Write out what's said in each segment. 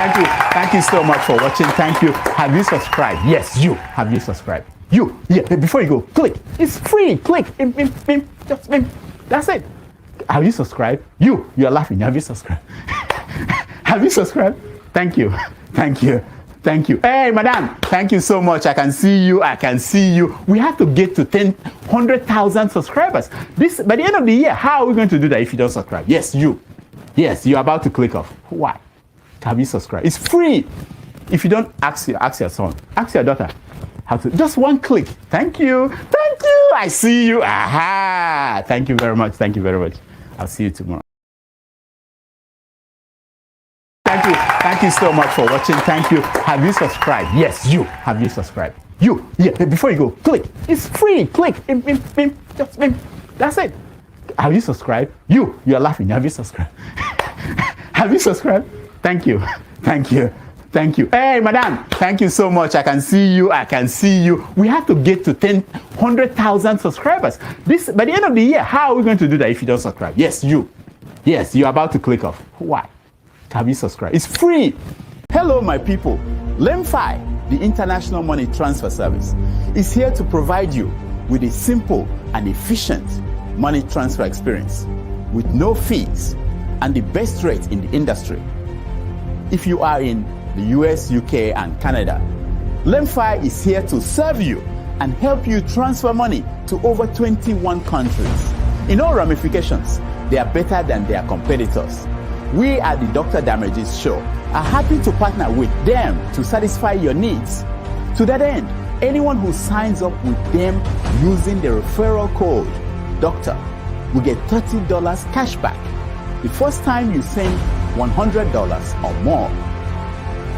Thank you. Thank you so much for watching. Thank you. Have you subscribed? Yes, you. Have you subscribed? You. Yeah, before you go, click. It's free. Click. Just that's it. Have you subscribed? You are laughing. Have you subscribed? Have you subscribed? Thank you. Thank you. Thank you. Hey, madam, thank you so much. I can see you. I can see you. We have to get to 100,000 subscribers. By the end of the year, how are we going to do that if you don't subscribe? Yes, you. Yes, you're about to click off. Why? Have you subscribed? It's free. If you don't, ask your son, ask your daughter. How to, just one click. Thank you. Thank you. I see you. Aha. Thank you very much. Thank you very much. I'll see you tomorrow. Thank you. Thank you so much for watching. Thank you. Have you subscribed? Yes, you. Have you subscribed? You. Yeah, before you go, click. It's free. Click. Just that's it. Have you subscribed? You are laughing. Have you subscribed? Have you subscribed? Thank you. Thank you. Thank you. Hey, madam, thank you so much. I can see you. I can see you. We have to get to 100,000 subscribers. By the end of the year, how are we going to do that if you don't subscribe? Yes, you. Yes, you're about to click off. Why? Have you subscribed? It's free. Hello, my people. LEMFI, the International Money Transfer Service, is here to provide you with a simple and efficient money transfer experience with no fees and the best rate in the industry. If you are in the US, UK, and Canada, LEMFI is here to serve you and help you transfer money to over 21 countries. In all ramifications, they are better than their competitors. We at the Dr. Damages Show are happy to partner with them to satisfy your needs. To that end, anyone who signs up with them using the referral code DOCTOR will get $30 cash back the first time you send $100 or more.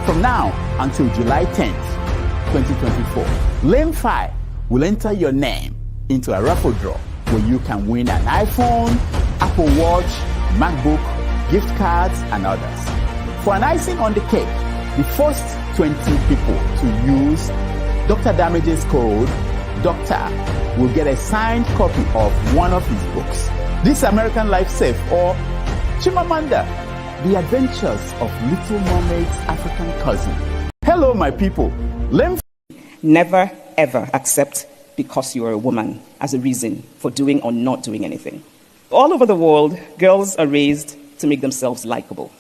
From now until July 10th, 2024, LEMFI will enter your name into a raffle draw where you can win an iPhone, Apple Watch, MacBook, gift cards, and others. For an icing on the cake, the first 20 people to use Dr. Damage's code DOCTOR will get a signed copy of one of his books, This American Life Safe or Chimamanda, The Adventures of Little Mermaid's African Cousin. Hello, my people. Never, ever accept because you are a woman as a reason for doing or not doing anything. All over the world, girls are raised to make themselves likable,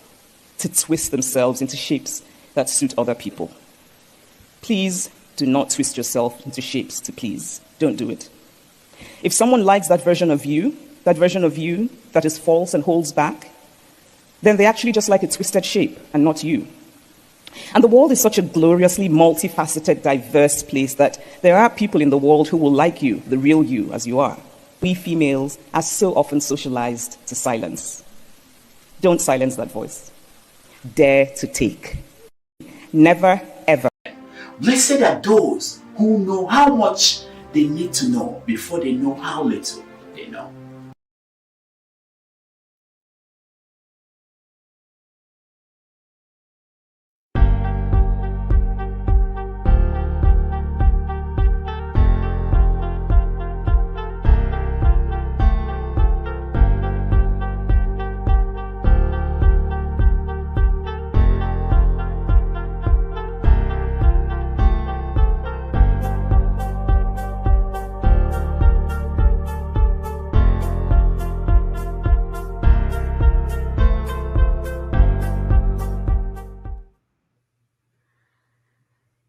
to twist themselves into shapes that suit other people. Please do not twist yourself into shapes to please. Don't do it. If someone likes that version of you that is false and holds back, then they actually just like a twisted shape and not you. And the world is such a gloriously multifaceted, diverse place that there are people in the world who will like you, the real you, as you are. We females are so often socialized to silence. Don't silence that voice. Dare to take. Never, ever. Blessed are those who know how much they need to know before they know how little they know.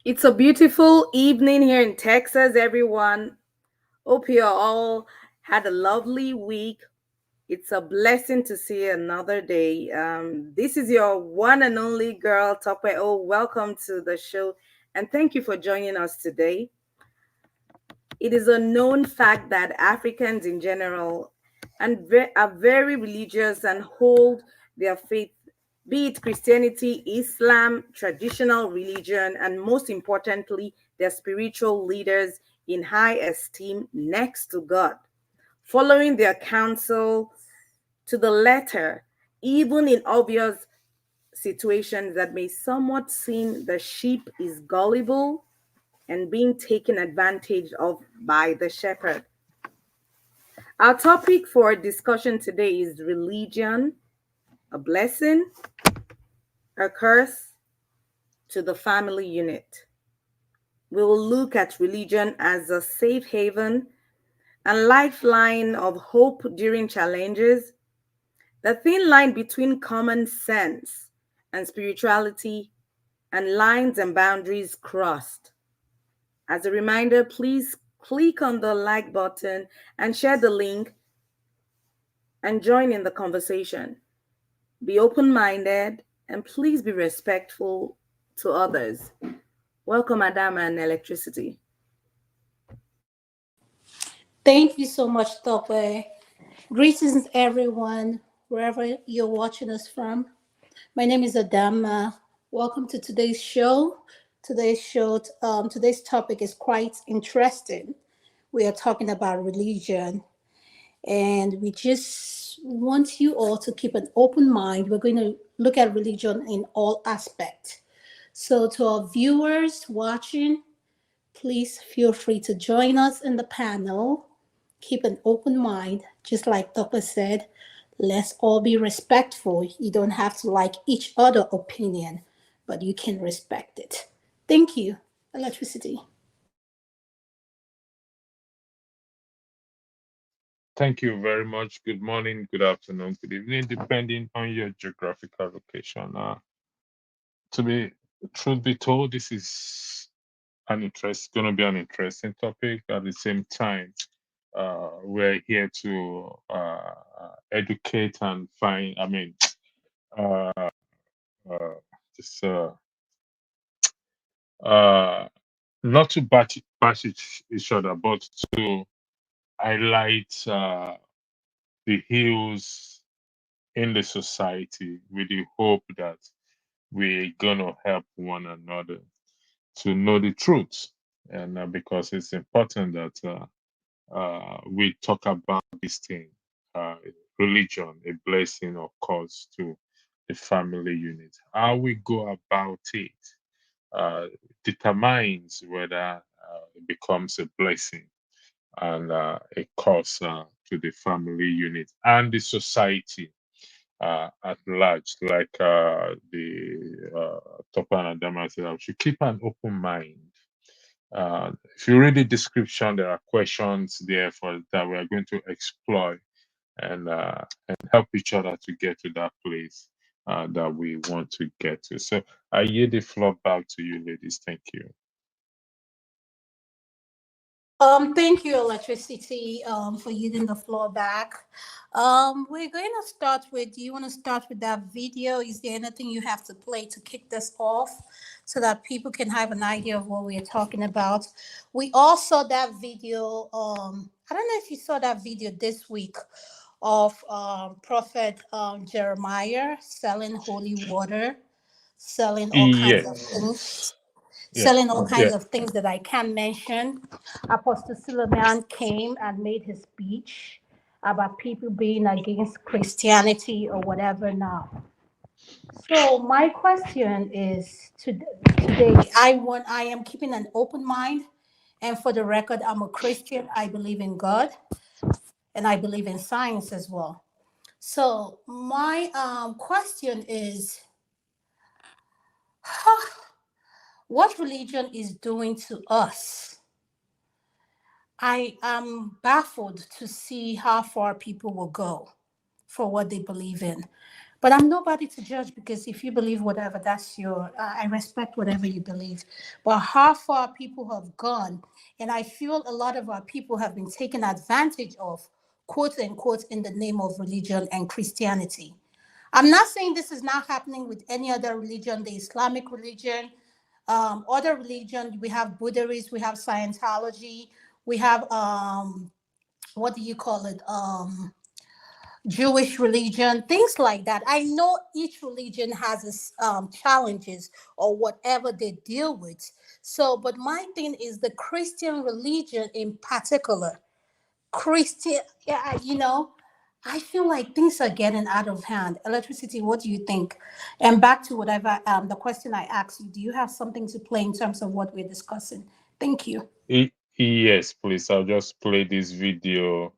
It's a beautiful evening here in Texas, everyone. Hope you all had a lovely week. It's a blessing to see another day. This is your one and only girl, Tope O. Welcome to the show, and thank you for joining us today. It is a known fact that Africans in general are very religious and hold their faith, be it Christianity, Islam, traditional religion, and most importantly, their spiritual leaders in high esteem next to God, following their counsel to the letter, even in obvious situations that may somewhat seem the sheep is gullible and being taken advantage of by the shepherd. Our topic for discussion today is religion, a blessing, a curse, to the family unit. We will look at religion as a safe haven and lifeline of hope during challenges, the thin line between common sense and spirituality, and lines and boundaries crossed. As a reminder, please click on the like button and share the link and join in the conversation. Be open minded and please be respectful to others. Welcome, Madam and Electricity. Thank you so much, Tope. Greetings, everyone, wherever you're watching us from. My name is Adama. Welcome to today's show. Today's topic is quite interesting. We are talking about religion, and we just want you all to keep an open mind. We're going to look at religion in all aspects. So, to our viewers watching, please feel free to join us in the panel. Keep an open mind, just like Dr. said. Let's all be respectful. You don't have to like each other's opinion, but you can respect it. Thank you. Electricity. Thank you very much. Good morning, good afternoon, good evening, depending on your geographical location. To be truth be told, this is going to be an interesting topic. At the same time, we're here to educate and find. Uh, uh, just not to bash each other, but to highlight the hills in the society with the hope that we're gonna help one another to know the truth, and because it's important that we talk about this thing, religion, a blessing or cause to the family unit. How we go about it determines whether it becomes a blessing and a cause to the family unit and the society at large. Like the Topan and Dama said, we should keep an open mind. If you read the description, there are questions there for that we are going to explore and help each other to get to that place that we want to get to. So I yield the floor back to you, ladies. Thank you. Thank you, Electricity, for using the floor back. We're going to start with, do you want to start with that video? Is there anything you have to play to kick this off so that people can have an idea of what we are talking about? We all saw that video. I don't know if you saw that video this week of Prophet Jeremiah selling holy water, selling all kinds of things. Selling all kinds of things that I can't mention. Apostle Suleiman came and made his speech about people being against Christianity or whatever now. So my question is today, I am keeping an open mind. And for the record, I'm a Christian. I believe in God and I believe in science as well. So my question is, what religion is doing to us? I am baffled to see how far people will go for what they believe in. But I'm nobody to judge, because if you believe whatever, that's your, I respect whatever you believe. But how far people have gone, and I feel a lot of our people have been taken advantage of, quote unquote, in the name of religion and Christianity. I'm not saying this is not happening with any other religion, the Islamic religion, other religion. We have Buddhism, we have Scientology, we have what do you call it? Jewish religion, things like that. I know each religion has its challenges or whatever they deal with. So, but my thing is the Christian religion in particular. Christian, yeah, you know, I feel like things are getting out of hand. Electricity, what do you think? And back to whatever the question I asked you, do you have something to play in terms of what we're discussing? Thank you. Yes, please. I'll just play this video.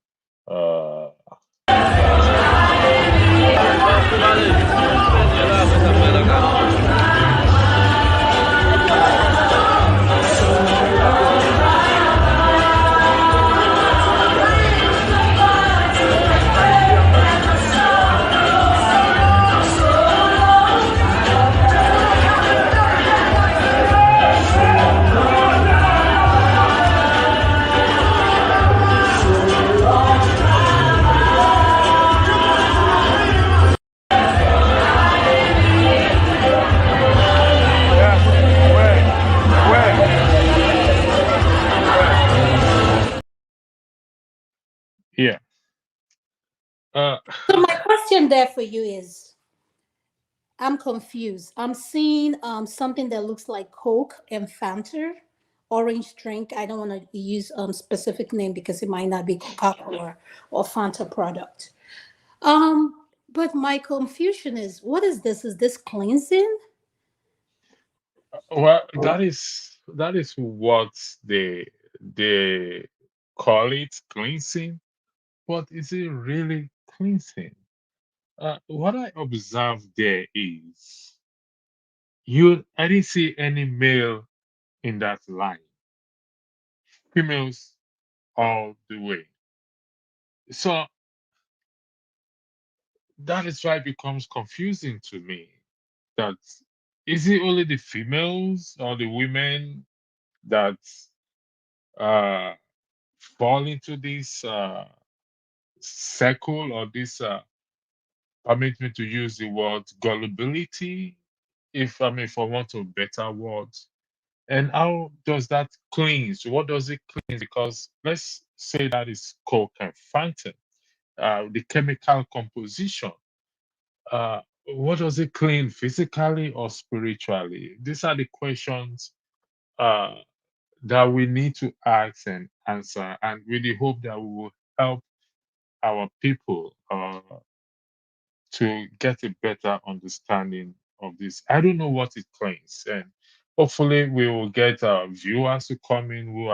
Uh, So my question there for you is, I'm confused. I'm seeing something that looks like Coke and Fanta, orange drink. I don't want to use specific name because it might not be Coca-Cola or Fanta product. But my confusion is, what is this? Is this cleansing? well, that is what they call it, cleansing. But is it really cleansing? What I observed there is I didn't see any male in that line. Females all the way. So that is why it becomes confusing to me. That is it only the females or the women that uh, fall into this circle, or this permit me to use the word gullibility, if I mean for want of better words. And how does that cleanse? What does it cleanse? Because let's say that is Coke and Fanta, the chemical composition. Uh, what does it clean physically or spiritually? These are the questions uh, that we need to ask and answer, and with the hope that we will help our people to get a better understanding of this. I don't know what it claims, and hopefully we will get viewers to come in who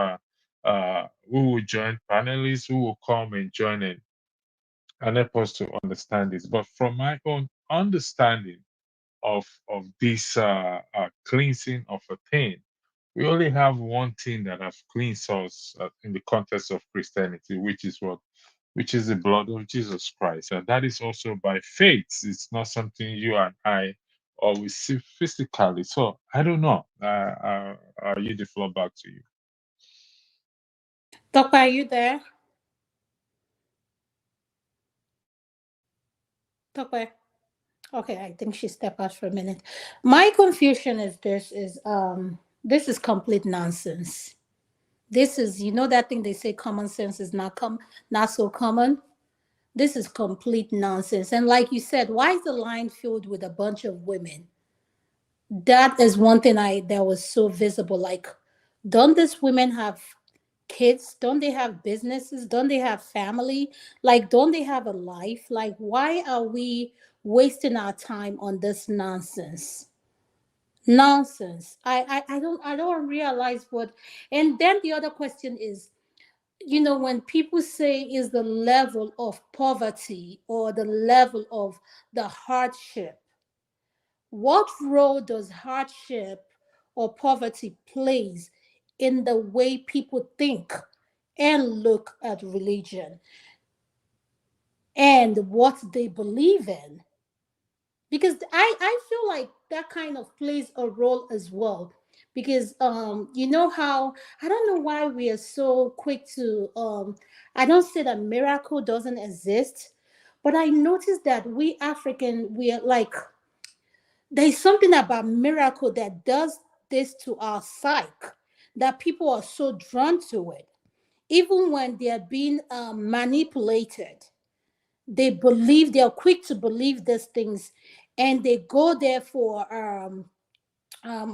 will join, panelists who will come and join in and help us to understand this. But from my own understanding of this cleansing of a thing, we only have one thing that has cleansed us in the context of Christianity, which is what? Which is the blood of Jesus Christ. And that is also by faith. It's not something you and I always see physically. So I don't know. I'll yield the floor back to you. Doctor, are you there? Doctor. Okay, I think she stepped out for a minute. My confusion is this is complete nonsense. This is, you know, that thing they say common sense is not so common. This is complete nonsense. And like you said, why is the line filled with a bunch of women? That is one thing that was so visible. Like, don't these women have kids? Don't they have businesses? Don't they have family? Like, don't they have a life? Like, why are we wasting our time on this nonsense? Nonsense. I don't realize what. And then the other question is, when people say is the level of poverty or the level of the hardship, what role does hardship or poverty plays in the way people think and look at religion and what they believe in? Because I feel like that kind of plays a role as well. Because you know how, I don't know why we are so quick to I don't say that miracle doesn't exist, but I noticed that we African, we are like, there's something about miracle that does this to our psyche, that people are so drawn to it, even when they are being manipulated. They are quick to believe these things, and they go there for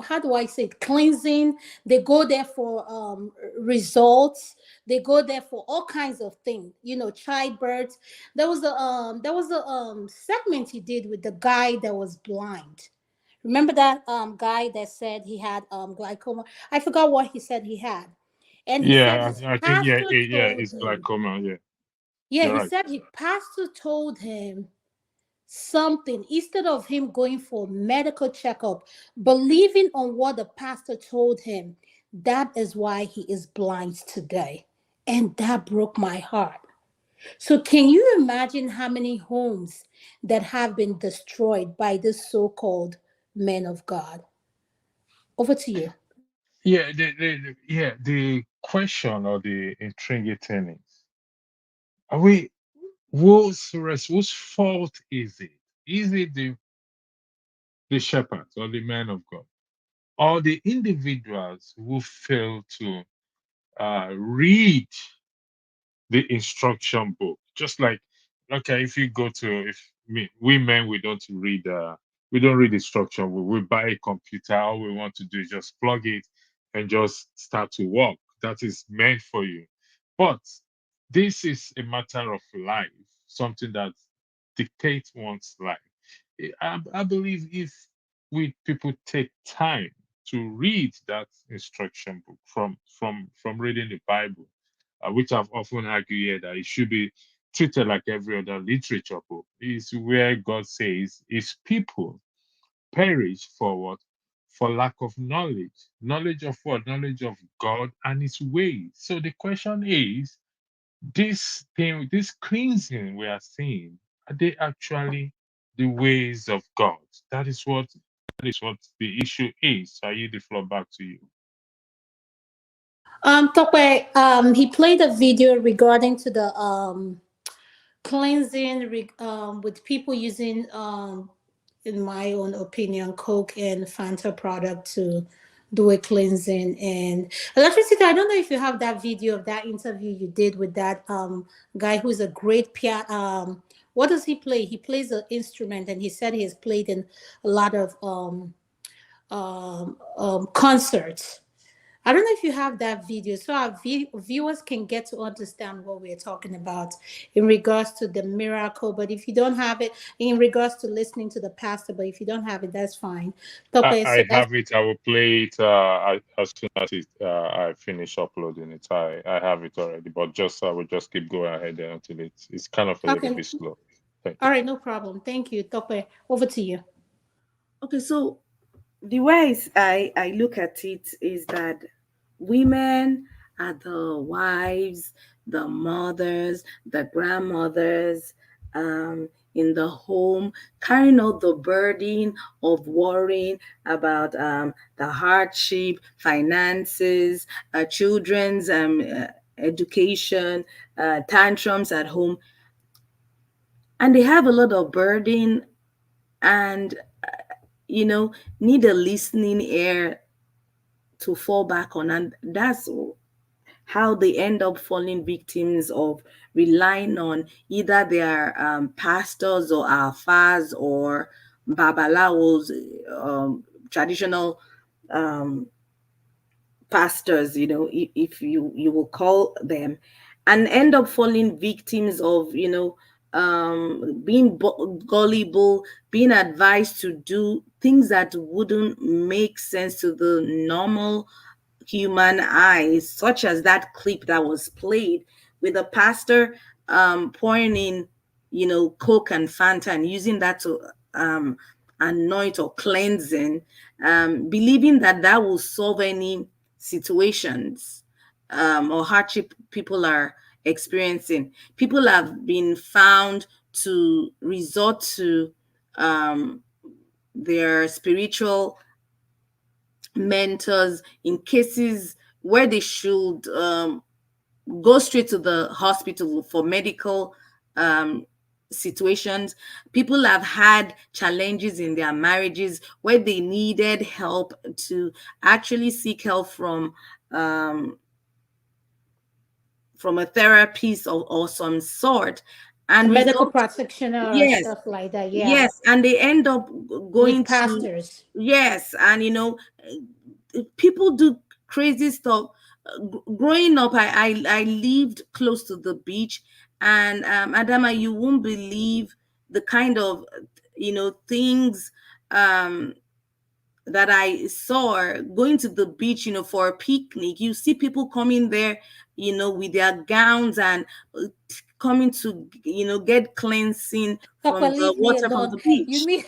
how do I say it? Cleansing. They go there for results. They go there for all kinds of things. Childbirth. There was a segment he did with the guy that was blind. Remember that guy that said he had glaucoma? I forgot what he said he had. And he said Yeah, his I think pastor told it's him. glaucoma. Yeah, Yeah, you're he right. said his pastor told him something instead of him going for medical checkup, believing on what the pastor told him. That is why he is blind today. And that broke my heart. So, can you imagine how many homes that have been destroyed by this so called men of God? Over to you. Yeah, the question or the intriguing thing is, are we whose fault is it? Is it the shepherds or the men of God, or the individuals who fail to read the instruction book? Just like okay, if you go to, if we men, we don't read instruction. We buy a computer. All we want to do is just plug it and just start to work. That is meant for you. But this is a matter of life, something that dictates one's life. I believe if we people take time to read that instruction book from reading the Bible, which I've often argued here that it should be treated like every other literature book, is where God says his people perish for what? For lack of knowledge. Knowledge of what? Knowledge of God and his ways. So the question is, this thing, this cleansing we are seeing, are they actually the ways of God? That is what the issue is. So I yield the floor back to you. Tope, he played a video regarding to the cleansing with people using in my own opinion, Coke and Fanta product to do a cleansing. And electricity, I don't know if you have that video of that interview you did with that guy who's a great piano. What does he play? He plays an instrument, and he said he has played in a lot of concerts. I don't know if you have that video, so our viewers can get to understand what we're talking about in regards to the miracle. But if you don't have it, in regards to listening to the pastor, but if you don't have it, that's fine. Okay, so I have it. I will play it as soon as I finish uploading it. I have it already, but just I will just keep going ahead there until it's kind of a little okay. bit slow. Thank you. All right, no problem. Thank you, Tope. Over to you. Okay, so the way I look at it is that women are the wives, the mothers, the grandmothers in the home, carrying out the burden of worrying about the hardship, finances, children's education, tantrums at home. And they have a lot of burden and, need a listening ear to fall back on. And that's how they end up falling victims of relying on either their pastors or alfas or babalawos, traditional pastors, if you will call them, and end up falling victims of, being gullible, being advised to do things that wouldn't make sense to the normal human eyes, such as that clip that was played with a pastor pouring in, Coke and Fanta and using that to anoint or cleansing, believing that that will solve any situations or hardship people are experiencing. People have been found to resort to their spiritual mentors in cases where they should go straight to the hospital for medical situations. People have had challenges in their marriages where they needed help to actually seek help from a therapist or some sort, and Medical result, practitioner or yes, stuff like that. Yeah. yes, and they end up going With to, pastors. yes, and people do crazy stuff. Growing up, I lived close to the beach, and Adama, you won't believe the kind of things that I saw going to the beach, for a picnic. You see people coming there, with their gowns and coming to, get cleansing from Papa, the leave me water from alone. the beach. You mean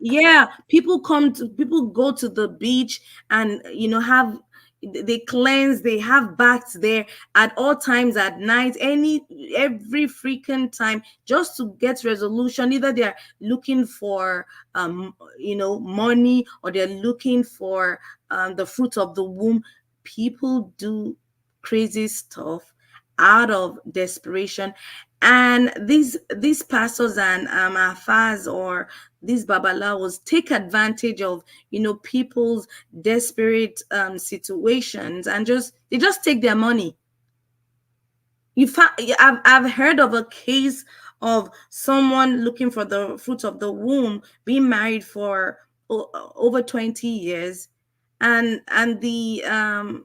Yeah, people go to the beach and have, they cleanse, they have baths there at all times, at night, every freaking time, just to get resolution. Either they're looking for money, or they're looking for the fruit of the womb. People do crazy stuff out of desperation, and these pastors and afars or these babalawos take advantage of people's desperate situations, and they just take their money. I've heard of a case of someone looking for the fruit of the womb being married for over 20 years, and the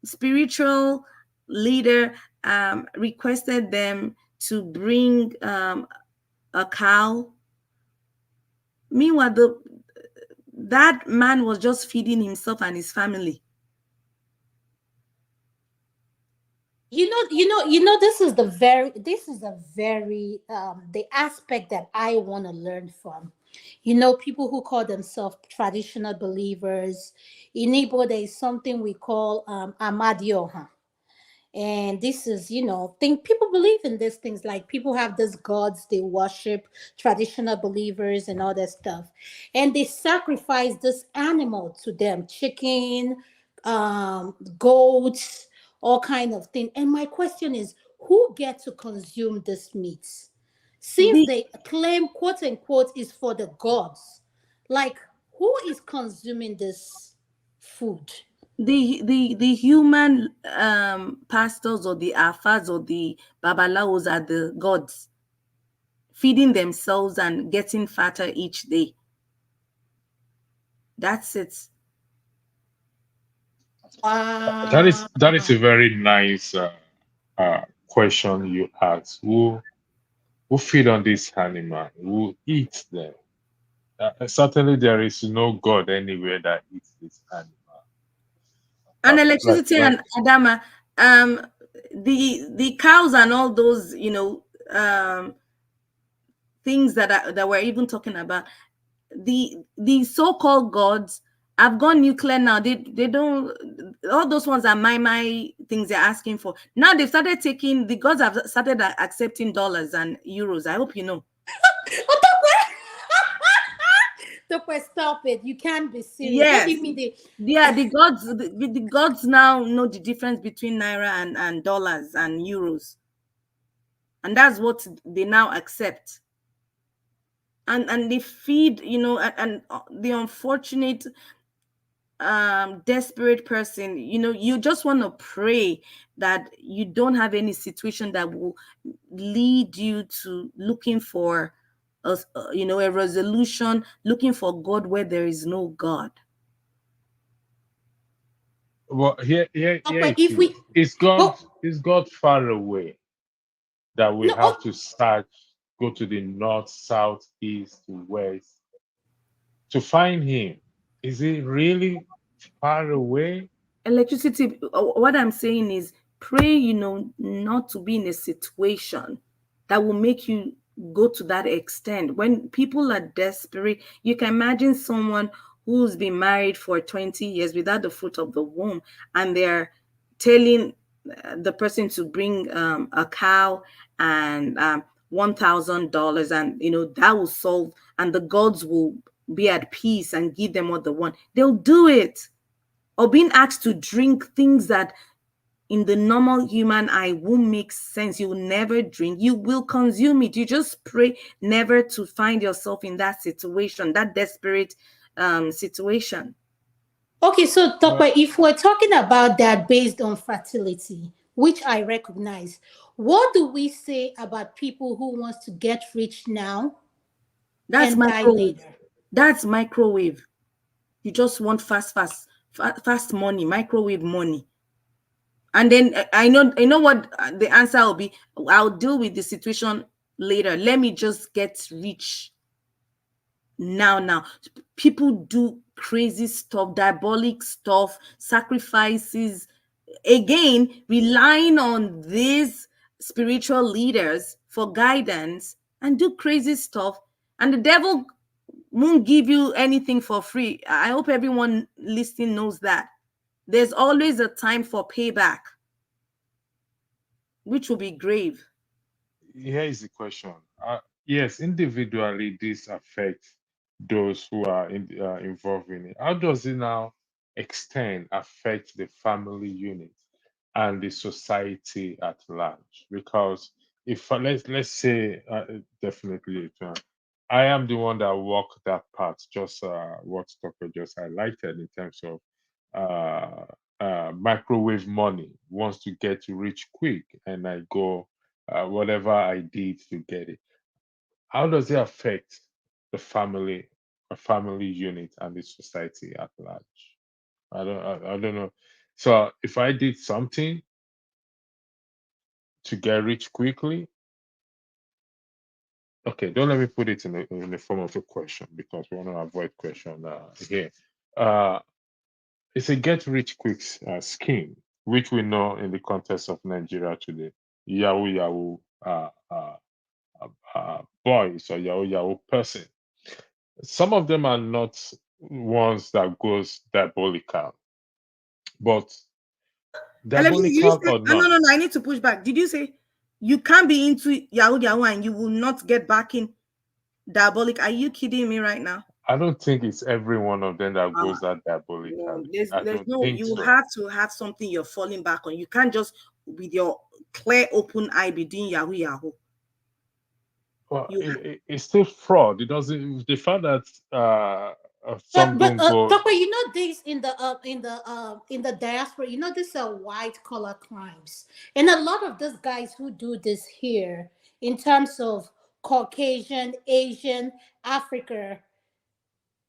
spiritual leader requested them to bring a cow. Meanwhile, that man was just feeding himself and his family. This is a very the aspect that I want to learn from. People who call themselves traditional believers. In Igbo, there is something we call Amadioha. And this is, think people believe in these things. Like, people have these gods they worship, traditional believers and all that stuff. And they sacrifice this animal to them, chicken, goats, all kind of thing. And my question is, who get to consume this meat? Since The they claim, quote unquote, is for the gods, like, who is consuming this food? the human pastors or the afas or the babalawos are the gods, feeding themselves and getting fatter each day. That's it. That is a very nice question you asked. Who feed on this animal? Who eats them? Certainly, there is no God anywhere that eats this animal. And Like, electricity like and Adama, um the cows and all those, things that we're even talking about, the so-called gods have gone nuclear now. They don't, all those ones are my things they're asking for. Now they've started taking, the gods have started accepting dollars and euros. I hope you know. Tokwe, stop it. You can't be serious. What do Yes. you mean they? Yeah, the gods now know the difference between naira and dollars and euros. And that's what they now accept. And they feed, and the unfortunate desperate person, you just want to pray that you don't have any situation that will lead you to looking for a resolution, looking for God where there is no God. well, here Tokwe, it if we is. go, Is God far away that we no, have to search, go to the north, south, east, to west to find him? Is he really far away? Electricity, what I'm saying is pray, not to be in a situation that will make you go to that extent. When people are desperate, you can imagine someone who's been married for 20 years without the fruit of the womb, and they're telling the person to bring a cow and $1,000, and that will solve, and the gods will be at peace and give them what they want. They'll do it. Or being asked to drink things that in the normal human eye won't make sense. You will never drink, you will consume it. You just pray never to find yourself in that situation, that desperate situation. okay, so Well, Tokwe, if we're talking about that based on fertility, which I recognize, what do we say about people who wants to get rich now That's and die microwave. later? That's microwave. You just want fast money, microwave money. And then I know what the answer will be. I'll deal with the situation later. Let me just get rich now. People do crazy stuff, diabolic stuff, sacrifices, again relying on these spiritual leaders for guidance, and do crazy stuff. And the devil won't give you anything for free. I hope everyone listening knows that there's always a time for payback, which will be grave. here is the question. Yes, individually, this affects those who are involved in it. How does it now extend, affect the family unit and the society at large? Because if let's say definitely, I am the one that walked that path, just what Tucker just highlighted in terms of microwave money, wants to get rich quick, and I go whatever I did to get it. How does it affect the family, a family unit, and the society at large? I don't know. So if I did something to get rich quickly, okay, don't let me put it in the form of a question because we want to avoid question here. Uh, it's a get rich quick scheme, which we know in the context of Nigeria today. Yahoo Yahoo boys or Yahoo Yahoo person. Some of them are not ones that goes diabolical, but Alexis, did you diabolical say? or No, no, not, no, no. I need to push back. Did you say you can't be into Yahoo Yahoo and you will not get back in diabolic? Are you kidding me right now? I don't think it's every one of them that Uh, goes that no, diabolically. I there's don't no. think You so. have to have something you're falling back on. You can't just with your clear open eye be doing Yahoo Yahoo. Well, You it's still fraud. It doesn't. The fact that some But don't go. Doctor, you know this in the diaspora, you know these are white collar crimes, and a lot of these guys who do this here, in terms of Caucasian, Asian, Africa,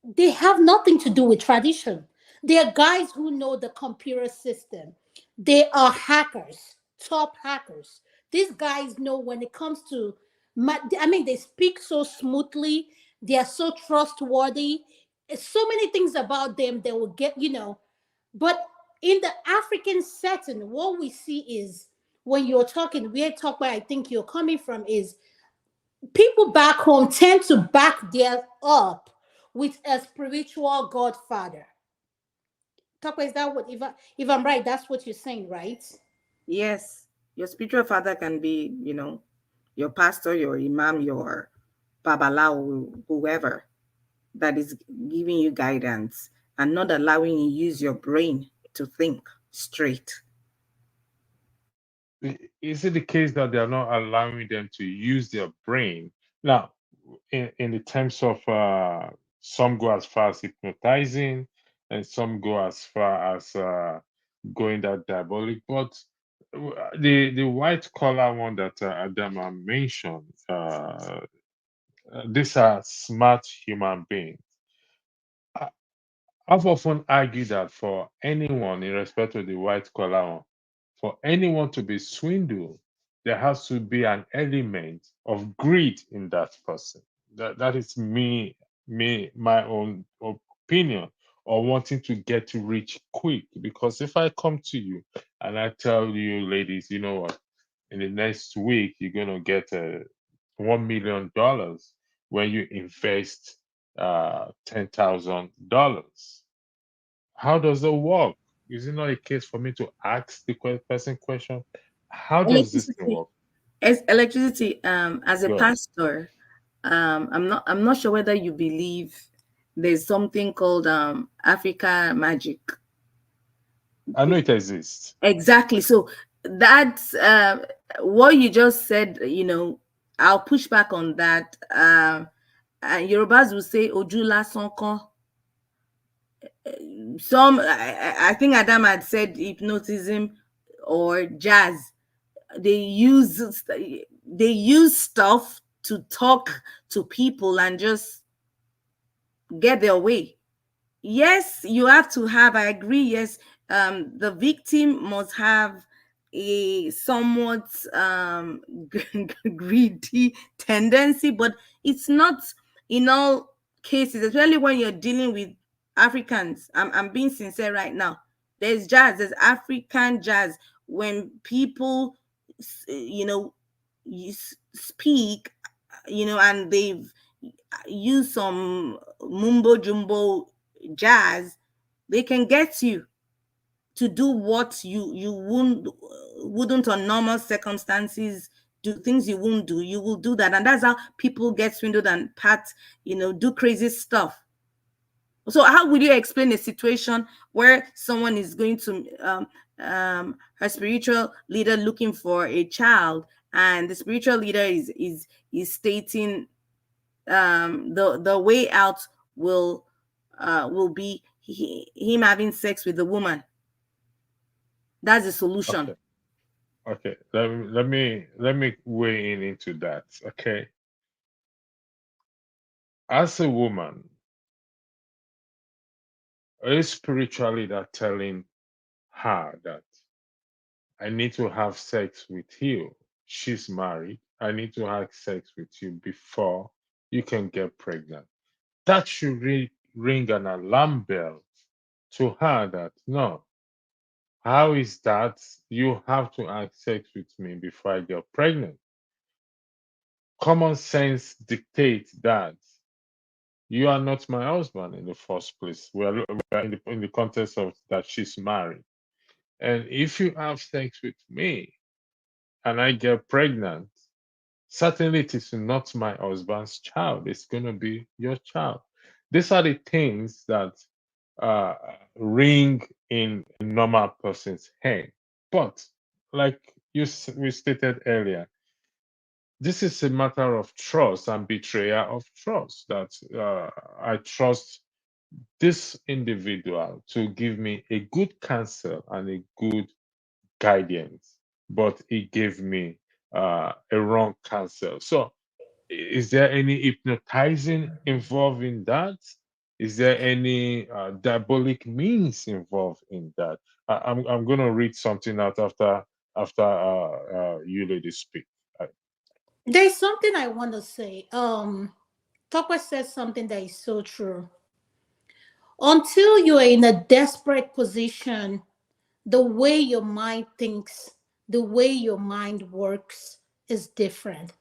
they have nothing to do with tradition. They are guys who know the computer system. They are hackers, top hackers. These guys know when it comes to, I mean, they speak so smoothly. They are so trustworthy. So many things about them they will get, you know. But in the African setting, what we see is when you're talking, we're talking where I think you're coming from is people back home tend to back their up with a spiritual godfather. Takwa, is that what if I'm right, that's what you're saying, right? yes, your spiritual father can be, your pastor, your imam, your babalao, whoever that is giving you guidance and not allowing you use your brain to think straight. Is it the case that they are not allowing them to use their brain? Now, in the terms of some go as far as hypnotizing, and some go as far as going that diabolic. But the white collar one that Adama mentioned, these are smart human beings. I- I've often argued that for anyone, in respect to the white collar one, for anyone to be swindled, there has to be an element of greed in that person. That is my own opinion, or wanting to get rich quick. Because if I come to you and I tell you, ladies, you know what, in the next week you're gonna get $1 million when you invest $10,000. How does it work? Is it not a case for me to ask the person question? How does this thing Electricity. work? As electricity, as a Go ahead. pastor, I'm not sure whether you believe there's something called Africa magic. I know it exists. Exactly. So that's what you just said. I'll push back on that. Yorubas will say "Ojula Sonko." I think Adam had said hypnotism or jazz. They use they use stuff to talk to people and just get their way. Yes, you have to have, I agree, yes, the victim must have a somewhat greedy tendency, but it's not in all cases, especially when you're dealing with Africans. I'm being sincere right now. There's African jazz. When people speak, and they've used some mumbo jumbo jazz, they can get you to do what you wouldn't on normal circumstances do, things you wouldn't do. You will do that, and that's how people get swindled and do crazy stuff. So how would you explain a situation where someone is going to her spiritual leader looking for a child, and the spiritual leader is stating the way out will be him having sex with the woman? That's the solution. Okay. Let me weigh in into that. Okay. As a woman, is spiritually that telling her that I need to have sex with you? She's married. I need to have sex with you before you can get pregnant. That should ring an alarm bell to her that no, how is that? You have to have sex with me before I get pregnant. Common sense dictates that you are not my husband in the first place. We're in the context of that she's married. And if you have sex with me and I get pregnant, certainly it is not my husband's child. It's going to be your child. These are the things that uh, ring in a normal person's head. But like we stated earlier, this is a matter of trust and betrayal of trust that I trust this individual to give me a good counsel and a good guidance, but he gave me a wrong counsel. So, is there any hypnotizing involved in that? Is there any diabolic means involved in that? I'm going to read something out after you ladies speak. There's something I want to say. Topper says something that is so true. Until you are in a desperate position, the way your mind thinks, the way your mind works is different.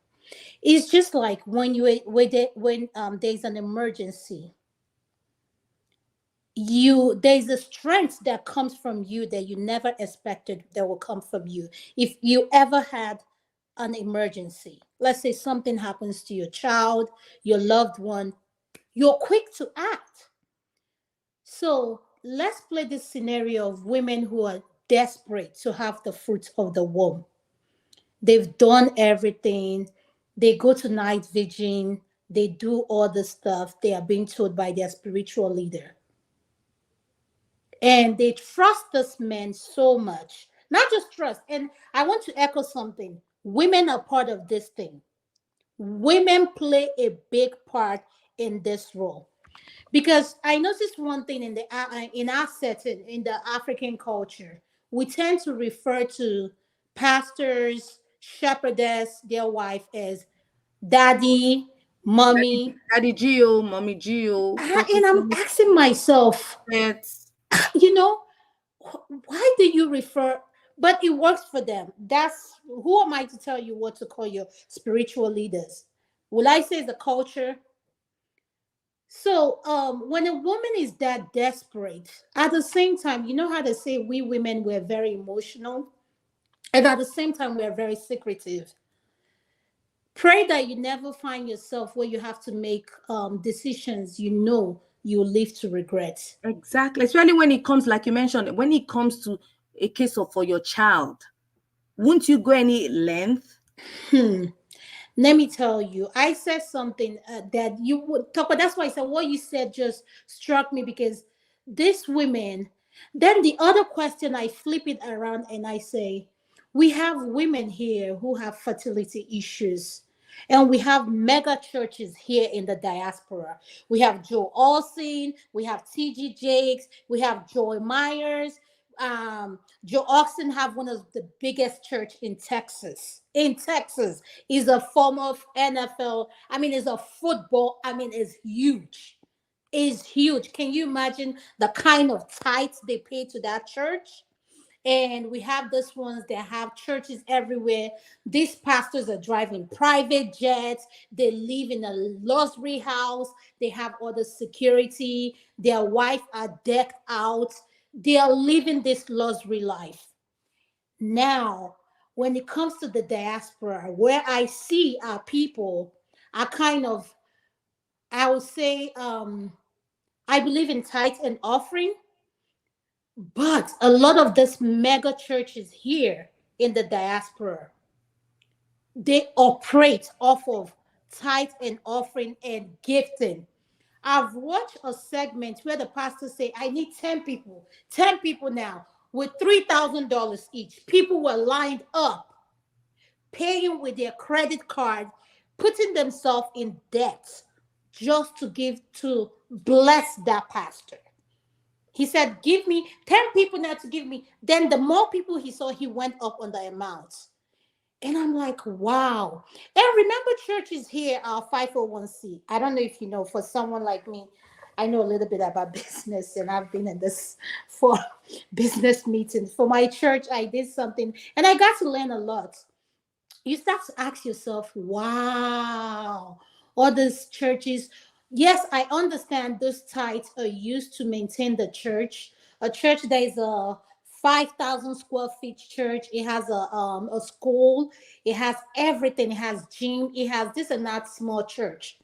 It's just like when there's an emergency, there's a strength that comes from you that you never expected that will come from you. If you ever had an emergency, let's say something happens to your child, your loved one, you're quick to act. So let's play this scenario of women who are desperate to have the fruit of the womb. They've done everything. They go to night vigil. They do all the stuff they are being told by their spiritual leader. And they trust this man so much. Not just trust. And I want to echo something. Women are part of this thing. Women play a big part in this role. Because I noticed one thing in our setting, in the African culture, we tend to refer to pastors, shepherdess, their wife as daddy, mommy. Daddy Gio, mommy Gio, And I'm asking myself, pets. you know, why do you refer? But it works for them. That's who am I to tell you what to call your spiritual leaders? Will I say the culture? So when a woman is that desperate, at the same time, you know how they say we women were very emotional, and at the same time we're very secretive. Pray that you never find yourself where you have to make decisions you'll live to regret. Exactly. Especially when it comes, like you mentioned, when it comes to a case of for your child, won't you go any length? Let me tell you, I said something that you would talk about. That's why I said what you said just struck me because these women, then the other question, I flip it around and I say, we have women here who have fertility issues. And we have mega churches here in the diaspora. We have Joe Olsen, we have T.G. Jakes, we have Joy Myers. Joe Oxen have one of the biggest church in Texas. In Texas, is a form of NFL. I mean, is a football. I mean, is huge. Is huge. Can you imagine the kind of tithes they pay to that church? And we have these ones that have churches everywhere. These pastors are driving private jets. They live in a luxury house. They have all the security. Their wife are decked out. They are living this luxury life. Now, when it comes to the diaspora, where I see our people are kind of, I would say, I believe in tithe and offering. But a lot of these mega churches here in the diaspora, they operate off of tithe and offering and gifting. I've watched a segment where the pastor say, I need 10 people now. with $3,000 each. People were lined up, paying with their credit card, putting themselves in debt just to give to bless that pastor. He said, give me 10 people now to give me. Then the more people he saw, he went up on the amounts. And I'm like, wow. And remember, churches here are 501c. I don't know if you know, for someone like me, I know a little bit about business, and I've been in this for business meetings. For my church, I did something and I got to learn a lot. You start to ask yourself, wow, all these churches. Yes, I understand those tithes are used to maintain the church. A church that is a 5,000 square feet church. It has a school. It has everything. It has gym. It has this and that small church.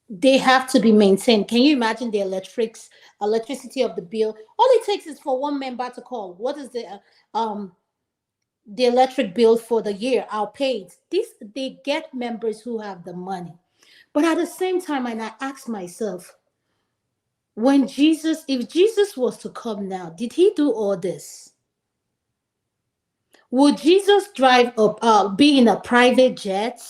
They have to be maintained. Can you imagine the electricity of the bill? All it takes is for one member to call. What is the electric bill for the year? I'll pay it. This, they get members who have the money. But at the same time, and I ask myself, when Jesus, if Jesus was to come now, did he do all this? Would Jesus drive up, be in a private jet?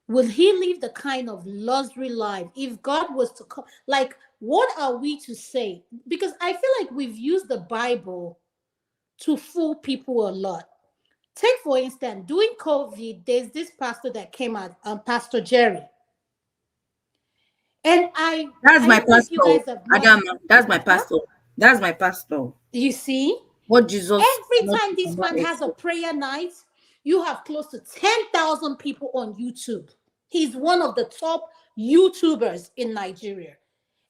Will he live the kind of luxury life if God was to come? Like, what are we to say? Because I feel like we've used the Bible to fool people a lot. Take, for instance, during COVID, there's this pastor that came out, Pastor Jerry. And That's I my don't know if you pastor, guys have met. Adam. That's my Huh? pastor. That's my pastor. You see, What Jesus every cannot time do, this cannot man has a explain. prayer night, you have close to 10,000 people on YouTube. He's one of the top YouTubers in Nigeria.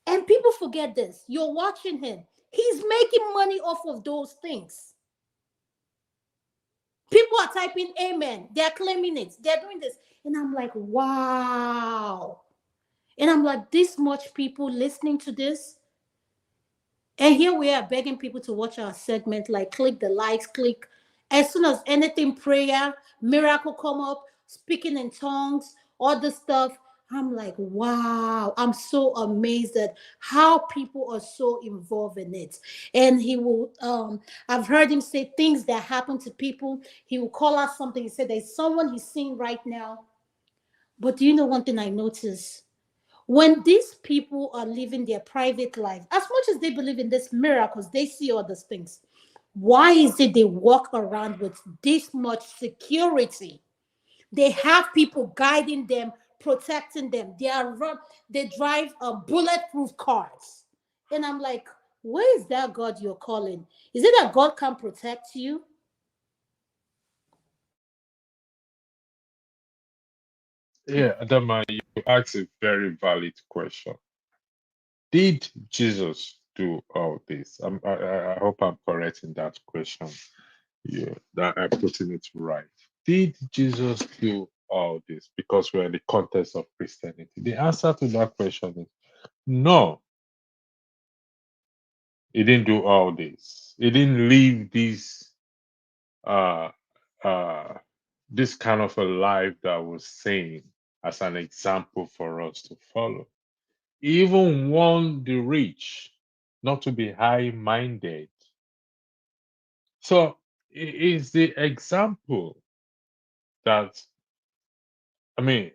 And people forget this. You're watching him. He's making money off of those things. People are typing amen. They're claiming it. They're doing this. And I'm like, wow. And I'm like, this much people listening to this. And here we are begging people to watch our segment, like click the likes, click. As soon as anything prayer, miracle come up, speaking in tongues, all this stuff. I'm like, wow, I'm so amazed at how people are so involved in it. And he will, I've heard him say things that happen to people. He will call out something. He said, there's someone he's seeing right now. But do you know one thing I noticed? When these people are living their private life, as much as they believe in these miracles, they see all these things. Why is it they walk around with this much security? They have people guiding them, protecting them. They drive bulletproof cars. And I'm like, where is that God you're calling? Is it that God can protect you? Yeah, Adama, you asked a very valid question. Did Jesus do all this? I hope I'm correct in that question. Yeah, that I'm putting it right. Did Jesus do all this? Because we're in the context of Christianity. The answer to that question is no. He didn't do all this. He didn't live uh uh this kind of a life that was sane as an example for us to follow. He even warned the rich not to be high-minded. So it is the example that, I mean,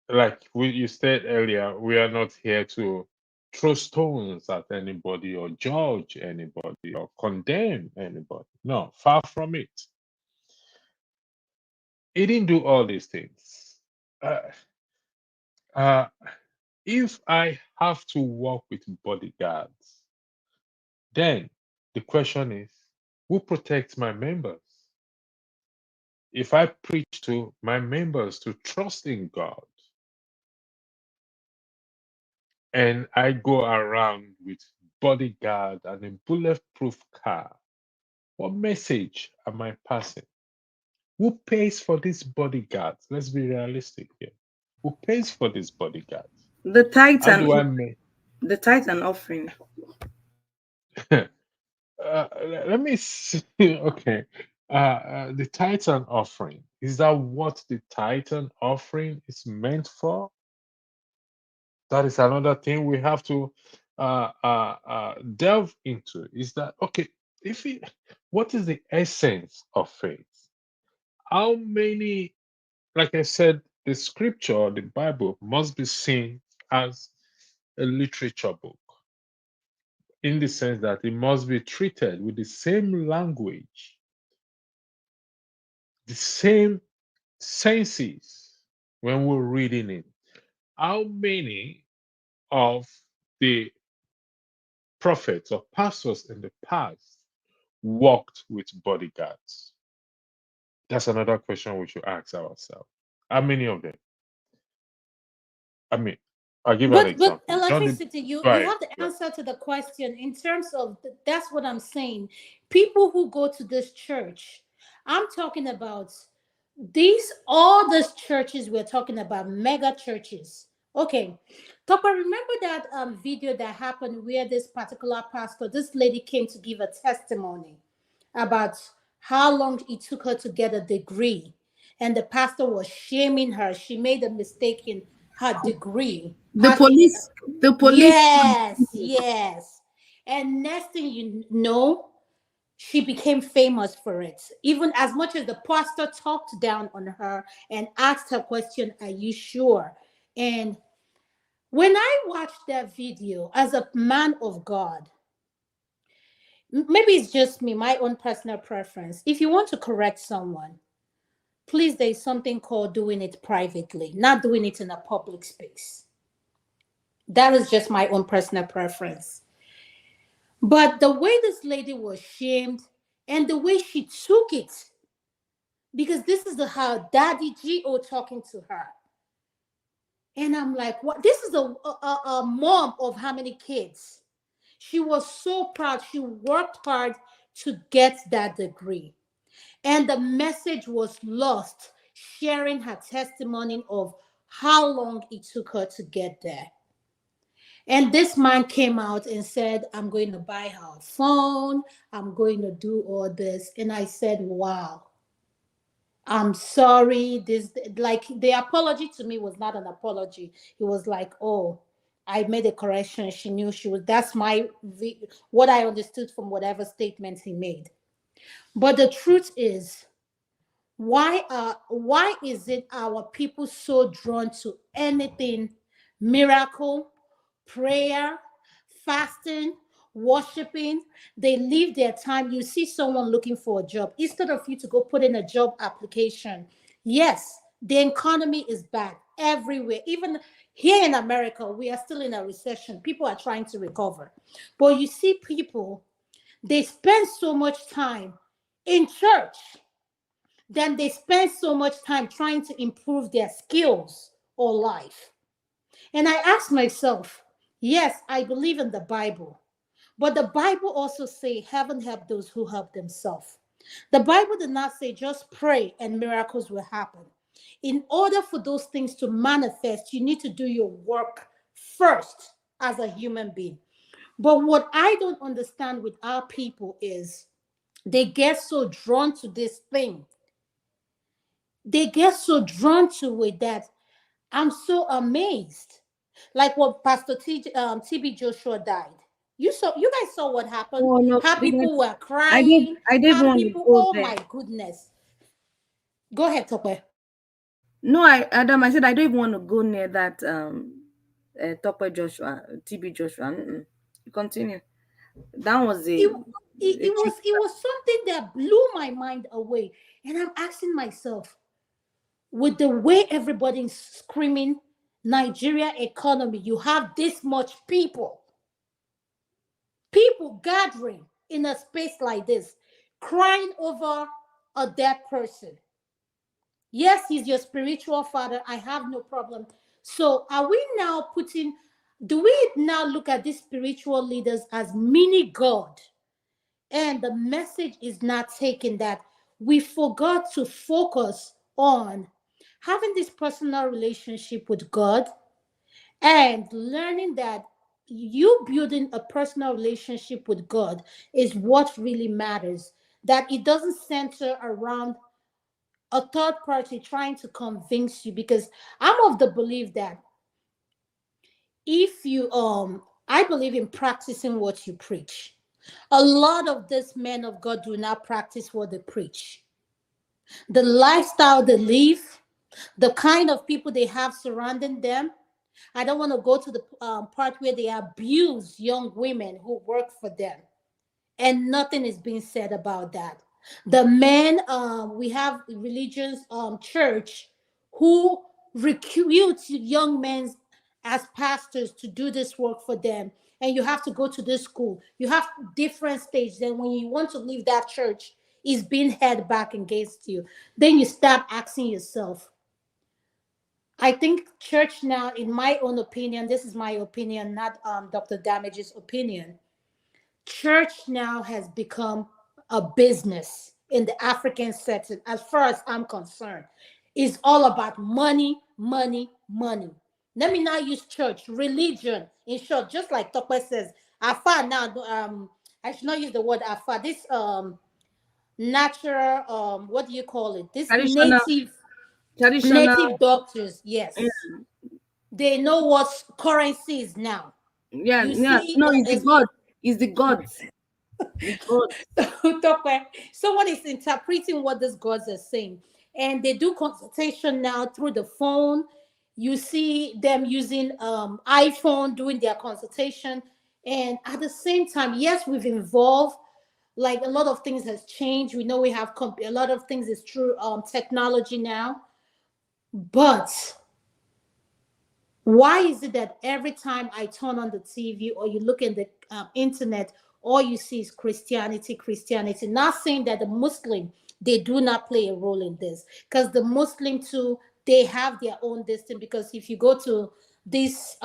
like you said earlier, we are not here to throw stones at anybody or judge anybody or condemn anybody. No, far from it. He didn't do all these things. Uh, uh, if I have to work with bodyguards, then the question is, who protects my members? If I preach to my members to trust in God, and I go around with bodyguard and a bulletproof car, what message am I passing? Who pays for these bodyguards? Let's be realistic here. Who pays for these bodyguards? The tithe How and do I make? the tithe and offering. Let me see. Okay. The Titan offering, is that what the Titan offering is meant for? That is another thing we have to delve into. Is that okay? what is the essence of faith? How many, like I said, the scripture, the Bible must be seen as a literature book in the sense that it must be treated with the same language, the same senses when we're reading it. How many of the prophets or pastors in the past walked with bodyguards? That's another question we should ask ourselves. How many of them? I mean, I'll give an But example. John the electricity, you right, have the right. answer to the question in terms of that's what I'm saying. People who go to this church, I'm talking about these all these churches we're talking about, mega churches. Okay. Topper, remember that video that happened where this particular pastor, this lady came to give a testimony about how long it took her to get a degree. And the pastor was shaming her. She made a mistake in her degree. The How she, police, the police. yes, yes. And next thing you know, she became famous for it. Even as much as the pastor talked down on her and asked her question, "Are you sure?" And when I watched that video as a man of God, maybe it's just me, my own personal preference. If you want to correct someone, please, there's something called doing it privately, not doing it in a public space. That is just my own personal preference. But the way this lady was shamed and the way she took it, because this is her daddy G.O. talking to her. And I'm like, what? This is a mom of how many kids? She was so proud. She worked hard to get that degree. And the message was lost, sharing her testimony of how long it took her to get there. And this man came out and said, I'm going to buy her a phone. I'm going to do all this. And I said, wow, I'm sorry. This, like, the apology to me was not an apology. It was like, oh, I made a correction. She knew she was, that's what I understood from whatever statement he made. But the truth is, why is it our people so drawn to anything miracle, prayer, fasting, worshiping? They leave their time. You see someone looking for a job, instead of you to go put in a job application. Yes, the economy is bad everywhere. Even here in America, we are still in a recession. People are trying to recover. But you see people, they spend so much time in church, then they spend so much time trying to improve their skills or life. And I ask myself, yes, I believe in the Bible, but the Bible also say heaven help those who help themselves. The Bible did not say just pray and miracles will happen. In order for those things to manifest, you need to do your work first as a human being. But what I don't understand with our people is they get so drawn to this thing, they get so drawn to it that I'm so amazed. Like when Pastor TB Joshua died. You guys saw what happened. Oh no, How people because were crying. I didn't How want to people, go oh there. my goodness. Go ahead, Tope. No, Adam, I said I don't even want to go near that Topper Joshua, TB Joshua. Mm-mm. Continue. That was It, a trick. it was something that blew my mind away. And I'm asking myself, with the way everybody's screaming, Nigeria economy, you have this much people gathering in a space like this, crying over a dead person. Yes, he's your spiritual father. I have no problem. So, are we now do we now look at these spiritual leaders as mini God? And the message is not taken that we forgot to focus on having this personal relationship with God and learning that you building a personal relationship with God is what really matters. That it doesn't center around a third party trying to convince you, because I'm of the belief that if you I believe in practicing what you preach. A lot of these men of God do not practice what they preach. The lifestyle they live, the kind of people they have surrounding them. I don't want to go to the part where they abuse young women who work for them, and nothing is being said about that. The men, we have religions, church, who recruit young men as pastors to do this work for them. And you have to go to this school. You have different stages. Then when you want to leave that church, is being held back against you. Then you start asking yourself, I think church now, in my own opinion, this is my opinion, not Dr. Damage's opinion. Church now has become a business in the African setting, as far as I'm concerned. It's all about money, money, money. Let me not use church, religion, in short, just like Tokwe says. Afa now, I should not use the word afa. This natural, what do you call it? This Traditional, native traditional. doctors, yes. They know what currency is now. Yeah, You yeah. see, No, it's the God. It's the gods. The gods. someone is interpreting what these gods are saying, and they do consultation now through the phone. You see them using iPhone doing their consultation, and at the same time, yes, we've evolved. Like a lot of things has changed. We know we have a lot of things is through technology now, but why is it that every time I turn on the TV or you look in the internet, all you see is Christianity, Christianity? Not saying that the Muslim, they do not play a role in this, because the Muslim too, they have their own destiny. Because if you go to this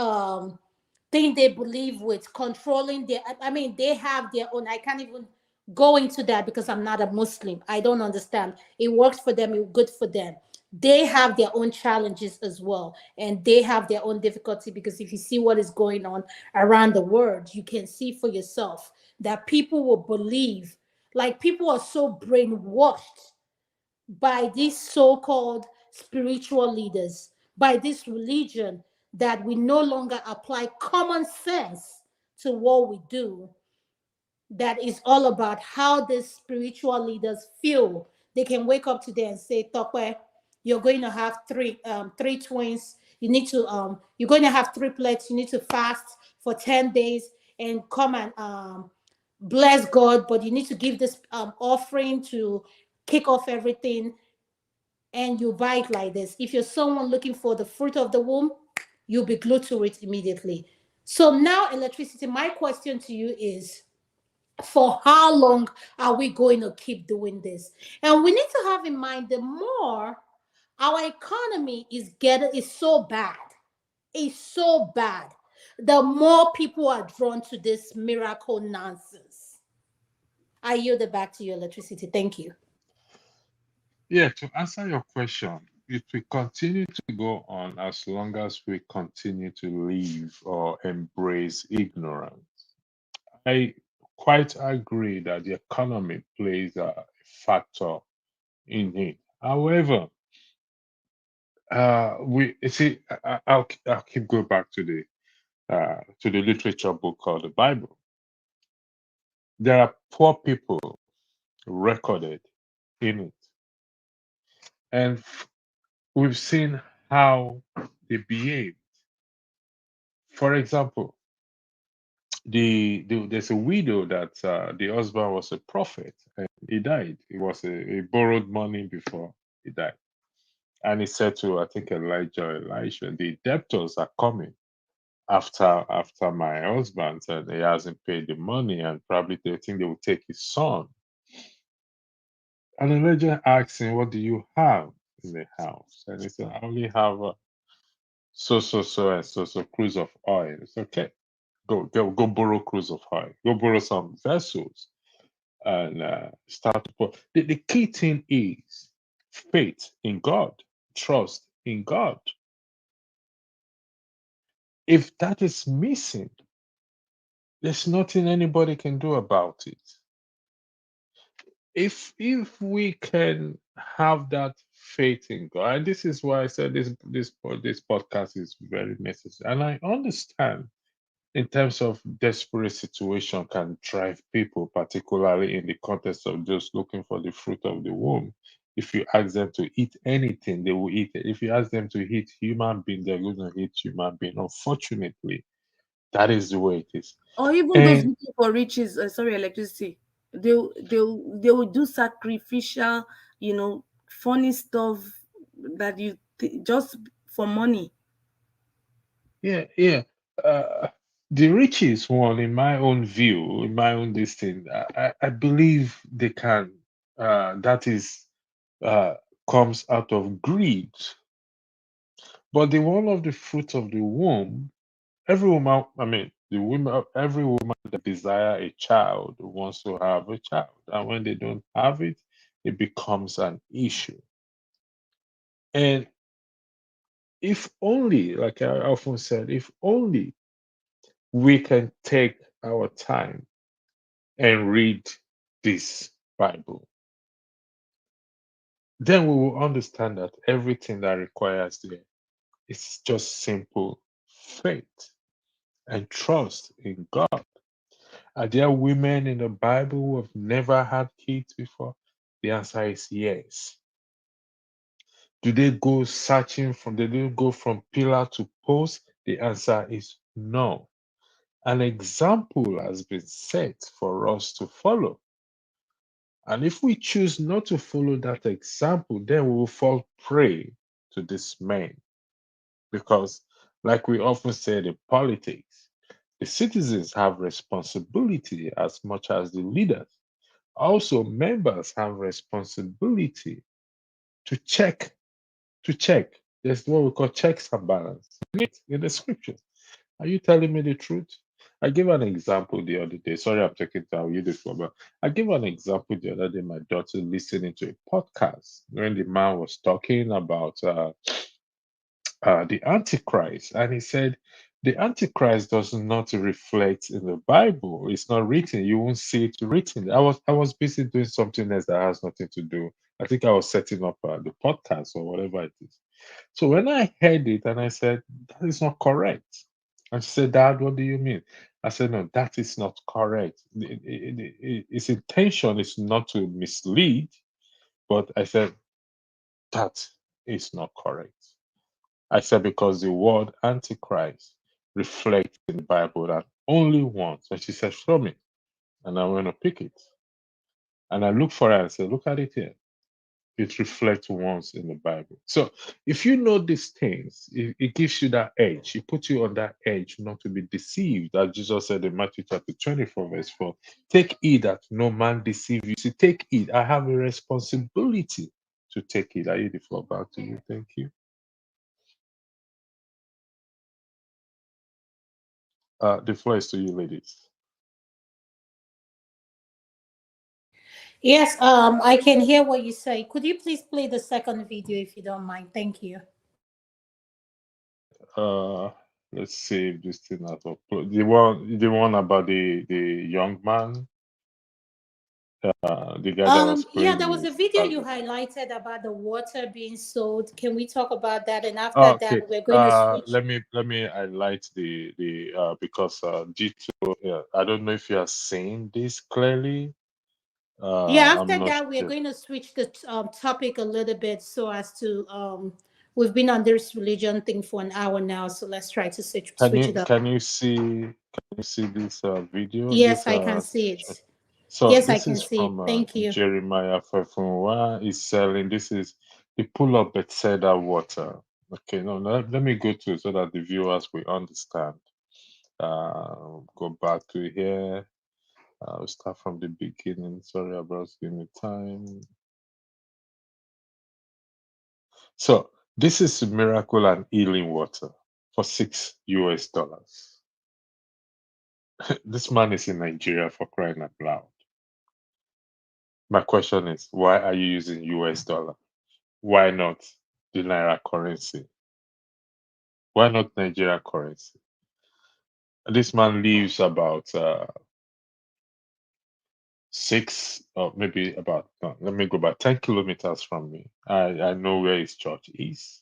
thing they believe with controlling their, I mean, they have their own. I can't even go into that because I'm not a Muslim. I don't understand. It works for them, it's good for them. They have their own challenges as well, and they have their own difficulty, because if you see what is going on around the world, you can see for yourself that people will believe, like people are so brainwashed by these so-called spiritual leaders, by this religion, that we no longer apply common sense to what we do. That is all about how the spiritual leaders feel. They can wake up today and say, Tokwe, you're going to have three twins. You need to you're going to have triplets. You need to fast for 10 days and come and bless God, but you need to give this offering to kick off everything, and you buy it like this. If you're someone looking for the fruit of the womb, you'll be glued to it immediately. So now, electricity, my question to you is, for how long are we going to keep doing this? And we need to have in mind, the more our economy is so bad, the more people are drawn to this miracle nonsense. I yield it back to you, electricity. Thank you. Yeah, to answer your question, it will continue to go on as long as we continue to live or embrace ignorance. I quite agree that the economy plays a factor in it. However, we you see, I'll keep going back to the literature book called the Bible. There are poor people recorded in it, and we've seen how they behave. For example, there's a widow that the husband was a prophet and he died. It was he borrowed money before he died. And he said to, I think, Elisha, the debtors are coming after my husband, and he hasn't paid the money, and probably they think they will take his son. And Elijah asked him, what do you have in the house? And he said, I only have so cruise of oil. It's okay. Go borrow cruise of oil. Go borrow some vessels and start to put. The key thing is faith in God, trust in God. If that is missing, there's nothing anybody can do about it. If we can have that faith in God, and this is why I said this podcast is very necessary, and I understand in terms of desperate situation can drive people, particularly in the context of just looking for the fruit of the womb. If you ask them to eat anything, they will eat it. If you ask them to eat human being, they're going to eat human being. Unfortunately, that is the way it is. Or even those And looking for riches, sorry, electricity. They will do sacrificial, funny stuff that just for money. yeah. Uh, the richest one, in my own view, in my own this thing, I believe they can. That is uh, comes out of greed. But the one of the fruit of the womb, every woman, I mean, the woman, every woman that desire a child wants to have a child, and when they don't have it, it becomes an issue. And if only, like I often said, if only we can take our time and read this Bible, then we will understand that everything that requires there is just simple faith and trust in God. Are there women in the Bible who have never had kids before? The answer is yes. Do they go searching do they go from pillar to post? The answer is no. An example has been set for us to follow. And if we choose not to follow that example, then we will fall prey to this man. Because, like we often say in politics, the citizens have responsibility as much as the leaders. Also, members have responsibility to check, to check. There's what we call checks and balance in the scriptures. Are you telling me the truth? I gave an example the other day. Sorry, I'm taking time. You this but I gave an example the other day. My daughter listening to a podcast when the man was talking about the Antichrist, and he said the Antichrist does not reflect in the Bible. It's not written. You won't see it written. I was busy doing something else that has nothing to do. I think I was setting up the podcast or whatever it is. So when I heard it and I said, that is not correct. And she said, Dad, what do you mean? I said, no, that is not correct. Its intention is not to mislead, but I said, that is not correct. I said, because the word Antichrist reflects in the Bible that only once. And she said, show me. And I went to pick it. And I looked for it and said, look at it here. It reflects once in the Bible. So if you know these things, it gives you that edge. It puts you on that edge not to be deceived. As Jesus said in Matthew chapter 24, verse 4, take heed that no man deceive you. See, take heed. I have a responsibility to take heed. I yield the floor back to you. Thank you. The floor is to you, ladies. Yes, I can hear what you say. Could you please play the second video if you don't mind? Thank you. Uh, let's see if this thing has uploaded. The one about the young man, the guy that was Yeah, playing there was a his video you husband. highlighted about the water being sold. Can we talk about that? And after Okay. that, we're going to switch. Let me highlight the because G2. Yeah, I don't know if you are seeing this clearly. Yeah, I'm after not that, we're sure. going to switch the topic a little bit so as to we've been on this religion thing for an hour now, so let's try to switch it up. Can you see this video? Yes, This I can see it. So Yes, I this can is see it. from Thank you. Jeremiah Fefunwa is selling. This is the pull of Bethesda water. Okay, no, let me go to it so that the viewers will understand. Go back to here. We'll start from the beginning. Sorry about giving me time. So this is miracle and healing water for $6. This man is in Nigeria for crying out loud. My question is, why are you using US dollar? Why not the Naira currency? Why not Nigeria currency? This man lives about 6 or maybe about, no, let me go back, 10 kilometers from me. I know where his church is.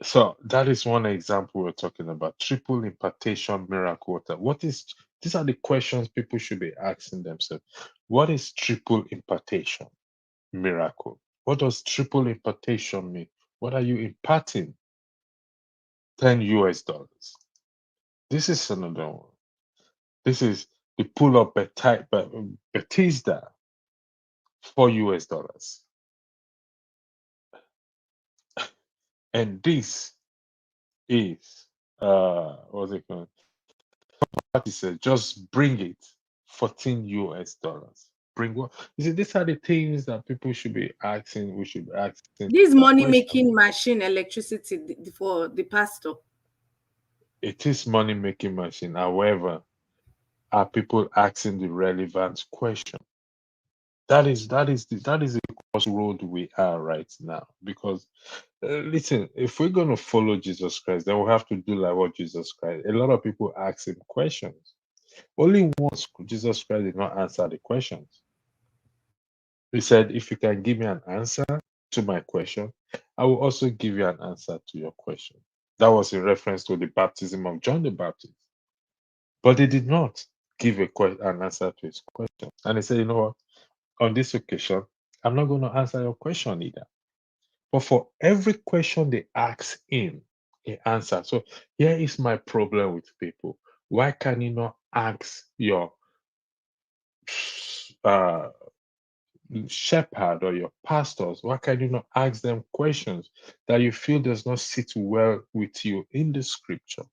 So that is one example we're talking about. Triple impartation miracle water. What is these are the questions people should be asking themselves. What is triple impartation miracle? What does triple impartation mean? What are you imparting? 10 US dollars. This is another one. This is the pull up Bethesda, 4 US dollars. And this is what's it called? He said, just bring it, 14 US dollars. Bring what? You see, these are the things that people should be asking. We should be asking This money questions. making machine, electricity for the pastor. It is money making machine. However, are people asking the relevant question? That is the crossroad we are right now. Because listen, if we're gonna follow Jesus Christ, then we have to do like what Jesus Christ. A lot of people ask him questions. Only once Jesus Christ did not answer the questions. He said, if you can give me an answer to my question, I will also give you an answer to your question. That was in reference to the baptism of John the Baptist. But he did not give an answer to his question. And he said, you know what? On this occasion, I'm not going to answer your question either. But for every question they ask him, he answers. So here is my problem with people. Why can you not ask your uh, shepherd or your pastors? Why can you not ask them questions that you feel does not sit well with you in the scripture?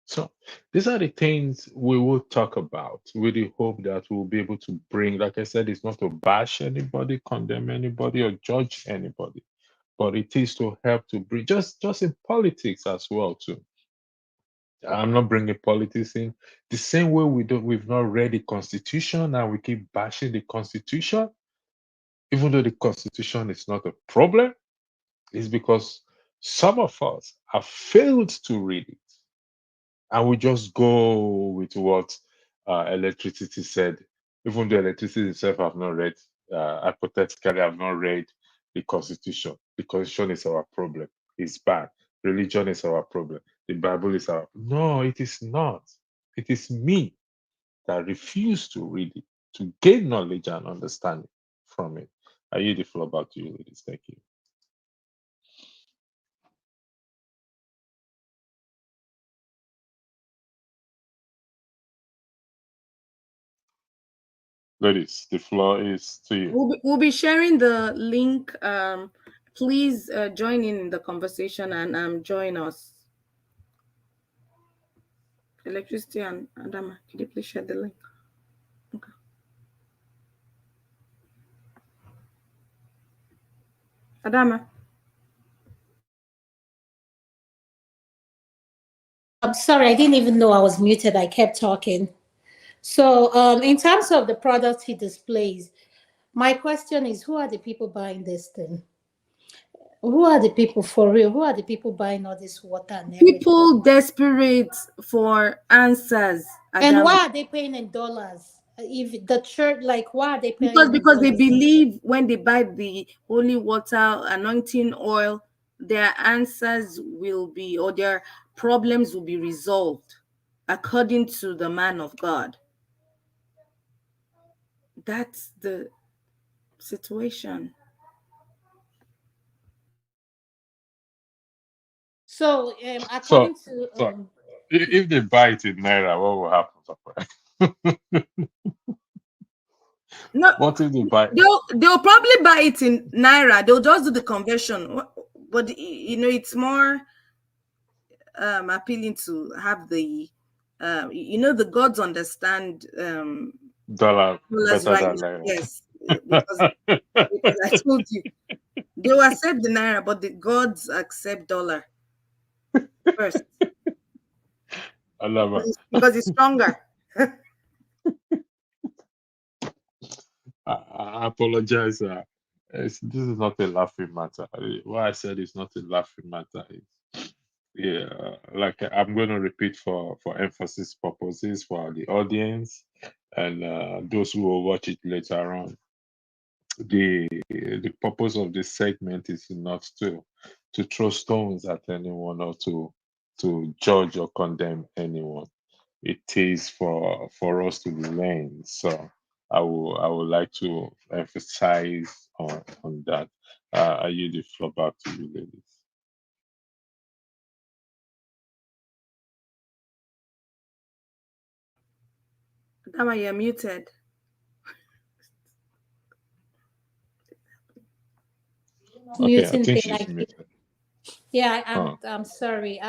So these are the things we will talk about with the hope that we'll be able to bring, like I said, it's not to bash anybody, condemn anybody, or judge anybody, but it is to help to bring just in politics as well too. I'm not bringing politics in the same way we've not read the constitution and we keep bashing the constitution, even though the constitution is not a problem, is because some of us have failed to read it. And we just go with what electricity said, even though electricity itself have not read, hypothetically have not read the constitution. The constitution is our problem. It's bad. Religion is our problem. The Bible is our. No, it is not. It is me that refuse to read it, to gain knowledge and understanding from it. I yield the floor back to you, ladies. Thank you. Ladies, the floor is to you. We'll be sharing the link. Please join in the conversation and join us. Electricity and Adama, could you please share the link? Okay. Adama. I'm sorry, I didn't even know I was muted. I kept talking. So, in terms of the products he displays, my question is, who are the people buying this thing? Who are the people for real? Who are the people buying all this water and everything? People desperate for answers. And Adama. why are they paying in dollars? If the church, like, why are they paying? Because they believe when they buy the holy water, anointing oil, their answers will be, or their problems will be resolved according to the man of God. That's the situation. So, according to if they buy it in naira, what will happen? No, What if they buy? they'll probably buy it in naira. They'll just do the conversion, but it's more appealing to have the the gods understand Dollar dollars better right than now. naira. Yes, because I told you they will accept the naira, but the gods accept dollar first Alaba. because it's stronger. I apologize. This is not a laughing matter. What I said is not a laughing matter. Yeah, like I'm going to repeat for emphasis purposes for the audience and those who will watch it later on. the purpose of this segment is not to throw stones at anyone or to judge or condemn anyone. It is for us to learn. So I would like to emphasize on that. I yield the floor back to you, ladies. Dama, you're muted. Okay, I Muting think thing. she's muted. Yeah, Huh. I'm sorry.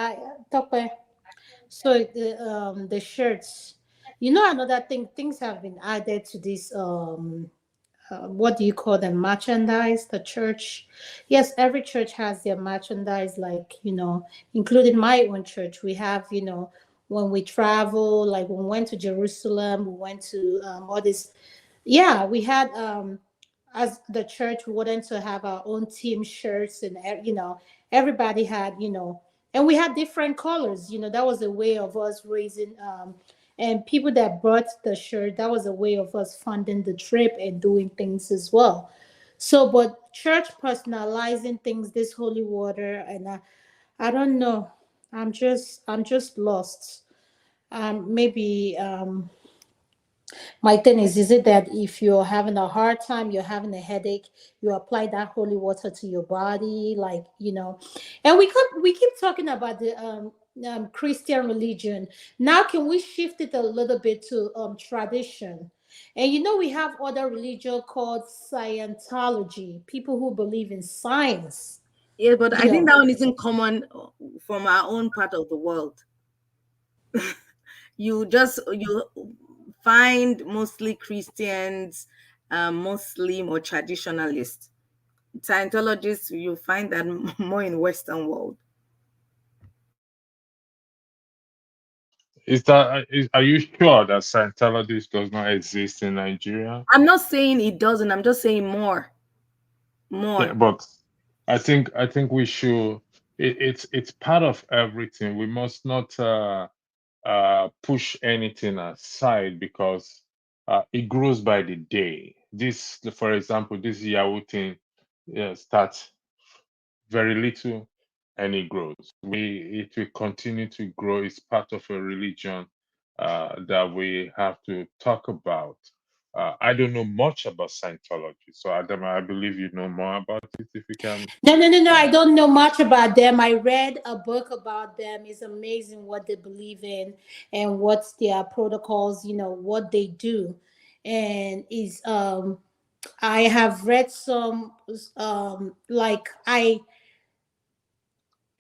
So the shirts. You know, another thing, things have been added to this what do you call them, merchandise, the church. Yes, every church has their merchandise, like, including my own church. We have, when we travel, like when we went to Jerusalem, we went to all this. Yeah, we had as the church, we wanted to have our own team shirts, and everybody had, and we had different colors. That was a way of us raising and people that brought the shirt, that was a way of us funding the trip and doing things as well. So, but church personalizing things, this holy water, and I don't know. I'm just lost. Maybe my thing is it that if you're having a hard time, you're having a headache, you apply that holy water to your body, like, and we keep talking about the Christian religion. Now, can we shift it a little bit to tradition? And we have other religion called Scientology, people who believe in science. Yeah, but You I think know, that one isn't common from our own part of the world. You find mostly Christians, Muslim or traditionalists. Scientologists, you find that more in Western world. Are you sure that Scientology does not exist in Nigeria? I'm not saying it doesn't. I'm just saying more, Yeah, more. but I think we should. It's part of everything. We must not push anything aside because it grows by the day. For example, this Yahoo thing starts very little and it grows. It will continue to grow. It's part of a religion that we have to talk about. I don't know much about Scientology, so Adam, I believe you know more about it. If you can, no, no, no, no. I uh, don't know much about them. I read a book about them. It's amazing what they believe in and what's their protocols, what they do. And is I have read some like I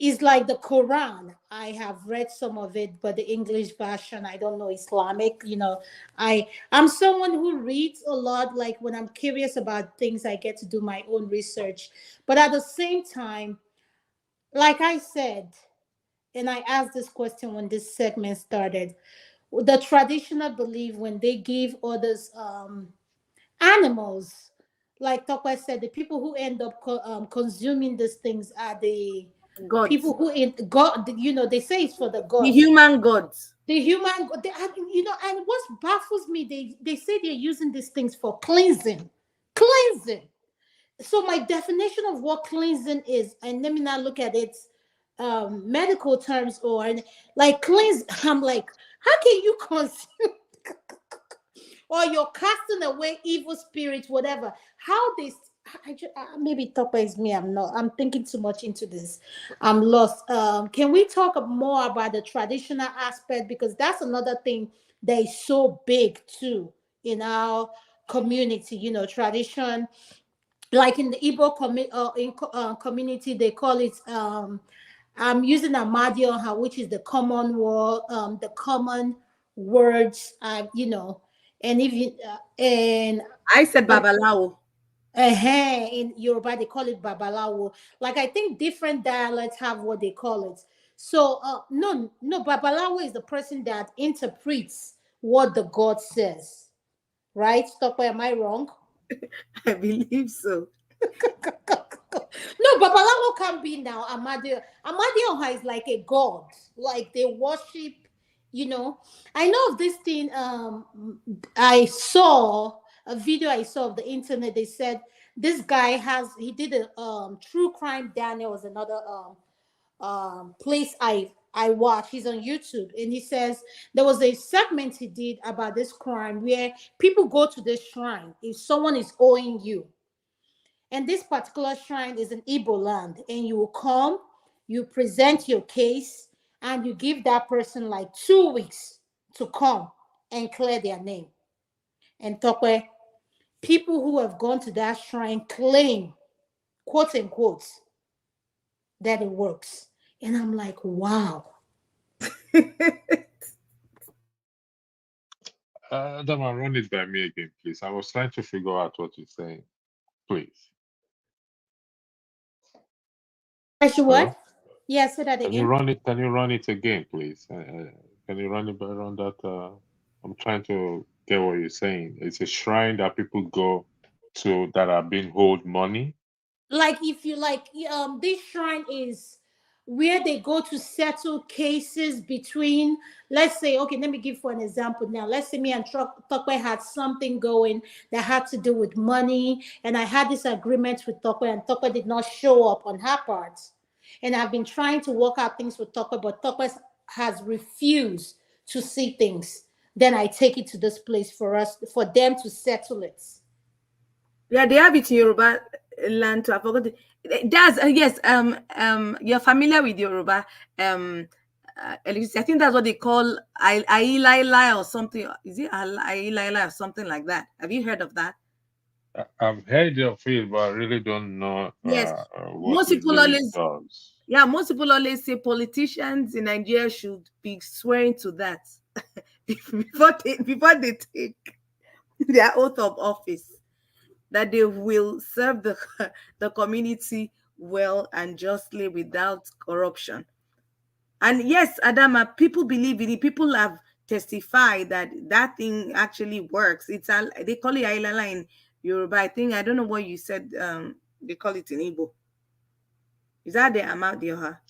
it's like the Quran. I have read some of it, but the English version, I don't know Islamic. I'm someone who reads a lot. Like when I'm curious about things, I get to do my own research. But at the same time, like I said, and I asked this question when this segment started, the traditional belief when they give others animals, like Tokwe said, the people who end up consuming these things are the Gods, people who in God. They say it's for the the gods. human gods. The human, and what baffles me, they say they're using these things for cleansing. So my definition of what cleansing is, and let me not look at its medical terms or like cleanse. I'm like, how can you consume or you're casting away evil spirits, whatever? How this? Maybe Topper is me. I'm not. I'm thinking too much into this. I'm lost. Can we talk more about the traditional aspect, because that's another thing that is so big too in our community. Tradition, like in the Igbo community, they call it. I'm using Amadioha, which is the common word, the common words. And if you and I said Babalawo. in Yoruba they call it babalawo. Like I think different dialects have what they call it. So no, no, babalawo is the person that interprets what the god says. Right? Stop. Am I wrong? I believe so. No, Babalawo can be now. Amadioha is like a god. Like they worship, I know of this thing. I saw a video I saw of the internet. They said This guy he did a true crime. Daniel was another place I watch. He's on YouTube, and he says there was a segment he did about this crime where people go to this shrine if someone is owing you, and this particular shrine is in Igbo land, and you will come, you present your case, and you give that person like 2 weeks to come and clear their name. And Tokwe, people who have gone to that shrine claim, quote unquote, that it works. And I'm like, wow. Dama, run it by me again, please. I was trying to figure out what you're saying. Please. I should Hello? what? Yeah, say that Can you again. run it? Can you run it again, please? Can you run it by around that? I'm trying to get what you're saying. It's a shrine that people go to that are being owed money. Like if you like, this shrine is where they go to settle cases between, let's say, okay, let me give for an example now. Let's say me and Tokwe had something going that had to do with money, and I had this agreement with Tokwe, and Tokwe did not show up on her part. And I've been trying to work out things with Tokwe, but Tokwe has refused to see things. Then I take it to this place for them to settle it. Yeah, they have it in Yoruba land too. I forgot. That's yes. You're familiar with Yoruba. Electricity. I think that's what they call Ailaila or something. Is it Ailaila or something like that? Have you heard of that? I've heard of it, but I really don't know Yes. what Most it people really always, does. yeah, most people always say politicians in Nigeria should be swearing to that before they take their oath of office, that they will serve the community well and justly without corruption. And yes, Adama, people believe in it. People have testified that that thing actually works. They call it Ailala in Yoruba. I don't know what you said. They call it in Igbo. Is that the amount they are?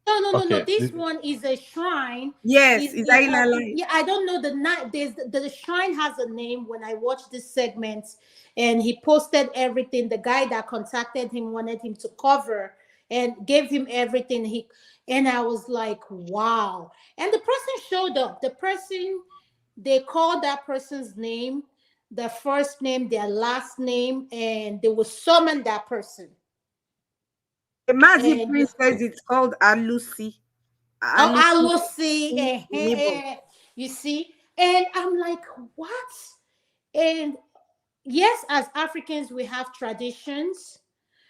No. Okay. This one is a shrine. Yes, it's Ailala. Yeah, I don't know the night. The shrine has a name. When I watched this segment, and he posted everything, the guy that contacted him wanted him to cover and gave him everything. And I was like, wow. And the person showed up. The person, they called that person's name, the first name, their last name, and they will summon that person. The Mazi And Prince says it's called Alusi. oh, I Alusi will see. in Igbo. You see, and I'm like, what? And yes, as Africans, we have traditions.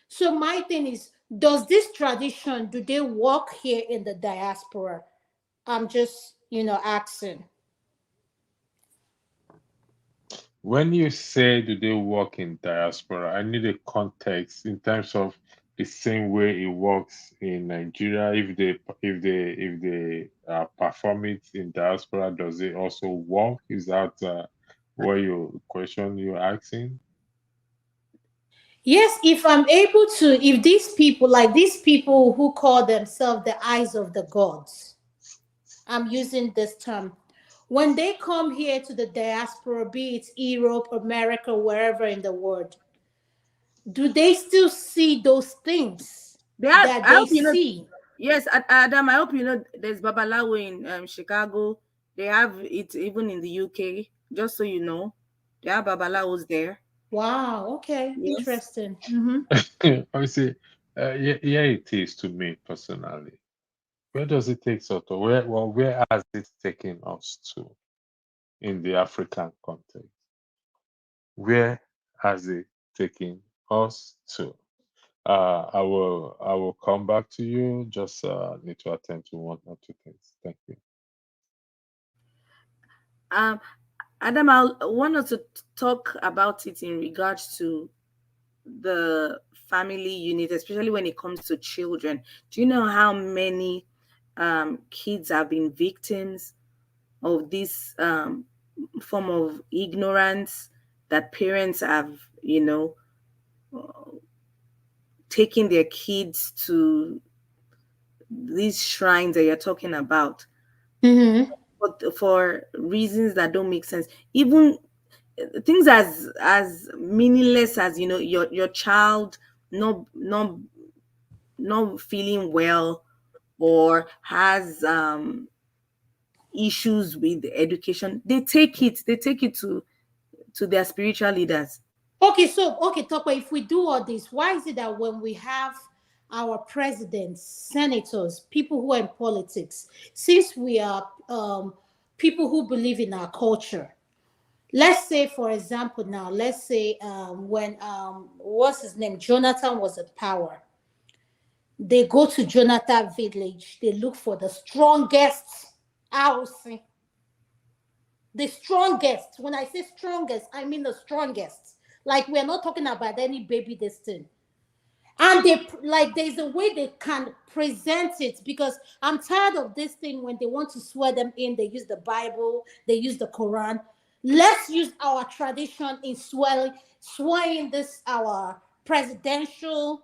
So my thing is, does this tradition do they work here in the diaspora? I'm just, asking. When you say do they work in diaspora, I need a context in terms of the same way it works in Nigeria. If they perform it in diaspora, does it also work? Is that what your question you're asking? Yes, if I'm able to, if these people, like these people who call themselves the eyes of the gods, I'm using this term. When they come here to the diaspora, be it Europe, America, wherever in the world, do they still see those things that I they hope you know. see? Yes, Adam, I hope you know there's Babalawo in Chicago. They have it even in the UK, just so you know. They have Babalawos there. Wow, okay, Yes. interesting. I see. Yeah, it is to me personally. Where does it take us to? Where has it taken us to in the African context? Where has it taken us to? I will come back to you. Just need to attend to one or two things. Thank you. Um, Adam, I want us to talk about it in regards to the family unit, especially when it comes to children. Do you know how many kids have been victims of this form of ignorance that parents have, taking their kids to these shrines that you're talking about, Mm-hmm. but for reasons that don't make sense. Even things as meaningless as, you know, your child not feeling well, or has issues with education, they take it to their spiritual leaders. Okay, so okay, Tokwe, if we do all this, why is it that when we have our presidents, senators, people who are in politics, since we are people who believe in our culture, let's say, for example, now, let's say when what's his name, Jonathan was in power, they go to Jonathan village, they look for the strongest housing. The strongest. When I say strongest, I mean the strongest. Like, we're not talking about any baby this thing. And they, like, there's a way they can present it, because I'm tired of this thing when they want to swear them in, they use the Bible, they use the Quran. Let's use our tradition in swearing this our presidential,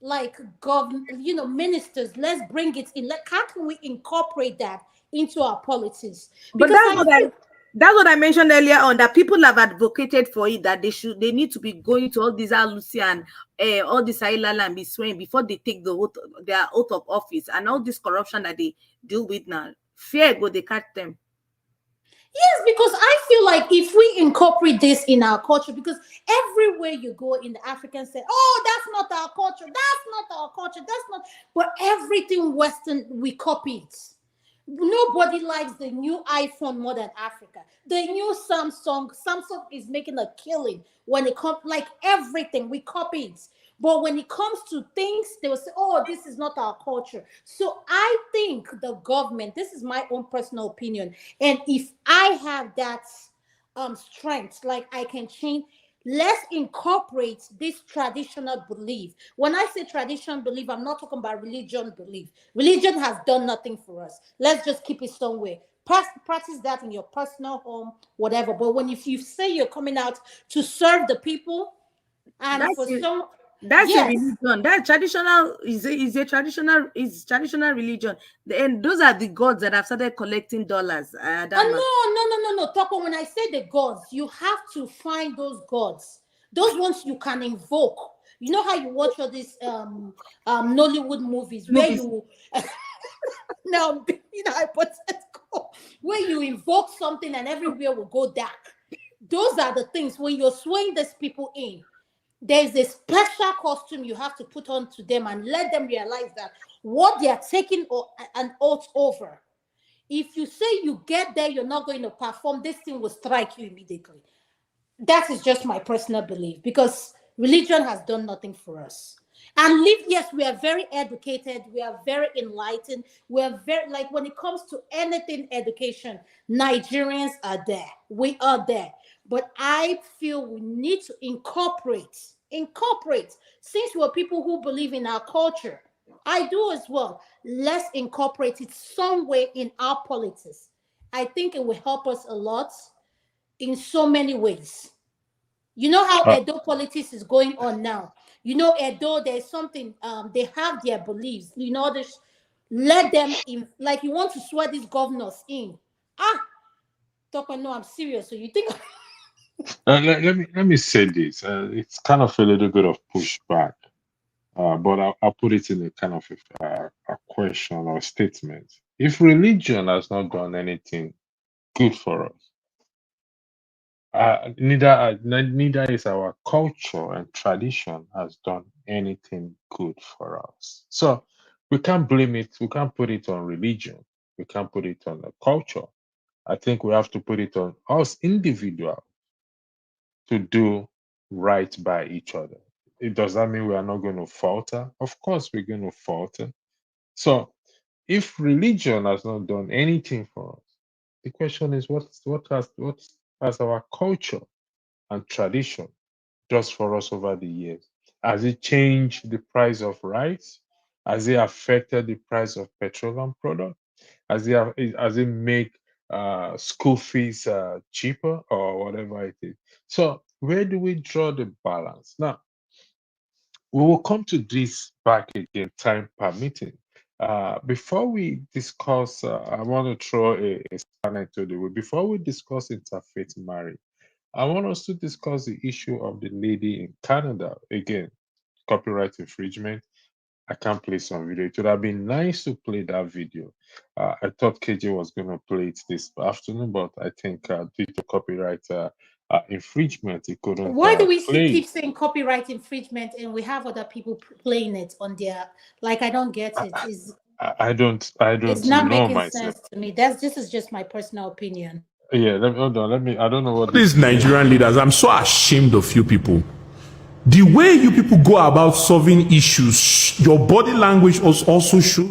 like, government, ministers. Let's bring it in. Like, how can we incorporate that into our politics? But Because I feel that's what I mentioned earlier on, that people have advocated for it, that they need to be going to all these Alusi and all this Ailala and be swearing before they take their oath of office, and all this corruption that they deal with now. Fear go they catch them. yes, because I feel like if we incorporate this in our culture, because everywhere you go in the African say, oh, that's not our culture, that's not our culture, that's not, but everything Western, we copy it. Nobody likes the new iPhone more than Africa. The new Samsung is making a killing when it comes, like, everything we copy it. But when it comes to things, they will say, oh, this is not our culture. So I think the government, this is my own personal opinion, and if I have that strength, like, I can change. Let's incorporate this traditional belief. When I say traditional belief, I'm not talking about religion belief. Religion has done nothing for us. Let's just keep it somewhere. Practice that in your personal home, whatever. But when, if you say you're coming out to serve the people, and That's for it. some, That's a yes. religion. That traditional is traditional religion. And those are the gods that have started collecting dollars. Adama. No. Toko, when I say the gods, you have to find those gods. Those ones you can invoke. You know how you watch all these Nollywood movies where Movies. you now, hypothetical, where you invoke something and everywhere will go dark. Those are the things when you're swaying these people in. There's a special costume you have to put on to them and let them realize that what they are taking an oath over. If you say you get there, you're not going to perform, this thing will strike you immediately. That is just my personal belief, because religion has done nothing for us. And live, yes, we are very educated, we are very enlightened, we are very, like, when it comes to anything education, Nigerians are there, we are there. But I feel we need to incorporate, since we're people who believe in our culture. I do as well. Let's incorporate it somewhere in our politics. I think it will help us a lot in so many ways. You know how Uh, Edo politics is going on now. You know, Edo, there's something, they have their beliefs. You know, this, let them in, like, you want to swear these governors in. Ah, Toko, no, I'm serious. So you think let me say this. It's kind of a little bit of pushback, but I'll put it in a kind of a question or statement. If religion has not done anything good for us, neither is our culture and tradition has done anything good for us. So we can't blame it. We can't put it on religion. We can't put it on the culture. I think we have to put it on us individuals to do right by each other. It does that mean we are not going to falter? Of course, we're going to falter. So if religion has not done anything for us, the question is what has our culture and tradition does for us over the years? Has it changed the price of rice? Has it affected the price of petroleum product? Has it make school fees cheaper or whatever it is? So where do we draw the balance? Now we will come to this back again, time permitting. Before we discuss, I want to throw a spanner into the way. Before we discuss interfaith marriage, I want us to discuss the issue of the lady in Canada. Again, copyright infringement. I can't play some video. It would have been nice to play that video. I thought KJ was going to play it this afternoon, but I think due to copyright infringement, he couldn't Why do we play keep it. saying copyright infringement and we have other people playing it on their, like, I don't get it. I don't It's not know making myself. sense to me. This is just my personal opinion. Yeah, hold on. I don't know what These Nigerian leaders, I'm so ashamed of you people. The way you people go about solving issues, your body language also shows.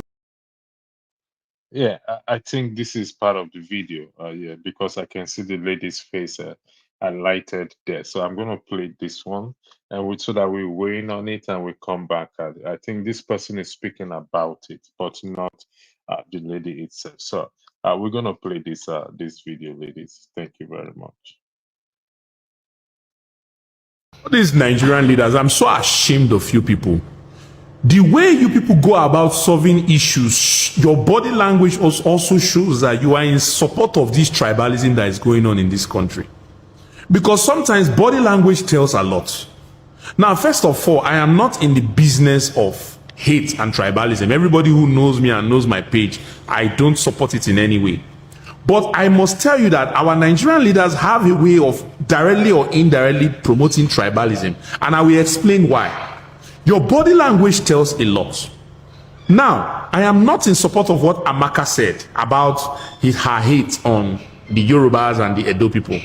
Yeah, I think this is part of the video. Yeah, because I can see the lady's face highlighted there. So I'm going to play this one, and so that we weigh in on it and we come back. I think this person is speaking about it, but not the lady itself. So we're going to play this video, ladies. Thank you very much. These Nigerian leaders, I'm so ashamed of you people. The way you people go about solving issues, your body language also shows that you are in support of this tribalism that is going on in this country. Because sometimes body language tells a lot. Now, first of all, I am not in the business of hate and tribalism. Everybody who knows me and knows my page, I don't support it in any way. But I must tell you that our Nigerian leaders have a way of directly or indirectly promoting tribalism. And I will explain why. Your body language tells a lot. Now, I am not in support of what Amaka said about her hate on the Yorubas and the Edo people.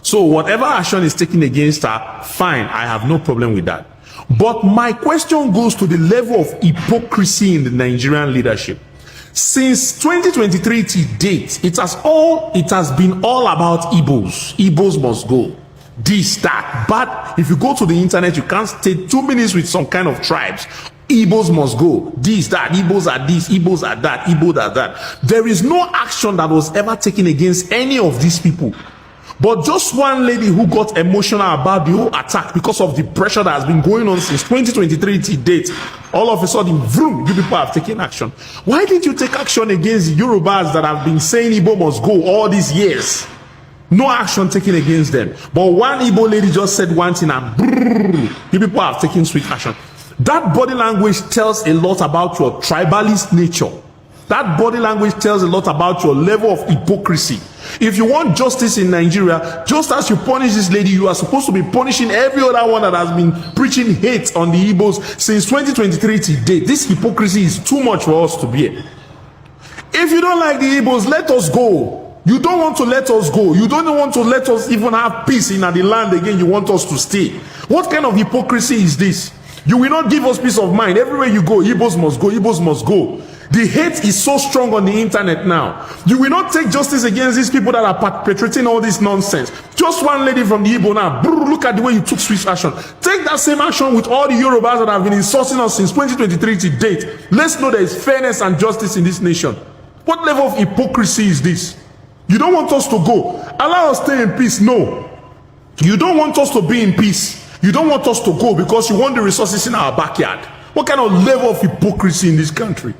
So whatever action is taken against her, fine, I have no problem with that. But my question goes to the level of hypocrisy in the Nigerian leadership. Since 2023 to date, it has been all about Igbos. Igbos must go. This, that. But if you go to the internet, you can't stay 2 minutes with some kind of tribes. Igbos must go. This, that. Igbos are this. Igbos are that. Igbos are that. There is no action that was ever taken against any of these people. But just one lady who got emotional about the whole attack because of the pressure that has been going on since 2023 to date, all of a sudden, vroom, you people have taken action. Why didn't you take action against the Yorubas that have been saying Igbo must go all these years? No action taken against them. But one Igbo lady just said one thing and brrr, you people have taken swift action. That body language tells a lot about your tribalist nature. That body language tells a lot about your level of hypocrisy. If you want justice in Nigeria, just as you punish this lady, you are supposed to be punishing every other one that has been preaching hate on the Igbos since 2023 to date. This hypocrisy is too much for us to bear. If you don't like the Igbos, let us go. You don't want to let us go. You don't want to let us even have peace in the land again. You want us to stay. What kind of hypocrisy is this? You will not give us peace of mind. Everywhere you go, Igbos must go. Igbos must go. The hate is so strong on the internet now. You will not take justice against these people that are perpetrating all this nonsense. Just one lady from the Igbo now, look at the way you took swift action. Take that same action with all the Yorubas that have been insulting us since 2023 to date. Let's know there is fairness and justice in this nation. What level of hypocrisy is this? You don't want us to go. Allow us to stay in peace. No. You don't want us to be in peace. You don't want us to go because you want the resources in our backyard. What kind of level of hypocrisy in this country?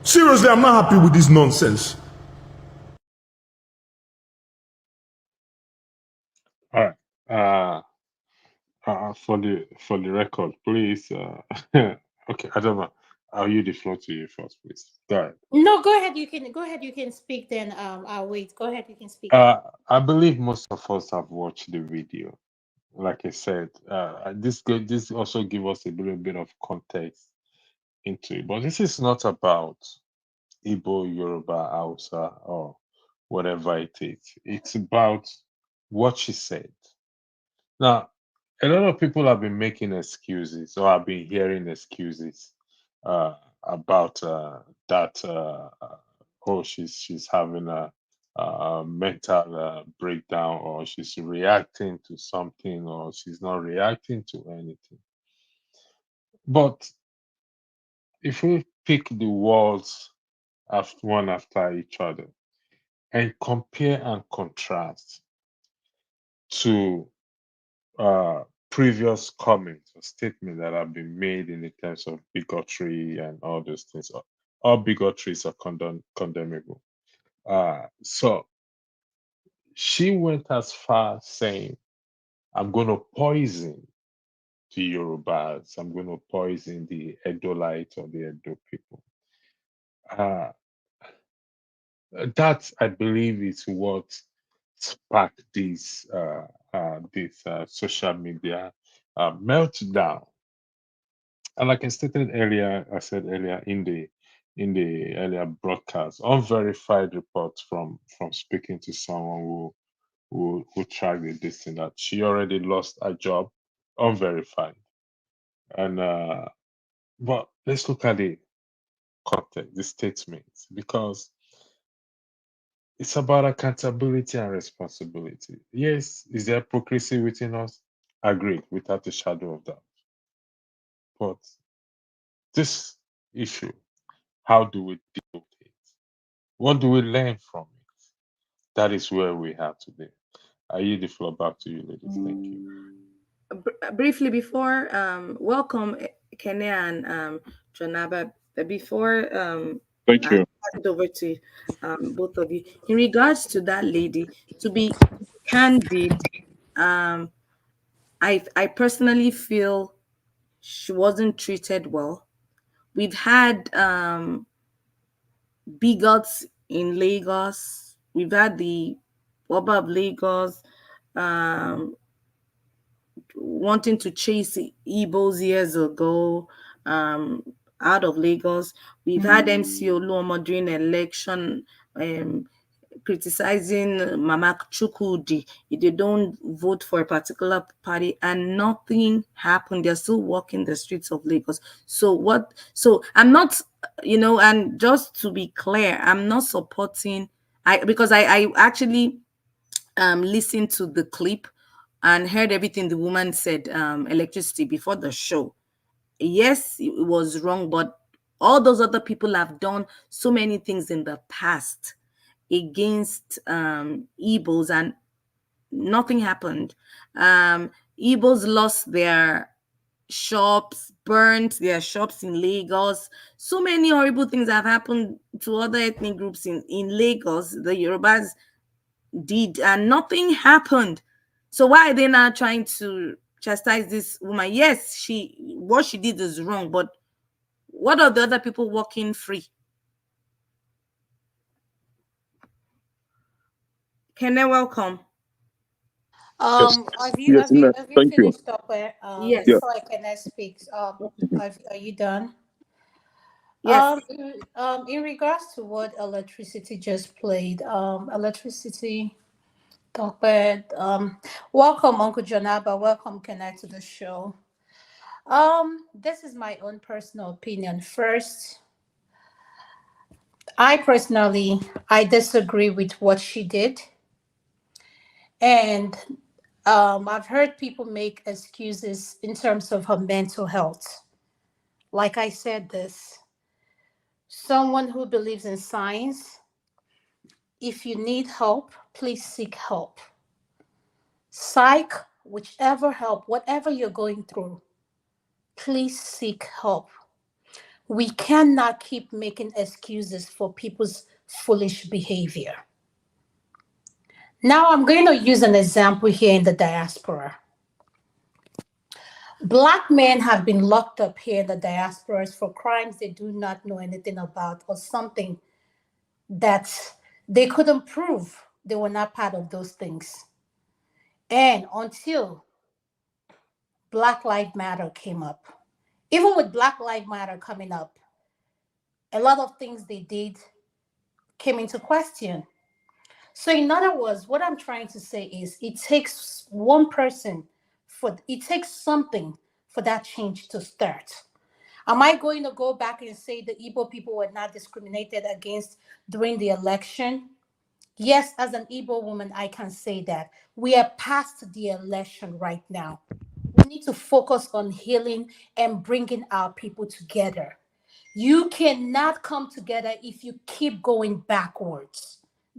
Seriously, I'm not happy with this nonsense. All right. For the record, please. Okay, I don't know. I'll yield the floor to you first, please. Go ahead. No, go ahead. You can speak. Then I'll wait. Go ahead. You can speak. I believe most of us have watched the video. Like I said, this also gives us a little bit of context into it. But this is not about Igbo, Yoruba, Hausa, or whatever it is. It's about what she said. Now, a lot of people have been making excuses or have been hearing excuses about that. Oh, she's having a mental breakdown, or she's reacting to something, or she's not reacting to anything. But if we pick the words one after each other and compare and contrast to previous comments or statements that have been made in the terms of bigotry and all those things, all bigotries are condemnable. So she went as far saying, I'm going to poison the Yorubas, I'm going to poison the Edolites or the Edo people. Uh, that, I believe, is what sparked this social media meltdown. And like I stated earlier, I said earlier in the earlier broadcast, unverified reports from speaking to someone who tracked this thing, that she already lost her job, unverified. And but let's look at the context, the statements, because it's about accountability and responsibility. Yes, is there hypocrisy within us? Agreed, without a shadow of doubt. But this issue, how do we deal with it? What do we learn from it? That is where we are today. I yield the floor back to you, ladies. Thank you. Briefly before, welcome Kene and Jonaba. Before Thank I you. pass it over to both of you, in regards to that lady, to be candid, um, I personally feel she wasn't treated well. We've had bigots in Lagos. We've had the Oba of Lagos wanting to chase Igbos years ago out of Lagos. We've had MC Oluomo during election criticizing Mama Chukwudi if they don't vote for a particular party, and nothing happened. They're still walking the streets of Lagos. So I'm not, and just to be clear, I'm not supporting, because I actually listened to the clip and heard everything the woman said, electricity, before the show. Yes, it was wrong, but all those other people have done so many things in the past against Igbos, and nothing happened. Igbos lost their shops, burnt their shops in Lagos. So many horrible things have happened to other ethnic groups in Lagos. The Yorubas did, and nothing happened. So why are they now trying to chastise this woman? Yes, what she did is wrong, but what are the other people walking free? Can they welcome? Yes, Have you yes, no, thank you. finished up where Yes. Yeah, before I can speak? Are you done? Yes. In regards to what electricity just played, electricity talk bed. Welcome Uncle Jonaba, welcome Kenneth to the show. This is my own personal opinion. First, I disagree with what she did, and I've heard people make excuses in terms of her mental health. Like I said, this someone who believes in science, if you need help, please seek help. Psych, whichever help, whatever you're going through, please seek help. We cannot keep making excuses for people's foolish behavior. Now, I'm going to use an example here in the diaspora. Black men have been locked up here in the diasporas for crimes they do not know anything about, or something that they couldn't prove they were not part of those things. And until Black Lives Matter came up, even with Black Lives Matter coming up, a lot of things they did came into question. So, in other words, what I'm trying to say is it takes one person it takes something for that change to start. Am I going to go back and say the Igbo people were not discriminated against during the election? Yes, as an Igbo woman, I can say that. We are past the election right now. We need to focus on healing and bringing our people together. You cannot come together if you keep going backwards.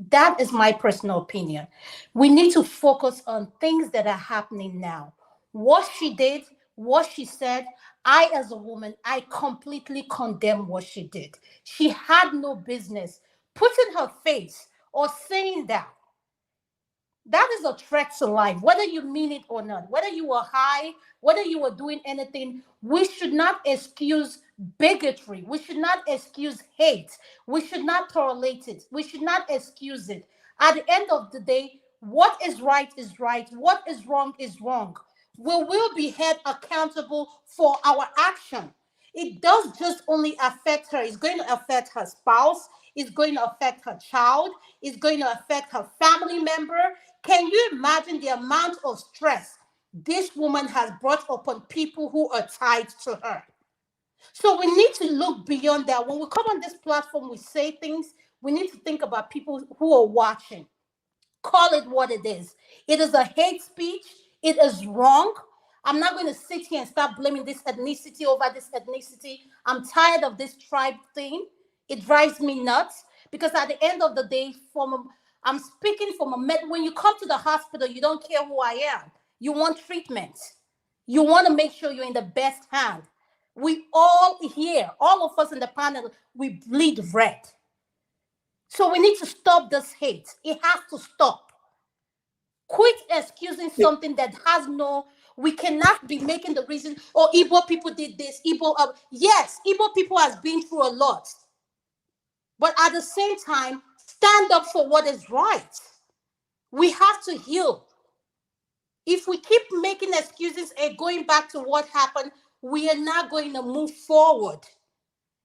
That is my personal opinion. We need to focus on things that are happening now. What she did, what she said, I, as a woman, I completely condemn what she did. She had no business putting her face or saying that That is a threat to life, whether you mean it or not. Whether you were high, whether you were doing anything, we should not excuse bigotry. We should not excuse hate. We should not tolerate it. We should not excuse it. At the end of the day, what is right is right. What is wrong is wrong. We will be held accountable for our action. It does just only affect her. It's going to affect her spouse. It's going to affect her child. It's going to affect her family member. Can you imagine the amount of stress this woman has brought upon people who are tied to her? So we need to look beyond that. When we come on this platform, we say things, we need to think about people who are watching. Call it what it is. It is a hate speech. It is wrong. I'm not going to sit here and start blaming this ethnicity over this ethnicity. I'm tired of this tribe thing. It drives me nuts because at the end of the day, I'm speaking from when you come to the hospital, you don't care who I am. You want treatment. You want to make sure you're in the best hand. We all here, all of us in the panel, we bleed red. So we need to stop this hate. It has to stop. Quit excusing something that has no, we cannot be making the reason, oh, Igbo people did this, yes, Igbo people has been through a lot. But at the same time, stand up for what is right. We have to heal. If we keep making excuses and going back to what happened, we are not going to move forward.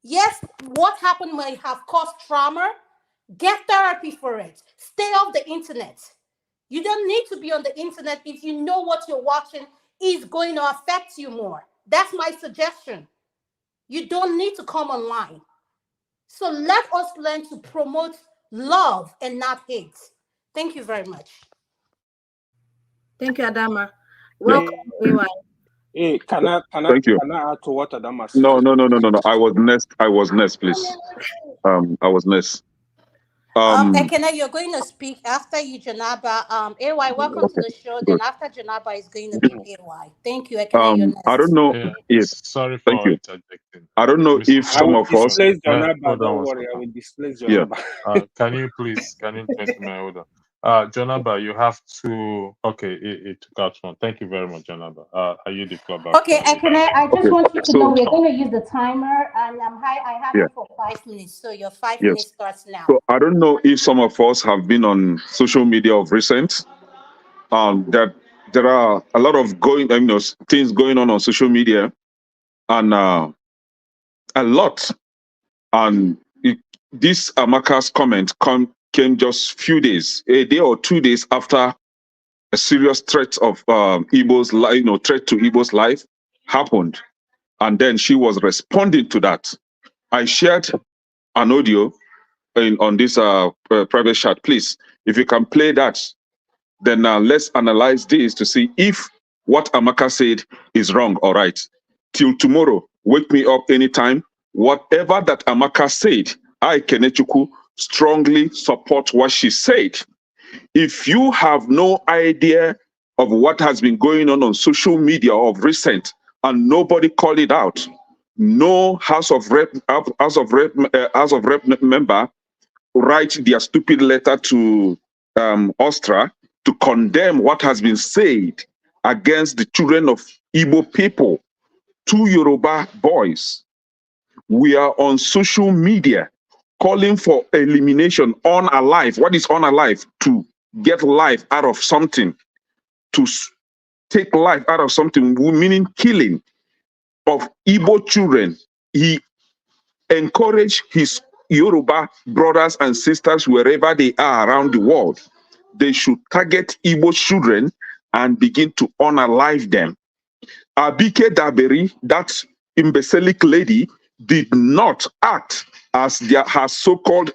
Yes, what happened may have caused trauma. Get therapy for it. Stay off the internet. You don't need to be on the internet if you know what you're watching is going to affect you more. That's my suggestion. You don't need to come online. So let us learn to promote love and not hate. Thank you very much. Thank you, Adama. Welcome, AY. Hey, can I add to what Adama said? No. I was next, please. I was next. Ekene, you're going to speak after you, Janaba. AY, welcome to the show. Then after Janaba is going to be AY. Thank you, Ekene. You're next. I don't know. Yeah, Yes. sorry for Thank you. interjecting. I don't know if some of us. Janaba, don't worry, I will displace Janaba. Can you gentlemen, hold on. Janaba, you have to. Okay, it took out one. Thank you very much, Janaba. Are you the floor back? Okay, I just want you to know we're going to use the timer, and I have it for 5 minutes. So your 5 minutes starts now. So I don't know if some of us have been on social media of recent. That there are a lot of things going on social media, and a lot. And this Amaka's comment came just few days, a day or 2 days after a serious threat of Igbo's life, threat to Igbo's life happened, and then she was responding to that. I shared an audio on this private chat. Please, if you can play that, then let's analyze this to see if what Amaka said is wrong or right. Till tomorrow, wake me up anytime. Whatever that Amaka said, I, Kenechukwu, strongly support what she said. If you have no idea of what has been going on social media of recent and nobody called it out, no House of Rep member write their stupid letter to Austria to condemn what has been said against the children of Igbo people, 2 Yoruba boys. We are on social media calling for elimination, unalive. What is unalive? To get life out of something, to take life out of something, meaning killing of Igbo children. He encouraged his Yoruba brothers and sisters wherever they are around the world. They should target Igbo children and begin to unalive them. Abike Daberi, that imbecilic lady, did not act as their so-called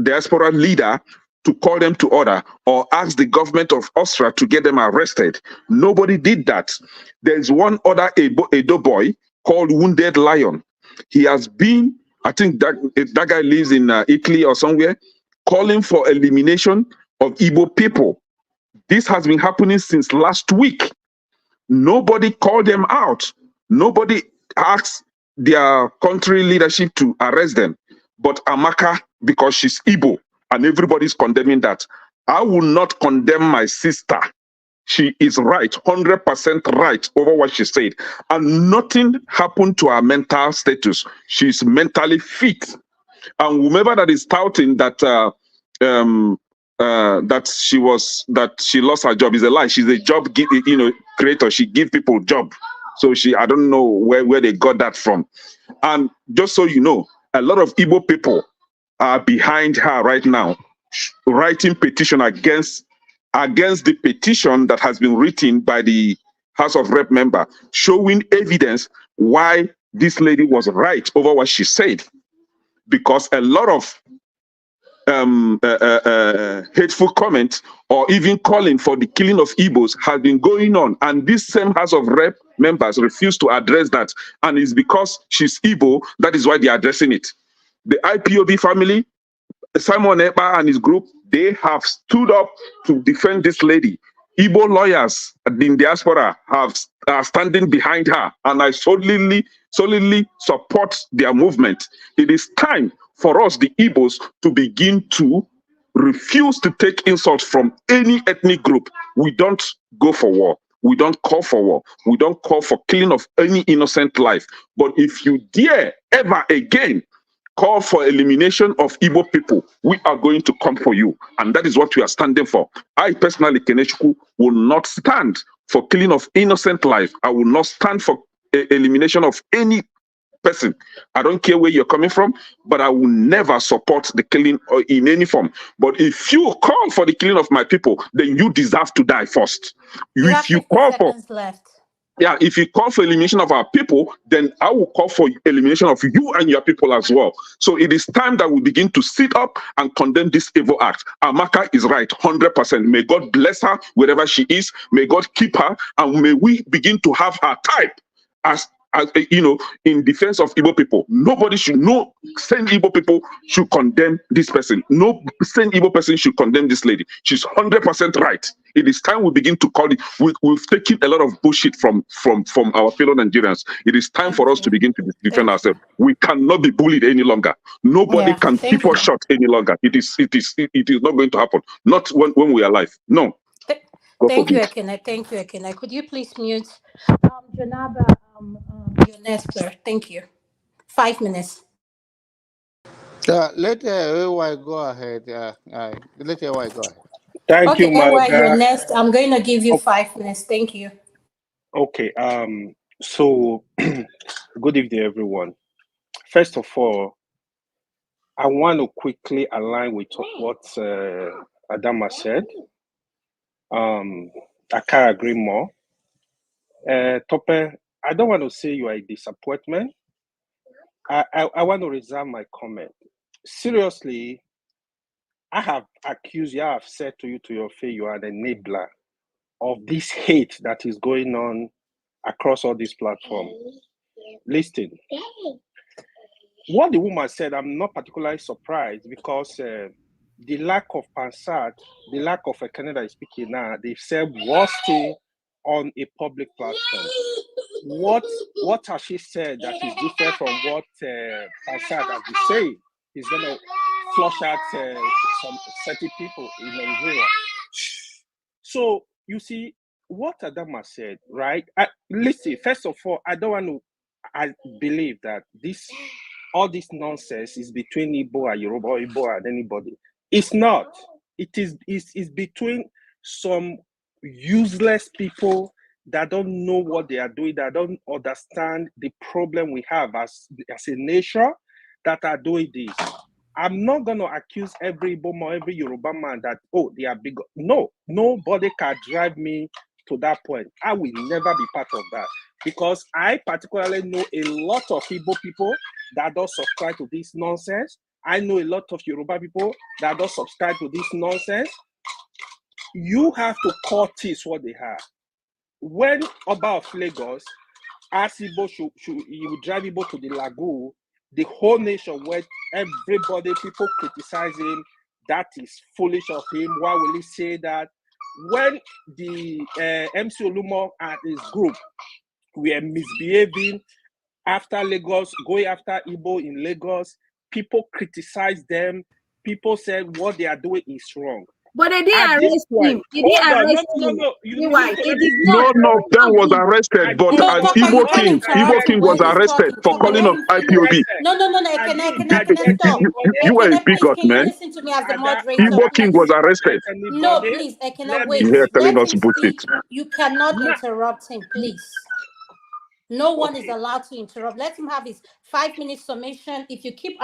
diaspora leader to call them to order or ask the government of Austria to get them arrested. Nobody did that. There's one other Edo boy called Wounded Lion. He has been, I think that guy lives in Italy or somewhere, calling for elimination of Igbo people. This has been happening since last week. Nobody called them out. Nobody asked their country leadership to arrest them. But Amaka, because she's Igbo, and everybody's condemning that, I will not condemn my sister. She is right, 100% right over what she said. And nothing happened to her mental status. She's mentally fit. And whomever that is touting that that she lost her job is a lie. She's a job creator. She give people job. So I don't know where they got that from. And just so you know, a lot of Igbo people are behind her right now, writing petition against the petition that has been written by the House of Rep member, showing evidence why this lady was right over what she said. Because a lot of hateful comments or even calling for the killing of Igbos has been going on, and this same House of Rep members refuse to address that, and it's because she's Igbo, that is why they're addressing it. The IPOB family, Simon Ekpa and his group, they have stood up to defend this lady. Igbo lawyers in diaspora are standing behind her, and I solidly support their movement. It is time for us, the Igbos, to begin to refuse to take insults from any ethnic group. We don't go for war. We don't call for war. We don't call for killing of any innocent life. But if you dare ever again call for elimination of Igbo people, we are going to come for you. And that is what we are standing for. I personally, Kenechukwu, will not stand for killing of innocent life. I will not stand for elimination of any person. I don't care where you're coming from, but I will never support the killing in any form. But if you call for the killing of my people, then you deserve to die first. If you call for if you call for elimination of our people, then I will call for elimination of you and your people as well. So it is time that we begin to sit up and condemn this evil act. Amaka is right, 100%. May God bless her wherever she is. May God keep her, and may we begin to have her type as in defense of Igbo people. Nobody should, no sane Igbo people should condemn this person. No sane Igbo person should condemn this lady. She's 100% right. It is time we begin to call it. We've taken a lot of bullshit from our fellow Nigerians. It is time for us to begin to defend ourselves. We cannot be bullied any longer. Nobody can keep us short any longer. It is not going to happen. Not when we are alive. No. Thank you, Ekene. Thank you, Ekene. Could you please mute Janaba? You're next, sir. Thank you. 5 minutes. Let AY go ahead. Let AY go ahead. Thank you, my AY, guy. you're next. I'm going to give you 5 minutes. Thank you. Okay. So, good evening, everyone. First of all, I want to quickly align with what Adama said. I can't agree more. Tope, I don't want to say you are a disappointment. I want to reserve my comment. Seriously, I have accused you, I have said to you to your face, you are an enabler of this hate that is going on across all these platforms. Listen, what the woman said, I'm not particularly surprised because the lack of Pansat, the lack of a Canada is speaking now, they've said worst thing on a public platform. What has she said that is different from what Pansat has been saying? He's going to flush out some 30 people in Nigeria. So, you see, what Adama said, right? Listen, first of all, I believe that all this nonsense is between Igbo and Yoruba, or Igbo and anybody. It's not. It's between some useless people that don't know what they are doing, that don't understand the problem we have as a nation, that are doing this. I'm not going to accuse every Igbo or every Yoruba man that, they are big. No, nobody can drive me to that point. I will never be part of that, because I particularly know a lot of Igbo people that don't subscribe to this nonsense. I know a lot of Yoruba people that don't subscribe to this nonsense. You have to call this what they have. When Oba of Lagos asked Igbo he would drive Igbo to the Lagoon, the whole nation went, everybody, people criticize him. That is foolish of him. Why will he say that? When the MC Olumo and his group were misbehaving after Lagos, going after Igbo in Lagos, people criticized them. People said what they are doing is wrong. But they didn't At this arrest point, him. They didn't hold on, arrest no. him. You Why? need to They let did me not. finish. None of them was Him. arrested, but I an just Tope, you Igbo can't king, interrupt him was when he's arrested talking. for Tope, calling let of him finish. IPOB. No, I didn't stop. You were a Please, bigot, can you man. listen to me as the moderator, Igbo king was please? arrested. No, anybody. please, Let me wait. You here telling Let us him bullshit. speak. You cannot now. interrupt him, please. No one is Okay. allowed to interrupt. Let him have his 5-minute summation. If you keep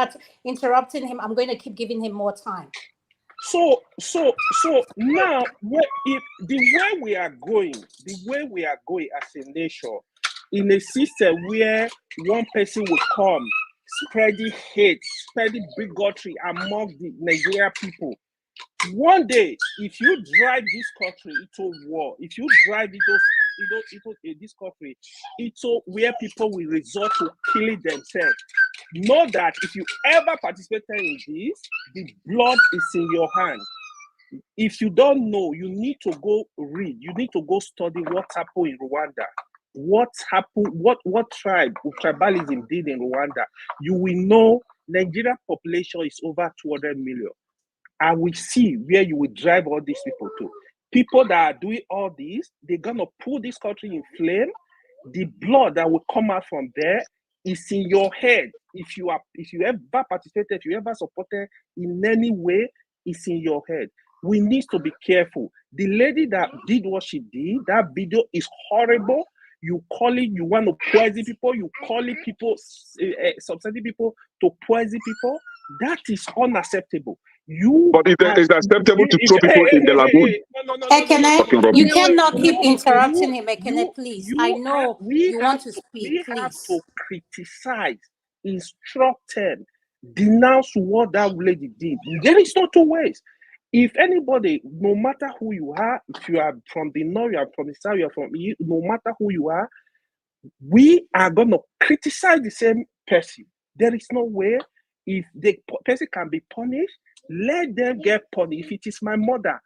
interrupting him, I'm going to keep giving him more time. So now, if the way we are going as a nation, in a system where one person will come spreading hate, spreading bigotry among the Nigerian people, one day, if you drive this country into war, if you drive this country into where people will resort to killing themselves, know that if you ever participated in this, the blood is in your hand. If you don't know, you need to go read. You need to go study what happened in Rwanda. What happened? What tribalism did in Rwanda? You will know Nigerian population is over 200 million. And we see where you will drive all these people to. People that are doing all this, they're gonna put this country in flame. The blood that will come out from there is in your head. If you ever participated, if you ever supported in any way, it's in your head. We need to be careful. The lady that did what she did, that video is horrible. You want to poison people, you calling people, subsidizing people to poison people. That is unacceptable. But it's acceptable to throw people in the lagoon. Ekene, you cannot keep interrupting him, Ekene, please. I know you want to speak, we have please. to criticize, instruct them, denounce what that lady did. There is no two ways. If anybody, no matter who you are, if you are from the north, you are from the south, you are from the, no matter who you are, we are going to criticize the same person. There is no way. If the person can be punished, let them get punished. If it is my mother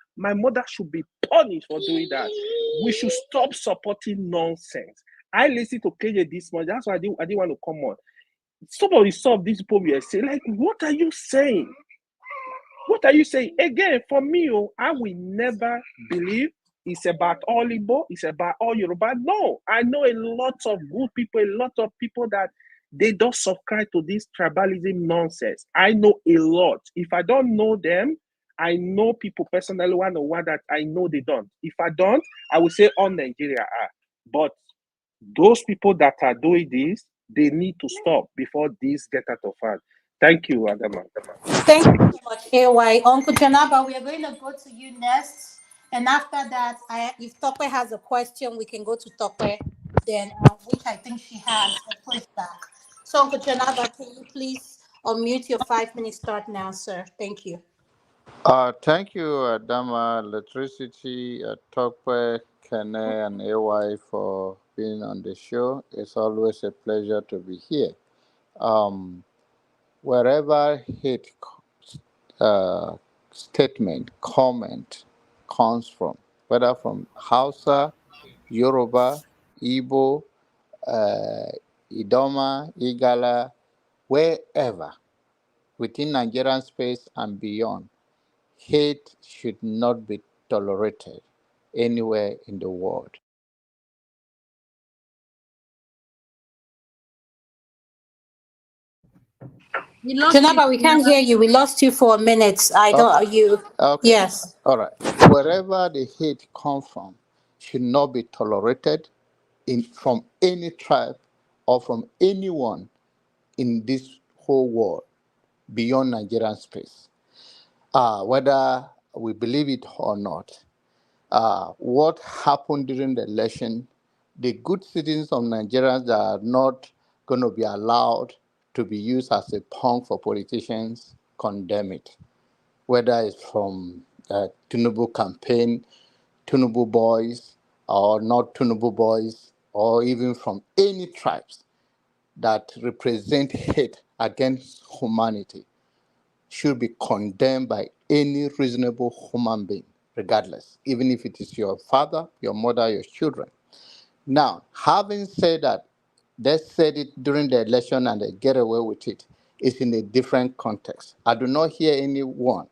should be punished for doing that. We should stop supporting nonsense. I listened to KJ this morning. That's why I didn't want to come on. Some of these people were saying, like, what are you saying? What are you saying? Again, for me, I will never believe it's about all Igbo, it's about all Yoruba. No, I know a lot of good people, a lot of people that they don't subscribe to this tribalism nonsense. I know a lot. If I don't know them, I know people personally one-on-one that I know they don't. If I don't, I will say all Nigeria are. But those people that are doing this, they need to stop before this get out of hand. Thank you, Adama. Thank you so much, AY. Uncle Janaba, we are going to go to you next. And after that, if Tope has a question, we can go to Tope, then which I think she has a pushback. So, Uncle Janaba, can you please unmute your 5 minutes start now, sir? Thank you. Thank you, Dama, Electricity, Tokwe, Kene, and AY for being on the show. It's always a pleasure to be here. Wherever hate statement, comment comes from, whether from Hausa, Yoruba, Igbo, Idoma, Igala, wherever within Nigerian space and beyond, hate should not be tolerated anywhere in the world. Janaba, we can't hear you. We lost you for a minute. Okay. Yes. All right. Wherever the hate comes from should not be tolerated from any tribe or from anyone in this whole world beyond Nigerian space. Whether we believe it or not, what happened during the election, the good citizens of Nigeria that are not going to be allowed to be used as a pawn for politicians condemn it. Whether it's from Tinubu campaign, Tinubu boys, or not Tinubu boys, or even from any tribes that represent hate against humanity, should be condemned by any reasonable human being, regardless, even if it is your father, your mother, your children. Now, having said that, they said it during the election and they get away with it, is in a different context. I do not hear anyone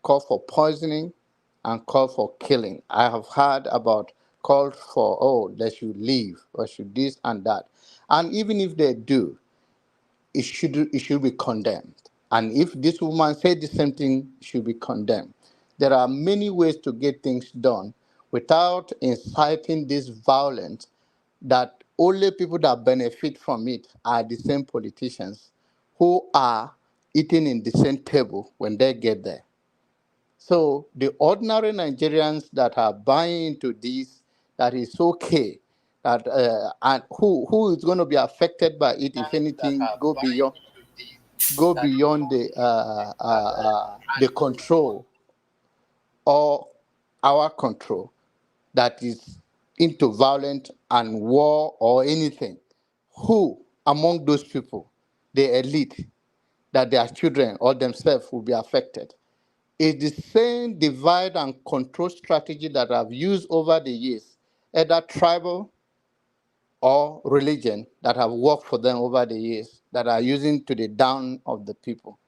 call for poisoning and call for killing. I have heard about calls for, oh, they should leave or should this and that. And even if they do, it should be condemned. And if this woman said the same thing, it should be condemned. There are many ways to get things done without inciting this violence that only people that benefit from it are the same politicians who are eating in the same table when they get there. So the ordinary Nigerians that are buying into this, that is okay, that and who is going to be affected by it, if anything, go beyond the control or our control, that is into violence and war or anything. Who among those people, the elite, that their children or themselves will be affected? It's the same divide and control strategy that I've used over the years, either tribal or religion, that have worked for them over the years, that are using to the down of the people.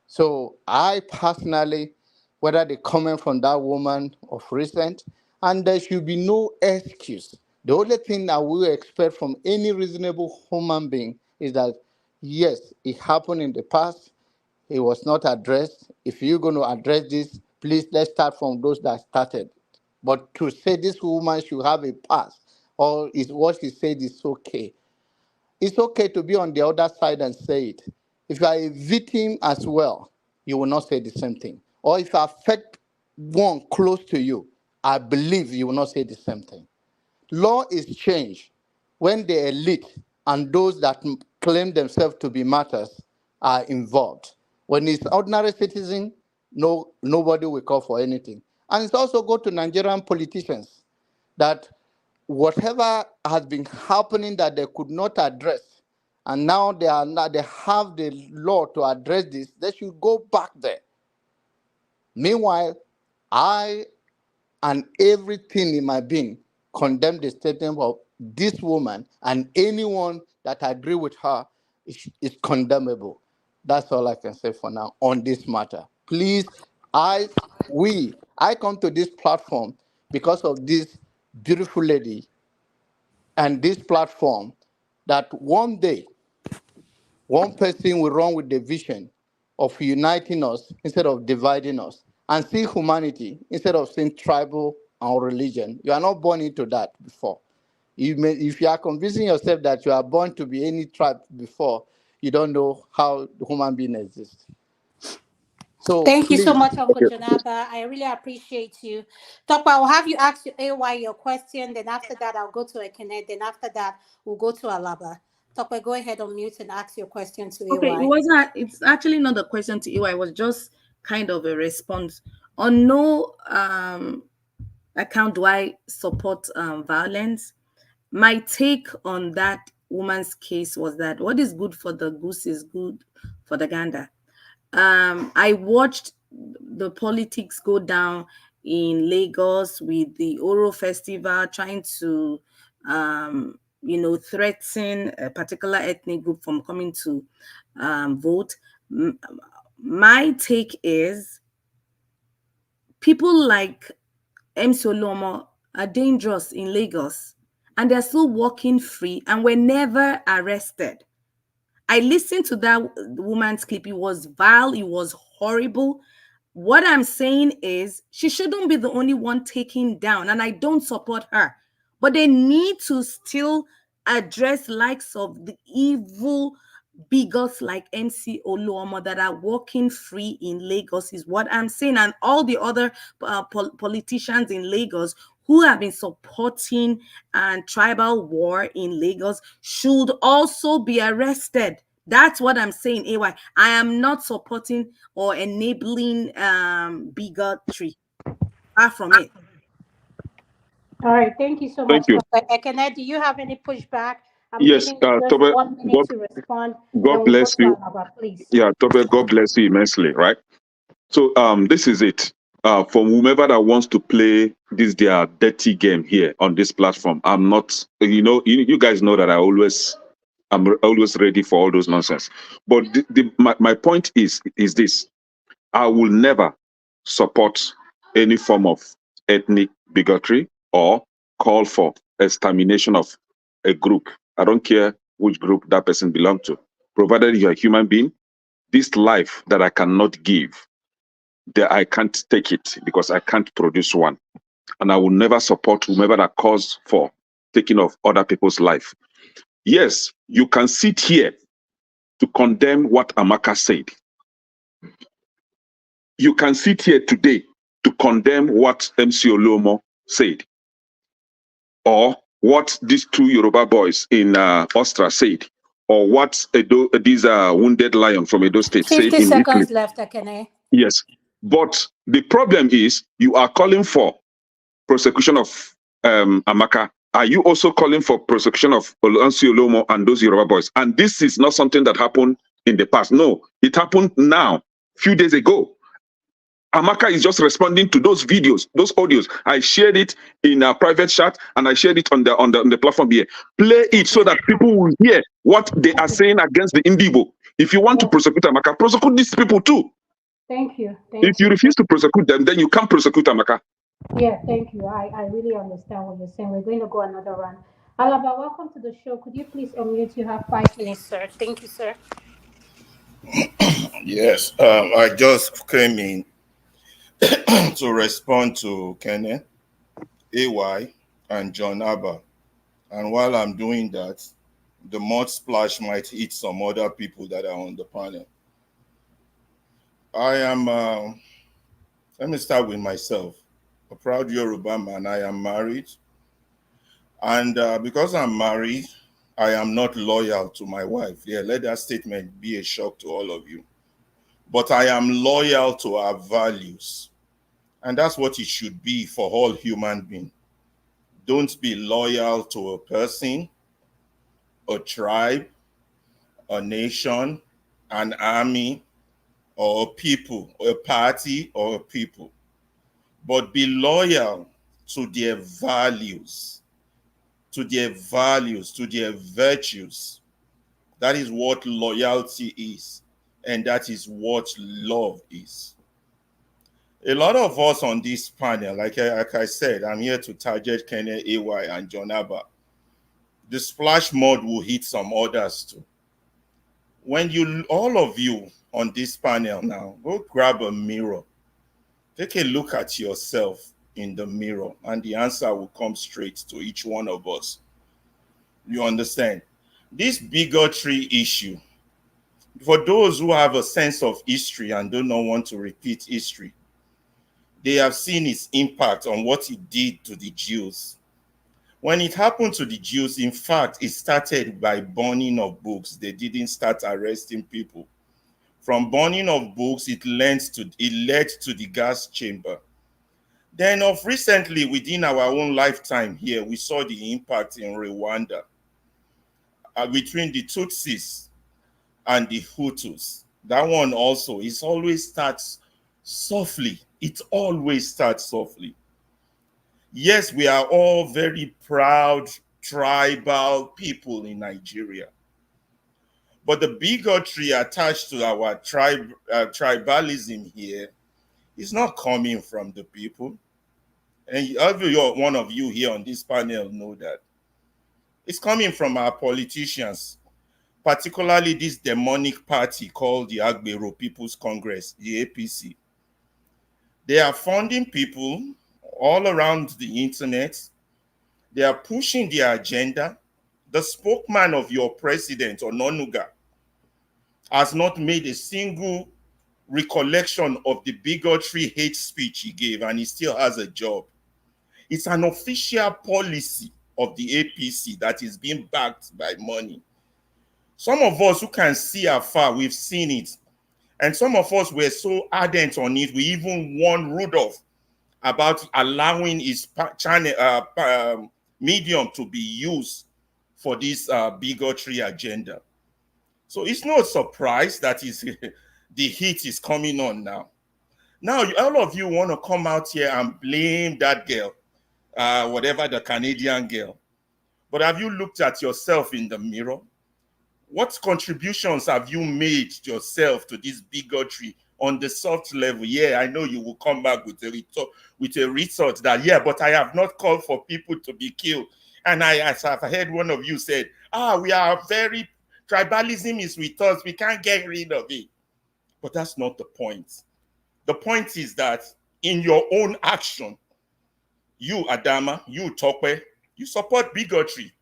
So I personally, whether they comment from that woman of recent, and there should be no excuse. The only thing that we expect from any reasonable human being is that, yes, it happened in the past, it was not addressed. If you're going to address this, please let's start from those that started. But to say this woman should have a pass, or is what she said is okay. It's okay to be on the other side and say it. If you are a victim as well, you will not say the same thing. Or if you affect one close to you, I believe you will not say the same thing. Law is changed when the elite and those that claim themselves to be martyrs are involved. When it's ordinary citizen, nobody will call for anything. And it's also go to Nigerian politicians that whatever has been happening that they could not address, and now they have the law to address this, they should go back there. Meanwhile, I and everything in my being condemn the statement of this woman, and anyone that agree with her is condemnable. That's all I can say for now on this matter. Please, I come to this platform because of this beautiful lady and this platform, that one day one person will run with the vision of uniting us instead of dividing us, and see humanity instead of seeing tribal and religion. You are not born into that before. If you are convincing yourself that you are born to be any tribe before, you don't know how the human being exists. So Thank you so please, much, Uncle Jonaba. I really appreciate you. Topa, I'll have you ask AY your question. Then after that, I'll go to Ekene. Then after that, we'll go to Alaba. Topa, go ahead on mute and ask your question to Okay, AY. it's actually not a question to you. It was just kind of a response. On no account do I support violence. My take on that woman's case was that what is good for the goose is good for the gander. I watched the politics go down in Lagos with the Oro Festival, trying to threaten a particular ethnic group from coming to vote. My take is people like MC Oluomo are dangerous in Lagos, and they're still walking free and were never arrested. I listened to that woman's clip. It was vile. It was horrible. What I'm saying is she shouldn't be the only one taken down, and I don't support her. But they need to still address likes of the evil bigots like MC Oluomo that are walking free in Lagos is what I'm saying. And all the other politicians in Lagos who have been supporting tribal war in Lagos should also be arrested. That's what I'm saying, AY. I am not supporting or enabling bigotry. Far from it. All right, thank you so Thank much, you. Topa. Ekene, do you have any pushback? I'm Yes, giving you just Tobe, 1 minute to respond. Then God we'll go bless to you. Alaba, please. Yeah, Tobe, God bless you immensely, right? So this is it. For whomever that wants to play this their dirty game here on this platform, I'm not, you guys know that I'm always ready for all those nonsense. But my point is this: I will never support any form of ethnic bigotry or call for extermination of a group. I don't care which group that person belongs to. Provided you're a human being, this life that I cannot give, that I can't take it because I can't produce one. And I will never support whomever that calls for taking of other people's life. Yes, you can sit here to condemn what Amaka said. You can sit here today to condemn what MC Olomo said, or what these two Yoruba boys in Austria said, or what these wounded lion from Edo State said 50 in Italy. seconds left, Akene. Yes. But the problem is you are calling for prosecution of Amaka. Are you also calling for prosecution of MC Olomo and those Yoruba boys? And this is not something that happened in the past. No, it happened now, few days ago. Amaka is just responding to those videos, those audios. I shared it in a private chat and I shared it on the platform here. Play it so that people will hear what they are saying against the Indigo. If you want to prosecute Amaka, prosecute these people too. Thank you. If you refuse to prosecute them, then you can't prosecute Amaka. Yeah, thank you. I really understand what you're saying. We're going to go another round. Alaba, welcome to the show. Could you please unmute? You have 5 minutes, sir. Thank you, sir. Yes, I just came in to respond to Kenneth, AY, and John Abba. And while I'm doing that, the mud splash might hit some other people that are on the panel. I am, let me start with myself. A proud Yoruba man. I am married. And because I'm married, I am not loyal to my wife. Yeah, let that statement be a shock to all of you. But I am loyal to our values. And that's what it should be for all human beings. Don't be loyal to a person, a tribe, a nation, an army, or a people, or a party, or a people. But be loyal to their values, to their values, to their virtues. That is what loyalty is. And that is what love is. A lot of us on this panel, like I said, I'm here to target Kenneth, AY, and John Abba. The splash mod will hit some others too. When all of you on this panel now, go grab a mirror. Take a look at yourself in the mirror, and the answer will come straight to each one of us. You understand? This bigotry issue, for those who have a sense of history and do not want to repeat history, they have seen its impact on what it did to the Jews. When it happened to the Jews, in fact, it started by burning of books. They didn't start arresting people. From burning of books, it led to the gas chamber. Then of recently, within our own lifetime here, we saw the impact in Rwanda between the Tutsis and the Hutus. That one also, it always starts softly. It always starts softly. Yes, we are all very proud tribal people in Nigeria. But the bigotry attached to our tribalism here is not coming from the people. And every one of you here on this panel know that. It's coming from our politicians, particularly this demonic party called the Agbero People's Congress, the APC. They are funding people all around the internet. They are pushing their agenda. The spokesman of your president, Ononuga, has not made a single recollection of the bigotry hate speech he gave, and he still has a job. It's an official policy of the APC that is being backed by money. Some of us who can see afar, we've seen it. And some of us were so ardent on it, we even warned Rudolph about allowing his channel, medium to be used for this bigotry agenda. So it's no surprise that the heat is coming on now. Now, all of you want to come out here and blame that girl, whatever, the Canadian girl. But have you looked at yourself in the mirror? What contributions have you made yourself to this bigotry on the soft level, yeah, I know you will come back with a result that, yeah, but I have not called for people to be killed. And as I've heard one of you said, we are very, tribalism is with us, we can't get rid of it. But that's not the point. The point is that in your own action, you, Adama, you, Tope, you support bigotry.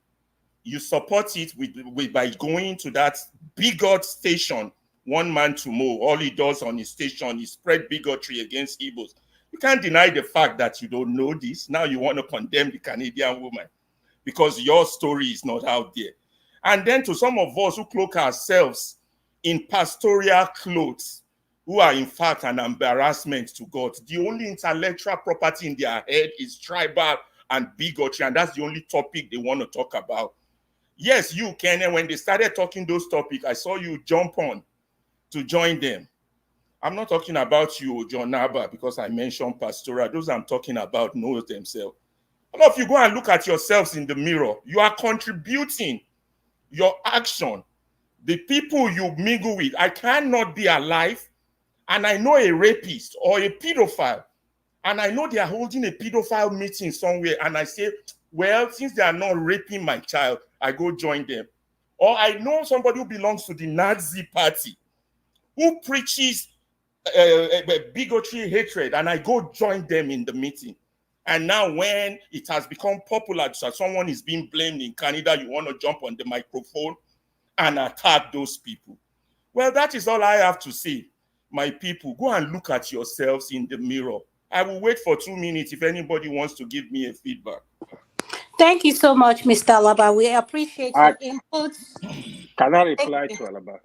You support it by going to that bigot station, one man to mow. All he does on his station is spread bigotry against Igbos. You can't deny the fact that you don't know this. Now you want to condemn the Canadian woman because your story is not out there. And then to some of us who cloak ourselves in pastoral clothes, who are in fact an embarrassment to God. The only intellectual property in their head is tribal and bigotry, and that's the only topic they want to talk about. Yes, you, Kenya, when they started talking those topics, I saw you jump on to join them. I'm not talking about you, John Naba, because I mentioned pastoral. Those I'm talking about know themselves. All of you go and look at yourselves in the mirror. You are contributing your action. The people you mingle with, I cannot be alive, and I know a rapist or a pedophile, and I know they are holding a pedophile meeting somewhere, and I say, well, since they are not raping my child, I go join them. Or I know somebody who belongs to the Nazi party, who preaches bigotry, hatred, and I go join them in the meeting. And now when it has become popular, so someone is being blamed in Canada, you want to jump on the microphone and attack those people. Well, that is all I have to say. My people, go and look at yourselves in the mirror. I will wait for 2 minutes if anybody wants to give me a feedback. Thank you so much, Mr. Alaba. We appreciate your input. Can I reply to Alaba?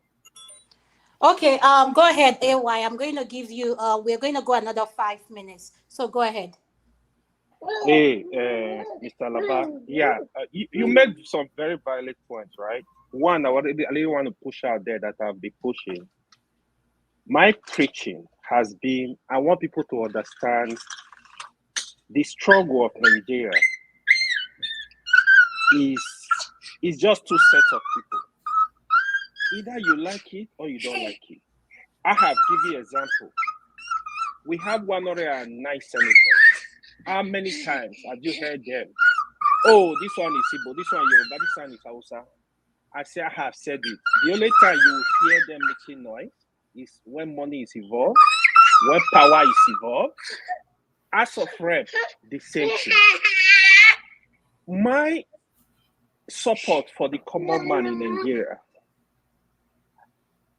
Okay, go ahead, AY. I'm going to give you, we're going to go another 5 minutes. So go ahead. Hey, Mr. Alaba. Yeah, you made some very valid points, right? One, I really want to push out there that I've been pushing. My preaching has been, I want people to understand the struggle of Nigeria is just two sets of people. Either you like it or you don't like it. I have given you an example. We have 109 senators. How many times have you heard them? Oh, this one is Igbo, this one is Yoruba, this one is Hausa. I say I have said it. The only time you will hear them making noise is when money is involved, when power is involved. As of rep, the same thing. My support for the common man in Nigeria,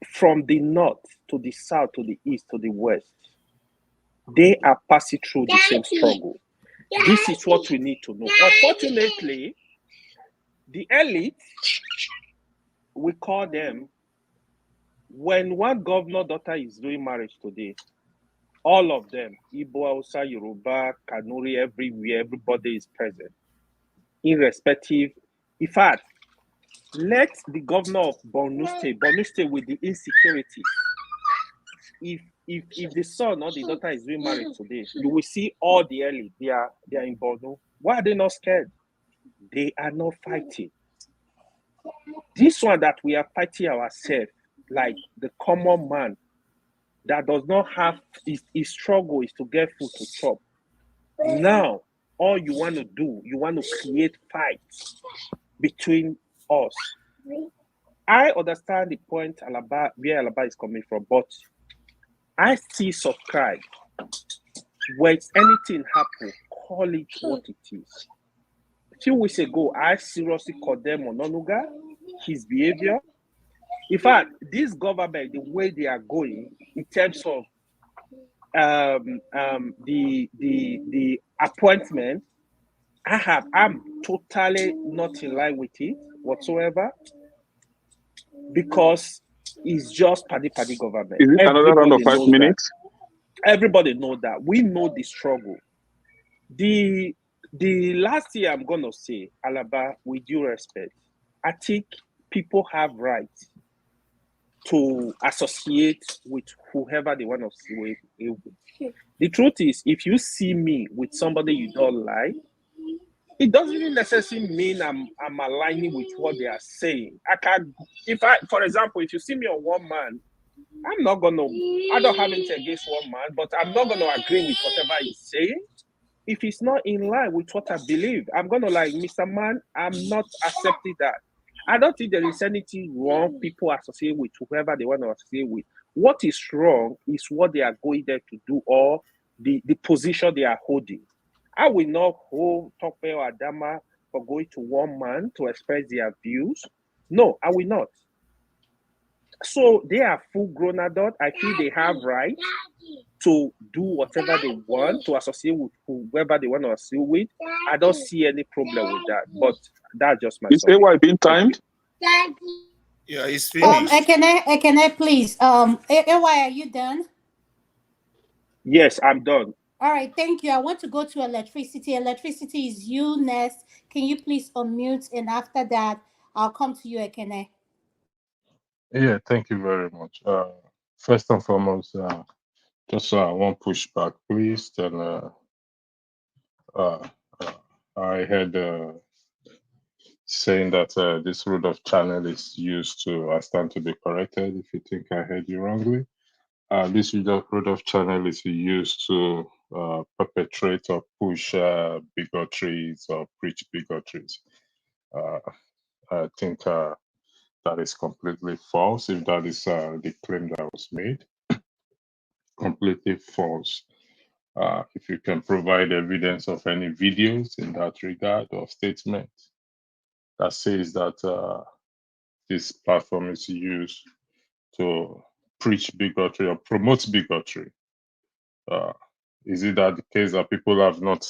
from the north to the south to the east to the west, they are passing through the same struggle. This is what we need to know. Unfortunately, the elite, we call them, when one governor daughter is doing marriage today, all of them, Igbo, Hausa, Yoruba, Kanuri, everywhere, everybody is present, irrespective. In fact, let the governor of Borno State with the insecurity, if the son or the daughter is being married today, you will see all the elite, they are in Borno. Why are they not scared? They are not fighting. This one that we are fighting ourselves, like the common man that does not have, his struggle is to get food to chop. Now, all you want to do, you want to create fights between us. I understand the point where Alaba is coming from, but I still subscribe. When anything happens, call it what it is. A few weeks ago, I seriously condemned Ononuga, his behavior. In fact, this government, the way they are going in terms of the appointment, I'm totally not in line with it whatsoever, because it's just paddy government. Is it another round of 5 minutes? Everybody knows that. We know the struggle. The last year, I'm gonna say, Alaba, with due respect, I think people have rights to associate with whoever they want to see with. The truth is, if you see me with somebody you don't like, it doesn't even necessarily mean I'm aligning with what they are saying. For example, if you see me on one man I'm not gonna. I don't have anything against one man, but I'm not gonna agree with whatever he's saying. If it's not in line with what I believe, I'm gonna like, Mr. Man, I'm not accepting that. I don't think there is anything wrong people associate with whoever they want to associate with. What is wrong is what they are going there to do, or the position they are holding. I will not hold Tope or Adama for going to one man to express their views. No, I will not. So they are full-grown adults. I feel they have right to do whatever they want, to associate with whoever they want to associate with. I don't see any problem with that, but that's just my Is AY being timed? Yeah, it's finished. Ekene, please. AY, are you done? Yes, I'm done. All right, thank you. I want to go to electricity. Electricity is you next. Can you please unmute? And after that, I'll come to you, Ekene. Yeah, thank you very much. First and foremost, just one pushback, please. Then uh, I had saying that this route of channel is used to, I stand to be corrected if you think I heard you wrongly. This route of channel is used to perpetrate or push bigotries or preach bigotries. I think that is completely false if that is the claim that was made. Completely false. If you can provide evidence of any videos in that regard or statement that says that this platform is used to preach bigotry or promote bigotry, is it that the case that people have not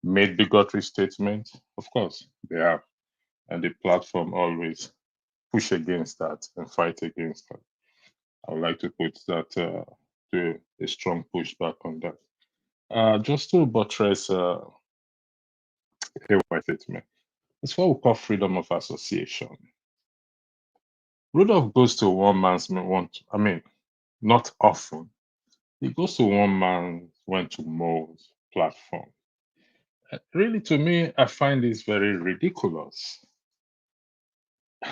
made bigotry statements? Of course, they have. And the platform always push against that and fight against that. I would like to put that to a strong pushback on that. Just to buttress AY statement, it's what we call freedom of association. Rudolph goes to one man's not often. He goes to one man went to Mo's platform. Really, to me, I find this very ridiculous.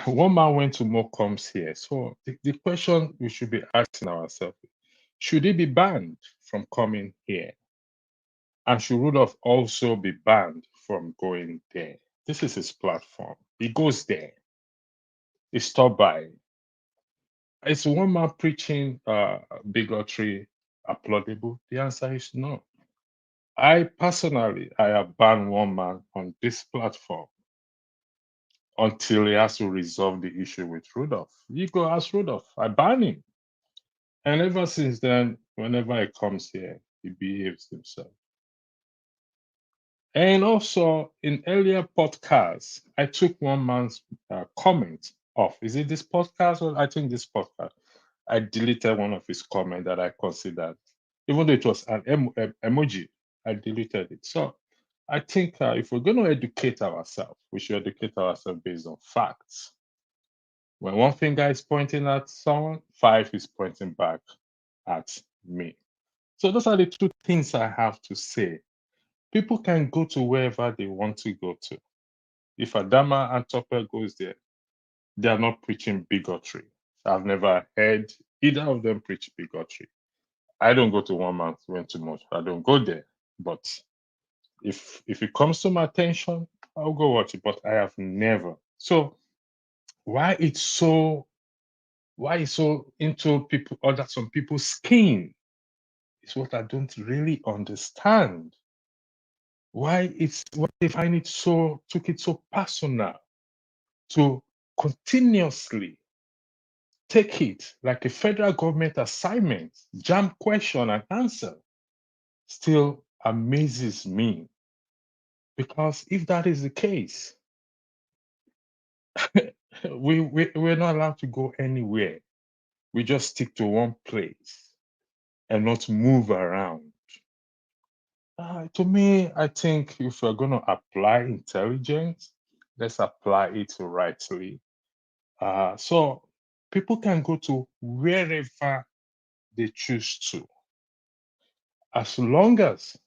One man went to Mo comes here. So the question we should be asking ourselves, should he be banned from coming here? And should Rudolph also be banned from going there? This is his platform. He goes there. He stopped by. Is one man preaching bigotry applaudable? The answer is no. I personally, I have banned one man on this platform until he has to resolve the issue with Rudolph. You go ask Rudolph. I ban him. And ever since then, whenever he comes here, he behaves himself. And also, in earlier podcasts, I took one man's comment off. Is it this podcast? Or I think this podcast. I deleted one of his comments that I considered, even though it was an emoji, I deleted it. So I think if we're going to educate ourselves, we should educate ourselves based on facts. When one finger is pointing at someone, 5 is pointing back at me. So those are the two things I have to say. People can go to wherever they want to go to. If Adama and Topper goes there, they are not preaching bigotry. I've never heard either of them preach bigotry. I don't go to one man went too much. I don't go there. But if it comes to my attention, I'll go watch it. But I have never. So why it's so into people or that some people's skin is what I don't really understand. Why they find it took it so personal to continuously take it like a federal government assignment, jam question and answer, still amazes me. Because if that is the case, we're not allowed to go anywhere. We just stick to one place and not move around. To me, I think if we're going to apply intelligence, let's apply it rightly. So people can go to wherever they choose to, as long as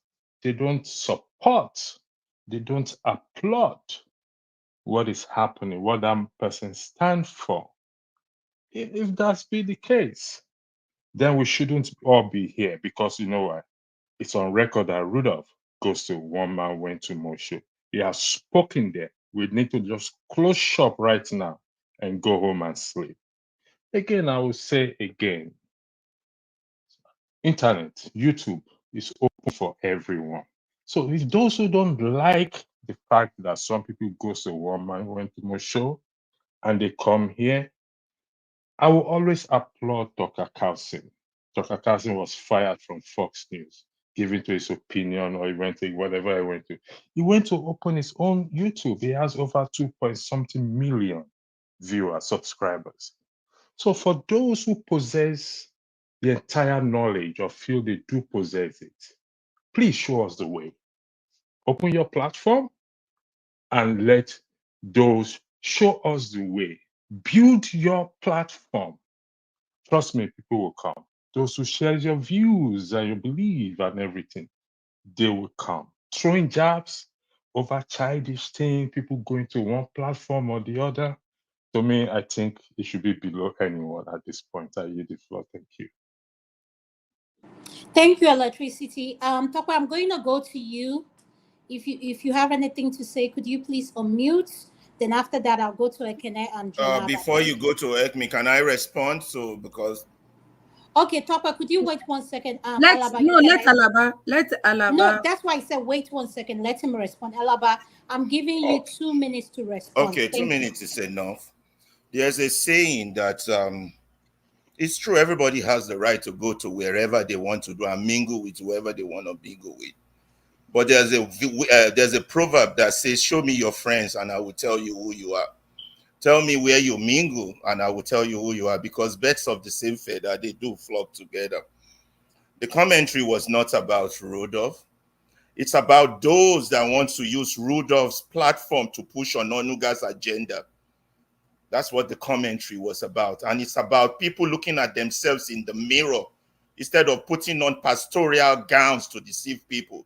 they don't support, they don't applaud what is happening, what that person stands for. If that's be the case, then we shouldn't all be here, because you know why? It's on record that Rudolph goes to one man went to Moshe. He has spoken there. We need to just close shop right now and go home and sleep. Again, I will say again, internet, YouTube is open for everyone. So if those who don't like the fact that some people go to one man went to Moshe and they come here, I will always applaud Dr. Carlson. Dr. Carlson was fired from Fox News, giving to his opinion, or he went to whatever he went to. He went to open his own YouTube. He has over 2-point-something million viewers, subscribers. So for those who possess the entire knowledge or feel they do possess it, please show us the way. Open your platform and let those show us the way. Build your platform. Trust me, people will come. Those who share your views and your belief and everything, they will come. Throwing jabs over childish things, people going to one platform or the other. To me, I think it should be below anyone at this point. I yield the floor. Thank you. Thank you, Electricity. Topo, I'm going to go to you. If you have anything to say, could you please unmute? Then after that, I'll go to Ekene and Jonah. Before you go to Ekme, can I respond? So because okay, Topo, could you wait 1 second? Let Alaba. No, that's why I said wait 1 second. Let him respond. Alaba, I'm giving you 2 minutes to respond. Okay, 2 minutes is enough. There's a saying that it's true, everybody has the right to go to wherever they want to do and mingle with whoever they want to mingle with. But there's a proverb that says, show me your friends and I will tell you who you are. Tell me where you mingle and I will tell you who you are, because birds of the same feather, they do flock together. The commentary was not about Rudolph. It's about those that want to use Rudolph's platform to push on Onuga's agenda. That's what the commentary was about. And it's about people looking at themselves in the mirror instead of putting on pastoral gowns to deceive people,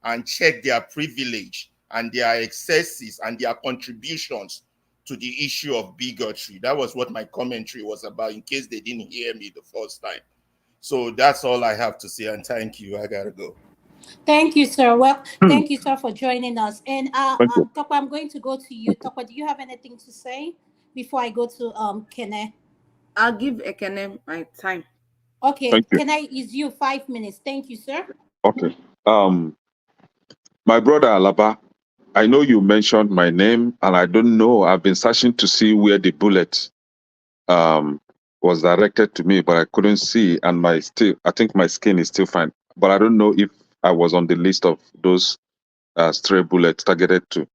and check their privilege and their excesses and their contributions to the issue of bigotry. That was what my commentary was about, in case they didn't hear me the first time. So that's all I have to say, and thank you. I gotta go. Thank you, sir. Well, thank you, sir, for joining us. And Topo, I'm going to go to you. Topo, do you have anything to say before I go to Kene? I'll give Ekene my time. Okay, Kene is you 5 minutes. Thank you, sir. Okay. My brother Alaba, I know you mentioned my name, and I don't know. I've been searching to see where the bullet was directed to me, but I couldn't see. And I think my skin is still fine. But I don't know if I was on the list of those stray bullets targeted to.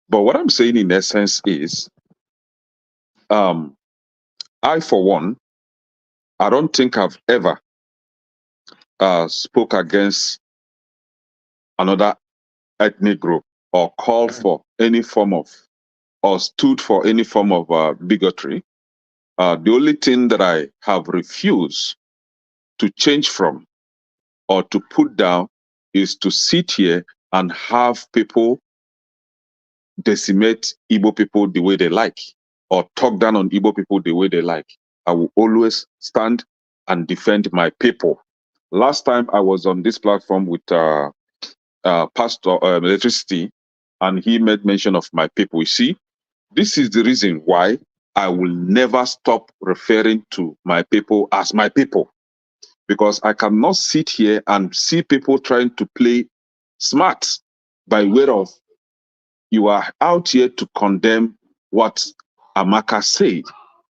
But what I'm saying in essence is, I, for one, I don't think I've ever spoke against another ethnic group or called for any form of, or stood for any form of bigotry. The only thing that I have refused to change from or to put down is to sit here and have people decimate Igbo people the way they like, or talk down on Igbo people the way they like. I will always stand and defend my people. Last time I was on this platform with Pastor Electricity, and he made mention of my people. You see, this is the reason why I will never stop referring to my people as my people, because I cannot sit here and see people trying to play smart by way of, you are out here to condemn what Amaka said,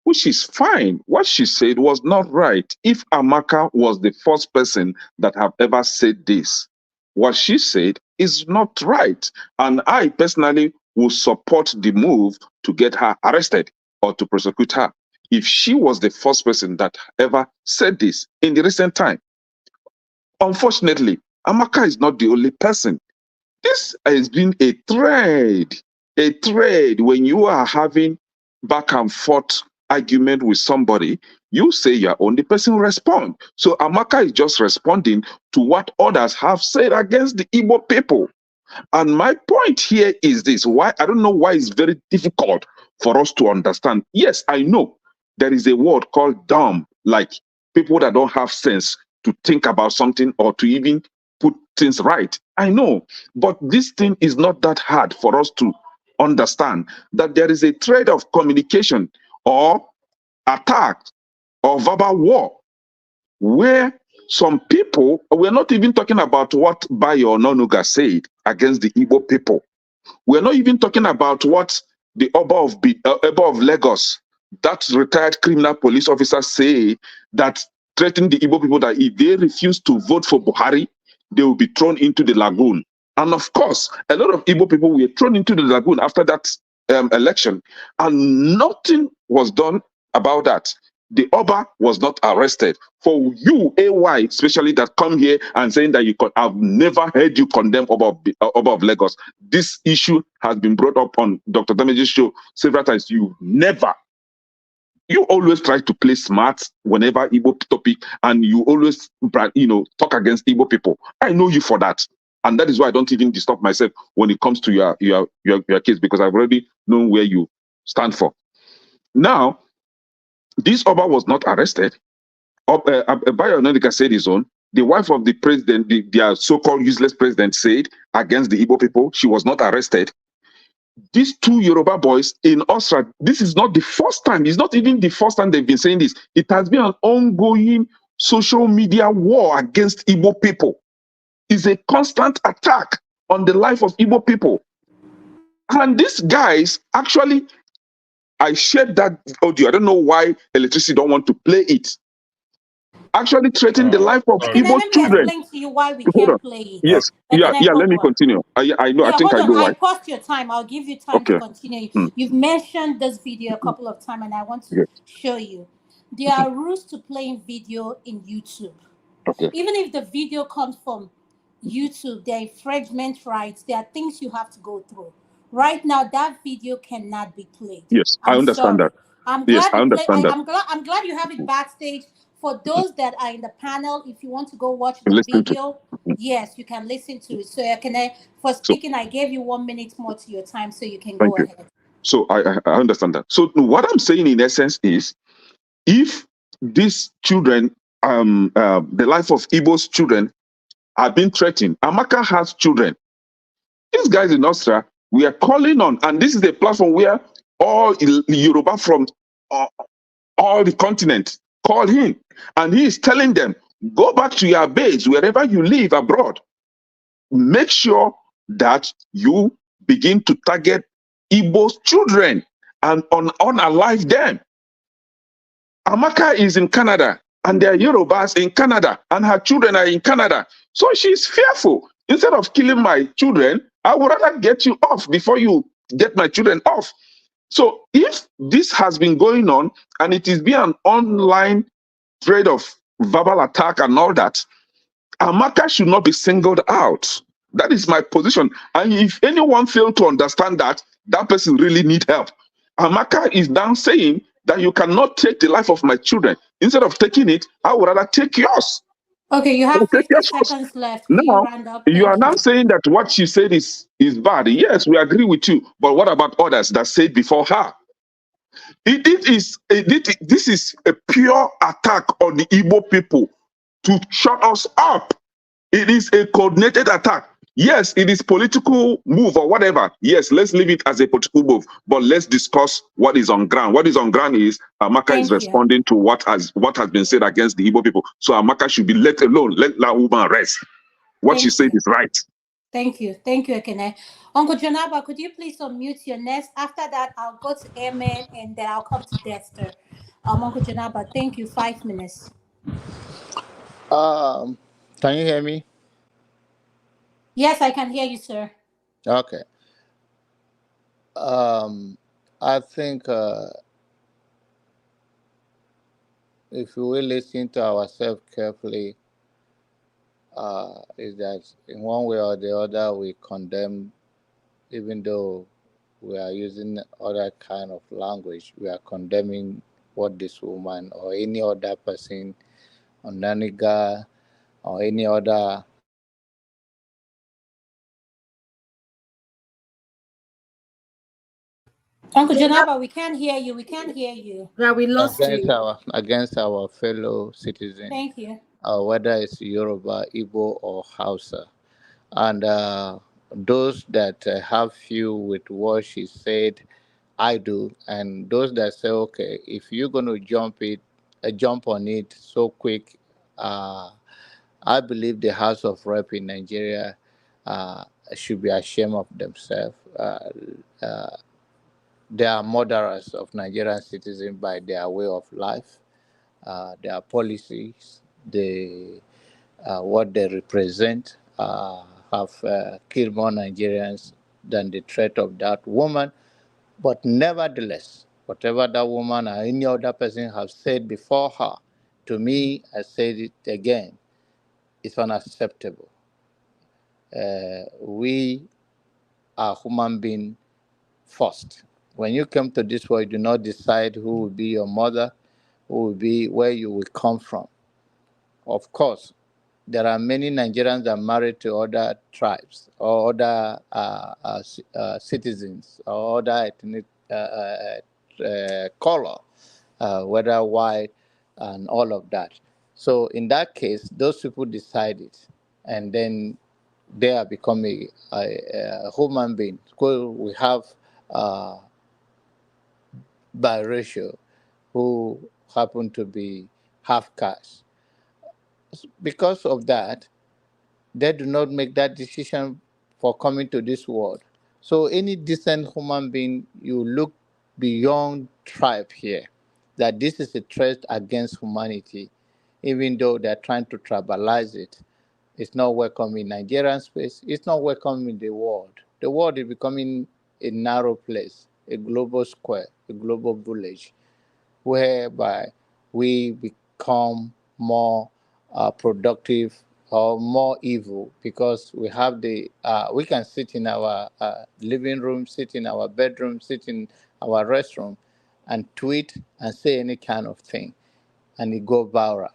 which is fine. What she said was not right. If Amaka was the first person that have ever said this, what she said is not right. And I personally will support the move to get her arrested or to prosecute her if she was the first person that ever said this in the recent time. Unfortunately, Amaka is not the only person. This has been a thread when you are having back and forth argument with somebody. You say you're only person respond. So Amaka is just responding to what others have said against the Igbo people. And my point here is this: why I don't know why it's very difficult for us to understand. Yes, I know there is a word called dumb, like people that don't have sense to think about something or to even put things right. I know, but this thing is not that hard for us to understand, that there is a thread of communication or attack or verbal war where some people, we're not even talking about what Bayo Nonuga said against the Igbo people. We're not even talking about what the Oba of Lagos, that retired criminal police officer, say, that threatened the Igbo people that if they refuse to vote for Buhari, they will be thrown into the lagoon. And of course, a lot of Igbo people were thrown into the lagoon after that election, and nothing was done about that. The Oba was not arrested. For you, AY, especially that come here and saying that I've never heard you condemn Oba of Lagos. This issue has been brought up on Dr. Damage's show several times. You always try to play smart whenever Igbo topic, and you always, talk against Igbo people. I know you for that. And that is why I don't even disturb myself when it comes to your case, because I've already known where you stand for. Now, this Oba was not arrested. Bayo Onodika said his own. The wife of the president, their so-called useless president, said against the Igbo people, she was not arrested. These two Yoruba boys in Austria, this is not the first time. It's not even the first time they've been saying this. It has been an ongoing social media war against Igbo people. It's a constant attack on the life of Igbo people. And these guys, actually, I shared that audio. I don't know why electricity don't want to play it. Actually threatening the life of Igbo children. Let me explain to you why we can't play it. Yes, let me continue. I know, I think I know why. I paused your time. I'll give you time to continue. You've mentioned this video a couple of times, and I want to show you. There are rules to playing video in YouTube. Even if the video comes from YouTube, there are infringement rights. There are things you have to go through. Right now, that video cannot be played. Yes, I understand that. I'm glad I understand that. I'm glad you have it backstage. For those that are in the panel, if you want to go watch the video, yes, you can listen to it. So for speaking, I gave you 1 minute more to your time, so you can go ahead. So I understand that. So what I'm saying in essence is, if these children, the life of Igbo's children are being threatened, Amaka has children. These guys in Austria, we are calling on, and this is a platform where all Yoruba from all the continent call him, and he is telling them, go back to your base wherever you live abroad. Make sure that you begin to target Igbo's children and unalive them. Amaka is in Canada, and there are Yorubas in Canada, and her children are in Canada. So she's fearful. Instead of killing my children, I would rather get you off before you get my children off. So if this has been going on, and it is being an online thread of verbal attack and all that, Amaka should not be singled out. That is my position. And if anyone fails to understand that, that person really needs help. Amaka is now saying that you cannot take the life of my children. Instead of taking it, I would rather take yours. Okay, you have 50 seconds left. Now, you are now saying that what she said is bad. Yes, we agree with you. But what about others that said before her? This is a pure attack on the Igbo people to shut us up. It is a coordinated attack. Yes, it is political move or whatever. Yes, let's leave it as a political move. But let's discuss what is on ground. What is on ground is Amaka is responding to what has been said against the Igbo people. So Amaka should be let alone. Let that woman rest. What she said is right. Thank you, Ekene. Uncle Jonaba, could you please unmute your nest? After that, I'll go to Amen, and then I'll come to Dexter. Uncle Jonaba, thank you. 5 minutes. Can you hear me? Yes, I can hear you, sir. Okay. I think if we will listen to ourselves carefully, is that in one way or the other we condemn, even though we are using other kind of language, we are condemning what this woman or any other person, or Naniga, or any other Uncle Janaba, we can't hear you. We can't hear you. Yeah, we lost you. Against our fellow citizen, Thank you. whether it's Yoruba, Igbo, or Hausa. And those that have few with what she said, I do, and those that say, okay, if you're going to jump on it so quick, I believe the House of Rep in Nigeria should be ashamed of themselves. They are murderers of Nigerian citizens by their way of life, their policies, what they represent have killed more Nigerians than the threat of that woman. But nevertheless, whatever that woman or any other person have said before her, to me, I said it again, it's unacceptable. We are human beings first. When you come to this world, you do not decide who will be your mother, who will be where you will come from. Of course, there are many Nigerians that are married to other tribes or other citizens or other ethnic color, whether white and all of that. So in that case, those people decide it, and then they are becoming a human being. So we have uh, biracial who happen to be half caste. Because of that, they do not make that decision for coming to this world. So any decent human being, you look beyond tribe here, that this is a threat against humanity, even though they're trying to tribalize it. It's not welcome in Nigerian space. It's not welcome in the world. The world is becoming a narrow place, a global square, a global village, whereby we become more productive or more evil because we have we can sit in our living room, sit in our bedroom, sit in our restroom and tweet and say any kind of thing and it go viral.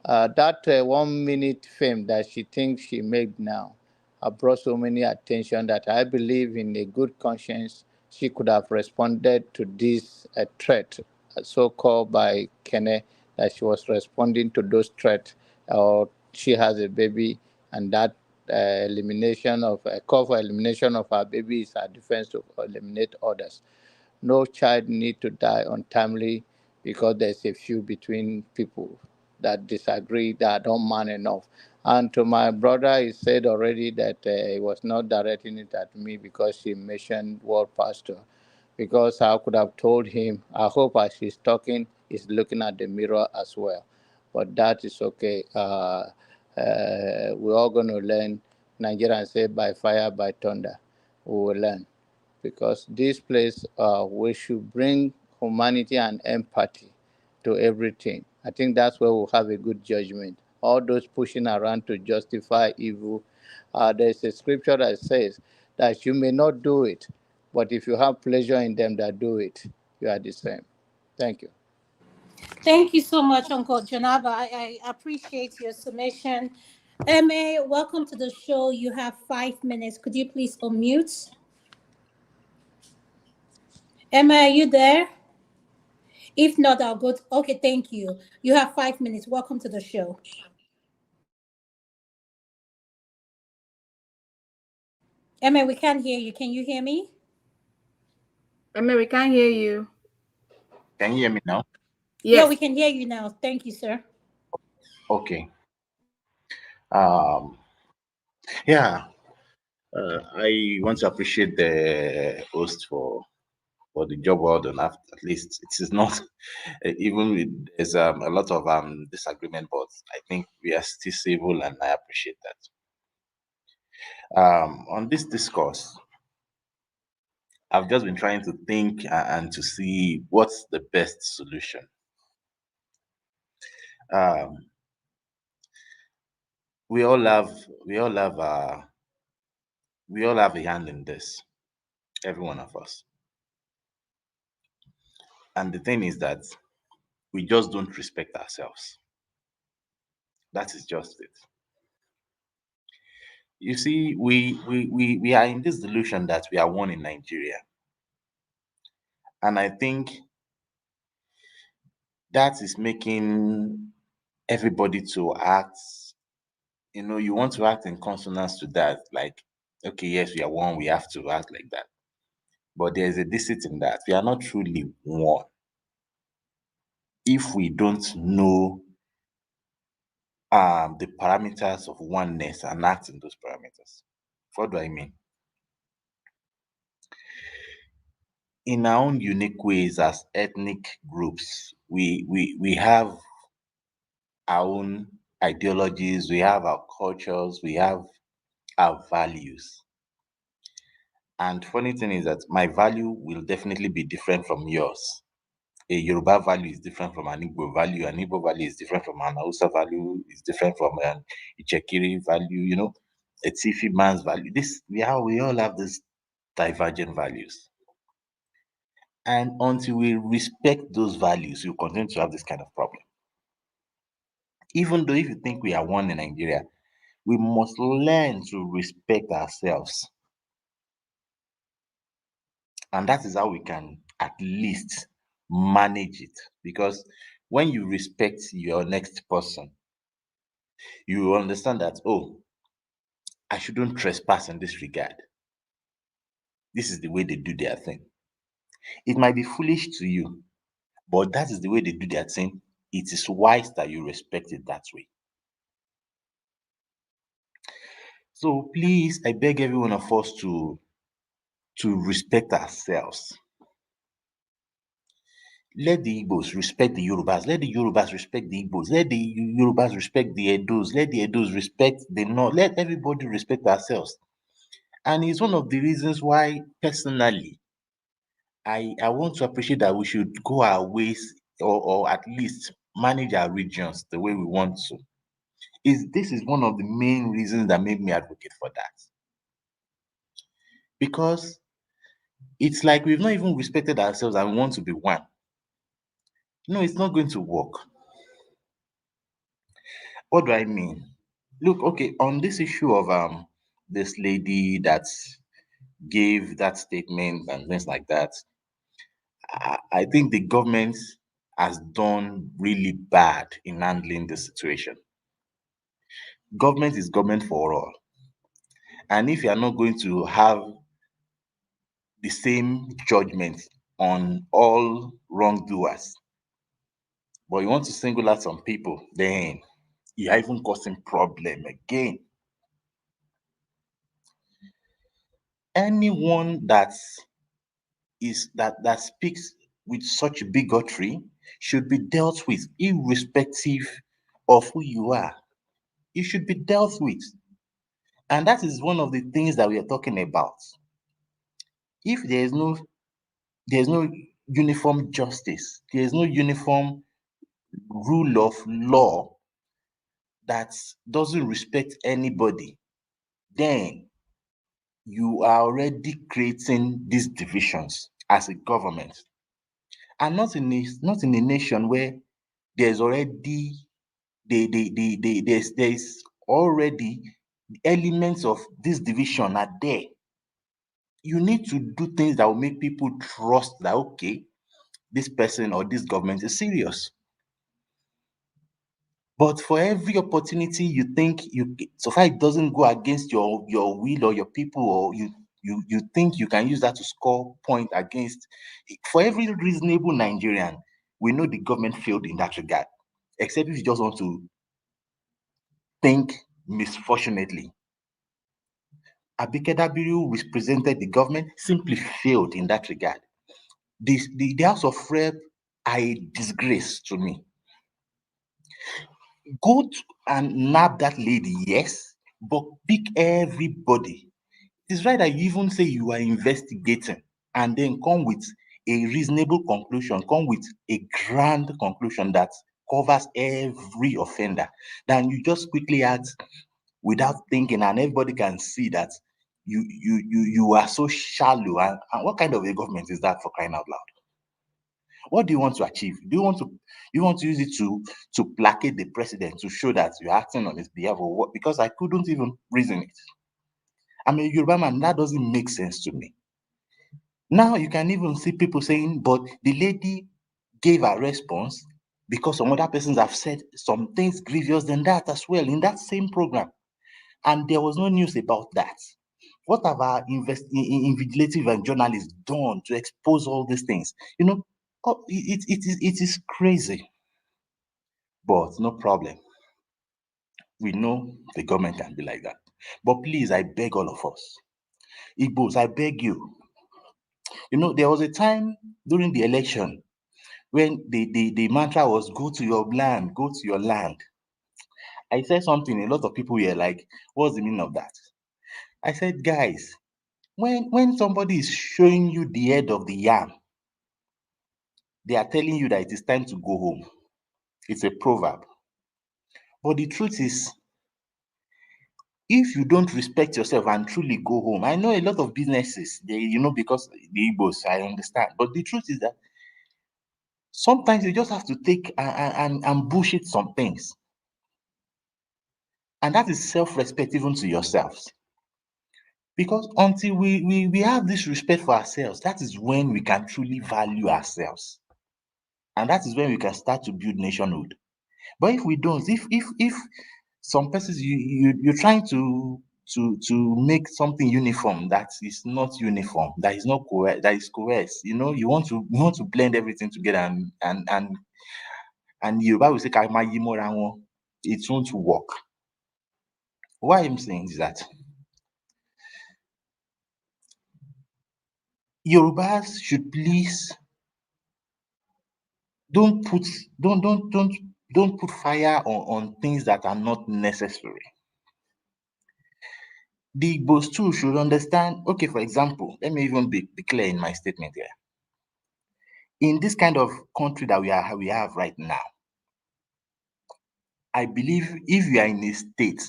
That 1 minute fame that she thinks she made now brought so many attention that I believe in a good conscience she could have responded to this threat, so-called by Kene, that she was responding to those threats, or she has a baby, and that elimination of a call for elimination of her baby is her defense to eliminate others. No child need to die untimely because there's a few between people that disagree that don't man enough. And to my brother, he said already that he was not directing it at me because she mentioned world pastor. Because I could have told him, I hope as he's talking, he's looking at the mirror as well. But that is okay. We're all going to learn. Nigerians say by fire, by thunder. We will learn because this place we should bring humanity and empathy to everything. I think that's where we'll have a good judgment. All those pushing around to justify evil, there's a scripture that says that you may not do it, but if you have pleasure in them that do it, you are the same. Thank you. Thank you so much, Uncle Janaba. I appreciate your submission. Emma, welcome to the show. You have 5 minutes. Could you please unmute? Emma, are you there? If not, I'll go. Okay, thank you. You have 5 minutes. Welcome to the show. Emma, we can't hear you. Can you hear me? Emma, we can't hear you. Can you hear me now? Yes. Yeah, Yes. we can hear you now. Thank you, sir. Okay. Yeah, I want to appreciate the host for the job well done. At least it is not even with, there's a lot of disagreement, but I think we are still civil, and I appreciate that. On this discourse, I've just been trying to think and to see what's the best solution. Um, we all have we all have we all have a hand in this, every one of us. And the thing is that we just don't respect ourselves. That is just it. You see, we are in this delusion that we are one in Nigeria. And I think that is making everybody to act, you want to act in consonance to that. Like, okay, yes, we are one, we have to act like that. But there's a deceit in that. We are not truly one if we don't know the parameters of oneness and act in those parameters. What do I mean? In our own unique ways as ethnic groups, we have our own ideologies, we have our cultures, we have our values. And funny thing is that my value will definitely be different from yours. A Yoruba value is different from an Igbo value. An Igbo value is different from an Hausa value. Is different from an Ichekiri value. A Tifi man's value. We all have these divergent values. And until we respect those values, we continue to have this kind of problem. Even though if you think we are one in Nigeria, we must learn to respect ourselves. And that is how we can at least manage it. Because when you respect your next person, you understand that, oh, I shouldn't trespass in this regard. This is the way they do their thing. It might be foolish to you, but that is the way they do their thing. It is wise that you respect it that way. So please, I beg every one of us to respect ourselves. Let the Igbos respect the Yorubas. Let the Yorubas respect the Igbos. Let the Yorubas respect the Edos. Let the Edos respect the North. Let everybody respect ourselves. And it's one of the reasons why, personally, I want to appreciate that we should go our ways, or at least manage our regions the way we want to. This is one of the main reasons that made me advocate for that. Because it's like we've not even respected ourselves and we want to be one. No, it's not going to work. What do I mean? Look, okay, on this issue of this lady that gave that statement and things like that, I think the government has done really bad in handling the situation. Government is government for all. And if you are not going to have the same judgment on all wrongdoers, but you want to single out some people, then you are even causing problem again. Anyone that speaks with such bigotry should be dealt with, irrespective of who you are. You should be dealt with. And that is one of the things that we are talking about. If there's no uniform justice, there's no uniform rule of law that doesn't respect anybody, then you are already creating these divisions as a government. And not in a nation where there's already there's already elements of this division are there. You need to do things that will make people trust that, okay, this person or this government is serious. But for every opportunity you think so far it doesn't go against your will or your people, or you think you can use that to score point against, for every reasonable Nigerian, we know the government failed in that regard, except if you just want to think misfortunately. Abike Dabiru represented the government, simply failed in that regard. The House of Rep are a disgrace to me. Go and nab that lady, yes, but pick everybody. It is right that you even say you are investigating and then come with a reasonable conclusion, come with a grand conclusion that covers every offender. Then you just quickly act without thinking, and everybody can see that you are so shallow. And what kind of a government is that, for crying out loud? What do you want to achieve? Do you want to use it to placate the president, to show that you're acting on his behalf, or what? Because I couldn't even reason it. I'm a Yoruba man, that doesn't make sense to me. Now you can even see people saying, but the lady gave a response because some other persons have said some things grievous than that as well in that same program. And there was no news about that. What have our investigative and journalists done to expose all these things? You know, it is crazy, but no problem. We know the government can be like that. But please, I beg all of us, Igbos, I beg you. You know, there was a time during the election when the mantra was go to your land, go to your land. I said something, a lot of people were like, what's the meaning of that? I said, guys, when somebody is showing you the head of the yam, they are telling you that it is time to go home. It's a proverb. But the truth is, if you don't respect yourself and truly go home, I know a lot of businesses, they, you know, because the Igbos, I understand. But the truth is that sometimes you just have to take and bullshit some things. And that is self-respect even to yourselves. Because until we have this respect for ourselves, that is when we can truly value ourselves. And that is when we can start to build nationhood. But if we don't, if some persons you're trying to make something uniform that is not uniform, that is not that is coerced, you know, you want to blend everything together and Yoruba will say it won't work. What I'm saying is that Yorubas should please don't put fire on things that are not necessary. The Igbos too should understand. Okay, for example, let me even be clear in my statement here. In this kind of country that we have right now, I believe if you are in a state,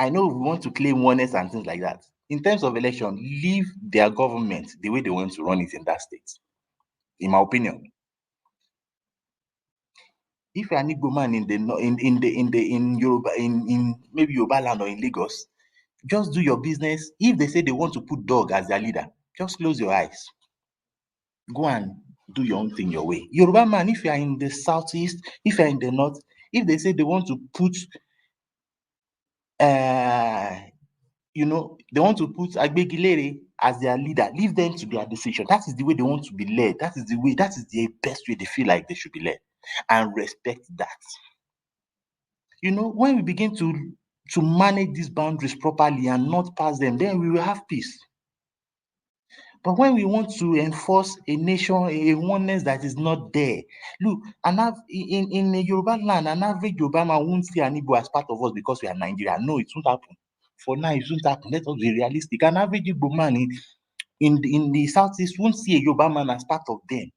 I know we want to claim oneness and things like that. In terms of election, leave their government the way they want to run it in that state. In my opinion, if you're an Igbo man in Yoruba in maybe Yoruba land or in Lagos, just do your business. If they say they want to put dog as their leader, just close your eyes. Go and do your own thing your way. Yoruba man, if you are in the southeast, if you are in the north, if they say they want to put you know, they want to put Agbegilere as their leader, leave them to their decision. That is the way they want to be led. That is the best way they feel like they should be led. And respect that. You know, when we begin to manage these boundaries properly and not pass them, then we will have peace. But when we want to enforce a nation, a oneness that is not there, look, in a Yoruba land, an average Yoruba man won't see an Igbo as part of us because we are Nigeria. No, it won't happen. For now, it won't happen. Let us be realistic. An average Igbo man in the southeast won't see a Yoruba man as part of them.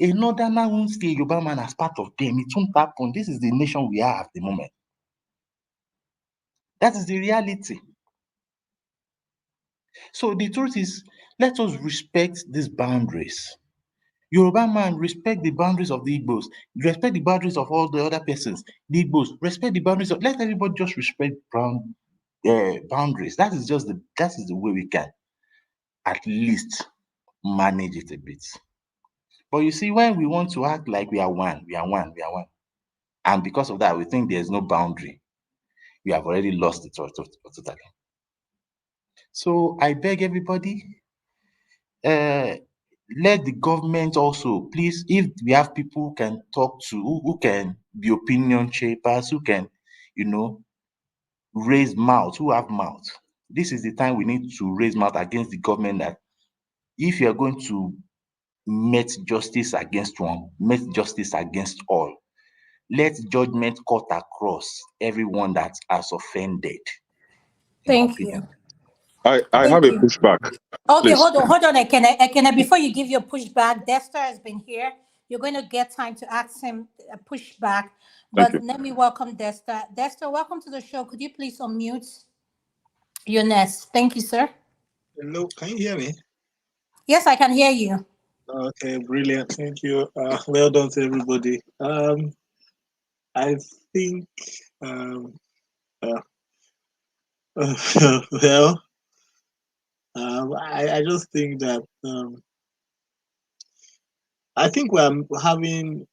A northerner won't see a Yoruba man as part of them. It won't happen. This is the nation we are at the moment. That is the reality. So the truth is, let us respect these boundaries. Yoruba man, respect the boundaries of the Igbos. Respect the boundaries of all the other persons. The Igbos, respect the boundaries of. Let everybody just respect boundaries. That is the way we can at least manage it a bit. But you see, when we want to act like we are one, and because of that, we think there's no boundary. We have already lost it totally. So I beg everybody, let the government also, please, if we have people who can talk to, who can be opinion shapers, who can, you know, raise mouth, who have mouth. This is the time we need to raise mouth against the government that if you're going to met justice against one, met justice against all. Let judgment cut across everyone that has offended. Thank you. I Thank have a you. pushback. Okay, Please. hold on, Ekene, before you give your pushback, Dexter has been here. You're going to get time to ask him a pushback, Thank but you. let me welcome Dexter. Dexter, welcome to the show. Could you please unmute your nest? Thank you, sir. Hello, can you hear me? Yes, I can hear you. Okay, brilliant. Thank you. Well done to everybody. I think, well, I just think that I think we're having.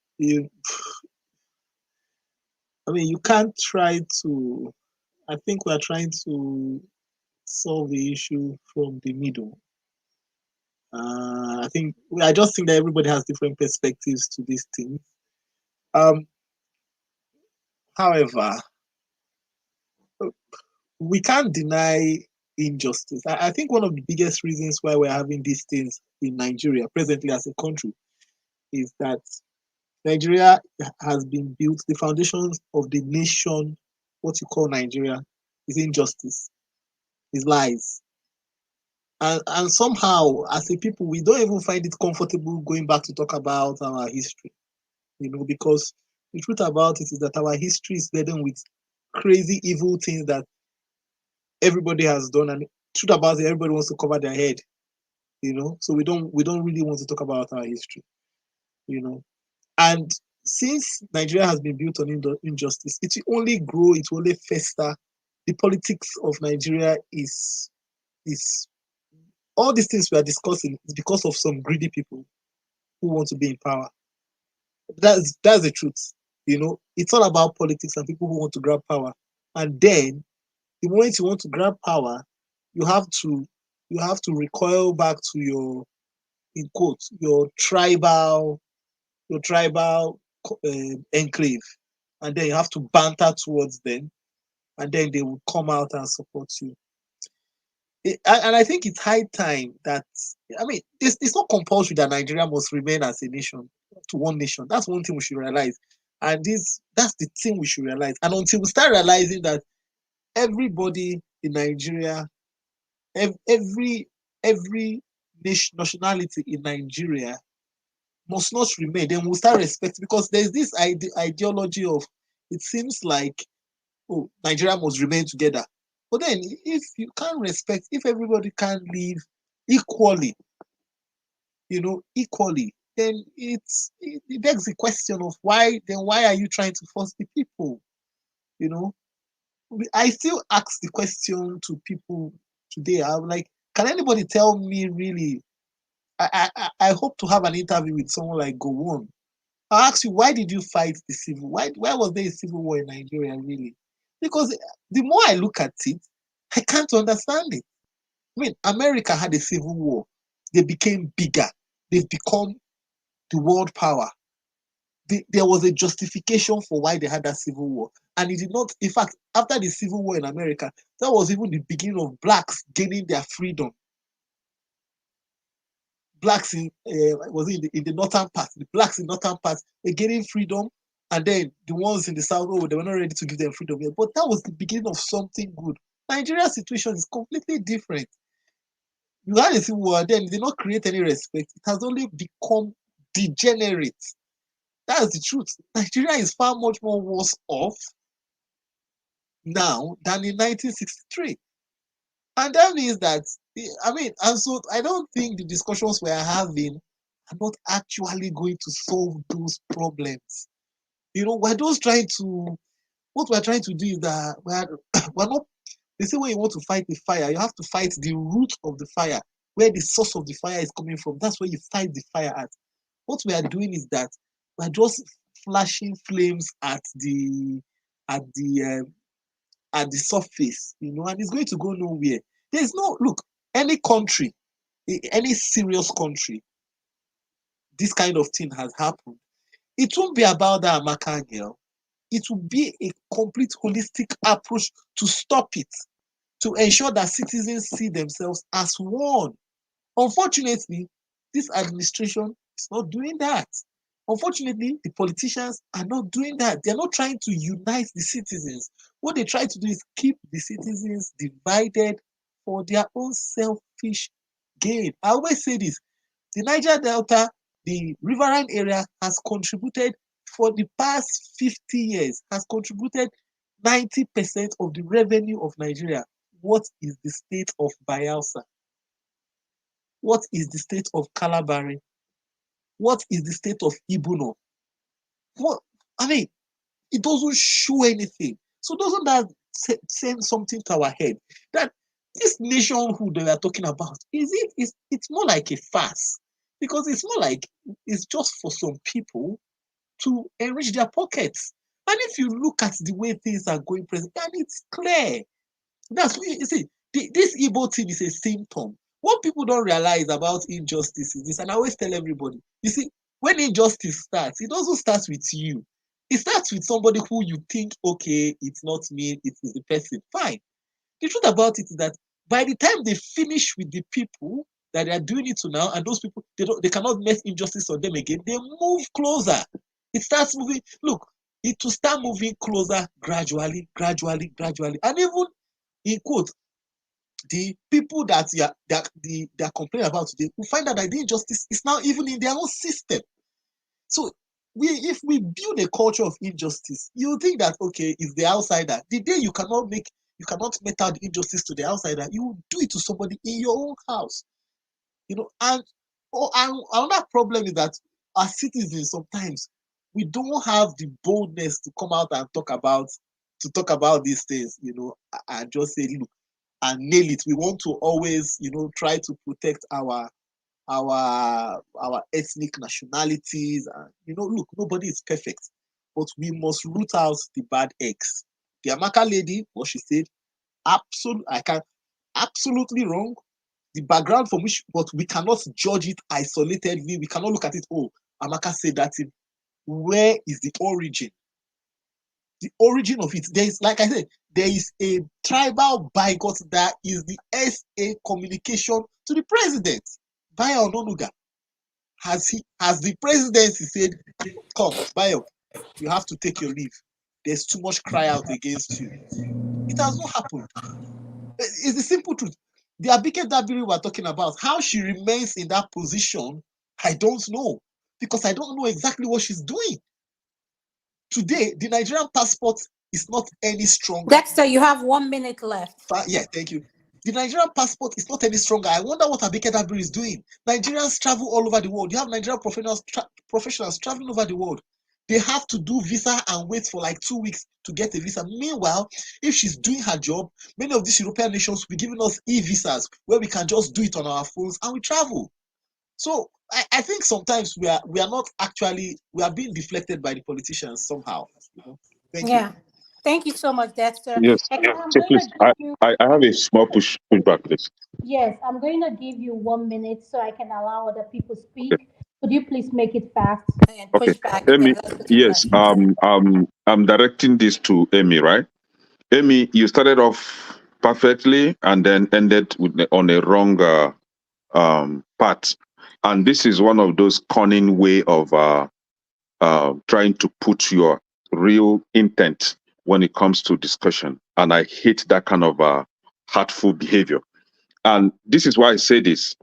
I mean, you can't try to. I think we're trying to solve the issue from the middle. I just think that everybody has different perspectives to these things. However, we can't deny injustice. I think one of the biggest reasons why we're having these things in Nigeria presently as a country is that Nigeria has been built, the foundations of the nation, what you call Nigeria, is injustice, is lies. And somehow, as a people, we don't even find it comfortable going back to talk about our history, because the truth about it is that our history is laden with crazy, evil things that everybody has done, and the truth about it, everybody wants to cover their head, So we don't really want to talk about our history, And since Nigeria has been built on injustice, it will only grow, it will only fester. The politics of Nigeria is all these things we are discussing is because of some greedy people who want to be in power. That's the truth. It's all about politics and people who want to grab power. And then the moment you want to grab power, you have to recoil back to your, in quotes, your tribal enclave, and then you have to banter towards them, and then they will come out and support you. And I think it's high time that, it's not compulsory that Nigeria must remain as a nation, to one nation. That's one thing we should realize. And that's the thing we should realize. And until we start realizing that everybody in Nigeria, every nationality in Nigeria must not remain, then we'll start respecting, because there's this ideology of, it seems like, oh, Nigeria must remain together. But then if you can't respect, if everybody can't live equally, then it begs the question of why are you trying to force the people? I still ask the question to people today. I'm like, can anybody tell me really? I hope to have an interview with someone like Gowon. I'll ask you, why did you fight the civil? Why was there a civil war in Nigeria, really? Because the more I look at it, I can't understand it. America had a civil war. They became bigger. They've become the world power. There was a justification for why they had that civil war. And it did not, in fact, after the civil war in America, that was even the beginning of blacks gaining their freedom. Blacks in the northern part, the blacks in northern part were getting freedom, and then the ones in the south, they were not ready to give them freedom yet. But that was the beginning of something good. Nigeria's situation is completely different. You had a civil war, then it did not create any respect. It has only become degenerate. That's the truth. Nigeria is far much more worse off now than in 1963. And that means that, and so I don't think the discussions we are having are not actually going to solve those problems. What we're trying to do is that we're not, they say when you want to fight the fire, you have to fight the root of the fire, where the source of the fire is coming from. That's where you fight the fire at. What we are doing is that we're just flashing flames at the surface, and it's going to go nowhere. There's no, look, any country, any serious country, this kind of thing has happened. It won't be about that Amaka girl. It will be a complete holistic approach to stop it, to ensure that citizens see themselves as one. Unfortunately, this administration is not doing that. Unfortunately, the politicians are not doing that. They're not trying to unite the citizens. What they try to do is keep the citizens divided for their own selfish gain. I always say this, the Niger Delta, the riverine area has contributed for the past 50 years, has contributed 90% of the revenue of Nigeria. What is the state of Bayelsa? What is the state of Calabari? What is the state of Ibuno? It doesn't show anything. So doesn't that send something to our head? That this nationhood they are talking about, it's more like a farce, because it's more like it's just for some people to enrich their pockets. And if you look at the way things are going present, and it's clear. That's what you see. This Igbo thing is a symptom. What people don't realize about injustice is this, and I always tell everybody, you see, when injustice starts, it doesn't start with you. It starts with somebody who you think, okay, it's not me, it is the person. Fine. The truth about it is that by the time they finish with the people that they are doing it to now, and those people, they cannot make injustice on them again, they move closer. It starts moving. Look, it will start moving closer gradually, gradually, gradually. And even in quote, the people that they are complaining about today will find out that the injustice is now even in their own system. So if we build a culture of injustice, you think that okay, if the outsider, the day you cannot make out the injustice to the outsider, you will do it to somebody in your own house. And another problem is that as citizens, sometimes we don't have the boldness to come out and talk about these things, and just say, look, and nail it. We want to always, try to protect our ethnic nationalities. And look, nobody is perfect, but we must root out the bad eggs. The Amaka lady, what she said, absolutely wrong. The background from which, but we cannot judge it isolatedly. We cannot look at it, oh, Amaka said that. Where is the origin? The origin of it, there is, like I said, there is a tribal bigot that is the SA communication to the president. Bayo Ononuga, has the presidency said, come, Bayo, you have to take your leave. There's too much cry out against you. It has not happened. It's the simple truth. The Abike Dabiri we're talking about, how she remains in that position, I don't know. Because I don't know exactly what she's doing. Today, the Nigerian passport is not any stronger. Dexter, you have 1 minute left. Yeah, thank you. The Nigerian passport is not any stronger. I wonder what Abike Dabiri is doing. Nigerians travel all over the world. You have Nigerian professionals traveling over the world. They have to do visa and wait for like 2 weeks to get a visa. Meanwhile, if she's doing her job, many of these European nations will be giving us e-visas where we can just do it on our phones and we travel. So I think sometimes we are not actually, we are being deflected by the politicians somehow. Thank you. Thank you so much, Dexter. Yes. I'm So going please, to give you, I have a small pushback, please. yes, I'm going to give you 1 minute so I can allow other people speak. Could you please make it fast and Okay. push back? Amy, Let's go to the yes. question. I'm directing this to Amy, right? Amy, you started off perfectly and then ended on a wrong path. And this is one of those cunning way of trying to put your real intent when it comes to discussion. And I hate that kind of hurtful behavior. And this is why I say this.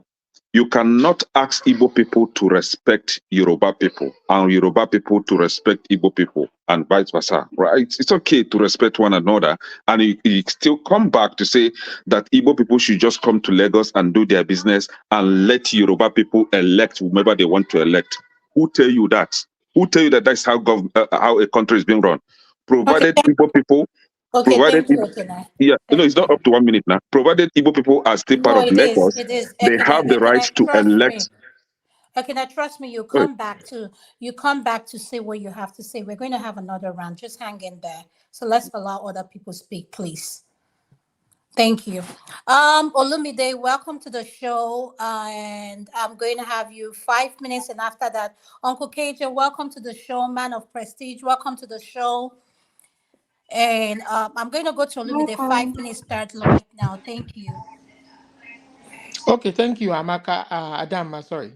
You cannot ask Igbo people to respect Yoruba people and Yoruba people to respect Igbo people and vice versa, right? It's okay to respect one another. And you still come back to say that Igbo people should just come to Lagos and do their business and let Yoruba people elect whomever they want to elect. Who tell you that? Who tell you that that's how a country is being run? Provided Igbo people, Okay, provided thank you, Ekene. yeah, Thank it's not up to 1 minute now. Provided Igbo people are still part No, of it is. Lagos, It is. they have the right to Trust me. elect. Trust me. You come back to say what you have to say. We're going to have another round. Just hang in there. So let's allow other people speak, please. Thank you. Olumide, welcome to the show. And I'm going to have you 5 minutes. And after that, Uncle KJ, welcome to the show. Man of Prestige, welcome to the show. And I'm going to go to Olumide. 5 minutes start right now. Thank you. Okay, thank you, Amaka. Adam, sorry.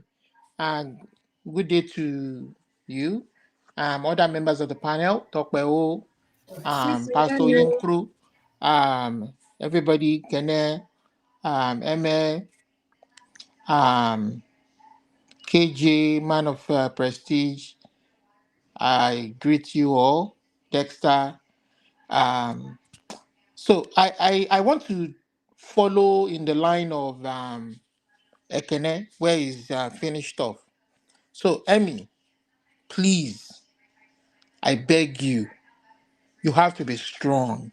And good day to you, other members of the panel, Tokpeo, Pastor Inkru, everybody, Kene, Eme, KJ, man of prestige. I greet you all, Dexter. So I want to follow in the line of Ekene, where he's finished off. So, Emmy, please, I beg you, you have to be strong.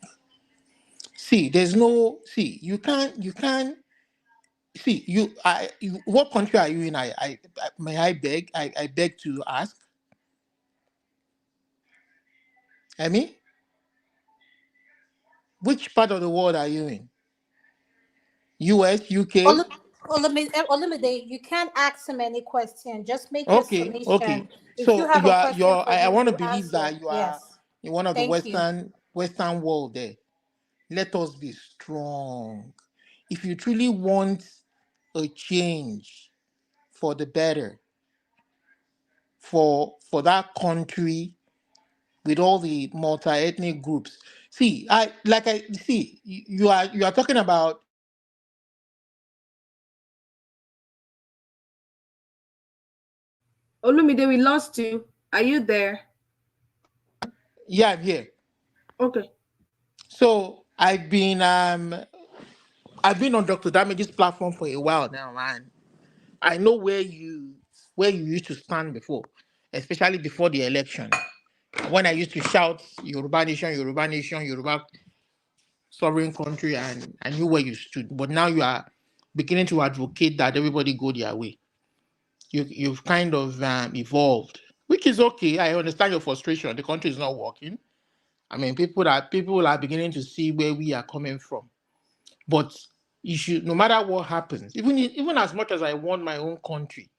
See, there's no see. You can't see. What country are you in? May I beg? I beg to ask. I mean, which part of the world are you in? U.S., UK. Olumide, you can't ask him any question. Just make your Okay. submission. If you So have a question for I him, want to you believe answer. that you are Yes. in one of the Thank you. Western world there. Let us be strong. If you truly want a change for the better, for that country with all the multi-ethnic groups. See, you are talking about. Olumide, we lost you. Are you there? Yeah, I'm here. Okay. So I've been on Dr. Damage's platform for a while now, and I know where you used to stand before, especially before the election, when I used to shout Yoruba nation, Yoruba nation, Yoruba sovereign country, and I knew where you stood. But now you are beginning to advocate that everybody go their way. You've kind of evolved, which is okay. I understand your frustration. The country is not working. I mean, people are beginning to see where we are coming from. But you should, no matter what happens, even as much as I want my own country,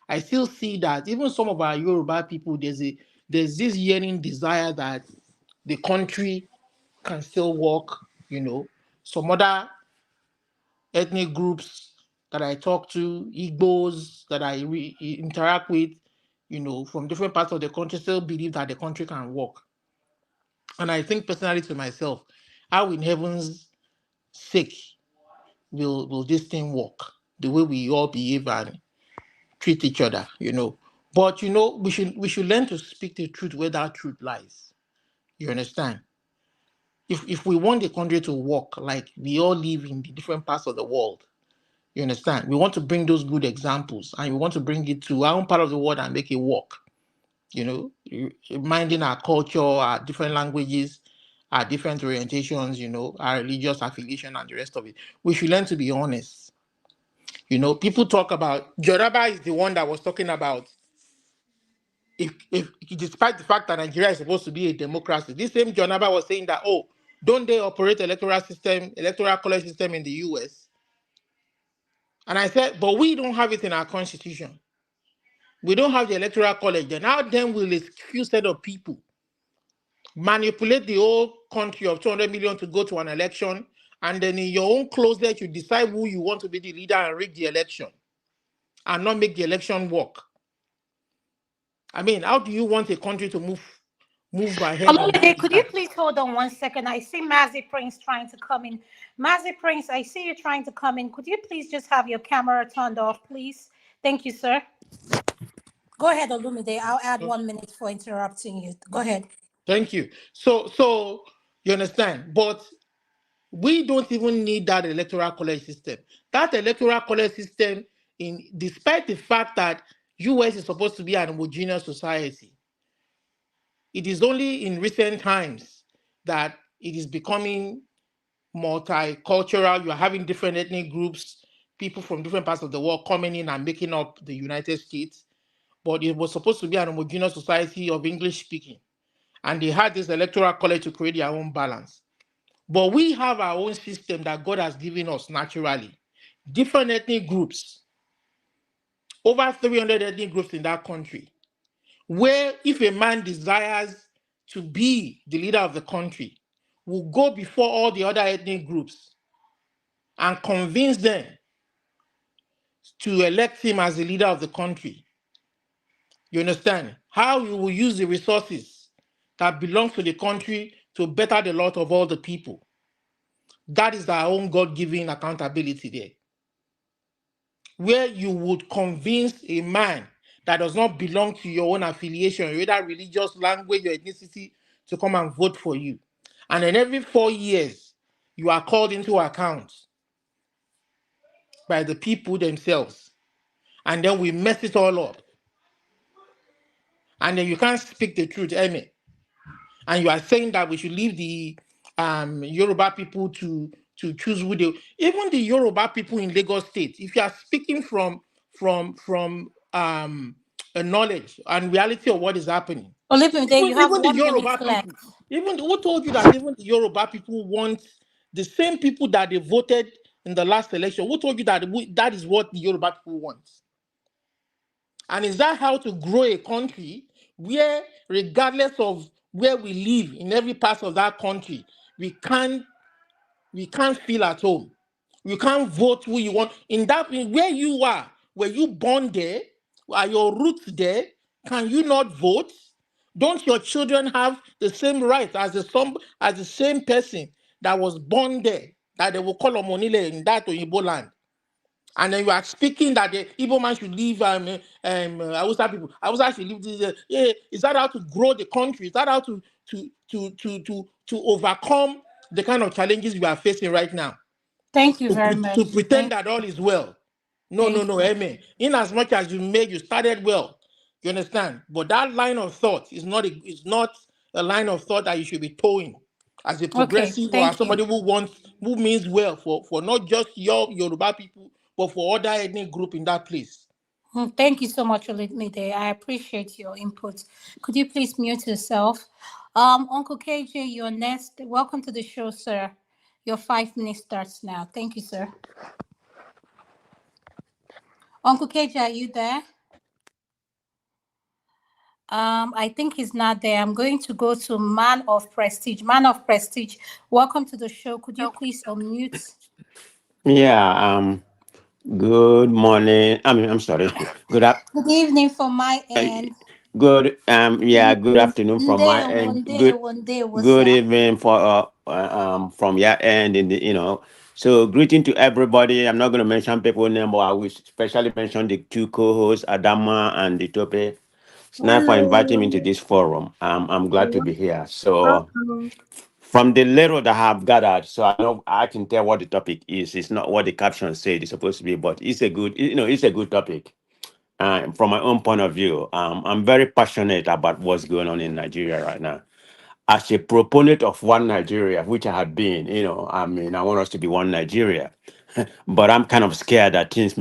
I still see that even some of our Yoruba people, there's this yearning desire that the country can still work. Some other ethnic groups that I talk to, Igbos that I interact with, from different parts of the country, still believe that the country can work. And I think personally to myself, how in heaven's sake will this thing work? The way we all behave and treat each other. But we should learn to speak the truth where that truth lies. You understand? If we want the country to work like we all live in the different parts of the world, you understand? We want to bring those good examples and we want to bring it to our own part of the world and make it work. Minding our culture, our different languages, our different orientations, our religious affiliation and the rest of it. We should learn to be honest. People talk about Yoruba is the one that was talking about if despite the fact that Nigeria is supposed to be a democracy, this same Jonaba was saying that, don't they operate electoral college system in the US? And I said, but we don't have it in our constitution. We don't have the electoral college. Then how then will a few set of people manipulate the whole country of 200 million to go to an election, and then in your own closet you decide who you want to be the leader and rig the election and not make the election work? I mean, how do you want a country to move ahead on that? Could you please hold on 1 second? I see Mazzy Prince trying to come in. Mazzy Prince, I see you trying to come in. Could you please just have your camera turned off, please? Thank you, sir. Go ahead, Olumide. I'll add 1 minute for interrupting you. Go ahead. Thank you. So you understand, but we don't even need that electoral college system. That electoral college system, despite the fact that US is supposed to be an homogeneous society, it is only in recent times that it is becoming multicultural. You are having different ethnic groups, people from different parts of the world coming in and making up the United States. But it was supposed to be an homogeneous society of English speaking. And they had this electoral college to create their own balance. But we have our own system that God has given us naturally. Different ethnic groups, over 300 ethnic groups in that country, where if a man desires to be the leader of the country, will go before all the other ethnic groups and convince them to elect him as the leader of the country. You understand? How you will use the resources that belong to the country to better the lot of all the people. That is our own God-given accountability there. Where you would convince a man that does not belong to your own affiliation, whether religious, language, or ethnicity, to come and vote for you. And then every 4 years, you are called into account by the people themselves. And then we mess it all up. And then you can't speak the truth, Amy. And you are saying that we should leave the Yoruba people to choose who they, even the Yoruba people in Lagos State, if you are speaking from a knowledge and reality of what is happening, Olivia, you have even the 1 minute Yoruba left. people, even who told you that even the Yoruba people want the same people that they voted in the last election? Who told you that that is what the Yoruba people want? And is that how to grow a country where, regardless of where we live in every part of that country, we can't feel at home? You can't vote who you want. Where you are, were you born there? Are your roots there? Can you not vote? Don't your children have the same rights as the same person that was born there, that they will call Omonile in that Oyibo land? And then you are speaking that the Igbo man should leave Hausa people. Hausa should leave this. Is that how to grow the country? Is that how to overcome the kind of challenges we are facing right now? Thank you very To much. pretend that all is well. No, amen. In as much as you started well, you understand. But that line of thought is not a line of thought that you should be towing as a Okay, progressive or as thank you. somebody who means well for not just your Yoruba people, but for other ethnic group in that place. Thank you so much, Olumide. I appreciate your input. Could you please mute yourself? Uncle KJ, you're next. Welcome to the show, sir. Your 5 minutes starts now. Thank you, sir. Uncle KJ, are you there? I think he's not there. I'm going to go to Man of Prestige. Man of Prestige, welcome to the show. Could you please unmute? Yeah, good morning. I'm sorry. Good up. Good evening from my end. Good yeah, good afternoon from my Nde, end. one day, what's Good up? evening from your end in So greeting to everybody. I'm not gonna mention people name, but I will especially mention the two co-hosts, Adama and Ditope. It's nice for inviting me to Hello. this forum. I'm glad to be here. So Welcome. from the little that I have gathered, so I know I can tell what the topic is. It's not what the caption said it's supposed to be, but it's a good, it's a good topic. From my own point of view, I'm very passionate about what's going on in Nigeria right now. As a proponent of one Nigeria, which I have been, I want us to be one Nigeria. But I'm kind of scared that things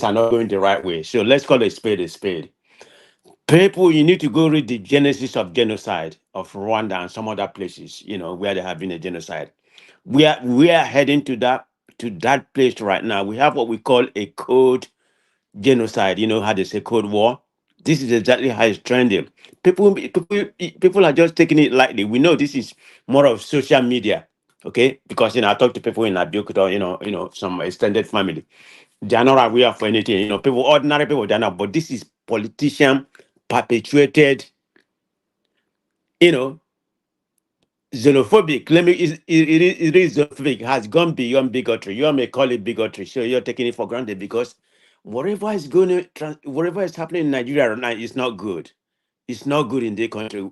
are not going the right way. So let's call a spade a spade. People, you need to go read the genesis of genocide of Rwanda and some other places, where there have been a genocide. We are heading to that place right now. We have what we call a code genocide. You know how they say code war. This is exactly how it's trending. People are just taking it lightly. We know this is more of social media, okay? Because I talk to people in Abiyokuta, some extended family. They are not aware for anything. People, ordinary people, they're not. But this is politician perpetuated, you know, xenophobic. It is xenophobic. Has gone beyond bigotry. You may call it bigotry. So you're taking it for granted because whatever is happening in Nigeria right now is not good. It's not good in the country.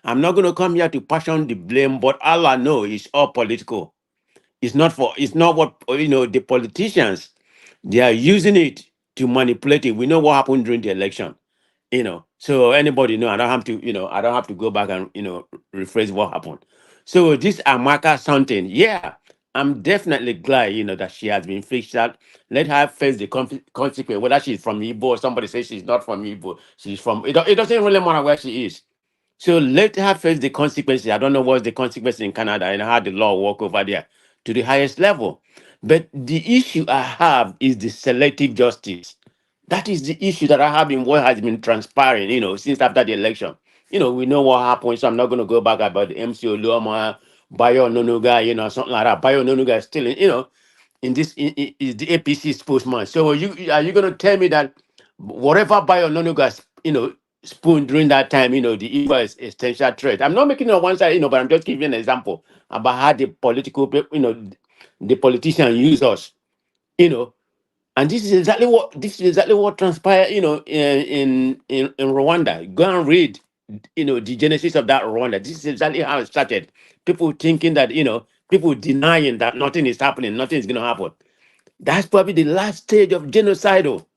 I'm not going to come here to passion the blame, but all I know is all political. It's not what the politicians, they are using it to manipulate it. We know what happened during the election. So anybody know, I don't have to go back and rephrase what happened. So this Amaka something, yeah, I'm definitely glad that she has been fixed out. Let her face the consequence, whether she's from Igbo or somebody says she's not from Igbo, she's from it doesn't really matter where she is. So let her face the consequences. I don't know what's the consequence in Canada and how the law work over there to the highest level. But the issue I have is the selective justice. That is the issue that I have in what has been transpiring, since after the election. We know what happened, so I'm not going to go back about the MC Oluoma, Bayo Nonuga, something like that. Bayo Nonuga is still, in this is the APC spokesman. So are you going to tell me that whatever Bayo Nonuga, spoon during that time, the evil is essential threat? I'm not making it on one side, but I'm just giving an example about how the political, the politicians use us, you know, and this is exactly what transpired, in Rwanda. Go and read, the genesis of that Rwanda. This is exactly how it started. People thinking that, people denying that nothing is happening, nothing is going to happen. That's probably the last stage of genocidal,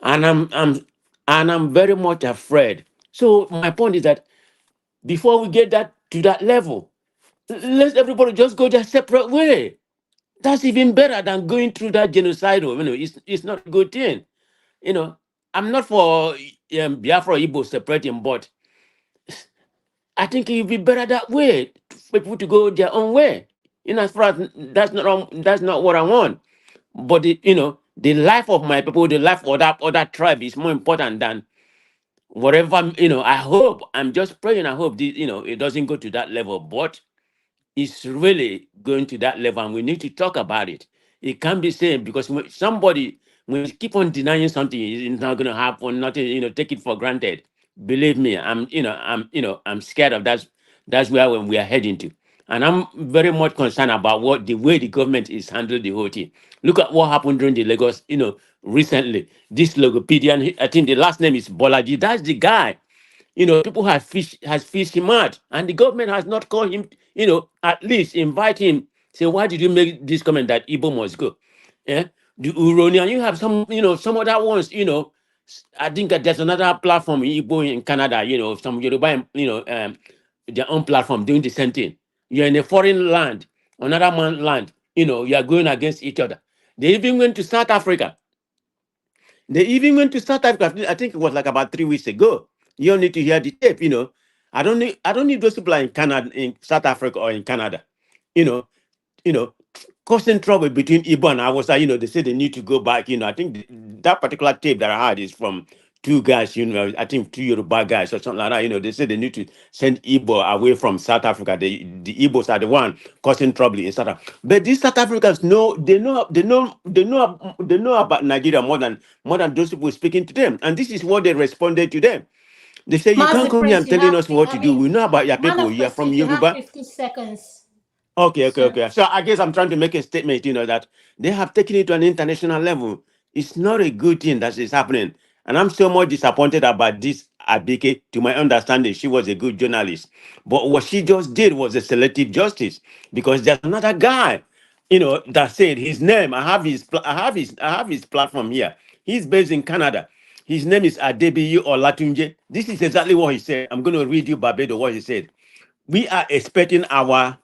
and I'm very much afraid. So my point is that before we get that to that level, Let everybody just go their separate way. That's even better than going through that genocidal. It's not a good thing. I'm not for Biafra or Igbo separating, but I think it'd be better that way for people to go their own way. As far as that's not what I want. But the life of my people, the life of that other tribe is more important than whatever. I hope. I'm just praying. I hope it doesn't go to that level. But it's really going to that level, and we need to talk about it. It can't be same because when you keep on denying something, it's not going to happen. Nothing, take it for granted. Believe me, I'm scared of that. That's where we are heading to, and I'm very much concerned about the way the government is handling the whole thing. Look at what happened during the Lagos, recently. This logopedian, I think the last name is Bolaji. That's the guy. People has fished him out, and the government has not called him. At least invite him. Say, why did you make this comment that Igbo must go? Yeah, the Uronian. You have some other ones. I think that there's another platform in Igbo in Canada. Some Yoruba, their own platform doing the same thing. You're in a foreign land, another man's land. You are going against each other. They even went to South Africa. I think it was like about 3 weeks ago. You don't need to hear the tape. I don't need those people in Canada, in South Africa, or in Canada. You know, you know, causing trouble between Igbo and Hausa. They say they need to go back. I think that particular tape that I had is from two guys. I think two Yoruba guys or something like that. They say they need to send Igbo away from South Africa. The Igbos are the one causing trouble in South Africa. But these South Africans know about Nigeria more than those people speaking to them. And this is what they responded to them. They say, you can't Master come here Prince, and you telling have, us what I to do. mean, We know about your man people. of You are from prestige, you have Yoruba. 50 seconds. Okay. Sir. So I guess I'm trying to make a statement, that they have taken it to an international level. It's not a good thing that is happening. And I'm so much disappointed about this Abike. To my understanding, she was a good journalist. But what she just did was a selective justice, because there's another guy, that said his name. I have his platform here. He's based in Canada. His name is Adebiyi Olatunje. This is exactly what he said. I'm going to read you Barbados what he said. We are expecting our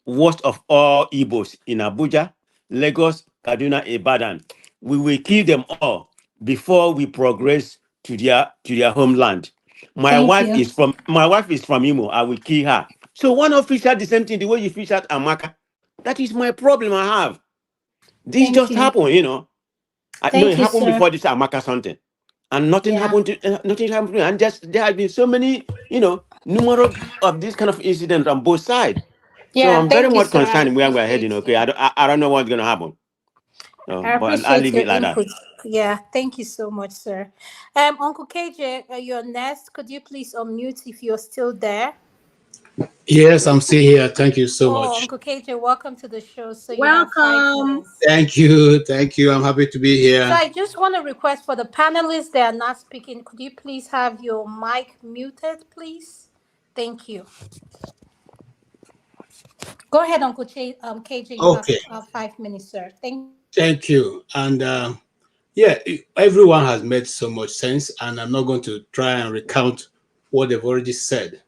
worst of all Igbos in Abuja, Lagos, Kaduna, Ibadan. We will kill them all before we progress to their homeland. My Thank wife you. is from Imo. I will kill her. So one of fish out the same thing the way you fish out Amaka. That is my problem I have. This Thank just you. happened, I know it Thank you, happened sir. before this Amaka something, and nothing Yeah. happened to nothing happened. And just there have been so many, numerous of this kind of incidents on both sides. So Yeah, I'm very thank you, much sir. I concerned where we're heading. appreciate Okay, you. I don't know what's gonna happen. So, I but I'll appreciate leave your it like that. input. Yeah, thank you so much, sir. Uncle KJ, you're next. Could you please unmute if you're still there? Yes, I'm still here. Thank you so Oh, much. Uncle KJ, welcome to the show. So you have 5 Welcome. minutes. Thank you. Thank you. I'm happy to be So here. I just want to request for the panelists that are not speaking, could you please have your mic muted, please? Thank you. Go ahead, Uncle KJ. You have Okay. 5 minutes, sir. Thank you. And yeah, everyone has made so much sense, and I'm not going to try and recount what they've already said.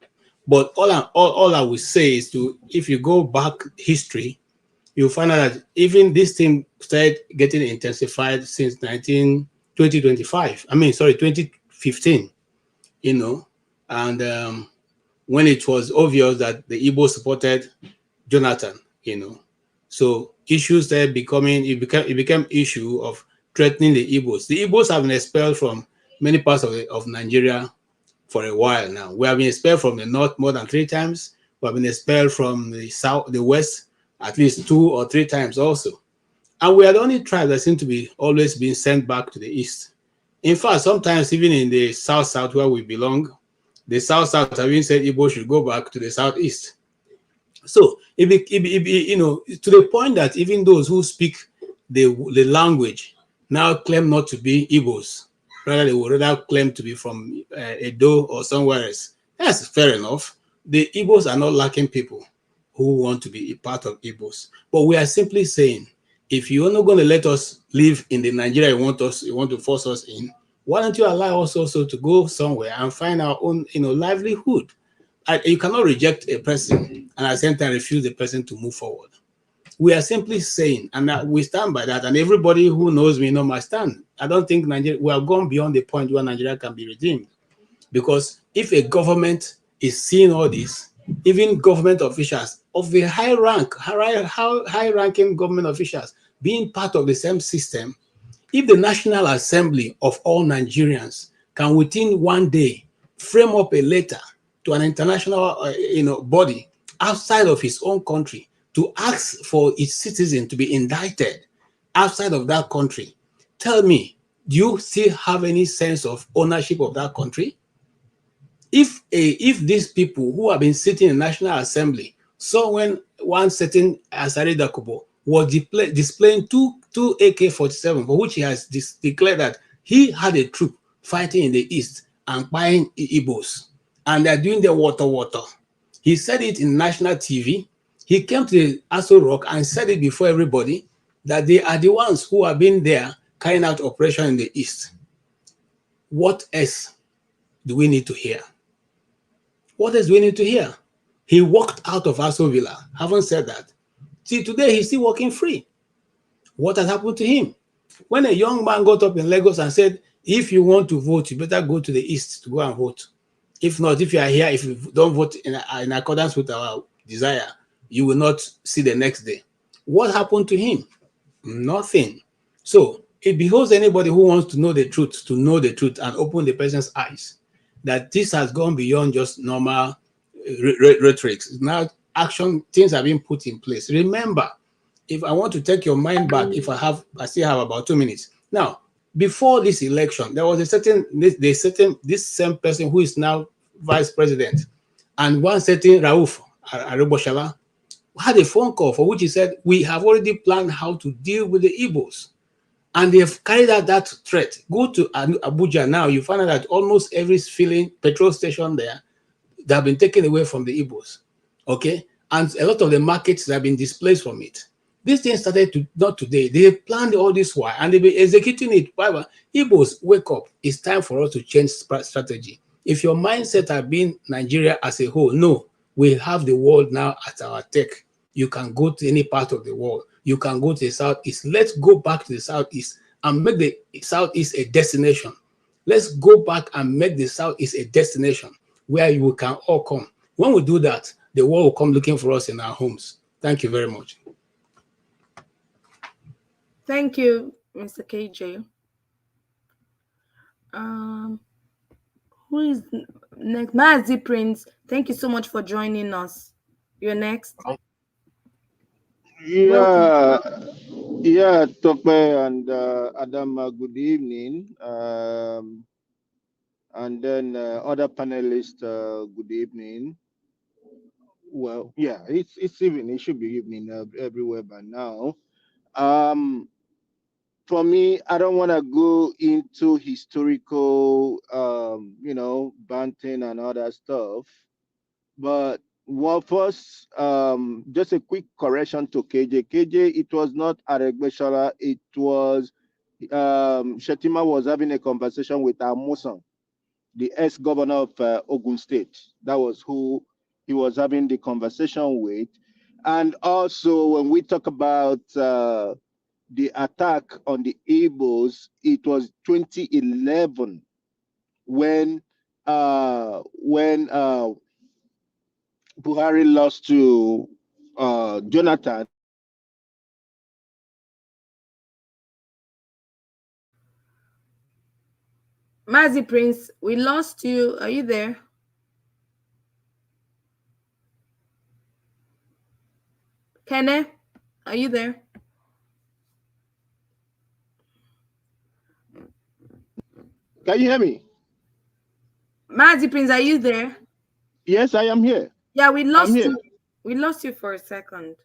But all I will say is if you go back history, you'll find out that even this thing started getting intensified since 2015, and when it was obvious that the Igbo supported Jonathan, so issues there it became issue of threatening the Igbos. The Igbos have been expelled from many parts of Nigeria for a while now. We have been expelled from the north more than 3 times. We have been expelled from the south, the west, at least 2 or 3 times also. And we are the only tribe that seem to be always being sent back to the east. In fact, sometimes even in the south where we belong, the south have even said Igbo should go back to the southeast. So to the point that even those who speak the language now claim not to be Igbos. Rather, they would rather claim to be from Edo or somewhere else. That's fair enough. The Igbos are not lacking people who want to be a part of Igbos. But we are simply saying, if you're not going to let us live in the Nigeria you want to force us in, why don't you allow us also to go somewhere and find our own livelihood? You cannot reject a person and at the same time refuse the person to move forward. We are simply saying, and we stand by that, and everybody who knows me know my stand. I don't think Nigeria, we have gone beyond the point where Nigeria can be redeemed. Because if a government is seeing all this, even government officials of a high rank, high-ranking government officials being part of the same system, if the National Assembly of all Nigerians can within one day frame up a letter to an international body outside of his own country to ask for its citizen to be indicted outside of that country, tell me, do you still have any sense of ownership of that country? If these people who have been sitting in National Assembly saw when one certain Asari Dakubo was displaying two AK-47, for which he has declared that he had a troop fighting in the east and buying Igbos, and they're doing the water. He said it in national TV. He came to the Aso Rock and said it before everybody that they are the ones who have been there carrying out operation in the east. What else do we need to hear? What else do we need to hear? He walked out of Aso Villa. Haven't said that. See, today he's still walking free. What has happened to him? When a young man got up in Lagos and said, if you want to vote, you better go to the east to go and vote. If not, if you are here, if you don't vote in accordance with our desire, you will not see the next day. What happened to him? Nothing. So it behoves anybody who wants to know the truth and open the person's eyes that this has gone beyond just normal rhetoric. Now action, things are being put in place. Remember, if I want to take your mind back, I still have about 2 minutes. Now, before this election, there was this same person who is now vice president, and one certain Rauf Araboshala had a phone call for which he said, we have already planned how to deal with the Igbos. And they've carried out that threat. Go to Abuja now, you find out that almost every petrol station there, they have been taken away from the Igbos. Okay? And a lot of the markets have been displaced from it. This thing started not today. They planned all this while and they've been executing it. Igbos, wake up. It's time for us to change strategy. If your mindset has been Nigeria as a whole, no, we have the world now at our tech. You can go to any part of the world. You can go to the Southeast. Let's go back to the Southeast and make the Southeast a destination. Let's go back and make the Southeast a destination where you can all come. When we do that, the world will come looking for us in our homes. Thank you very much. Thank you, Mr. KJ. Who is next? Mazi Prince, thank you so much for joining us. You're next. Yeah, yeah, Tope and Adam, good evening. And then other panelists, good evening. Well, yeah, it's evening. It should be evening everywhere by now. For me, I don't want to go into historical, banting and other stuff. But first, just a quick correction to KJ. KJ, it was not Aregbeshala. It was Shetima was having a conversation with Amusan, the ex-governor of Ogun State. That was who he was having the conversation with. And also, when we talk about the attack on the Igbos, it was 2011 when Buhari lost to Jonathan. Mazi Prince, we lost you. Are you there? Kene, are you there? Can you hear me? Mazi Prince, are you there? Yes, I am here. Yeah, we lost you. We lost you for a second.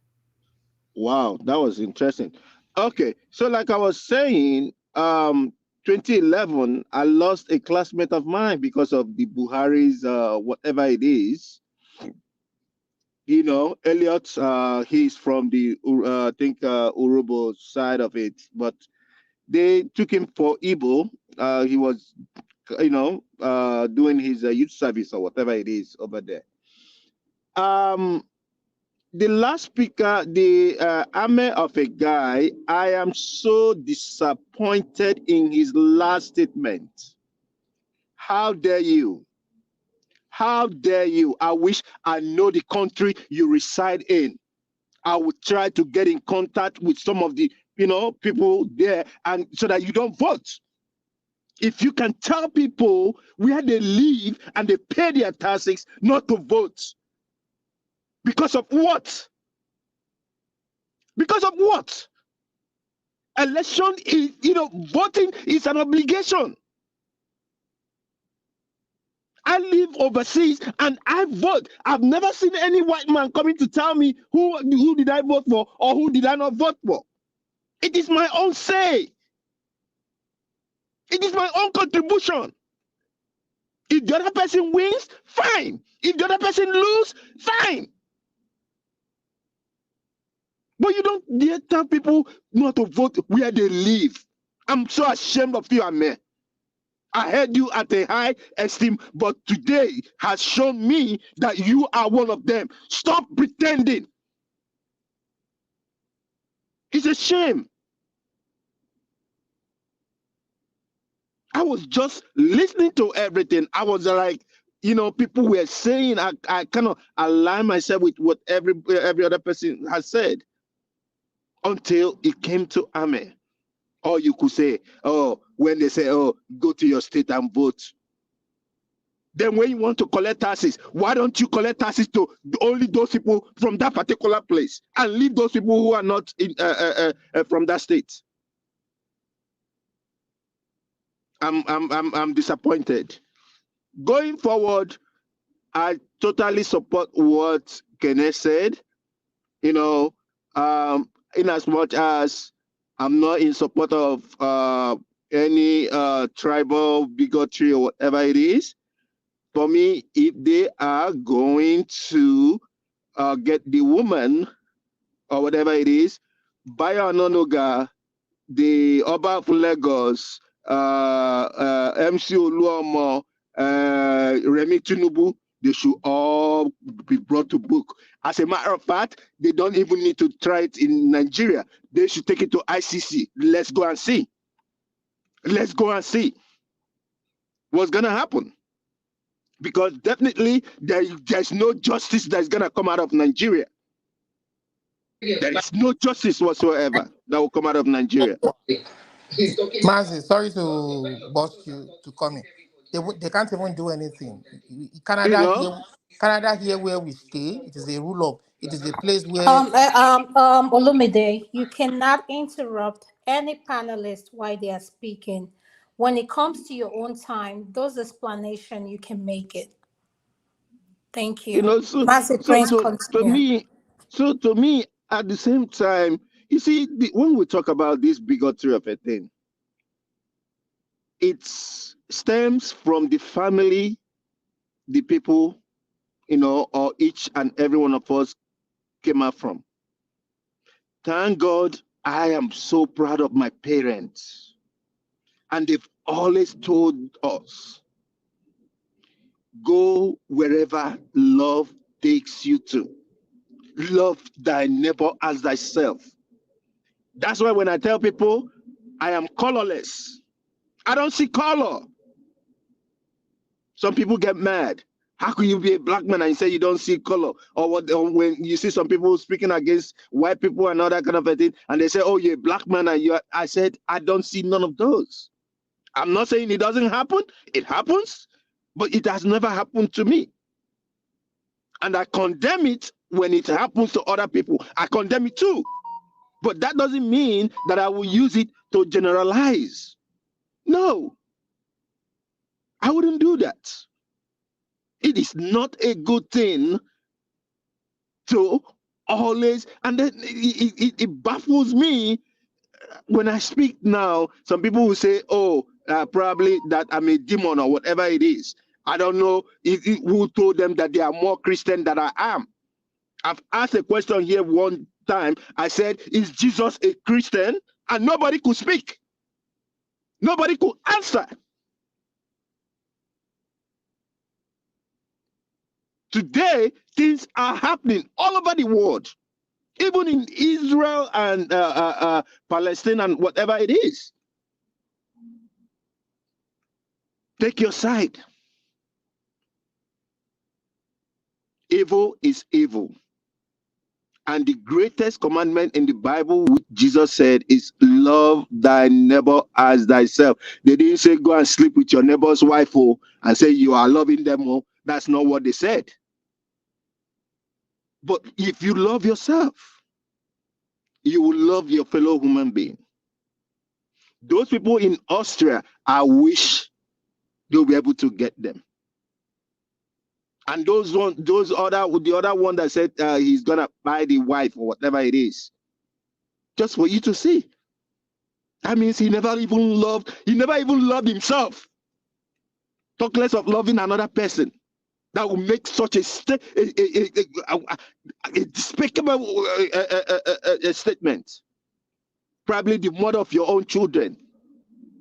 Wow, that was interesting. Okay, so like I was saying, 2011, I lost a classmate of mine because of the Buhari's whatever it is. You know, Elliot, he's from the I think Urobo side of it, but they took him for Igbo. He was, doing his youth service or whatever it is over there. The last speaker, the army of a guy, I am so disappointed in his last statement. How dare you? How dare you? I wish I know the country you reside in. I would try to get in contact with some of the, people there, and so that you don't vote. If you can tell people where they live and they pay their taxes not to vote. Because of what? Because of what? Election is, voting is an obligation. I live overseas and I vote. I've never seen any white man coming to tell me who did I vote for or who did I not vote for. It is my own say. It is my own contribution. If the other person wins, fine. If the other person loses, fine. But you don't dare tell people not to vote where they live. I'm so ashamed of you, Ahmed. I had you at a high esteem, but today has shown me that you are one of them. Stop pretending. It's a shame. I was just listening to everything. I was like, people were saying, I kind of align myself with what every other person has said until it came to Ame. Or you could say, when they say, go to your state and vote. Then when you want to collect taxes, why don't you collect taxes to only those people from that particular place and leave those people who are not from that state? I'm disappointed. Going forward, I totally support what Kenneth said. In as much as I'm not in support of any tribal bigotry or whatever it is. For me, if they are going to get the woman or whatever it is, Bayo Ononuga, the Oba of Lagos, MC Oluomo, Remi Tinubu, they should all be brought to book. As a matter of fact, they don't even need to try it in Nigeria. They should take it to ICC. Let's go and see. Let's go and see what's going to happen. Because definitely there's no justice that's going to come out of Nigeria. There is no justice whatsoever that will come out of Nigeria. Mazi, sorry to bust you to come in. They can't even do anything. Canada here where we stay, it is a rule of, it is a place where Olumide, you cannot interrupt any panelist while they are speaking. When it comes to your own time, those explanations you can make it. Thank you. To me, at the same time, you see, when we talk about this bigotry of a thing, it stems from the family, the people, or each and every one of us came out from. Thank God, I am so proud of my parents. And they've always told us, go wherever love takes you to. Love thy neighbor as thyself. That's why when I tell people I am colorless, I don't see color. Some people get mad. How can you be a black man and say you don't see color? Or when you see some people speaking against white people and all that kind of a thing, and they say, oh, you're a black man, and I said, I don't see none of those. I'm not saying it doesn't happen. It happens, but it has never happened to me. And I condemn it when it happens to other people. I condemn it too. But that doesn't mean that I will use it to generalize. No, I wouldn't do that. It is not a good thing to always, and then it baffles me when I speak now. Some people will say, oh, probably that I'm a demon or whatever it is. I don't know who told them that they are more Christian than I am. I've asked a question here one time. I said, is Jesus a Christian? And nobody could speak. Nobody could answer. Today, things are happening all over the world, even in Israel and Palestine and whatever it is. Take your side. Evil is evil. And the greatest commandment in the Bible, which Jesus said, is love thy neighbor as thyself. They didn't say go and sleep with your neighbor's wife and say you are loving them. That's not what they said. But if you love yourself, you will love your fellow human being. Those people in Austria, I wish they'll be able to get them. And the other one that said he's gonna buy the wife or whatever it is, just for you to see. That means he never even loved himself. Talk less of loving another person. That will make such a despicable statement. Probably the mother of your own children,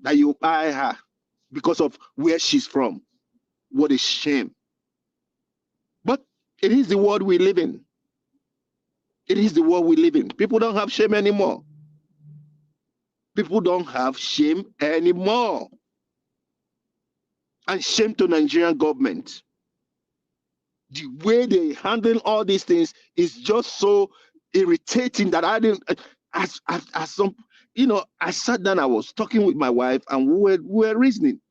that you buy her because of where she's from. What a shame. But it is the world we live in. It is the world we live in. People don't have shame anymore. People don't have shame anymore. And shame to Nigerian government. The way they handle all these things is just so irritating that I didn't, as some, I sat down, I was talking with my wife and we were reasoning.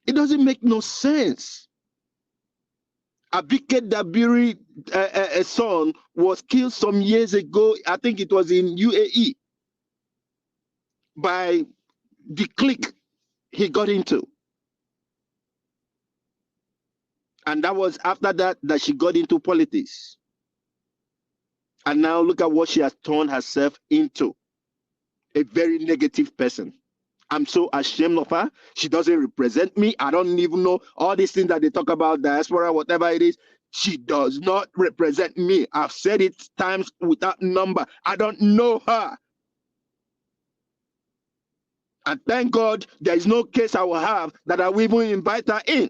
It doesn't make no sense. Abike Dabiri, son, was killed some years ago. I think it was in UAE by the clique he got into. And that was after that she got into politics. And now look at what she has turned herself into. A very negative person. I'm so ashamed of her. She doesn't represent me. I don't even know all these things that they talk about, diaspora, whatever it is. She does not represent me. I've said it times without number. I don't know her. And thank God there is no case I will have that I will even invite her in.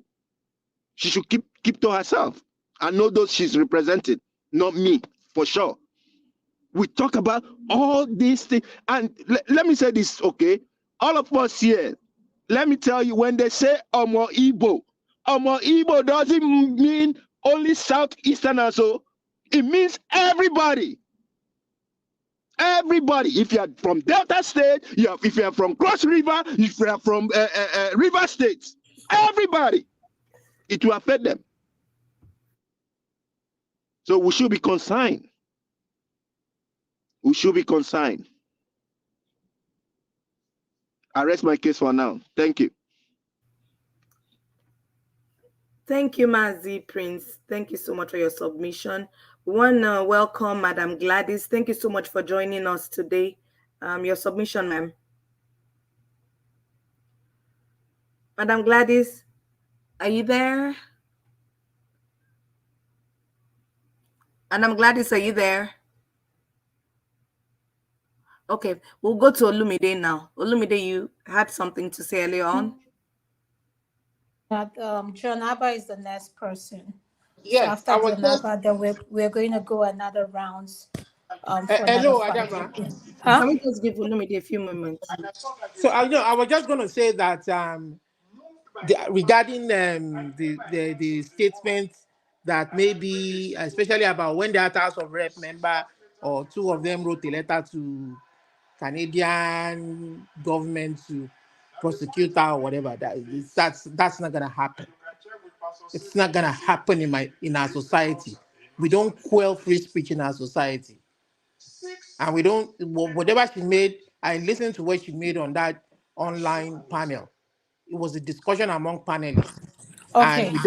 She should keep to herself. I know those she's represented, not me, for sure. We talk about all these things. And let me say this, okay? All of us here, let me tell you, when they say Omo Igbo doesn't mean only Southeasterners. So it means everybody. Everybody. If you are from Delta State, if you are from Cross River, if you are from River State, everybody, it will affect them. So we should be consigned. We should be consigned. I rest my case for now. Thank you. Thank you, Mazi Prince. Thank you so much for your submission. We want to welcome Madam Gladys. Thank you so much for joining us today. Your submission, ma'am. Madam Gladys, are you there? Madam Gladys, are you there? Okay, we'll go to Olumide now. Olumide, you had something to say earlier on? John Abba is the next person. Yes, so after John Abba, then we're going to go another rounds. Hello, Adama. Huh? Can we just give Olumide a few moments? So I was just going to say that regarding the statement that maybe, especially about when the House of Rep member or two of them wrote a letter to Canadian government to prosecute her or whatever, that's not gonna happen. It's not gonna happen in our society. We don't quell free speech in our society, and we don't. Whatever she made, I listened to what she made on that online panel. It was a discussion among panelists, okay. and we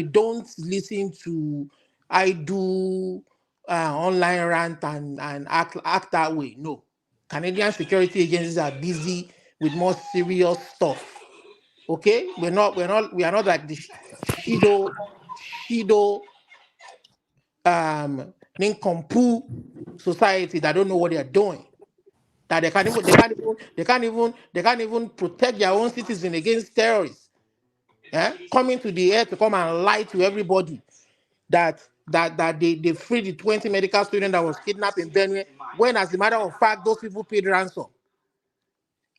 don't listen to I do online rant and act that way. No, Canadian security agencies are busy with more serious stuff. Okay, we are not like the Shido nincompoop society that don't know what they are doing. That they can't even protect their own citizens against terrorists. coming to the air to come and lie to everybody that they freed the 20 medical students that was kidnapped in Benue, when as a matter of fact, those people paid ransom.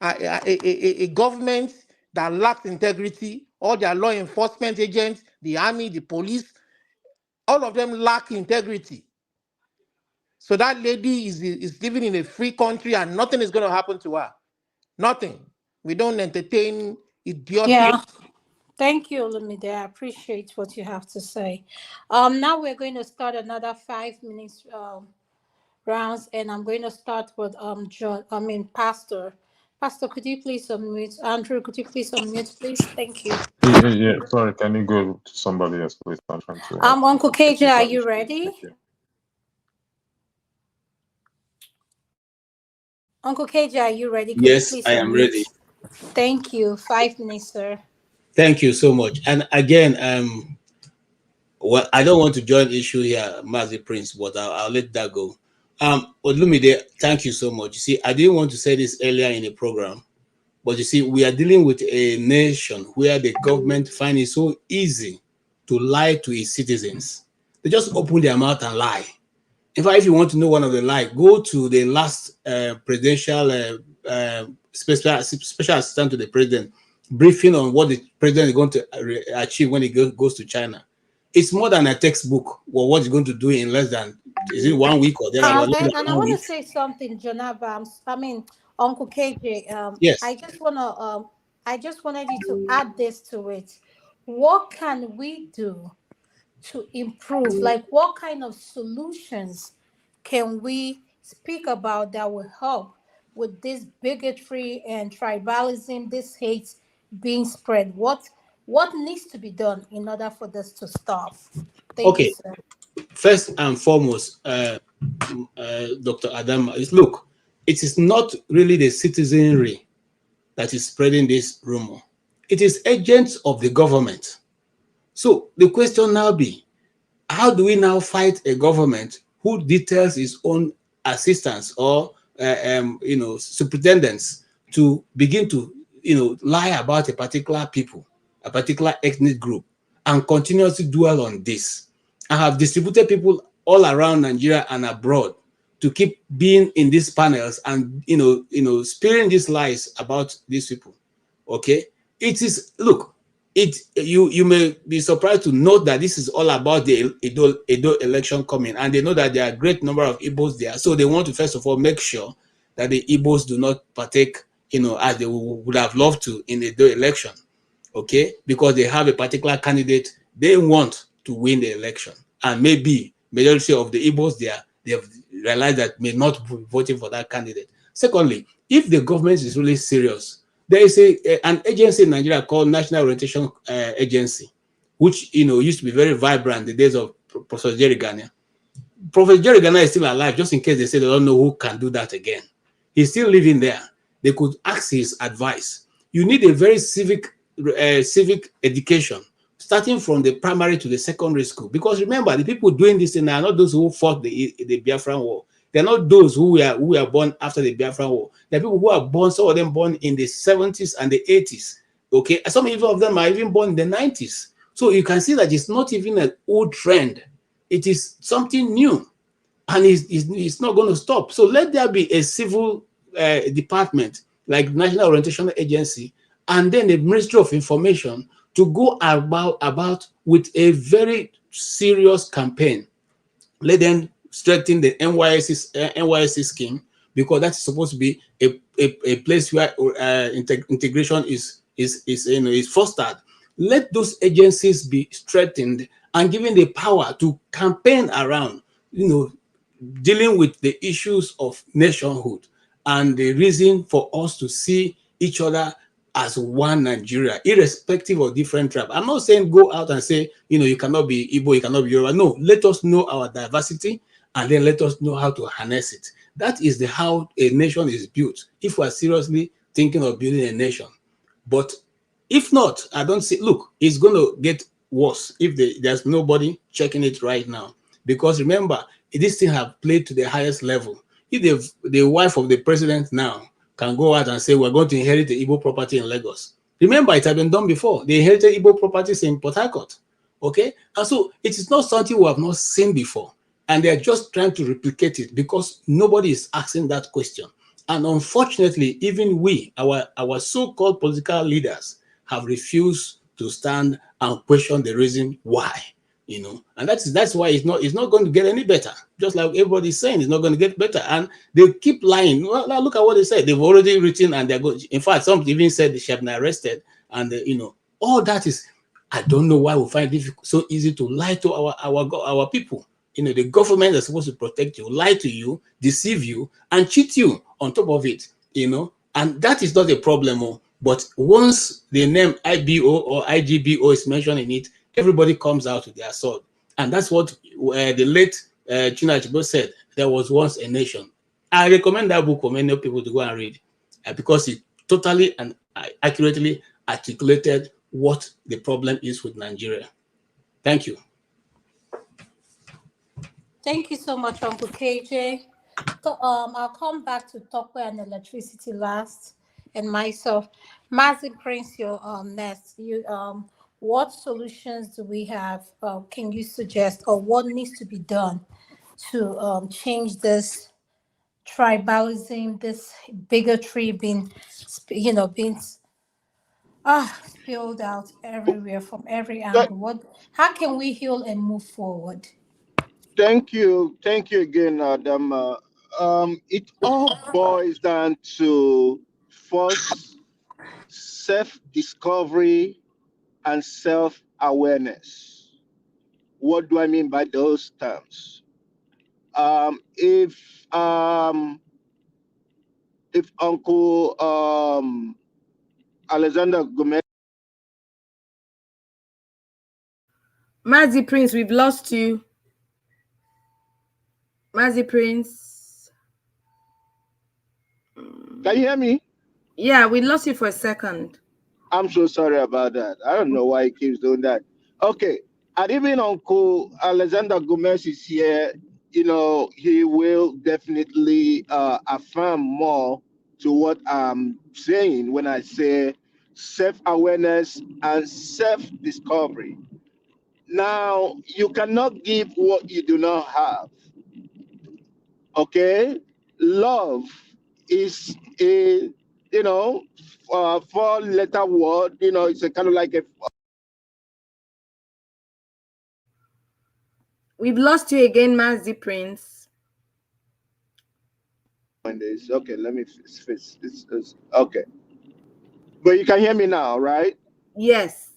A government that lacks integrity, all their law enforcement agents, the army, the police, all of them lack integrity. So that lady is living in a free country and nothing is going to happen to her. Nothing. We don't entertain idiotic. Yeah. Thank you, Olumide. I appreciate what you have to say. Now we're going to start another 5 minutes rounds, and I'm going to start with Pastor. Pastor, could you please unmute? Andrew, could you please unmute, please? Thank you. Yeah, sorry, can you go to somebody else, please? I'm trying to. Uncle KJ, are you ready? Thank you. Uncle KJ, are you ready? Could Yes, you please I am unmute? ready. Thank you. 5 minutes, sir. Thank you so much. And again, well, I don't want to join issue here, Mazi Prince, but I'll let that go. Olumide, thank you so much. You see, I didn't want to say this earlier in the program, but you see, we are dealing with a nation where the government finds it so easy to lie to its citizens. They just open their mouth and lie. In fact, if you want to know one of the lie, go to the last presidential special assistant to the president briefing on what the president is going to achieve when he goes to China. It's more than a textbook or what he's going to do in less than, is it 1 week or there? And I want to say something, Jonathan. Uncle KJ. Yes. I just wanted you to add this to it. What can we do to improve? Like, what kind of solutions can we speak about that will help with this bigotry and tribalism, this hate being spread? What needs to be done in order for this to stop? Thank you, sir. First and foremost, Dr. Adam, look, it is not really the citizenry that is spreading this rumor. It is agents of the government. So the question now be, how do we now fight a government who details its own assistants or superintendents to begin to lie about a particular people, a particular ethnic group, and continuously dwell on this? I have distributed people all around Nigeria and abroad to keep being in these panels and spearing these lies about these people. Okay, it is, look, you may be surprised to note that this is all about the Edo election coming, and they know that there are a great number of Igbos there, so they want to first of all make sure that the Igbos do not partake, as they would have loved to in the Edo election. Okay, because they have a particular candidate they want to win the election, and maybe majority of the Igbos there, they have realized that may not be voting for that candidate. Secondly, if the government is really serious, there is an agency in Nigeria called National Orientation Agency, which used to be very vibrant in the days of Professor Jerry Ghana. Professor Jerry Ghana is still alive, just in case they say they don't know who can do that again. He's still living there. They could ask his advice. You need a very civic education, starting from the primary to the secondary school. Because remember, the people doing this thing are not those who fought the Biafran War. They're not those who were born after the Biafran War. They're people who are born, some of them born in the 70s and the 80s. Okay, some of them are even born in the 90s. So you can see that it's not even an old trend. It is something new, and it's not going to stop. So let there be a civil department like National Orientation Agency, and then the Ministry of Information to go about with a very serious campaign. Let them strengthen the NYSC scheme, because that's supposed to be a place where integration is fostered. Let those agencies be strengthened and given the power to campaign around, dealing with the issues of nationhood and the reason for us to see each other as one Nigeria, irrespective of different tribes. I'm not saying go out and say, you cannot be Igbo, you cannot be Yoruba. No, let us know our diversity, and then let us know how to harness it. That is how a nation is built, if we are seriously thinking of building a nation. But if not, I don't see, look, it's going to get worse if there's nobody checking it right now. Because remember, this thing have played to the highest level. If the wife of the president now can go out and say, we're going to inherit the Igbo property in Lagos, Remember, it had been done before. They inherited Igbo properties in Port Harcourt. Okay? And so it is not something we have not seen before. And they're just trying to replicate it because nobody is asking that question. And unfortunately, even we, our so-called political leaders, have refused to stand and question the reason why. You know, and that's why it's not going to get any better. Just like everybody's saying, it's not going to get better, and they keep lying. Well, now look at what they said. They've already written, and they're going. In fact, some even said they should have been arrested, and you know, all that is. I don't know why we find it so easy to lie to our people. You know, the government is supposed to protect you, lie to you, deceive you, and cheat you on top of it. You know, and that is not a problem. But once the name IBO or IGBO is mentioned in it, everybody comes out with their sword. And that's what the late Chinua said, there was once a nation. I recommend that book for many people to go and read because it totally and accurately articulated what the problem is with Nigeria. Thank you. Thank you so much, Uncle KJ. So, I'll come back to Tokwe and electricity last, and myself. Mazi Prince, you're next. What solutions do we have? Can you suggest, or what needs to be done to change this tribalism, this bigotry being spilled out everywhere from every angle? How can we heal and move forward? Thank you again, Adam. It all boils down to first self-discovery and self-awareness. What do I mean by those terms? If Uncle Alexander Gomez. Mazi Prince, we've lost you. Mazi Prince. Can you hear me? Yeah, we lost you for a second. I'm so sorry about that. I don't know why he keeps doing that. Okay. And even Uncle Alexander Gomez is here, you know, he will definitely affirm more to what I'm saying when I say self-awareness and self-discovery. Now, you cannot give what you do not have. Okay? Love is a, you know, 4-letter word. You know, it's a kind of like a. We've lost you again, Mazi Prince. Okay, let me fix this. Okay. But you can hear me now, right? Yes.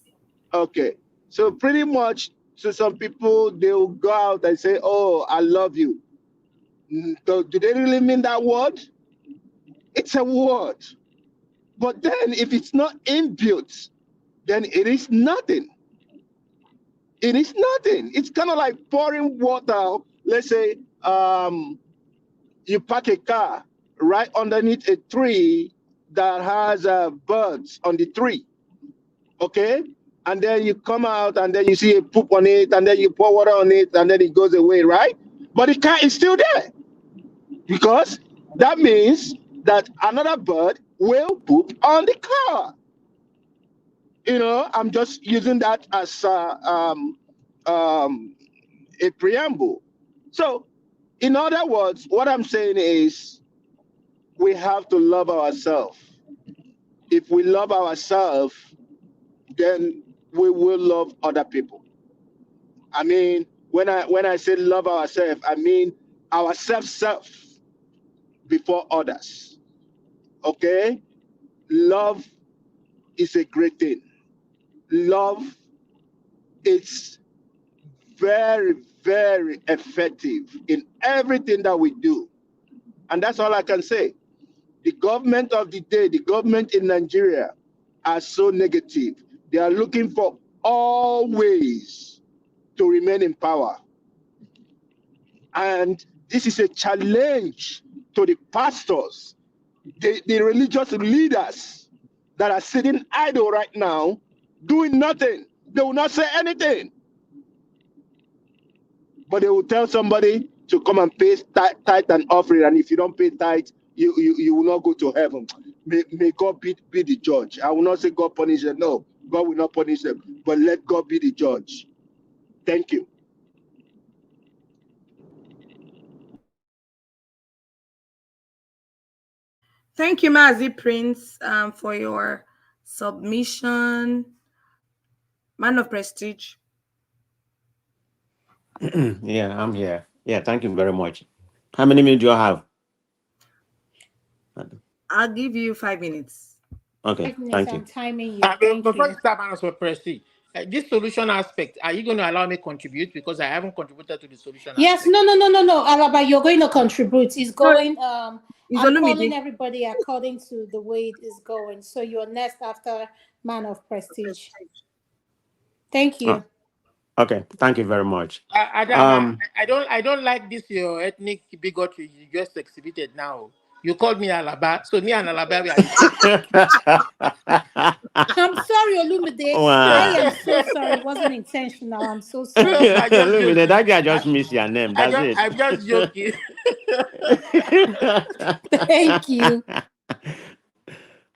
Okay. So pretty much, so some people, they'll go out and say, oh, I love you. Do they really mean that word? It's a word. But then if it's not inbuilt, then it is nothing. It is nothing. It's kind of like pouring water. Let's say you park a car right underneath a tree that has birds on the tree. Okay? And then you come out and then you see a poop on it and then you pour water on it and then it goes away, right? But the car is still there because that means that another bird will poop on the car. You know, I'm just using that as a preamble. So, in other words, what I'm saying is we have to love ourselves. If we love ourselves, then we will love other people. I mean, when I say love ourselves, I mean ourself before others. Okay? Love is a great thing. Love is very, very effective in everything that we do. And that's all I can say. The government of the day, the government in Nigeria are so negative. They are looking for all ways to remain in power. And this is a challenge to the pastors, the religious leaders that are sitting idle right now, doing nothing. They will not say anything. But they will tell somebody to come and pay tithe and offering. And if you don't pay tithe, you will not go to heaven. may God be the judge. I will not say God punish them. No, God will not punish them, but let God be the judge. Thank you. Thank you, Mazi Prince, for your submission. Man of prestige. Yeah, I'm here. Yeah, thank you very much. How many minutes do you have? I'll give you 5 minutes. Okay, 5 minutes, thank I'm you. timing you. Thank Before you you. start, man, for Prestige, this solution aspect, are you going to allow me contribute? Because I haven't contributed to the solution Yes, aspect. no, Alaba, you're going to contribute. It's No, going, it's I'm calling Olumide. everybody according to the way it is going. So you're next after Man of Prestige. Thank Oh, you. okay, thank you very much. Adam, I don't like this your ethnic bigotry you just exhibited now. You called me Alaba, so me and Alaba we are the same. I'm sorry, Olumide. I Wow. am so sorry. It wasn't intentional. I'm so sorry. I just Look, joking. that guy just missed your name. That's it. I'm just joking. Thank you.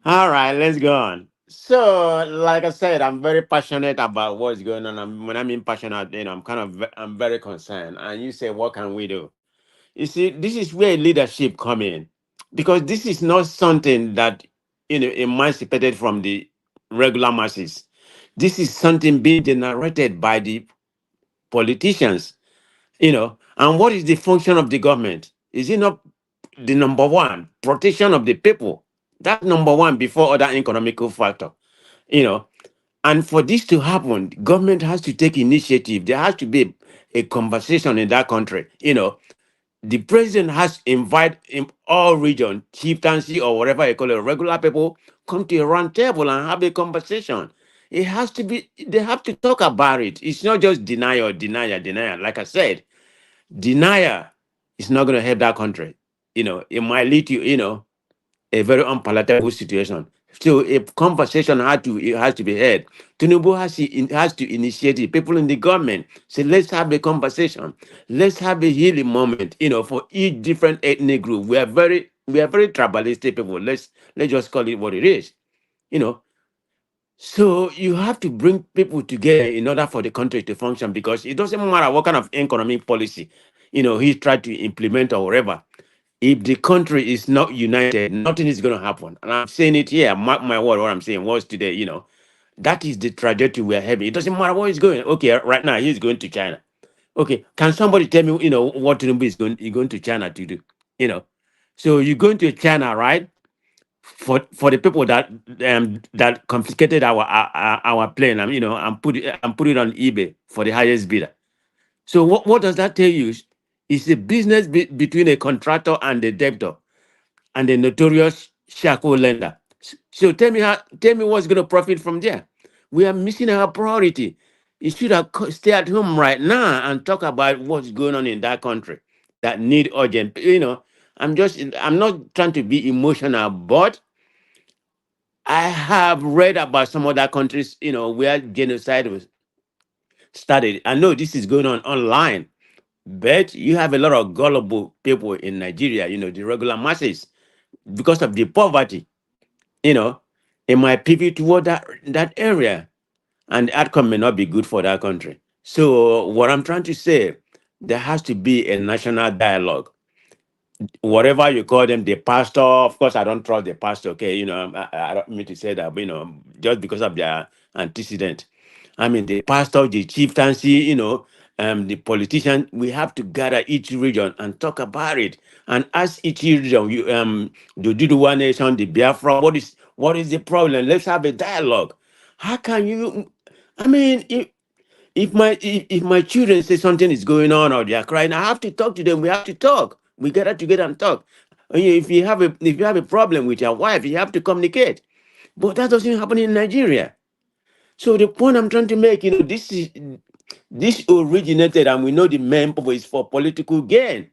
All right, let's go on. So, like I said, I'm very passionate about what's going on. When I mean passionate, I'm very concerned. And you say, what can we do? You see, this is where leadership come in, because this is not something that emancipated from the regular masses. This is something being generated by the politicians. And what is the function of the government? Is it not the number one protection of the people? That's number one before other economical factor. you know and for this to happen, government has to take initiative. There has to be a conversation in that country. The president has to invite in all region, chieftaincy or whatever you call it, regular people, come to a round table and have a conversation. It has to be, they have to talk about it. It's not just denial. Like I said, denial is not going to help that country. It might lead to, a very unpalatable situation. So a conversation it has to be had. Tinubu has to initiate it. People in the government say, let's have a conversation. Let's have a healing moment. For each different ethnic group. We are very tribalistic people. Let's just call it what it is. You know. So you have to bring people together in order for the country to function, because it doesn't matter what kind of economic policy he tried to implement or whatever. If the country is not united, nothing is going to happen. And I'm saying it here, mark my word, what I'm saying was today, that is the trajectory we're having. It doesn't matter where he's going. Okay, right now he's going to China. Okay, can somebody tell me, what Tinubu is going to China to do? So you're going to China, right? For the people that confiscated our plane, and put it on eBay for the highest bidder. So what does that tell you? It's a business between a contractor and the debtor, and the notorious shackle lender. So tell me what's going to profit from there. We are missing our priority. You should have stay at home right now and talk about what's going on in that country that need urgent. I'm not trying to be emotional, but I have read about some other countries, where genocide was started. I know this is going on online, but you have a lot of gullible people in Nigeria, the regular masses, because of the poverty, you know, it might pivot toward that area, and the outcome may not be good for that country. So what I'm trying to say, there has to be a national dialogue. Whatever you call them, the pastor, of course, I don't trust the pastor, okay? I don't mean to say that, but, just because of their antecedent. I mean, the pastor, the chieftaincy, the politician, we have to gather each region and talk about it and ask each region, the Dudu Nation, the Biafra, what is the problem? Let's have a dialogue. How can you, I mean, if my children say something is going on or they are crying, I have to talk to them. We have to talk. We gather together and talk. If you have a problem with your wife, you have to communicate. But that doesn't happen in Nigeria. So the point I'm trying to make, this originated, and we know the main purpose is for political gain.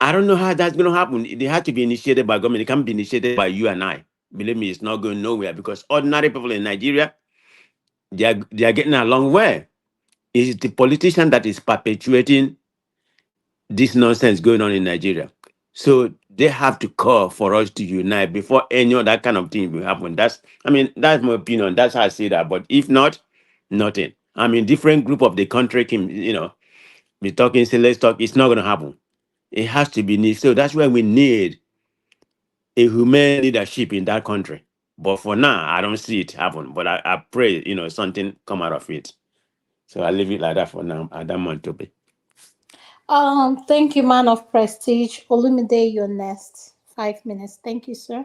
I don't know how that's going to happen. It has to be initiated by government. It can't be initiated by you and I. Believe me, it's not going nowhere, because ordinary people in Nigeria, they are getting a long way. It's the politician that is perpetuating this nonsense going on in Nigeria. So they have to call for us to unite before any other kind of thing will happen. That's that's my opinion. That's how I see that. But if not, nothing. Different group of the country can, be talking, say let's talk. It's not gonna happen. It has to be need. So that's why we need a human leadership in that country. But for now, I don't see it happen. But I pray, something come out of it. So I leave it like that for now. I don't want to be. Thank you, man of prestige. Olumide, your next 5 minutes. Thank you, sir.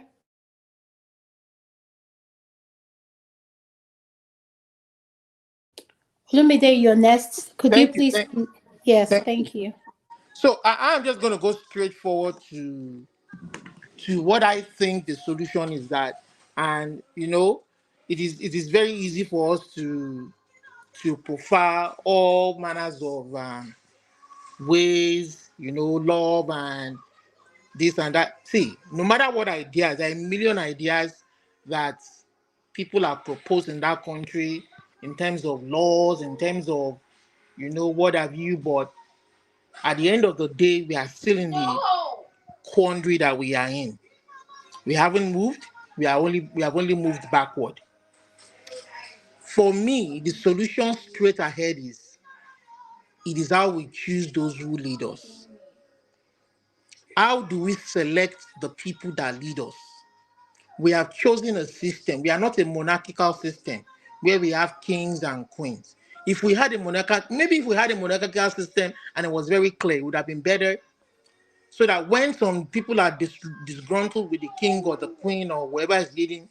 Olumide, your next. Could you Thank you. please? Yes, Thank you. thank you. So I'm just going to go straight forward to what I think the solution is that, and it is very easy for us to profile all manners of ways, love and this and that. See, no matter what ideas, there are a million ideas that people have proposed in that country in terms of laws, in terms of what have you, but at the end of the day, we are still in the quandary that we are in. We haven't moved. We have only moved backward. For me, the solution straight ahead is it is how we choose those who lead us. How do we select the people that lead us? We have chosen a system. We are not a monarchical system where we have kings and queens. If we had a monarchical system and it was very clear, it would have been better, so that when some people are disgruntled with the king or the queen or whoever is leading,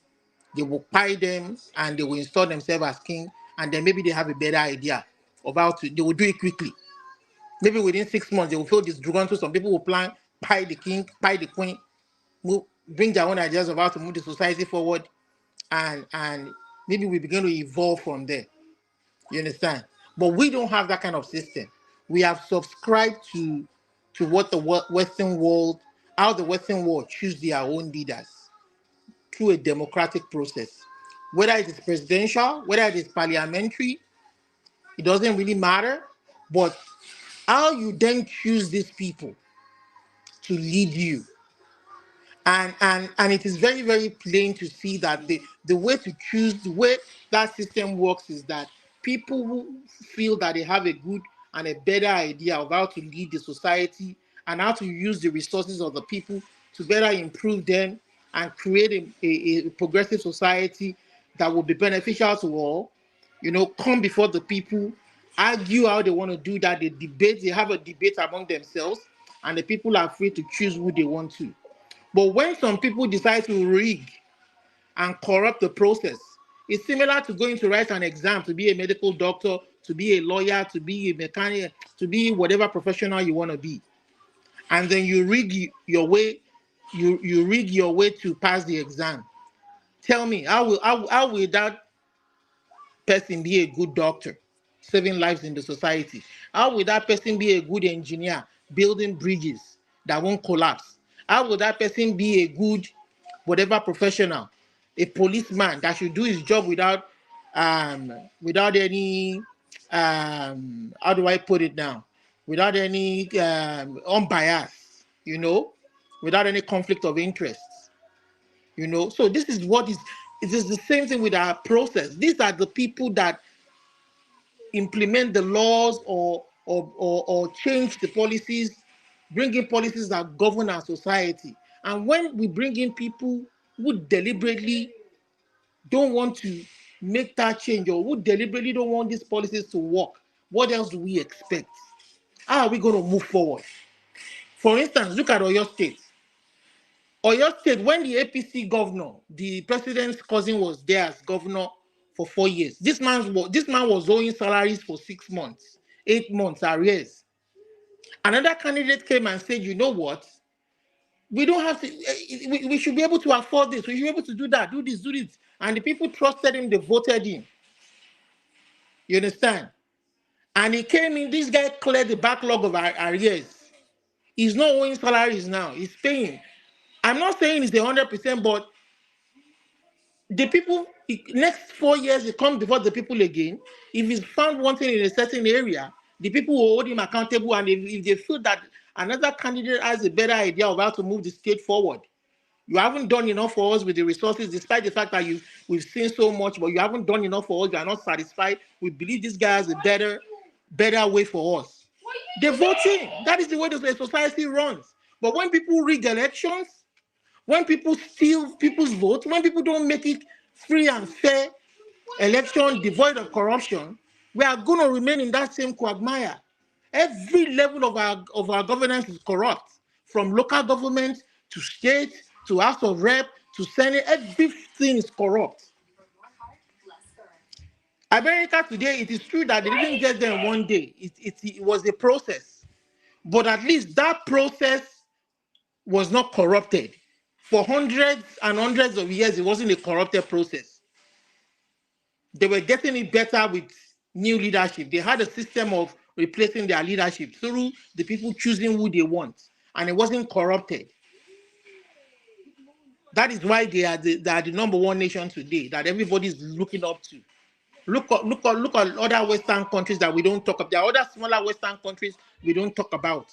they will buy them and they will install themselves as king, and then maybe they have a better idea of how to. They will do it quickly. Maybe within 6 months they will feel disgruntled. Some people will plan, buy the king, buy the queen, bring their own ideas of how to move the society forward, and maybe we begin to evolve from there. You understand? But we don't have that kind of system. We have subscribed to what the Western world, how the Western world choose their own leaders through a democratic process. Whether it is presidential, whether it is parliamentary, it doesn't really matter. But how you then choose these people to lead you, and it is very, very plain to see that the way to choose, the way that system works is that people who feel that they have a good and a better idea of how to lead the society and how to use the resources of the people to better improve them and create a progressive society that will be beneficial to all, come before the people, argue how they want to do that, they have a debate among themselves, and the people are free to choose who they want to. But when some people decide to rig and corrupt the process, it's similar to going to write an exam to be a medical doctor, to be a lawyer, to be a mechanic, to be whatever professional you want to be. And then you rig your way, you rig your way to pass the exam. Tell me, how will that person be a good doctor, saving lives in the society? How will that person be a good engineer, building bridges that won't collapse? How will that person be a good whatever professional, a policeman that should do his job without any how do I put it now? Without any unbiased, without any conflict of interest. So this is what is it is the same thing with our process. These are the people that implement the laws or change the policies, bring in policies that govern our society. And when we bring in people who deliberately don't want to make that change, or who deliberately don't want these policies to work, what else do we expect? How are we going to move forward? For instance, look at Oyo State. Oyo State, when the APC governor, the president's cousin, was there as governor for 4 years, this man was owing salaries for 6 months, 8 months arrears. Another candidate came and said, you know what? We don't have to, we should be able to afford this. We should be able to do that, do this, do this. And the people trusted him, they voted him. You understand? And he came in, this guy cleared the backlog of arrears. He's not owing salaries now, he's paying. I'm not saying it's 100%, but the people, next 4 years, he comes before the people again. If he's found wanting in a certain area, the people will hold him accountable. And if they feel that another candidate has a better idea of how to move the state forward. You haven't done enough for us with the resources, despite the fact that we've seen so much, but you haven't done enough for us. You are not satisfied. We believe this guy has a better way for us. They vote in. That is the way the society runs. But when people rig elections, when people steal people's votes, when people don't make it free and fair election devoid of corruption, we are going to remain in that same quagmire. Every level of our governance is corrupt, from local government to state to House of Rep to Senate. Everything is corrupt. America today, it is true that they didn't get there in one day. It was a process, but at least that process was not corrupted. For hundreds and hundreds of years, it wasn't a corrupted process. They were getting it better with new leadership. They had a system of replacing their leadership through the people choosing who they want, and it wasn't corrupted. That is why they are the number one nation today that everybody is looking up to. Look at other Western countries that we don't talk about. There are other smaller Western countries we don't talk about,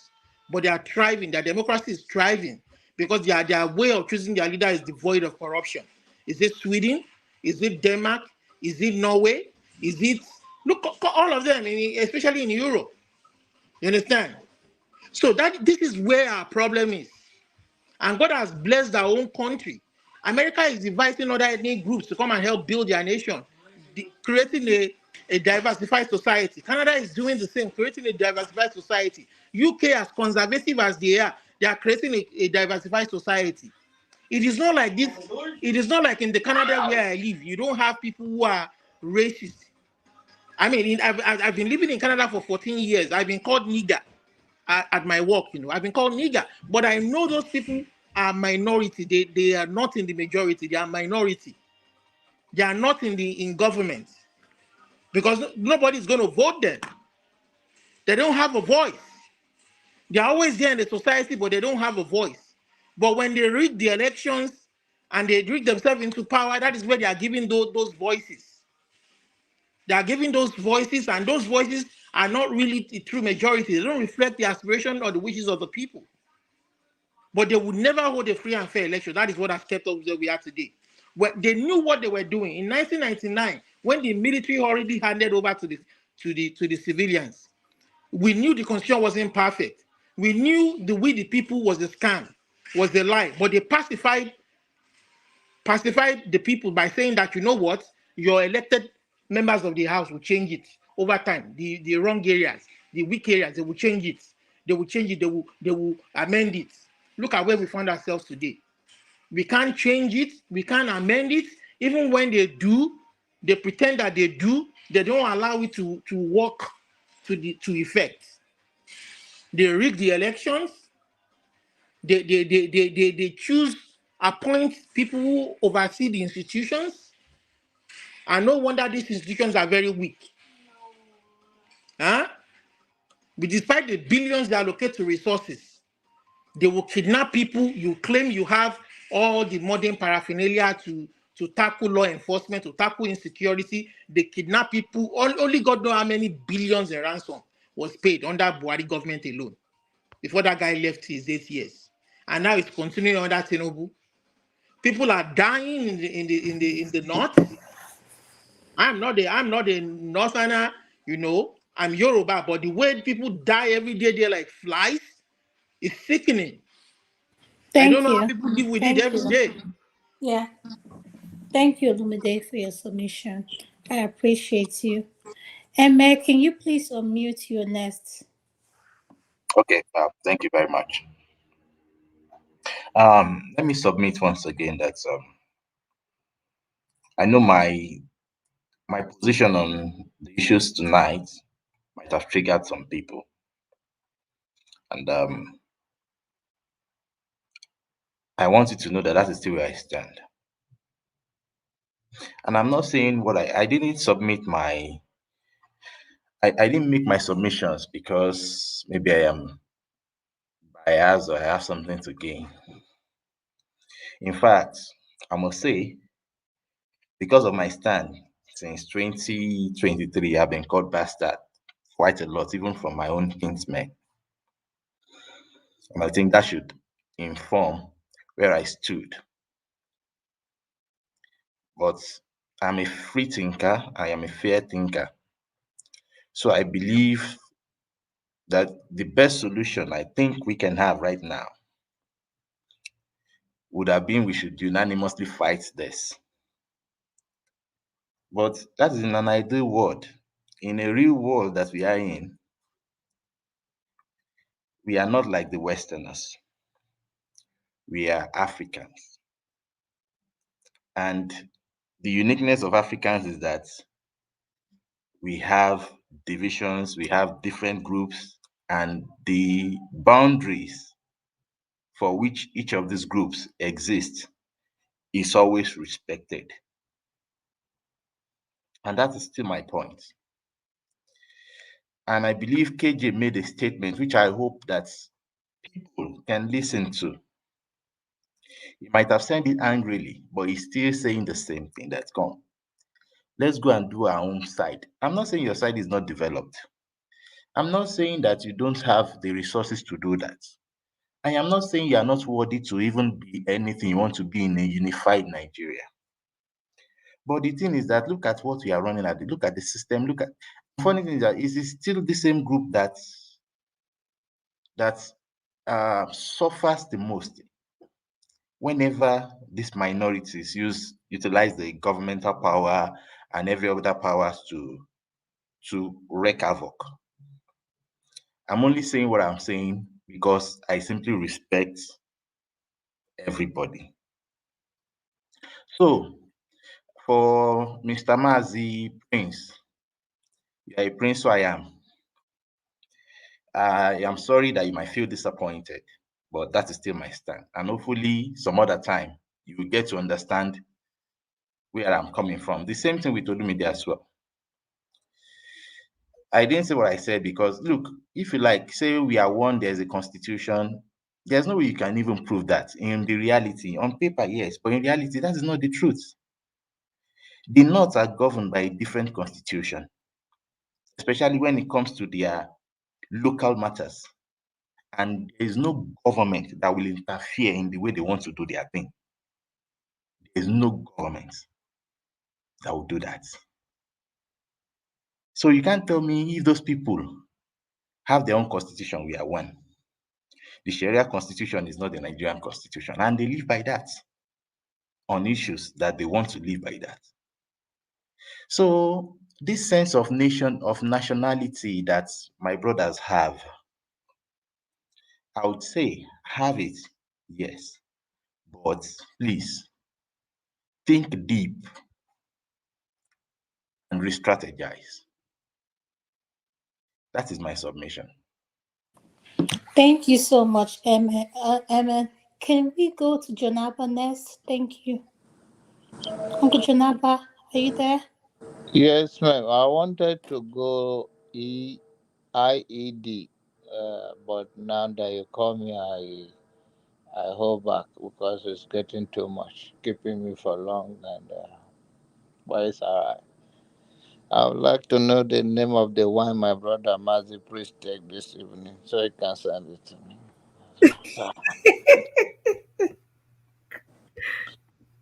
but they are thriving. Their democracy is thriving because their way of choosing their leader is devoid of corruption. Is it Sweden? Is it Denmark? Is it Norway? Is it all of them, especially in Europe? You understand? So this is where our problem is, and God has blessed our own country. America is inviting other ethnic groups to come and help build their nation, creating a diversified society. Canada is doing the same, creating a diversified society. UK, as conservative as they are creating a diversified society. It is not like this. It is not like in the Canada where I live. You don't have people who are racist. I mean, I've been living in Canada for 14 years. I've been called nigger at my work. I've been called nigger, but I know those people are minority. They are not in the majority. They are minority. They are not in government because nobody's going to vote them. They don't have a voice. They're always there in the society, but they don't have a voice. But when they rig the elections and they rig themselves into power, that is where they are giving those voices. They are giving those voices, and those voices are not really a true majority. They don't reflect the aspiration or the wishes of the people. But they would never hold a free and fair election. That is what has kept us where we are today. They knew what they were doing. In 1999, when the military already handed over to the civilians, we knew the constitution wasn't perfect. We knew the way the people was a scam, was a lie. But they pacified the people by saying that, you know what, your elected members of the house will change it over time. The wrong areas, the weak areas, they will change it. They will change it. They will amend it. Look at where we find ourselves today. We can't change it. We can't amend it. Even when they do, they pretend that they do. They don't allow it to work to effect. They rig the elections. They appoint people who oversee the institutions. And no wonder these institutions are very weak. But despite the billions they allocate to resources, they will kidnap people. You claim you have all the modern paraphernalia to tackle law enforcement, to tackle insecurity. They kidnap people. Only God knows how many billions in ransom was paid under Buhari government alone before that guy left his 8 years. And now it's continuing under Tinubu. People are dying in the north. I'm not a northerner, I'm Yoruba, but the way people die every day, they're like flies, is sickening. I don't Thank know how you. people live with it Thank every you. day. Yeah. Thank you, Lumide, for your submission. I appreciate you. And Meg, can you please unmute your nest? Okay, thank you very much. Let me submit once again that I know my position on the issues tonight might have triggered some people, and I want you to know that is still where I stand. And I'm not saying what I didn't submit my. I didn't make my submissions because maybe I am biased or I have something to gain. In fact, I must say, because of my stand since 2023, I've been called bastard quite a lot, even from my own kinsmen. And I think that should inform where I stood. But I'm a free thinker, I am a fair thinker. So I believe that the best solution I think we can have right now would have been we should unanimously fight this. But that is in an ideal world. In a real world that we are in, we are not like the Westerners. We are Africans. And the uniqueness of Africans is that we have divisions, we have different groups, and the boundaries for which each of these groups exist is always respected. And that is still my point. And I believe KJ made a statement which I hope that people can listen to. He might have said it angrily, but he's still saying the same thing. That's come. Let's go and do our own side. I'm not saying your side is not developed. I'm not saying that you don't have the resources to do that. I am not saying you are not worthy to even be anything you want to be in a unified Nigeria. But the thing is that look at what we are running at. Look at the system. Look at funny thing is that it is still the same group that suffers the most whenever these minorities utilize the governmental power and every other powers to wreak havoc. I'm only saying what I'm saying because I simply respect everybody. So, for Mr. Mazi Prince, you are a prince, so I am. I am sorry that you might feel disappointed, but that is still my stand. And hopefully, some other time, you will get to understand where I'm coming from. The same thing with Odumide as well. I didn't say what I said because, look, if you like, say we are one, there's a constitution, there's no way you can even prove that in the reality. On paper, yes, but in reality, that is not the truth. The North are governed by a different constitution, especially when it comes to their local matters. And there is no government that will interfere in the way they want to do their thing. There is no government that will do that. So you can't tell me if those people have their own constitution, we are one. The Sharia constitution is not the Nigerian constitution, and they live by that on issues that they want to live by that. So this sense of nationality that my brothers have, I would say have it, yes, but please think deep and re-strategize. That is my submission. Thank you so much, Emma. Emma, can we go to Jonaba next? Thank you. Uncle Jonaba, are you there? Yes, ma'am. I wanted to go IED, but now that you call me, I hold back because it's getting too much, keeping me for long, and but it's alright. I would like to know the name of the wine my brother Mazi please take this evening so he can send it to me.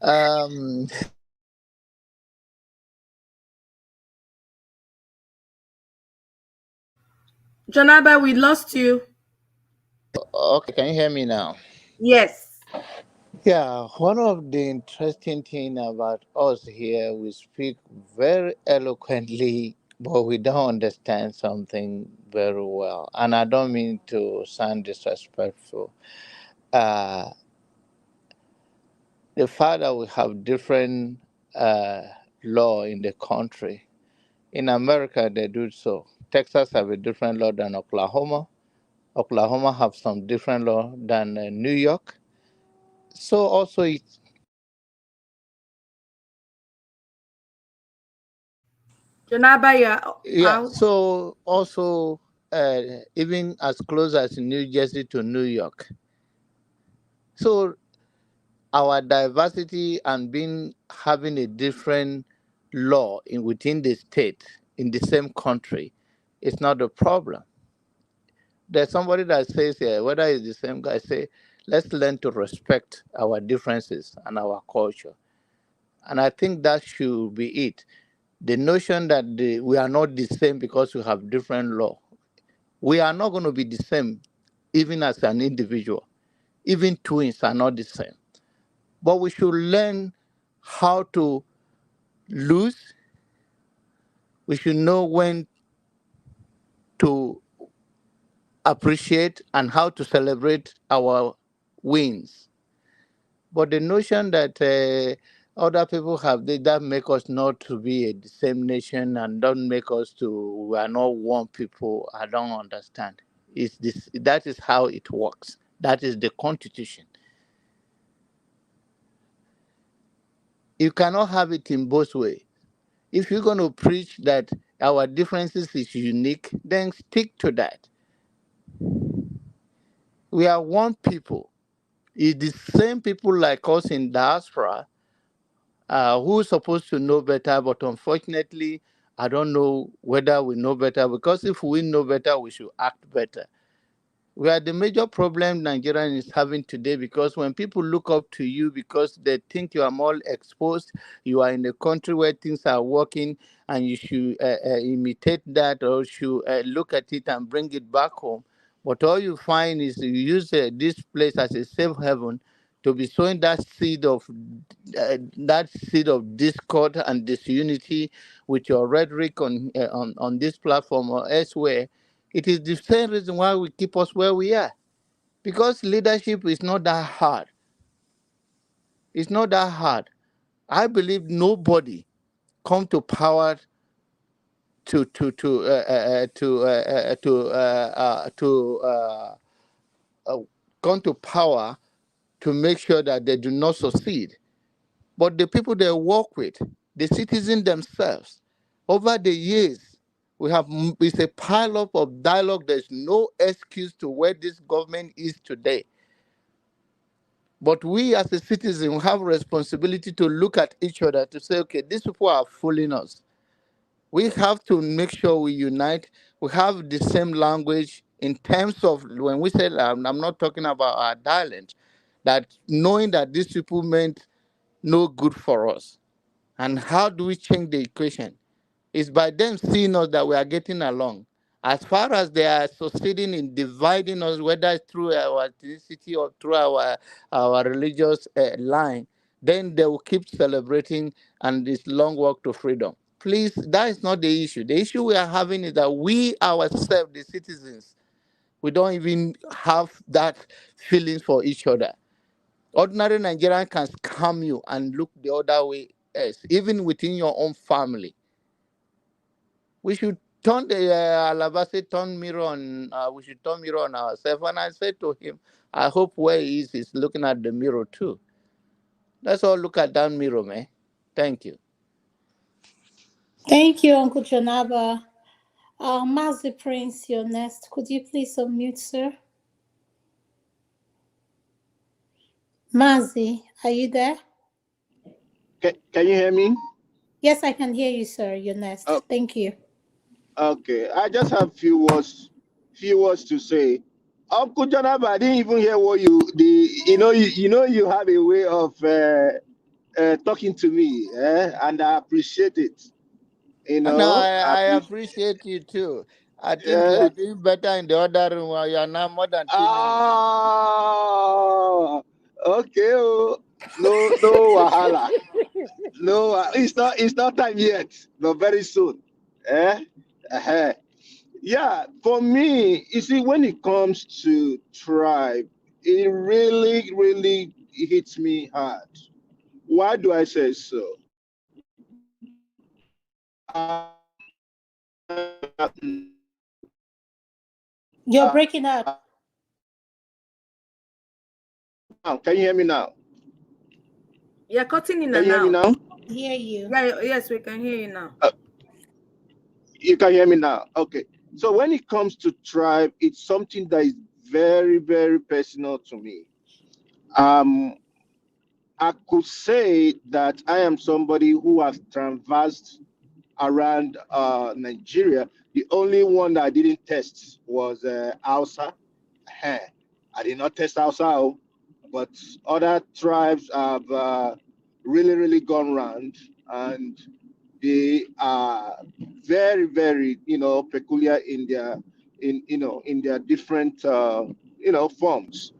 Um. Jonaba, we lost you. Okay, can you hear me now? Yes. Yeah, one of the interesting thing about us here, we speak very eloquently, but we don't understand something very well. And I don't mean to sound disrespectful. Uh, the fact that we have different law in the country. In America, they do so. Texas have a different law than Oklahoma. Oklahoma have some different law than New York. So also it's Jonaba, you're yeah, out. so also even as close as New Jersey to New York. So our diversity and being having a different law within the state in the same country is not a problem. There's somebody that says here, whether it's the same guy, say, let's learn to respect our differences and our culture. And I think that should be it. The notion that we are not the same because we have different law. We are not going to be the same even as an individual. Even twins are not the same. But we should learn how to lose. We should know when to appreciate and how to celebrate our wins. But the notion that other people have, that make us not to be the same nation and don't make us to, we are not one people, I don't understand. It's this, that is how it works. That is the constitution. You cannot have it in both ways. If you're going to preach that our differences is unique, then stick to that. We are one people. It's the same people like us in diaspora who's supposed to know better, but unfortunately, I don't know whether we know better, because if we know better, we should act better. We are the major problem Nigeria is having today, because when people look up to you because they think you are more exposed, you are in a country where things are working, and you should imitate that, or should look at it and bring it back home. But all you find is you use this place as a safe haven to be sowing that seed of discord and disunity with your rhetoric on this platform or elsewhere. It is the same reason why we keep us where we are. Because leadership is not that hard. It's not that hard. I believe nobody come to power come to power to make sure that they do not succeed. But the people they work with, the citizens themselves, over the years, it's a pile up of dialogue. There's no excuse to where this government is today. But we as a citizen have a responsibility to look at each other to say, okay, these people are fooling us. We have to make sure we unite. We have the same language in terms of when we say, I'm not talking about our dialect, that knowing that these people meant no good for us. And how do we change the equation? It's by them seeing us that we are getting along. As far as they are succeeding in dividing us, whether through our ethnicity or through our religious line, then they will keep celebrating and this long walk to freedom. Please, that is not the issue. The issue we are having is that we ourselves, the citizens, we don't even have that feelings for each other. Ordinary Nigerian can scam you and look the other way, even within your own family. We should turn the Alabasi turn mirror on. We should turn mirror on ourselves. And I said to him, I hope where he is, he's looking at the mirror too. Let's all look at that mirror, man. Thank you. Thank you, Uncle Janaba. Mazi Prince, you're next. Could you please unmute, sir? Mazi, are you there? Can you hear me? Yes, I can hear you, sir. You're next. Oh, Thank you. okay. I just have few words to say. Uncle Jonathan, I didn't even hear what you have a way of talking to me, and I appreciate it. No, I appreciate you too. I think you are doing better in the other room while you are now more than 2 minutes. Oh, okay. Oh. No wahala. No, it's not time yet, but very soon. Yeah, for me, you see, when it comes to tribe, it really, really hits me hard. Why do I say so? You're breaking up. Can you hear me now? You're cutting in and out. Can you hear me now? Hear you. Yeah, yes, we can hear you now. You can hear me now. Okay. So when it comes to tribe, it's something that is very, very personal to me. I could say that I am somebody who has traversed around Nigeria. The only one that I didn't test was Hausa. I did not test Hausa, but other tribes have really, really gone round, and they are very, very, peculiar in their, in their different, forms.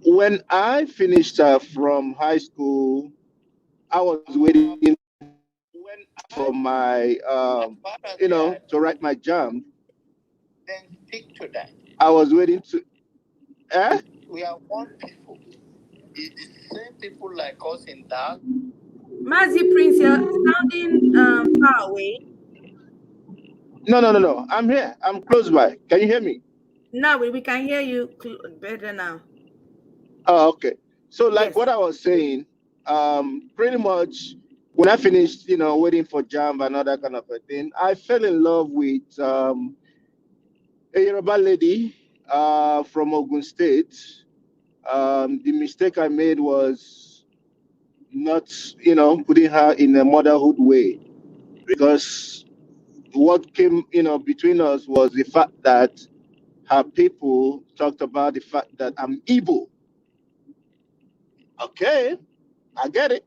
When I finished from high school, I was waiting for my, to write my jam. Then stick to that. I was waiting to. We are one people. It's the same people like us in that. Mazi Prince, you're sounding far away. No. I'm here. I'm close by. Can you hear me? No, we can hear you better now. Oh, okay. So, like what I was saying, pretty much when I finished, waiting for jam and all that kind of a thing, I fell in love with a Yoruba lady from Ogun State. The mistake I made was not, putting her in a motherhood way, because what came, between us was the fact that her people talked about the fact that I'm Igbo. Okay, I get it.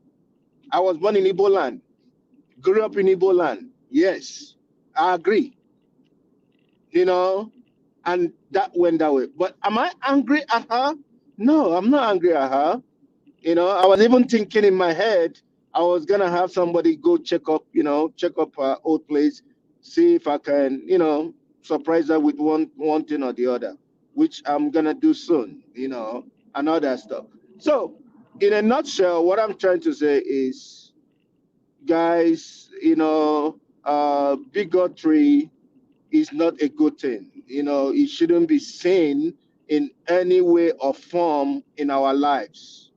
I was born in Igbo land, grew up in Igbo land. Yes, I agree. And that went that way. But am I angry at her? No, I'm not angry at her. I was even thinking in my head, I was gonna have somebody go check up her old place, see if I can, surprise her with one thing or the other, which I'm gonna do soon, and all that stuff. So, in a nutshell, what I'm trying to say is, guys, bigotry is not a good thing. It shouldn't be seen in any way or form in our lives.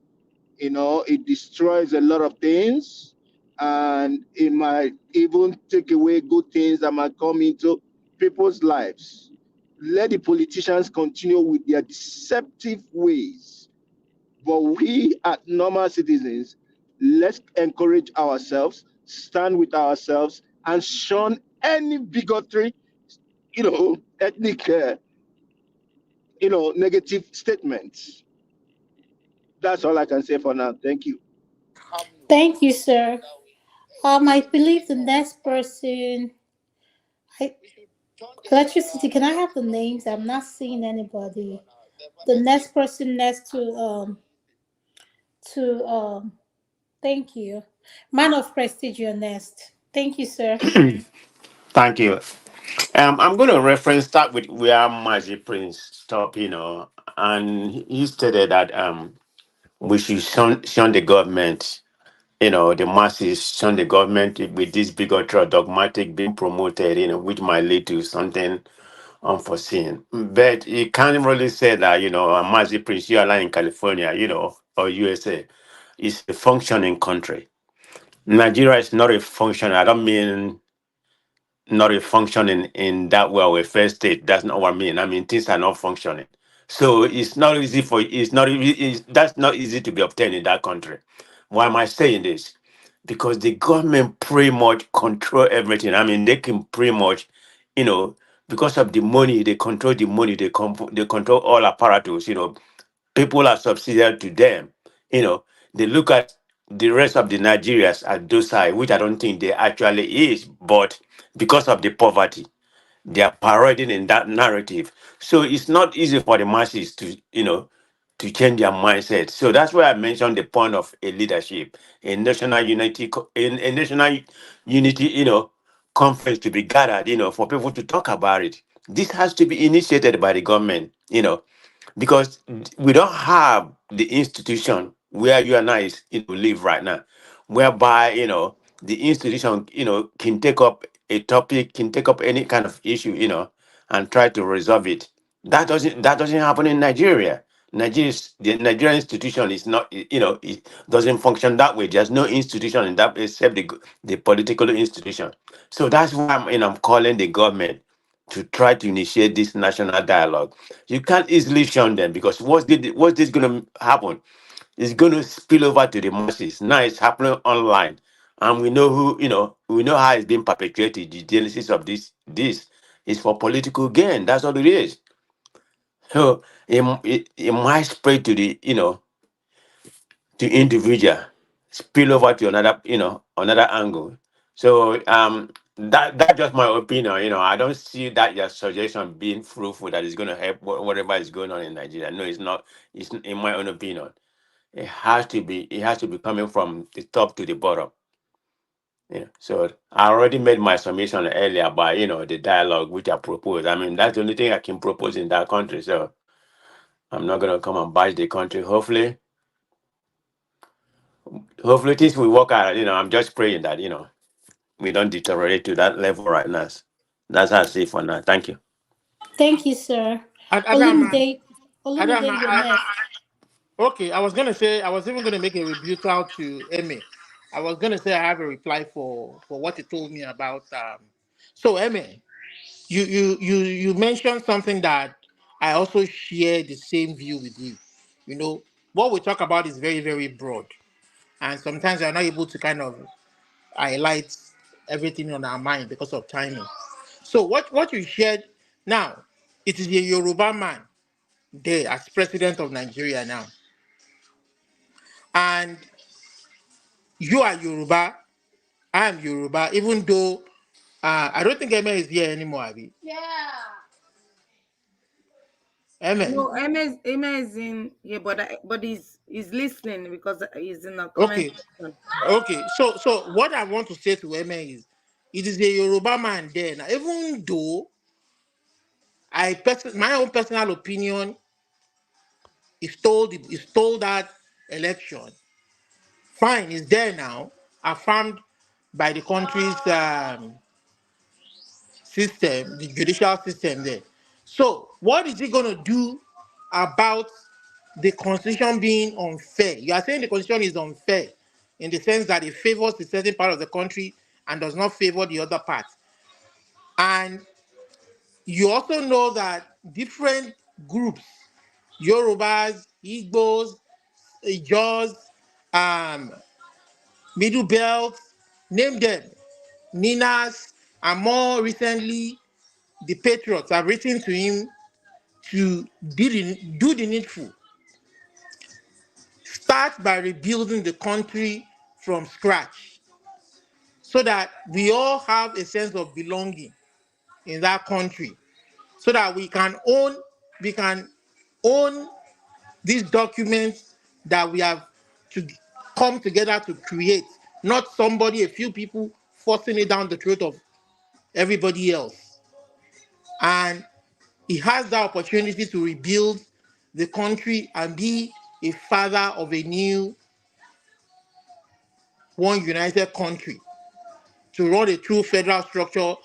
It destroys a lot of things, and it might even take away good things that might come into people's lives. Let the politicians continue with their deceptive ways. But we, as normal citizens, let's encourage ourselves, stand with ourselves, and shun any bigotry, ethnic, negative statements. That's all I can say for now. Thank you. Thank you, sir. I believe the next person. I, Electricity. Can I have the names? I'm not seeing anybody. The next person next to. Thank you. Man of prestige, you're next. Thank you, sir. Thank you. I'm going to reference start with where Mazi Prince stopped, and he stated that we should shun the government, the masses shun the government with this bigotry or dogmatic being promoted, which might lead to something unforeseen. But you can't really say that, Mazi Prince, you are like in California, or USA, is a functioning country. Nigeria is not a function. I don't mean not a functioning in that way or a first state. That's not what I mean. I mean things are not functioning. So that's not easy to be obtained in that country. Why am I saying this? Because the government pretty much control everything. I mean, they can pretty much, because of the money, they control the money, they control all apparatus, people are subsidiary to them. They look at the rest of the Nigerians as docile, which I don't think they actually is, but because of the poverty, they are parading in that narrative. So it's not easy for the masses to change their mindset. So that's why I mentioned the point of a leadership, a national unity, a national unity, conference to be gathered, for people to talk about it. This has to be initiated by the government, because we don't have the institution where you and I live right now, whereby the institution can take up a topic, can take up any kind of issue, and try to resolve it. That doesn't happen in Nigeria. The Nigerian institution is not, it doesn't function that way. There's no institution in that except the political institution. So that's why I'm calling the government to try to initiate this national dialogue. You can't easily shun them, because what's this going to happen? It's going to spill over to the masses. Now it's happening online. And we know who, we know how it's been perpetrated. The genesis of this is for political gain. That's what it is. So it might spread to the, to individual, spill over to another, another angle. So that's just my opinion. I don't see that your suggestion being fruitful that is going to help whatever is going on in Nigeria. No, it's not. It's in my own opinion. It has to be. It has to be coming from the top to the bottom. Yeah. So I already made my submission earlier by the dialogue which I proposed. I mean that's the only thing I can propose in that country. So I'm not gonna come and bash the country. Hopefully things will work out. I'm just praying that we don't deteriorate to that level right now. That's how I see it for now. Thank you. Thank you, sir. Adam, Olumide, Adam, Olumide, you're next. okay, I was gonna say I was even gonna make a rebuttal to Emmy. I was gonna say I have a reply for what he told me about. So Emmy, you mentioned something that I also share the same view with you. What we talk about is very very broad, and sometimes we're not able to kind of highlight everything on our mind because of timing. So what you shared now, it is a Yoruba man there as president of Nigeria now, and you are Yoruba, I am Yoruba, even though I don't think Emma is here anymore, Abby. Emma. No, Emma is in here, but he's listening because he's in a comment section. Okay. So what I want to say to Emma is, it is a Yoruba man there now. Even though my own personal opinion is told that election, fine, is there now, affirmed by the country's system, the judicial system there. So what is he going to do about the constitution being unfair? You are saying the constitution is unfair in the sense that it favors a certain part of the country and does not favor the other part. And you also know that different groups, Yorubas, Igbos, Ijaws, Middle Belt, name them, Ninas, and more recently, the Patriots have written to him to do the needful. Start by rebuilding the country from scratch so that we all have a sense of belonging in that country, so that we can own these documents that we have to come together to create, not a few people forcing it down the throat of everybody else. And he has the opportunity to rebuild the country and be a father of a new one united country, to run a true federal structure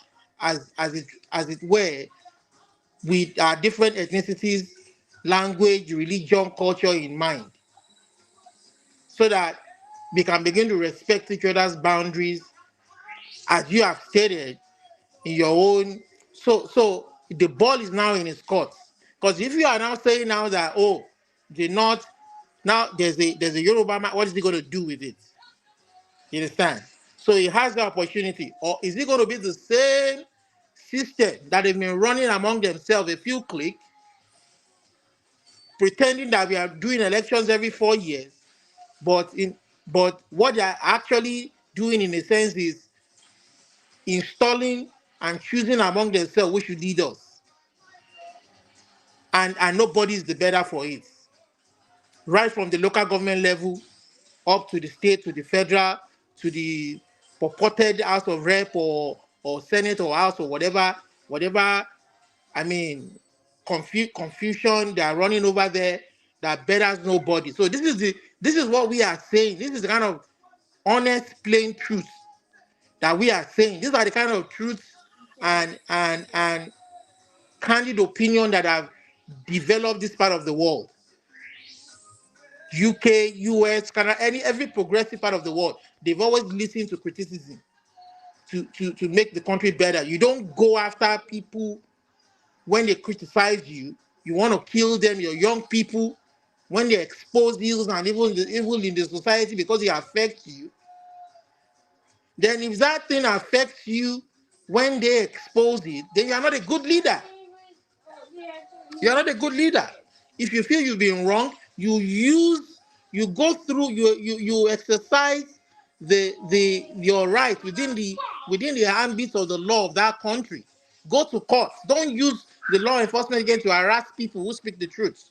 as it were, with our different ethnicities, language, religion, culture in mind, so that we can begin to respect each other's boundaries as you have stated in your own. So the ball is now in his court. Because if you are now saying now that, the North, now there's a Yoruba man, what is he going to do with it? You understand? So he has the opportunity. Or is it going to be the same system that they've been running among themselves, a few cliques, pretending that we are doing elections every 4 years, but what they are actually doing in a sense is installing and choosing among themselves which should lead us. And nobody is the better for it. Right from the local government level up to the state, to the federal, to the purported House of Rep or Senate or House or whatever, I mean, confusion they are running over there that betters nobody. So this is what we are saying. This is the kind of honest, plain truth that we are saying. These are the kind of truths and candid opinion that have developed this part of the world. UK, US, Canada, every progressive part of the world, they've always listened to criticism to make the country better. You don't go after people when they criticize you. You want to kill them, your young people, when they expose evils and evil in the society because it affects you. then if that thing affects you when they expose it, then you are not a good leader. You are not a good leader. If you feel you've been wrong, you go through, you exercise your right within the ambit of the law of that country. Go to court. Don't use the law enforcement again to harass people who speak the truth.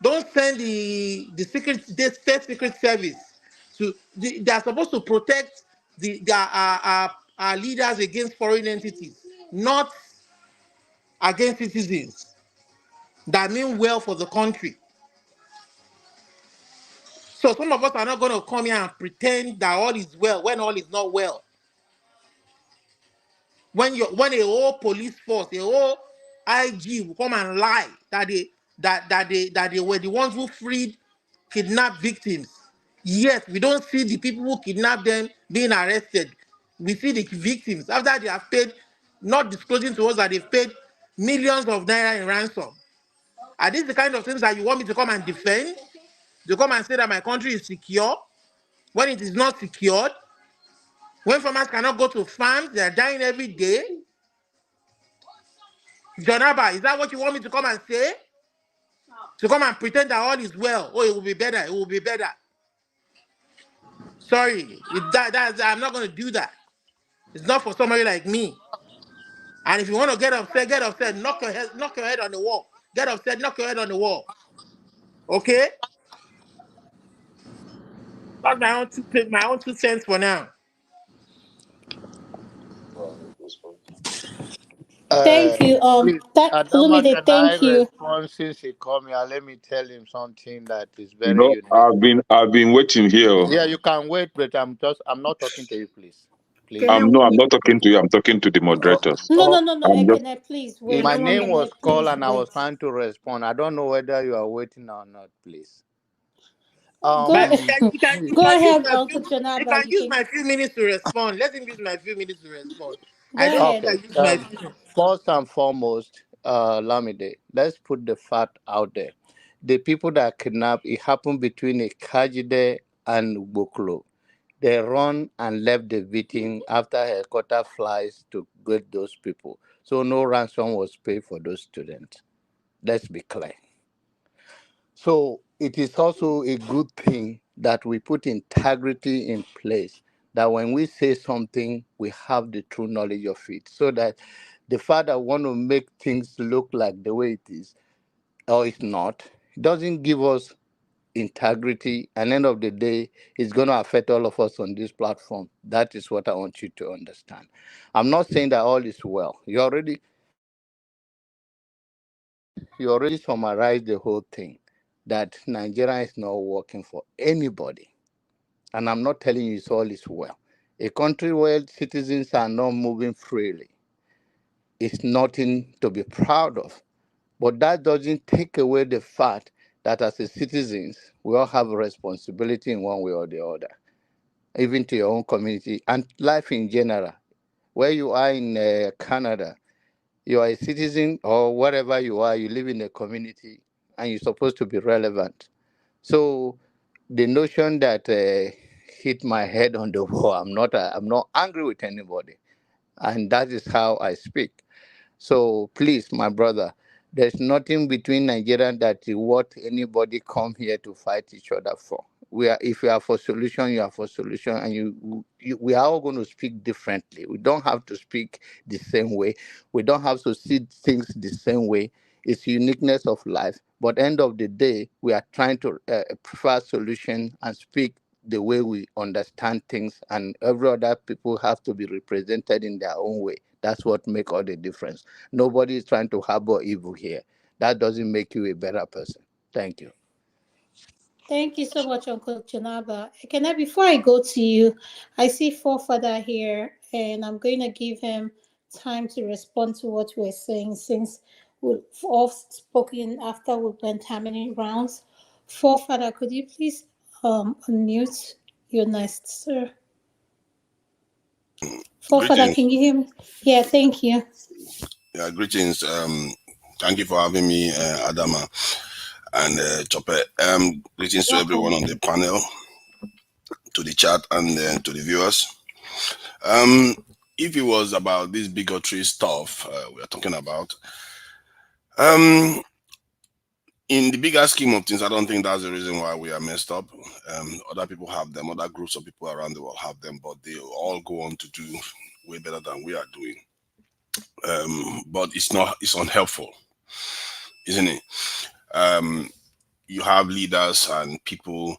Don't send the state secret service to. They are supposed to protect our leaders against foreign entities, not against citizens that mean well for the country. So some of us are not going to come here and pretend that all is well when all is not well. When a whole police force, a whole IG will come and lie that they were the ones who freed kidnapped victims. Yes, we don't see the people who kidnapped them being arrested. We see the victims after they have paid, not disclosing to us that they've paid millions of naira in ransom. Are these the kind of things that you want me to come and defend? To come and say that my country is secure when it is not secured? When farmers cannot go to farms, they are dying every day? Jonaba, is that what you want me to come and say? To come and pretend that all is well? Oh, it will be better. It will be better. Sorry, I'm not going to do that. It's not for somebody like me. And if you want to get upset, get upset. Knock your head on the wall. Get upset, knock your head on the wall. Okay? That's my own 2 cents for now. Thank you. Please, Adama, Olumide, can I thank you. respond since he came here? Let me tell him something that is very unique. I've been waiting here. Yeah, you can wait, but I'm not talking to you, please. Please. I'm not talking to you. I'm talking to the moderators. No, I'm just, Ekene, please wait. My name was called and I was Wait. trying to respond. I don't know whether you are waiting or not, please. Go You ahead, Uncle Jonaba. can use my few minutes to respond. Let him use my few minutes to respond. Go I don't ahead. think I use my few minutes. First and foremost, Lamide, let's put the fact out there. The people that kidnapped, it happened between a Kajide and Boklo. They run and left the victim after helicopter flies to get those people. So no ransom was paid for those students. Let's be clear. So it is also a good thing that we put integrity in place, that when we say something, we have the true knowledge of it, so that the fact that want to make things look like the way it is, or it's not, doesn't give us integrity. And end of the day, it's going to affect all of us on this platform. That is what I want you to understand. I'm not saying that all is well. You already summarized the whole thing, that Nigeria is not working for anybody. And I'm not telling you it's all is well. A country where citizens are not moving freely is nothing to be proud of. But that doesn't take away the fact that as a citizens, we all have a responsibility in one way or the other, even to your own community and life in general. Where you are in Canada, you are a citizen, or wherever you are, you live in a community and you're supposed to be relevant. So the notion that hit my head on the wall, I'm not angry with anybody, and that is how I speak. So please, my brother, there's nothing between Nigeria that is what anybody come here to fight each other for. If you are for solution, you are for solution, and we are all going to speak differently. We don't have to speak the same way. We don't have to see things the same way. It's uniqueness of life. But end of the day, we are trying to prefer solution and speak the way we understand things, and every other people have to be represented in their own way. That's what makes all the difference. Nobody is trying to harbor evil here. That doesn't make you a better person. Thank you. Thank you so much, Uncle Jonaba. Before I go to you, I see Forefather here, and I'm going to give him time to respond to what we're saying, since we've all spoken after we went how many rounds. Forefather, could you please unmute? You're next, sir. Forefather, Greetings. can you hear me? Yeah, thank you. Yeah, greetings. Thank you for having me, Adama and Chope. Greetings to everyone on the panel. to the chat and to the viewers. If it was about this bigotry stuff we are talking about, in the bigger scheme of things, I don't think that's the reason why we are messed up. Other people have them, other groups of people around the world have them, but they all go on to do way better than we are doing. But it's unhelpful, isn't it? You have leaders and people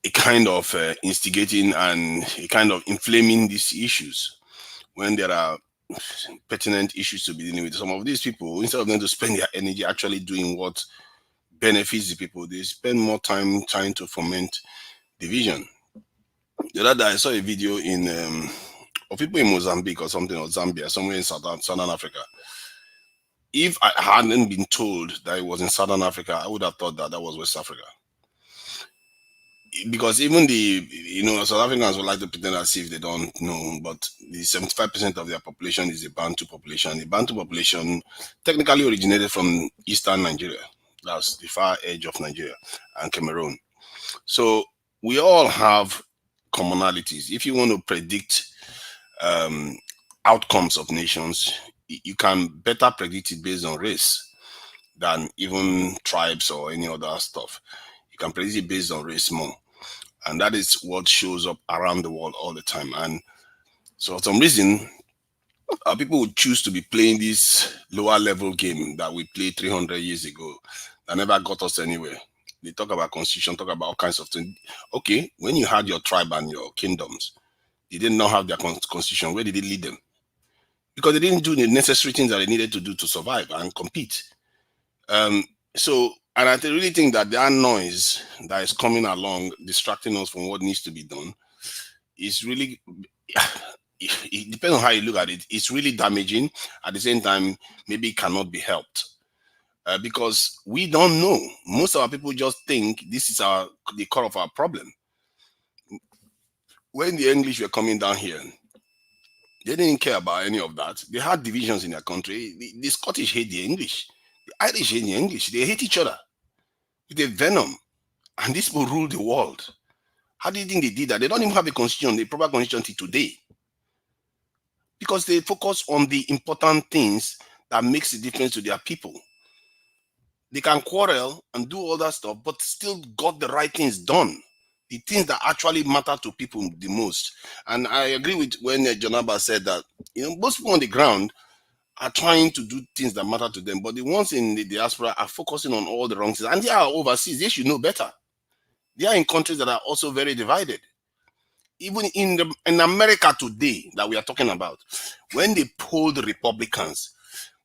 a kind of instigating and a kind of inflaming these issues when there are pertinent issues to be dealing with. Some of these people, instead of them to spend their energy actually doing what benefits the people, they spend more time trying to foment division. The other day I saw a video of people in Mozambique or something, or Zambia, somewhere in Southern Africa. If I hadn't been told that it was in Southern Africa, I would have thought that was West Africa. Because even South Africans would like to pretend as if they don't know, but the 75% of their population is a Bantu population. The Bantu population technically originated from eastern Nigeria. That's the far edge of Nigeria and Cameroon. So we all have commonalities. If you want to predict outcomes of nations, you can better predict it based on race than even tribes or any other stuff. You can predict it based on race more. And that is what shows up around the world all the time. And so for some reason, people would choose to be playing this lower level game that we played 300 years ago that never got us anywhere. They talk about constitution, talk about all kinds of things. Okay, when you had your tribe and your kingdoms, they did not have their constitution. Where did it lead them? Because they didn't do the necessary things that they needed to do to survive and compete. And I really think that that noise that is coming along, distracting us from what needs to be done, is really, it depends on how you look at it. It's really damaging. At the same time, maybe it cannot be helped. Because we don't know. Most of our people just think this is the core of our problem. When the English were coming down here, they didn't care about any of that. They had divisions in their country. The Scottish hate the English. The Irish hate the English. They hate each other with a venom. And these people rule the world. How do you think they did that? They don't even have a constitution, the proper constitution till today. Because they focus on the important things that makes a difference to their people. They can quarrel and do all that stuff, but still got the right things done. The things that actually matter to people the most. And I agree with when Jonaba said that, most people on the ground are trying to do things that matter to them, but the ones in the diaspora are focusing on all the wrong things. And they are overseas. They should know better. They are in countries that are also very divided. Even in America today that we are talking about, when they polled Republicans,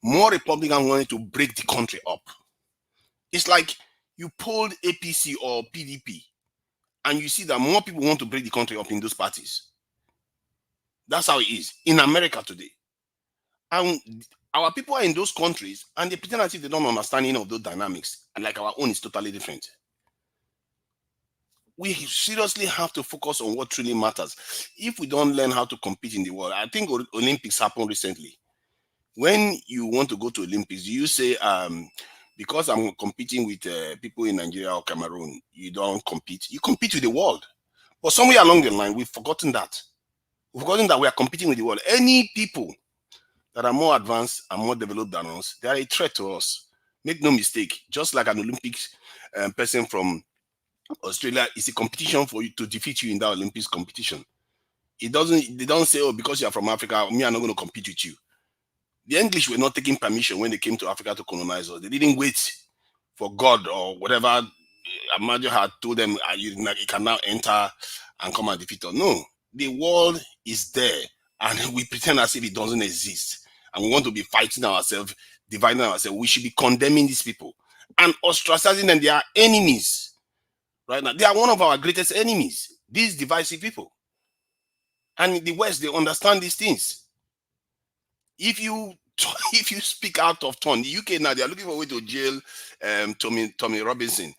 more Republicans wanted to break the country up. It's like you polled APC or PDP, and you see that more people want to break the country up in those parties. That's how it is in America today. And our people are in those countries, and they pretend as if they don't understand any of those dynamics. And like our own is totally different. We seriously have to focus on what truly matters. If we don't learn how to compete in the world, I think Olympics happened recently. When you want to go to Olympics, you say, because I'm competing with people in Nigeria or Cameroon, you don't compete. You compete with the world. But somewhere along the line, we've forgotten that. We've forgotten that we are competing with the world. Any people that are more advanced and more developed than us, they are a threat to us. Make no mistake. Just like an Olympics person from Australia, it's a competition for you to defeat you in that Olympics competition. They don't say, oh, because you're from Africa, me, I'm not going to compete with you. The English were not taking permission when they came to Africa to colonize us. They didn't wait for God or whatever Amadio had told them, you can now enter and come and defeat us. No, the world is there, and we pretend as if it doesn't exist. And we want to be fighting ourselves, dividing ourselves. We should be condemning these people and ostracizing them. They are enemies. Right now, they are one of our greatest enemies, these divisive people. And in the West, they understand these things. If you speak out of turn, the UK now, they are looking for a way to jail Tommy Robinson.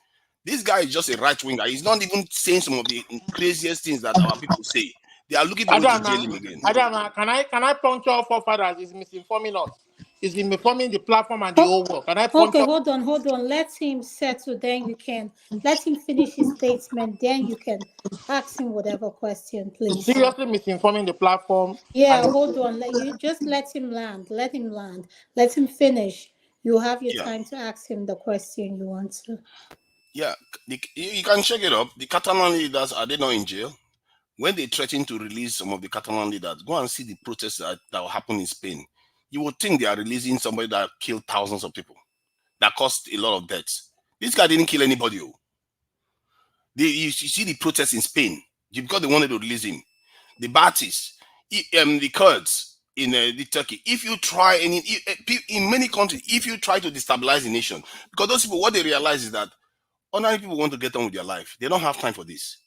This guy is just a right winger. He's not even saying some of the craziest things that our people say. They are looking for a way to jail him again. Adama, can I puncture our forefathers? Is misinforming us. is informing the platform and the whole world. Can I Okay, puncture? hold on. Let him settle. Then you can let him finish his statement. Then you can ask him whatever question, please. Seriously misinforming the platform. Yeah, hold on. You just let him land. Let him land. Let him finish. You have your Yeah, time to ask him the question you want to. yeah. You can check it up. The Catalan leaders, are they not in jail? When they threaten to release some of the Catalan leaders, go and see the protests that will happen in Spain. You would think they are releasing somebody that killed thousands of people, that caused a lot of deaths. This guy didn't kill anybody. You see the protests in Spain because they wanted to release him. The Baathis, the Kurds in the Turkey. If you try in many countries, if you try to destabilize the nation, because those people, what they realize is that ordinary people want to get on with their life. They don't have time for this.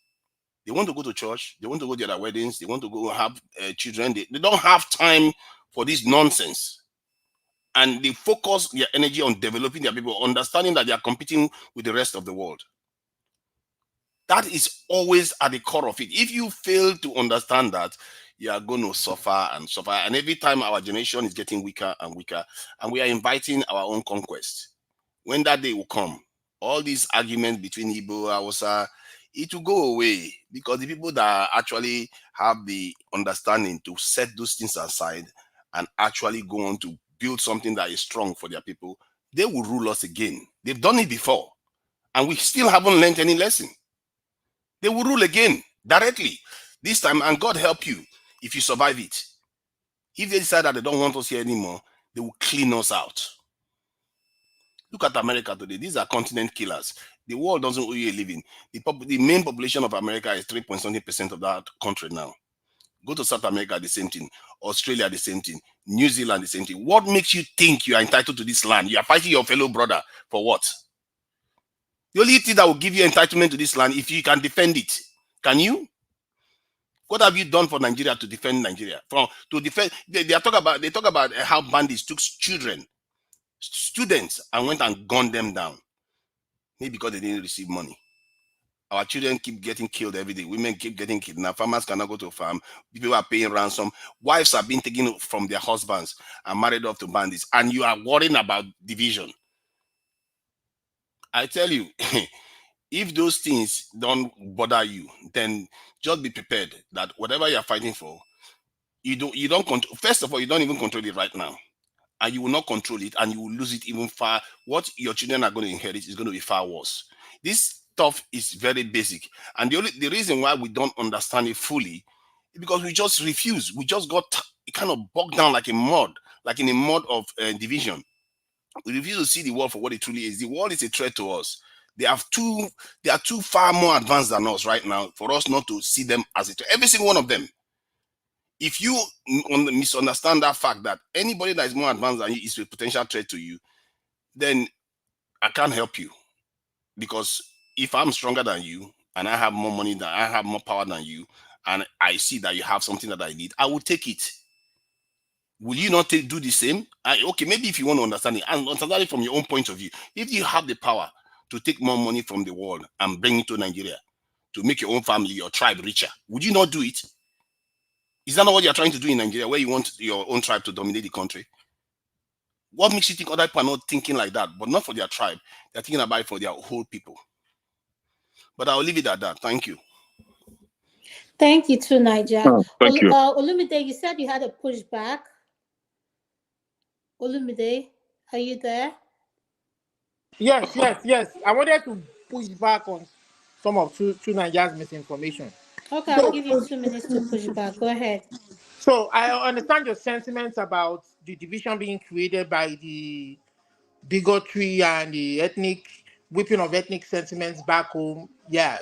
They want to go to church. They want to go to their weddings. They want to go have children. They don't have time for this nonsense. And they focus their energy on developing their people, understanding that they are competing with the rest of the world. That is always at the core of it. If you fail to understand that, you are going to suffer and suffer. And every time our generation is getting weaker and weaker, and we are inviting our own conquest. When that day will come, all these arguments between Igbo, Hausa, it will go away, because the people that actually have the understanding to set those things aside and actually go on to build something that is strong for their people, they will rule us again. They've done it before, and we still haven't learned any lesson. They will rule again directly this time, and God help you if you survive it. If they decide that they don't want us here anymore, they will clean us out. Look at America today. These are continent killers. The world doesn't owe you a living. The main population of America is 3.something% of that country now. Go to South America, the same thing. Australia, the same thing. New Zealand, the same thing. What makes you think you are entitled to this land? You are fighting your fellow brother for what? The only thing that will give you entitlement to this land if you can defend it. Can you? What have you done for Nigeria to defend Nigeria? They talk about how bandits took children, students, and went and gunned them down. Maybe because they didn't receive money. Our children keep getting killed every day. Women keep getting kidnapped. Farmers cannot go to a farm. People are paying ransom. Wives are being taken from their husbands and married off to bandits. And you are worrying about division. I tell you, if those things don't bother you, then just be prepared that whatever you're fighting for, you don't control. First of all, you don't even control it right now. And you will not control it, and you will lose it even far. What your children are going to inherit is going to be far worse. This stuff is very basic. And the reason why we don't understand it fully is because we just refuse. We just got kind of bogged down like in a mud of division. We refuse to see the world for what it truly is. The world is a threat to us. They are too far more advanced than us right now for us not to see them as a threat. Every single one of them. If you misunderstand that fact that anybody that is more advanced than you is a potential threat to you, then I can't help you. Because if I'm stronger than you and I have more money than I have more power than you, and I see that you have something that I need, I will take it. Will you not do the same? Okay, maybe if you want to understand it, and understand it from your own point of view. If you have the power to take more money from the world and bring it to Nigeria to make your own family, your tribe richer, would you not do it? Is that not what you're trying to do in Nigeria, where you want your own tribe to dominate the country? What makes you think other people are not thinking like that, but not for their tribe? They're thinking about it for their whole people. But I'll leave it at that. Thank you. Thank you too, Niger. Thank you. Olumide, you said you had a pushback. Olumide, are you there? Yes. I wanted to push back on some of two Nigeria's misinformation. Okay, I'll give you 2 minutes to push back. Go ahead. So I understand your sentiments about the division being created by the bigotry and the whipping of ethnic sentiments back home. Yeah,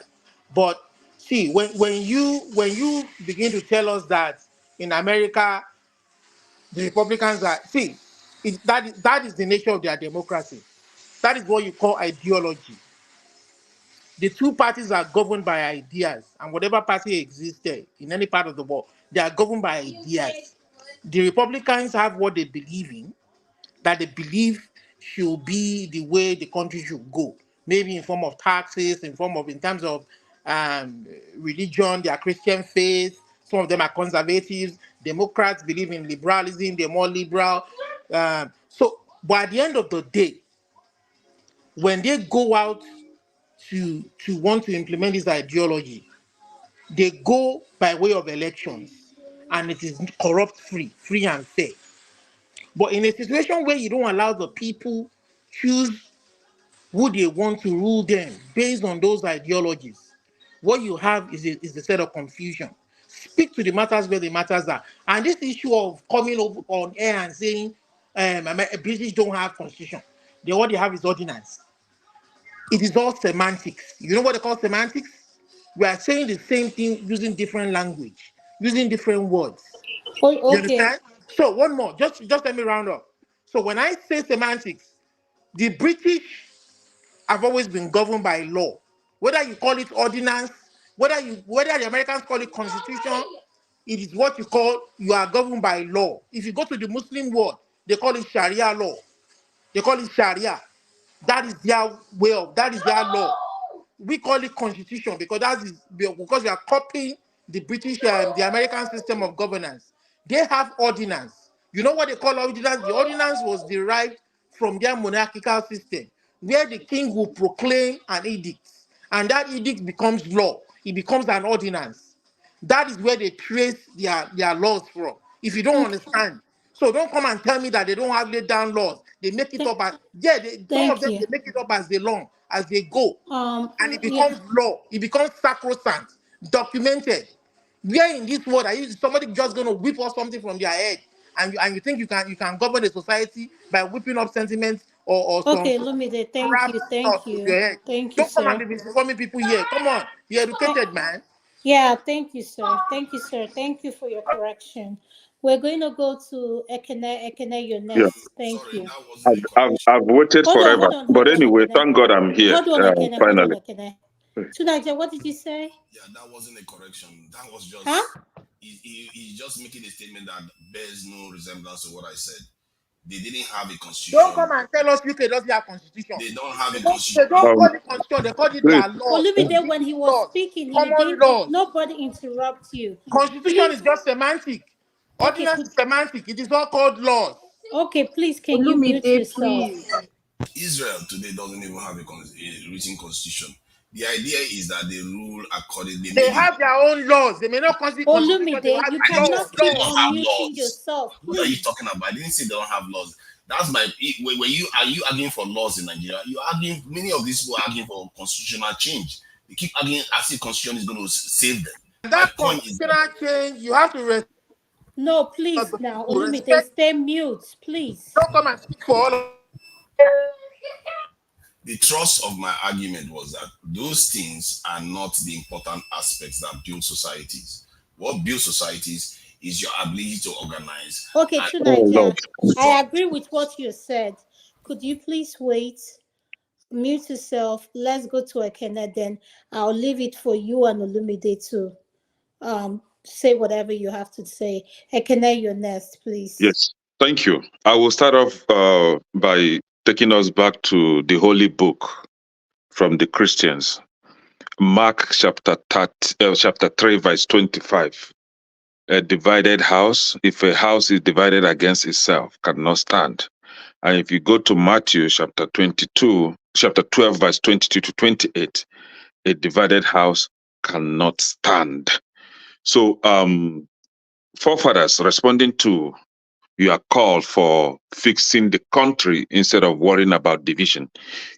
but see, when you begin to tell us that in America the Republicans are that is the nature of their democracy. That is what you call ideology. The two parties are governed by ideas, and whatever party exists there in any part of the world, they are governed by ideas. The Republicans have what they believe in, that they believe should be the way the country should go. Maybe in form of taxes, in terms of religion, their Christian faith. Some of them are conservatives. Democrats believe in liberalism; they're more liberal. But at the end of the day, when they go out to want to implement this ideology, they go by way of elections, and it is corrupt free and fair. But in a situation where you don't allow the people choose who they want to rule them based on those ideologies, what you have is a set of confusion. Speak to the matters where the matters are. And this issue of coming over on air and saying British don't have constitution, what they have is ordinance. It is all semantics. You know what they call semantics? We are saying the same thing using different language, using different words. Oh, You okay. understand? So one more, just let me round up. So when I say semantics, the British have always been governed by law. Whether you call it ordinance, whether the Americans call it constitution, it is what you are governed by law. If you go to the Muslim world, they call it Sharia law. They call it Sharia. That is their that is their law. We call it constitution because we are copying the British, the American system of governance. They have ordinance. You know what they call ordinance? The ordinance was derived from their monarchical system, where the king will proclaim an edict, and that edict becomes law. It becomes an ordinance. That is where they trace their laws from. If you don't Okay. understand, so don't come and tell me that they don't have laid down laws. They make it up as some of Thank them you. they make it up as they go, and it Yeah. becomes law. It becomes sacrosanct, documented. Where in this world are you somebody just going to whip up something from their head, and you think you can govern a society by whipping up sentiments or some Okay, Lumide, thank crap you, stuff thank from your you, head? thank you, Don't come and sir. be misinforming people here. Come on, you're educated, man. Yeah, thank you, sir. Thank you, sir. Thank you for your correction. We're going to go to Ekene, your Yeah, next. Thank you. I've waited forever. Hold But on, anyway, Ekene. thank God I'm here Hold on, finally. Ekene. Tunaja, what did you say? Yeah, that wasn't a correction. That was just Huh? he's just making a statement that bears no resemblance to what I said. They didn't have a Don't constitution. come and tell us UK doesn't have constitution. They don't have They a don't, constitution. they don't call it constitution, they call it Please, their laws. Olumide, when he was Laws. speaking, you Common didn't. laws. Nobody interrupt you. Constitution Please. is just semantic. Okay. Ordinance is semantic. It is all called laws. Okay, please, can you mute Olumide, yourself? please. Israel today doesn't even have a written constitution. The idea is that they rule according. They have their own laws. They may not constitute constitution, they Olumide, have you I didn't laws. cannot say they keep don't Laws. have unmuting laws. yourself, What are you please. talking about? I didn't say they don't have laws. That's my. When you are you arguing for laws in Nigeria? You arguing. Many of these people are arguing for constitutional change. They keep arguing as if constitution is going to save them. And My that point is that constitutional change, you have to No, please now. Olumide, respect. stay mute, please. Don't come and speak for all of the thrust of my argument was that those things are not the important aspects that build societies. What builds societies is your ability to organize. Okay, And Tunaja, I agree with what you said. Could you please wait? Mute yourself. Let's go to Ekene, then I'll leave it for you and Olumide to say whatever you have to say. Ekene, you're next, please. yes, thank you. I will start off by taking us back to the holy book from the Christians. Mark chapter 3, verse 25. A divided house, if a house is divided against itself, cannot stand. And if you go to Matthew chapter 12, verse 22 to 28, a divided house cannot stand. So, forefathers responding to your call for fixing the country instead of worrying about division,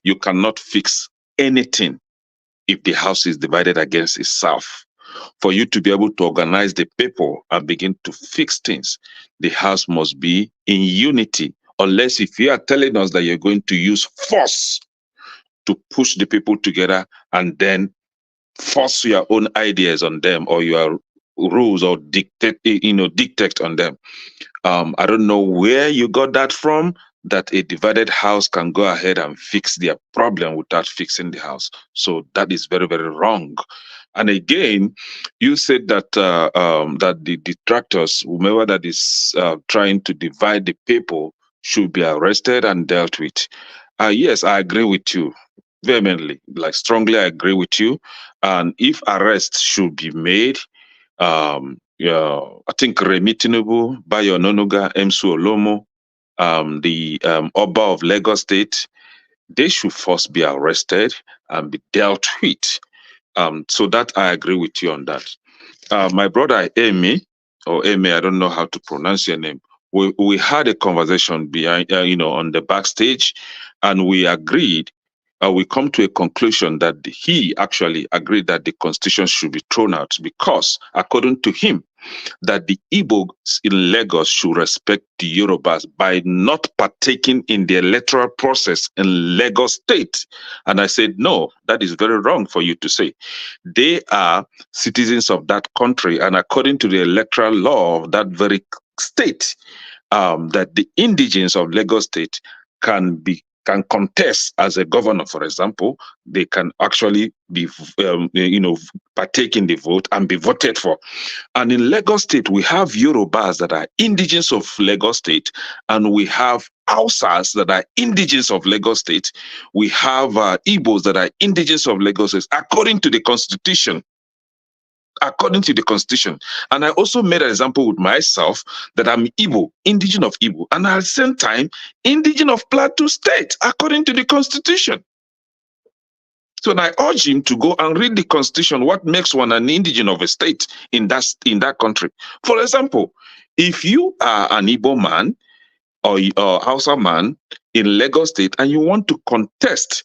you cannot fix anything if the house is divided against itself. For you to be able to organize the people and begin to fix things, the house must be in unity. Unless if you are telling us that you're going to use force to push the people together and then force your own ideas on them or your rules or dictate on them. I don't know where you got that from, that a divided house can go ahead and fix their problem without fixing the house. So that is very, very wrong. And again, you said that that the detractors, whomever that is trying to divide the people, should be arrested and dealt with. Yes, I agree with you vehemently, like strongly. I agree with you. And if arrests should be made, yeah, I think Remi Tinubu, Bayo Nonoga, Emsu Olomo, the Oba of Lagos State, they should first be arrested and be dealt with. So that I agree with you on that. My brother Amy, or Amy, I don't know how to pronounce your name. We had a conversation behind, on the backstage, and we agreed. We come to a conclusion that he actually agreed that the constitution should be thrown out because, according to him, that the Igbos in Lagos should respect the Yorubas by not partaking in the electoral process in Lagos State. And I said, no, that is very wrong for you to say. They are citizens of that country, and according to the electoral law of that very state, that the indigents of Lagos State can contest as a governor, for example. They can actually be, partake in the vote and be voted for. And in Lagos State, we have Yorubas that are indigents of Lagos State, and we have Hausas that are indigents of Lagos State. We have Igbos that are indigents of Lagos State, according to the Constitution. According to the Constitution. And I also made an example with myself that I'm Igbo, indigent of Igbo, and at the same time, indigent of Plateau State, according to the Constitution. So I urge him to go and read the Constitution, what makes one an indigent of a state in that country. For example, if you are an Igbo man or Hausa man in Lagos State and you want to contest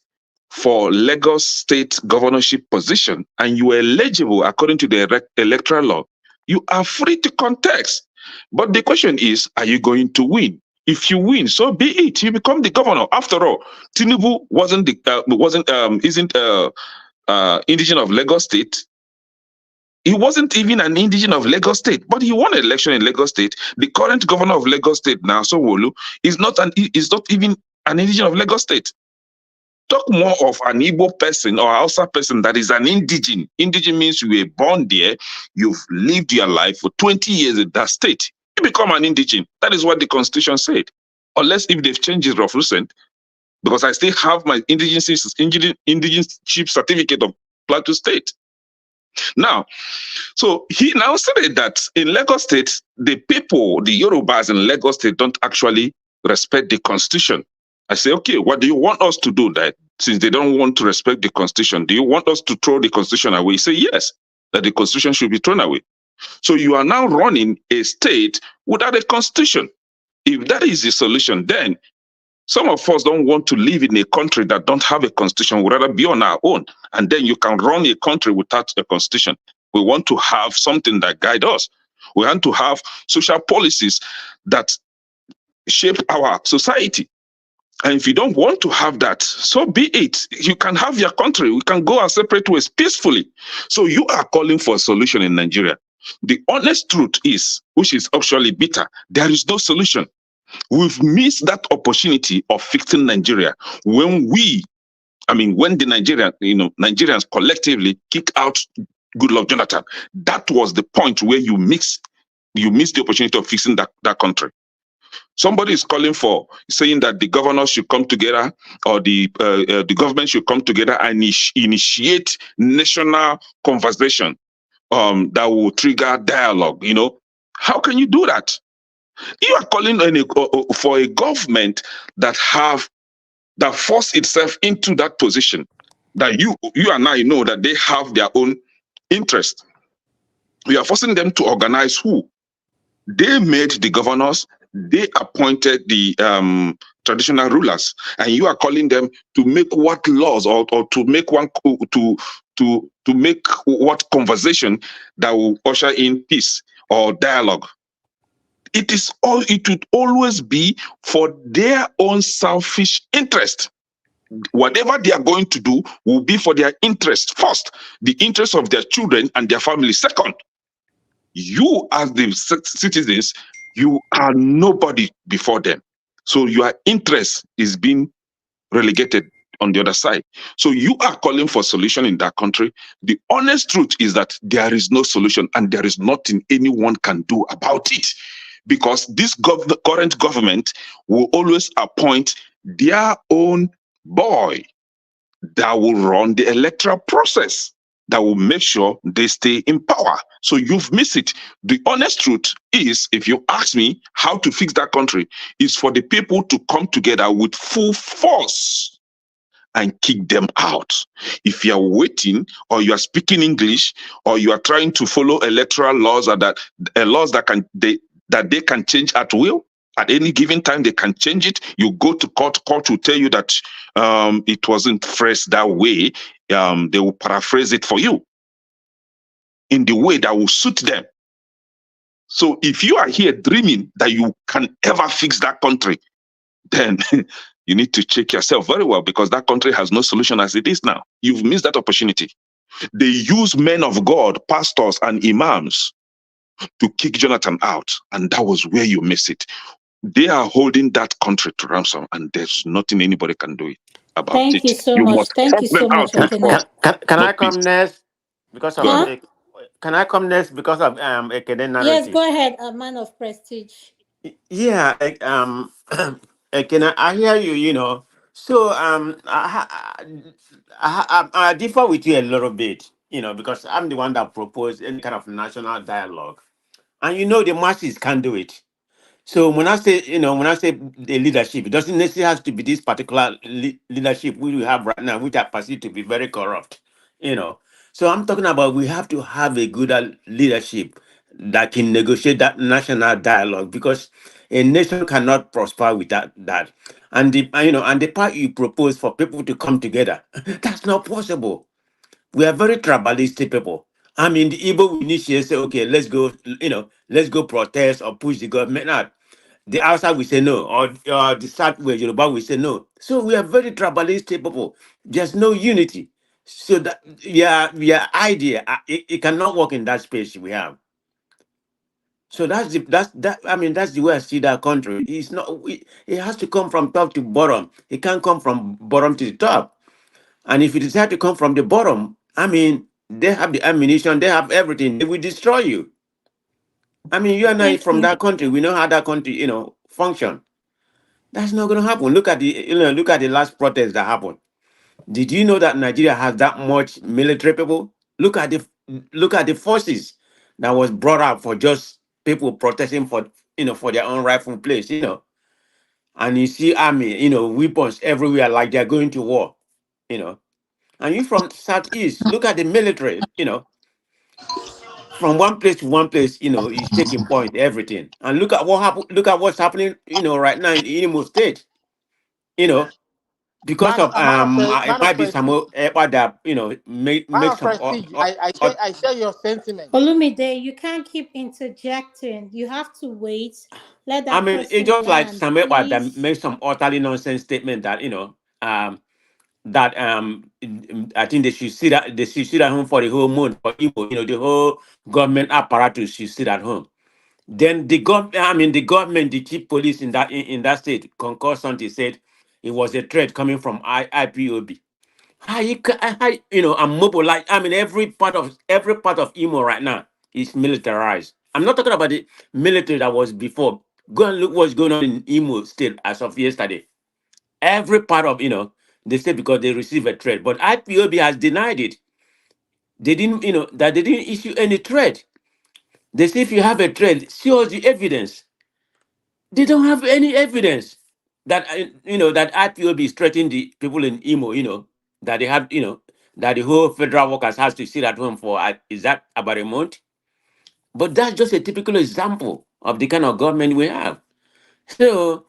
for Lagos State governorship position and you are eligible according to the electoral law, you are free to contest. But the question is, are you going to win? If you win, so be it. You become the governor. After all, Tinubu isn't indigent of Lagos State. He wasn't even an indigent of Lagos State, but he won an election in Lagos State. The current governor of Lagos State now, Sanwo-Olu, is not even an indigent of Lagos State. Talk more of an Igbo person or Hausa person that is an indigent. Indigent means you were born there, you've lived your life for 20 years in that state. You become an indigent. That is what the Constitution said. Unless if they've changed it of recent, because I still have my indigenship certificate of Plateau State. Now, so he now said that in Lagos State, the people, the Yorubas in Lagos State don't actually respect the Constitution. I say, okay, what do you want us to do that? Since they don't want to respect the Constitution, do you want us to throw the Constitution away? You say, yes, that the Constitution should be thrown away. So you are now running a state without a Constitution. If that is the solution, then some of us don't want to live in a country that don't have a Constitution. We'd rather be on our own. And then you can run a country without a Constitution. We want to have something that guides us. We want to have social policies that shape our society. And if you don't want to have that, so be it. You can have your country. We can go our separate ways peacefully. So you are calling for a solution in Nigeria. The honest truth is, which is actually bitter, there is no solution. We've missed that opportunity of fixing Nigeria when the Nigerians collectively kick out Goodluck Jonathan. That was the point where you missed the opportunity of fixing that country. Somebody is calling for saying that the governors should come together, or the government should come together and initiate national conversation that will trigger dialogue. How can you do that? You are calling for a government that force itself into that position, that you and I know that they have their own interest. We are forcing them to organize who? They made the governors, they appointed the traditional rulers, and you are calling them to make what laws or to make to make what conversation that will usher in peace or dialogue. It would always be for their own selfish interest. Whatever they are going to do will be for their interest first, the interest of their children and their family second. You, as the citizens, you are nobody before them. So your interest is being relegated on the other side. So you are calling for a solution in that country. The honest truth is that there is no solution, and there is nothing anyone can do about it, because this current government will always appoint their own boy that will run the electoral process. that will make sure they stay in power. So you've missed it. The honest truth is, if you ask me how to fix that country, is for the people to come together with full force and kick them out. If you are waiting, or you are speaking English, or you are trying to follow electoral laws, or that laws that they can change at will, at any given time they can change it. You go to court will tell you that it wasn't phrased that way. They will paraphrase it for you in the way that will suit them. So if you are here dreaming that you can ever fix that country, then you need to check yourself very well, because that country has no solution as it is now. You've missed that opportunity. They use men of God, pastors and imams to kick Jonathan out, and that was where you miss it. They are holding that country to ransom, and there's nothing anybody can do about Thank it. you so You much. must Thank force you them so much, out with force. Can I Not come peace. next because of Go ahead. Huh? can I come next because of a Canadian Yes, narrative? go ahead, a man of prestige. Yeah, like, can I hear you? You know, so I differ with you a little bit. You know, because I'm the one that proposed any kind of national dialogue, and you know the masses can't do it. So when I say, when I say the leadership, it doesn't necessarily have to be this particular leadership we have right now, which I perceive to be very corrupt. You know, so I'm talking about we have to have a good leadership that can negotiate that national dialogue, because a nation cannot prosper without that. And the part you propose for people to come together, that's not possible. We are very tribalistic people. I mean, the Igbo we initiate say, okay, let's go protest or push the government out. The outside we say no, or the South where Yoruba we say no. So we are very tribalistic people. There's no unity. So that idea, it cannot work in that space we have. So that's the way I see that country. It has to come from top to bottom. It can't come from bottom to the top. And if you decide to come from the bottom, I mean, they have the ammunition, they have everything. They will destroy you. I mean, you and I Thank from you. that country. We know how that country, function. That's not going to happen. Look at the last protest that happened. Did you know that Nigeria has that much military people? Look at the forces that was brought up for just people protesting for their own rightful place. And you see army, weapons everywhere, like they're going to war. You know, and you from southeast, look at the military. From one place to one place, is taking point everything. And look at what happened. Look at what's happening, right now in Imo State. You know, because of it Man of might be some prestige. that Man make of some. prestige. I share your sentiment. Olumide, you can't keep interjecting. You have to wait. Let I that mean, it's person just like land, some that please. make some utterly nonsense statement that that I think they should sit at home for the whole month for Igbo, the whole government apparatus should sit at home. Then the government, the chief police in that state, concurred something, said it was a threat coming from IPOB. I'm mobilized. I mean, every part of Imo right now is militarized. I'm not talking about the military that was before. Go and look what's going on in Imo State as of yesterday. Every part of they say because they receive a threat, but IPOB has denied it. They didn't, that they didn't issue any threat. They say if you have a threat, show us the evidence. They don't have any evidence that that IPOB is threatening the people in Imo. That they have, that the whole federal workers has to sit at home for. Is that about a month? But that's just a typical example of the kind of government we have. So,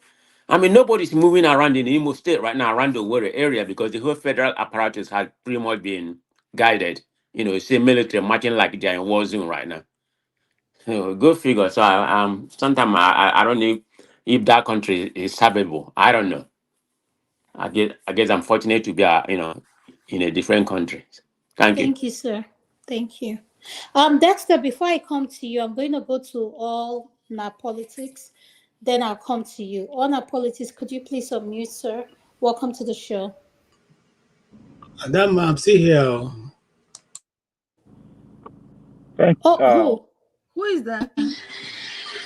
I mean, nobody's moving around in Imo State right now, around the Warrior area, because the whole federal apparatus has pretty much been guided. Say military marching like they're in war zone right now. So, go figure. So, sometimes I don't know if that country is salvable. I don't know. I guess I'm fortunate to be, in a different country. Thank you. Thank you, sir. Thank you. Dexter, before I come to you, I'm going to go to all our politics. Then I'll come to you. On our politics, could you please unmute, sir? Welcome to the show. Adam, I'm still here. Oh, Who is that?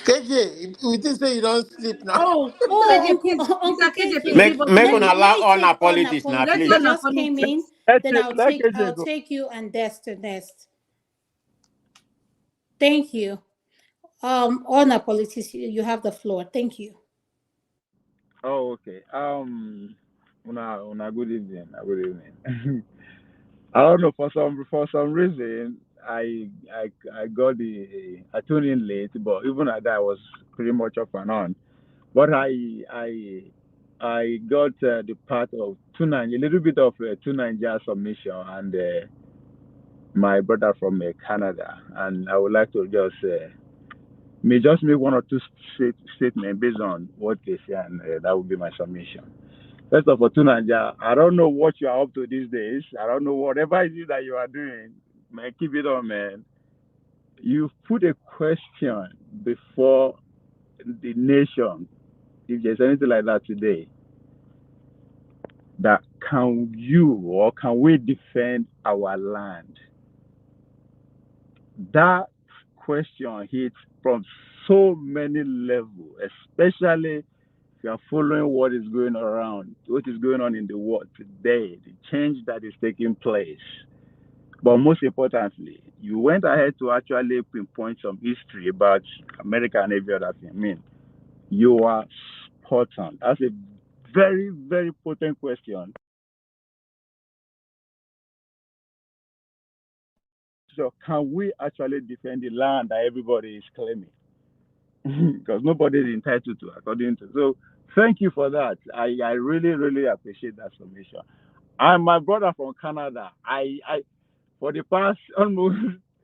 KJ, we didn't say you don't sleep now. Uncle Mr. KJ, KJ. Make please on leave us allow Let me on take our on our politics now, Let's politics. please. He learn our just came in. politics. Then I'll take you and Dexter next. Thank you. Honor politics, you have the floor. Thank you. Oh, okay. Una good evening. Good evening. I don't know for some reason I got I tuned in late, but even at that I was pretty much off and on. But I got the part of a little bit of two Nigeria submission, and my brother from Canada, and I would like to just make one or two statements based on what they say, and that would be my submission. First of all, Tunanja, I don't know what you are up to these days. I don't know whatever it is that you are doing. Man, keep it on, man. You put a question before the nation, if there's anything like that today, that can you or can we defend our land? That question hits from so many levels, especially if you are following what is going on in the world today, the change that is taking place. But most importantly, you went ahead to actually pinpoint some history about America and every other thing. I mean, you are spot on. That's a very, very potent question. So can we actually defend the land that everybody is claiming? Because nobody is entitled to, according to. So thank you for that. I really, really appreciate that submission. I'm my brother from Canada. I for the past almost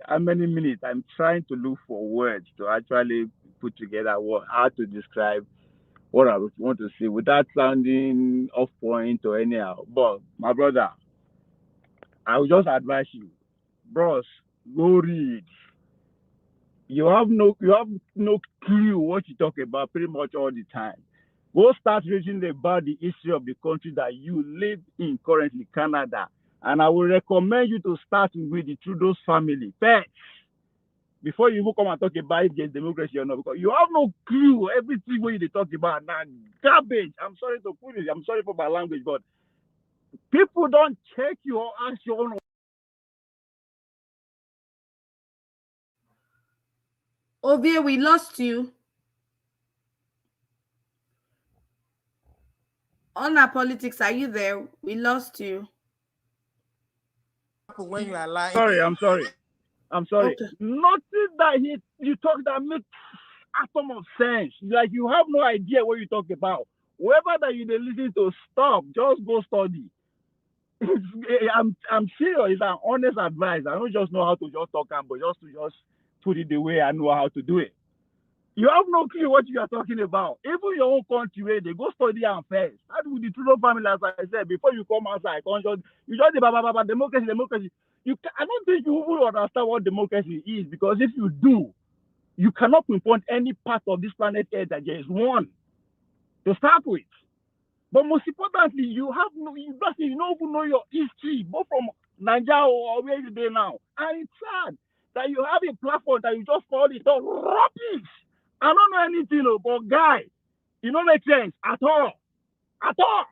how many minutes I'm trying to look for words to actually put together how to describe what I want to say without sounding off point or anyhow. But my brother, I will just advise you, bros, go read. You have no clue what you talk about pretty much all the time. Go start reading about the history of the country that you live in currently, Canada. And I will recommend you to start with the Trudeau's family first, before you even come and talk about if there's democracy or not, because you have no clue. Everything what you talk about now, garbage. I'm sorry to put it. I'm sorry for my language, but people don't check you or ask your own. Ovie, we lost you. On our politics, are you there? We lost you. When you are lying. I'm sorry. Okay. Nothing that you talk that makes atom of sense. Like you have no idea what you talk about. Whoever that you listen to, stop. Just go study. I'm serious. It's an honest advice. I don't just know how to just talk, but just put it the way I know how to do it. You have no clue what you are talking about. Even your own country, where they go study and first. How do the Trudeau family, as I said, before you come outside, you just democracy. I don't think you will understand what democracy is, because if you do, you cannot pinpoint any part of this planet Earth that there is one to start with. But most importantly, you don't even know your history, both from Nigeria or where you're now. And it's sad that you have a platform that you just call it all rubbish. I don't know anything, but guy, it don't make sense at all. At all.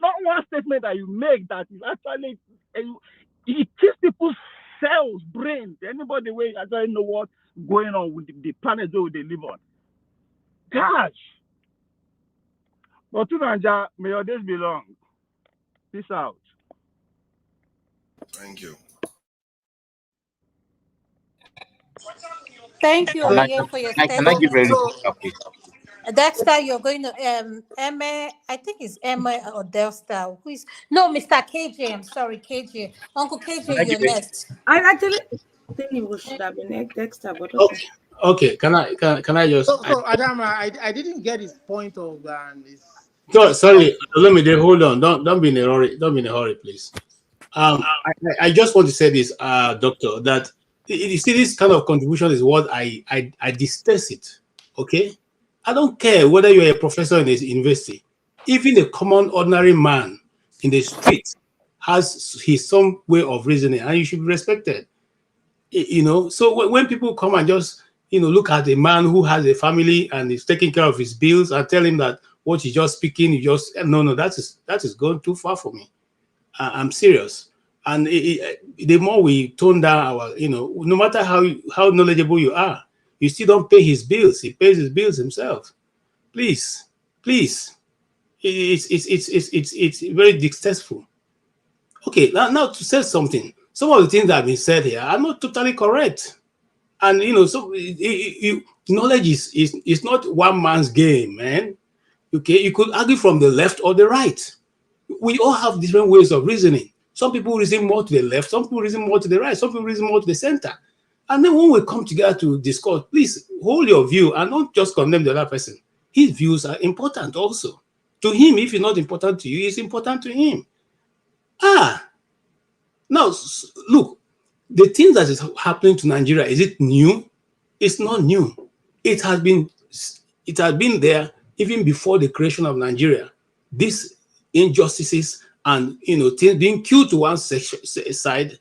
Not one statement that you make that is actually, it keeps people's cells, brains, anybody where you actually know what's going on with the planet where they live on. Gosh. But to Nigeria, may your days be long. Peace out. Thank you. Thank you, Oye, for your statement. Can I give a please? Dexter, you're going to Emma. I think it's Emma or Dexter. Who is Mr. KJ? I'm sorry, KJ. Uncle KJ, you're next. I actually think it should have been Dexter, but okay. Okay, can I just? So Adama, I didn't get his point of this. No, sorry, let me hold on. Don't be in a hurry. Don't be in a hurry, please. I just want to say this, Doctor, that you see this kind of contribution is what I detest it. Okay, I don't care whether you're a professor in a university. Even a common ordinary man in the street has his some way of reasoning, and you should be respected. So when people come and just look at a man who has a family and is taking care of his bills and tell him that what he's just speaking, no, that is going too far for me. I'm serious. And the more we tone down our, no matter how knowledgeable you are, you still don't pay his bills. He pays his bills himself. Please, please. It's very distasteful. Okay, now to say something. Some of the things that have been said here are not totally correct. And so knowledge is not one man's game, man. Okay, you could argue from the left or the right. We all have different ways of reasoning. Some people reason more to the left, some people reason more to the right, some people reason more to the center. And then when we come together to discuss, please hold your view and don't just condemn the other person. His views are important also. To him, if it's not important to you, it's important to him. Now, look, the thing that is happening to Nigeria, is it new? It's not new. It has been there even before the creation of Nigeria. These injustices and things being killed to one sided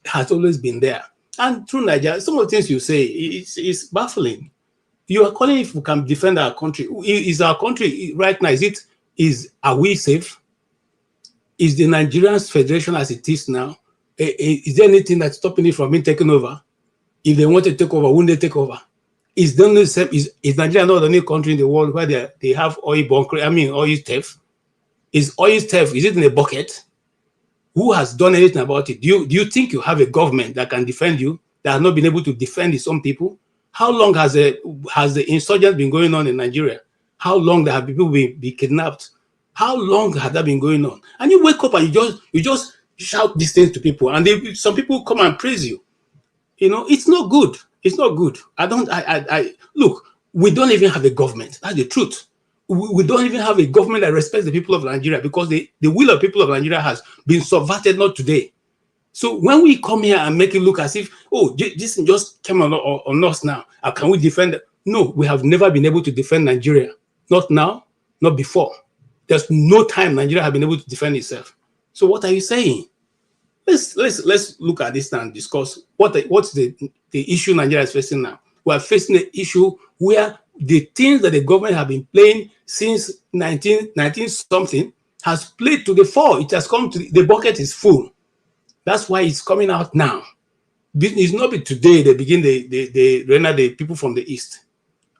has always been there. And through Nigeria, some of the things you say is baffling. You are calling if we can defend our country. Is our country right now? Are we safe? Is the Nigerian Federation as it is now? Is there anything that's stopping it from being taken over? If they want to take over, wouldn't they take over? Is Nigeria not the only country in the world where they have oil theft? Is oil theft, is it in a bucket? Who has done anything about it? Do you think you have a government that can defend you, that has not been able to defend its own people? How long has the insurgence been going on in Nigeria? How long have people been kidnapped? How long has that been going on? And you wake up and you just shout these things to people, and some people come and praise you. It's not good. It's not good. Look, we don't even have a government. That's the truth. We don't even have a government that respects the people of Nigeria, because the will of people of Nigeria has been subverted not today. So when we come here and make it look as if, this just came on us now, how can we defend it? No, we have never been able to defend Nigeria. Not now, not before. There's no time Nigeria has been able to defend itself. So what are you saying? Let's look at this and discuss what's the issue Nigeria is facing now. We are facing an issue where the things that the government have been playing since 19 something has played to the fore. It has come to the bucket is full. That's why it's coming out now. It's not be today they begin they render the people from the east.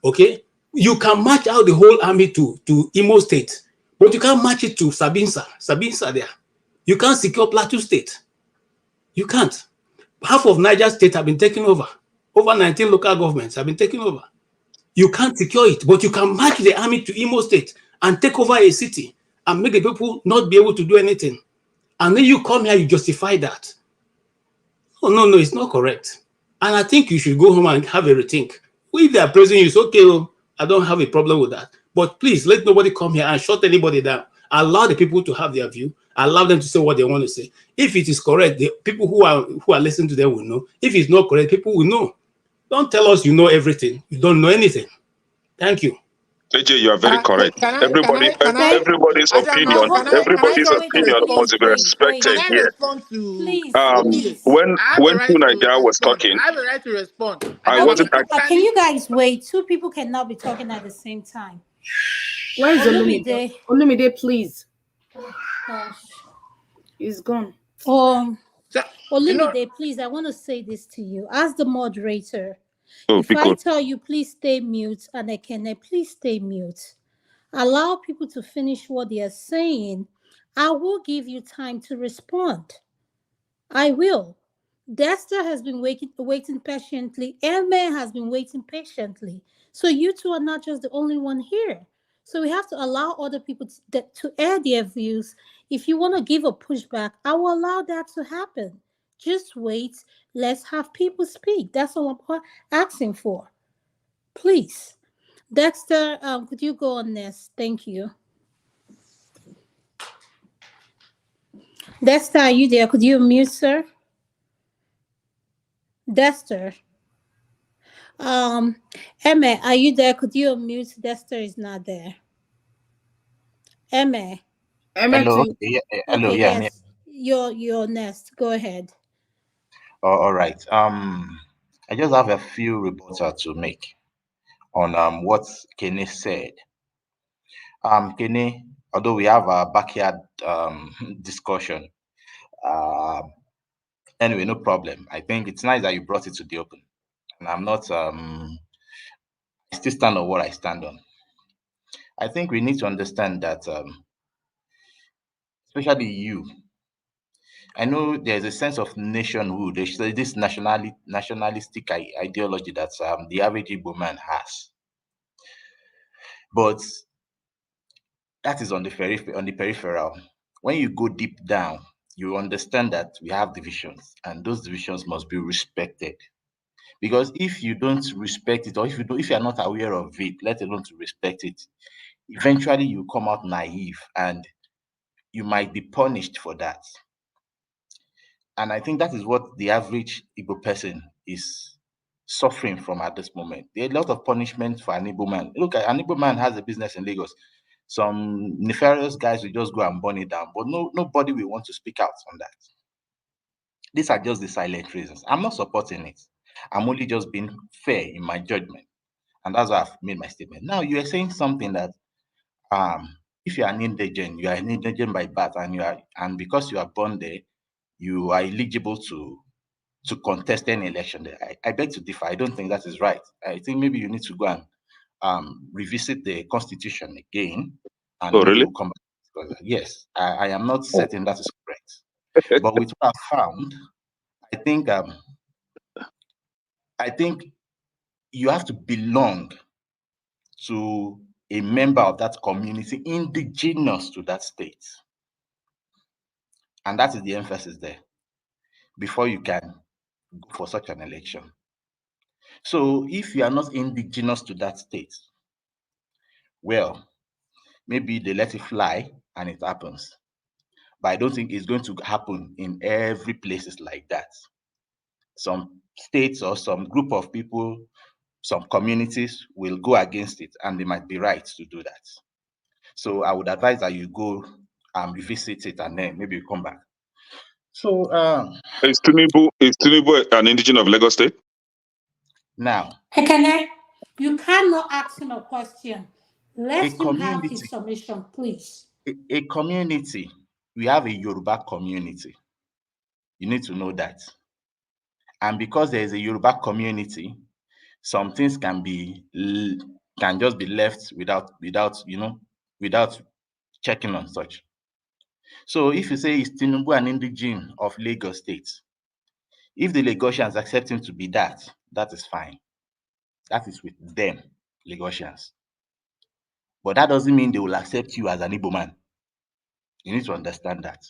Okay, you can march out the whole army to Imo State, but you can't march it to Sabinsa there. You can't secure Plateau State. You can't. Half of Niger State have been taken over. Over 19 local governments have been taken over. You can't secure it, but you can march the army to Imo State and take over a city and make the people not be able to do anything. And then you come here, you justify that. Oh, no, it's not correct. And I think you should go home and have a rethink. If they are praising you, it's okay. I don't have a problem with that. But please, let nobody come here and shut anybody down. Allow the people to have their view. Allow them to say what they want to say. If it is correct, the people who are listening to them will know. If it's not correct, people will know. Don't tell us you know everything. You don't know anything. Thank you. AJ, you are very correct. Everybody's opinion must be respected here. When Naija was talking, I have a right to respond. Can you guys wait? Two people cannot be talking at the same time. Where is Olumide? Olumide, please. Gosh. He's gone. Olumide, please, I want to say this to you. As the moderator, if I tell you, please stay mute, and Ekene, please stay mute. Allow people to finish what they are saying. I will give you time to respond. I will. Dexter has been waiting patiently. Elmer has been waiting patiently. So you two are not just the only one here. So we have to allow other people to air their views. If you want to give a pushback, I will allow that to happen. Just wait. Let's have people speak. That's all I'm asking for. Please. Dexter, could you go on this? Thank you. Dexter, are you there? Could you mute, sir? Dexter. Emma, are you there? Could you unmute? Dexter is not there. Emma. Hello. Hello. Okay, Yeah. yes. You're next. Go ahead. All right. I just have a few rebuttals to make on what Kenny said. Kenny, although we have a backyard discussion. Anyway, no problem. I think it's nice that you brought it to the open. And I'm not, I still stand on what I stand on. I think we need to understand that, especially you, I know there's a sense of nationhood. There's this nationalistic ideology that the average Igbo man has. But that is on the peripheral. When you go deep down, you understand that we have divisions, and those divisions must be respected. Because if you don't respect it, or if you are not aware of it, let alone to respect it, eventually you come out naive, and you might be punished for that. And I think that is what the average Igbo person is suffering from at this moment. There are a lot of punishment for an Igbo man. Look, an Igbo man has a business in Lagos. Some nefarious guys will just go and burn it down, but nobody will want to speak out on that. These are just the silent reasons. I'm not supporting it. I'm only just being fair in my judgment. And that's why I've made my statement. Now, you are saying something that if you are an indigent, you are an indigent by birth, and because you are born there, you are eligible to contest any election there. I beg to differ. I don't think that is right. I think maybe you need to go and revisit the constitution again, and maybe really? we'll come back. Yes, I am not certain that is correct. But with what I found, I think you have to belong to a member of that community indigenous to that state. And that is the emphasis there, before you can go for such an election. So if you are not indigenous to that state, well, maybe they let it fly and it happens. But I don't think it's going to happen in every places like that. Some states or some group of people, some communities will go against it, and they might be right to do that. So I would advise that you go and revisit it, and then maybe you come back. So is Tinubu an indigenous of Lagos State? Now, Ekene, you cannot ask him a question. Let him have community, his submission, please. A community, we have a Yoruba community. You need to know that. And because there is a Yoruba community, some things can just be left without checking on such. So if you say is Tinubu an indigene of Lagos State, if the Lagosians accept him to be that is fine. That is with them, Lagosians. But that doesn't mean they will accept you as an Igbo man. You need to understand that.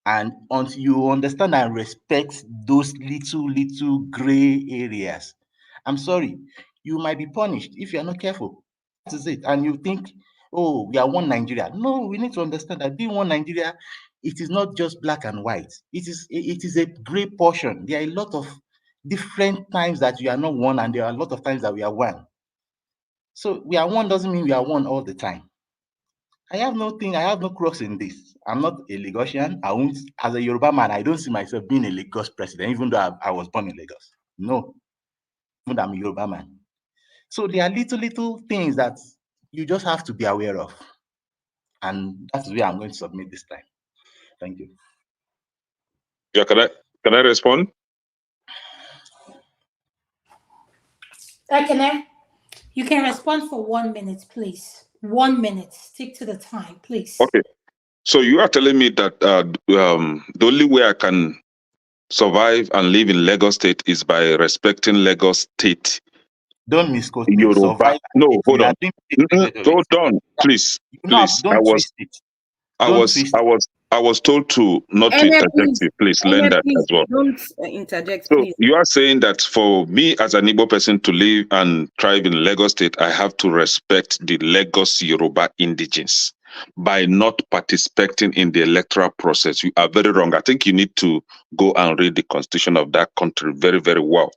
And until you understand and respect those little gray areas, I'm sorry, you might be punished if you are not careful. That is it. And you think, oh, we are one Nigeria. No, we need to understand that being one Nigeria, it is not just black and white. It is a gray portion. There are a lot of different times that you are not one, and there are a lot of times that we are one. So we are one doesn't mean we are one all the time. I have no cross in this. I'm not a Lagosian. As a Yoruba man, I don't see myself being a Lagos president, even though I was born in Lagos. No, even though I'm a Yoruba man. So there are little things that you just have to be aware of. And that's where I'm going to submit this time. Thank you. Yeah, can I respond? Ekene, you can respond for 1 minute, please. 1 minute. Stick to the time, please. Okay. So you are telling me that the only way I can survive and live in Lagos State is by respecting Lagos State. Don't misquote me. Yoruba. Survive. No, hold on. Hold on, please. Please. I was told to not to interject you. Please learn that as well. Don't interject, so please. You are saying that for me as an Igbo person to live and thrive in Lagos State, I have to respect the Lagos Yoruba indigenes by not participating in the electoral process. You are very wrong. I think you need to go and read the constitution of that country very, very well.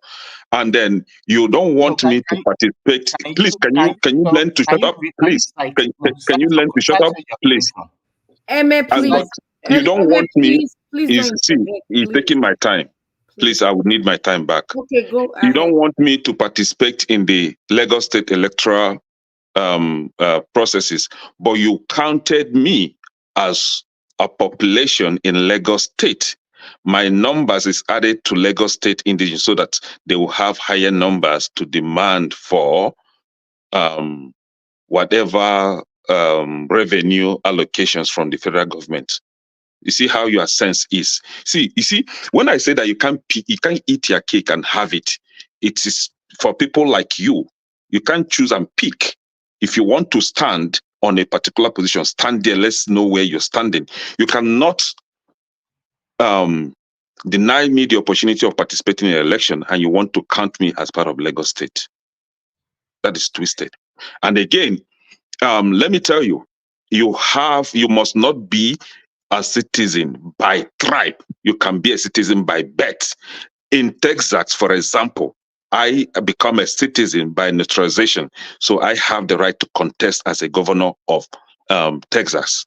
And then you don't want me to participate. Please, can you learn to shut up? Please, can you learn to shut up? Please. Please. You don't want me. Please He's taking my time. Please, I would need my time back. Okay, go. You don't want me to participate in the Lagos State electoral processes, but you counted me as a population in Lagos State. My numbers is added to Lagos State indigenous so that they will have higher numbers to demand for whatever revenue allocations from the federal government. You see how your sense is. You see, when I say that you can't eat your cake and have it, it is for people like you. You can't choose and pick. If you want to stand on a particular position, stand there. Let's know where you're standing. You cannot deny me the opportunity of participating in an election, and you want to count me as part of Lagos State. That is twisted. And again, let me tell you, you must not be a citizen by tribe. You can be a citizen by birth. In Texas, for example, I become a citizen by naturalization. So I have the right to contest as a governor of Texas.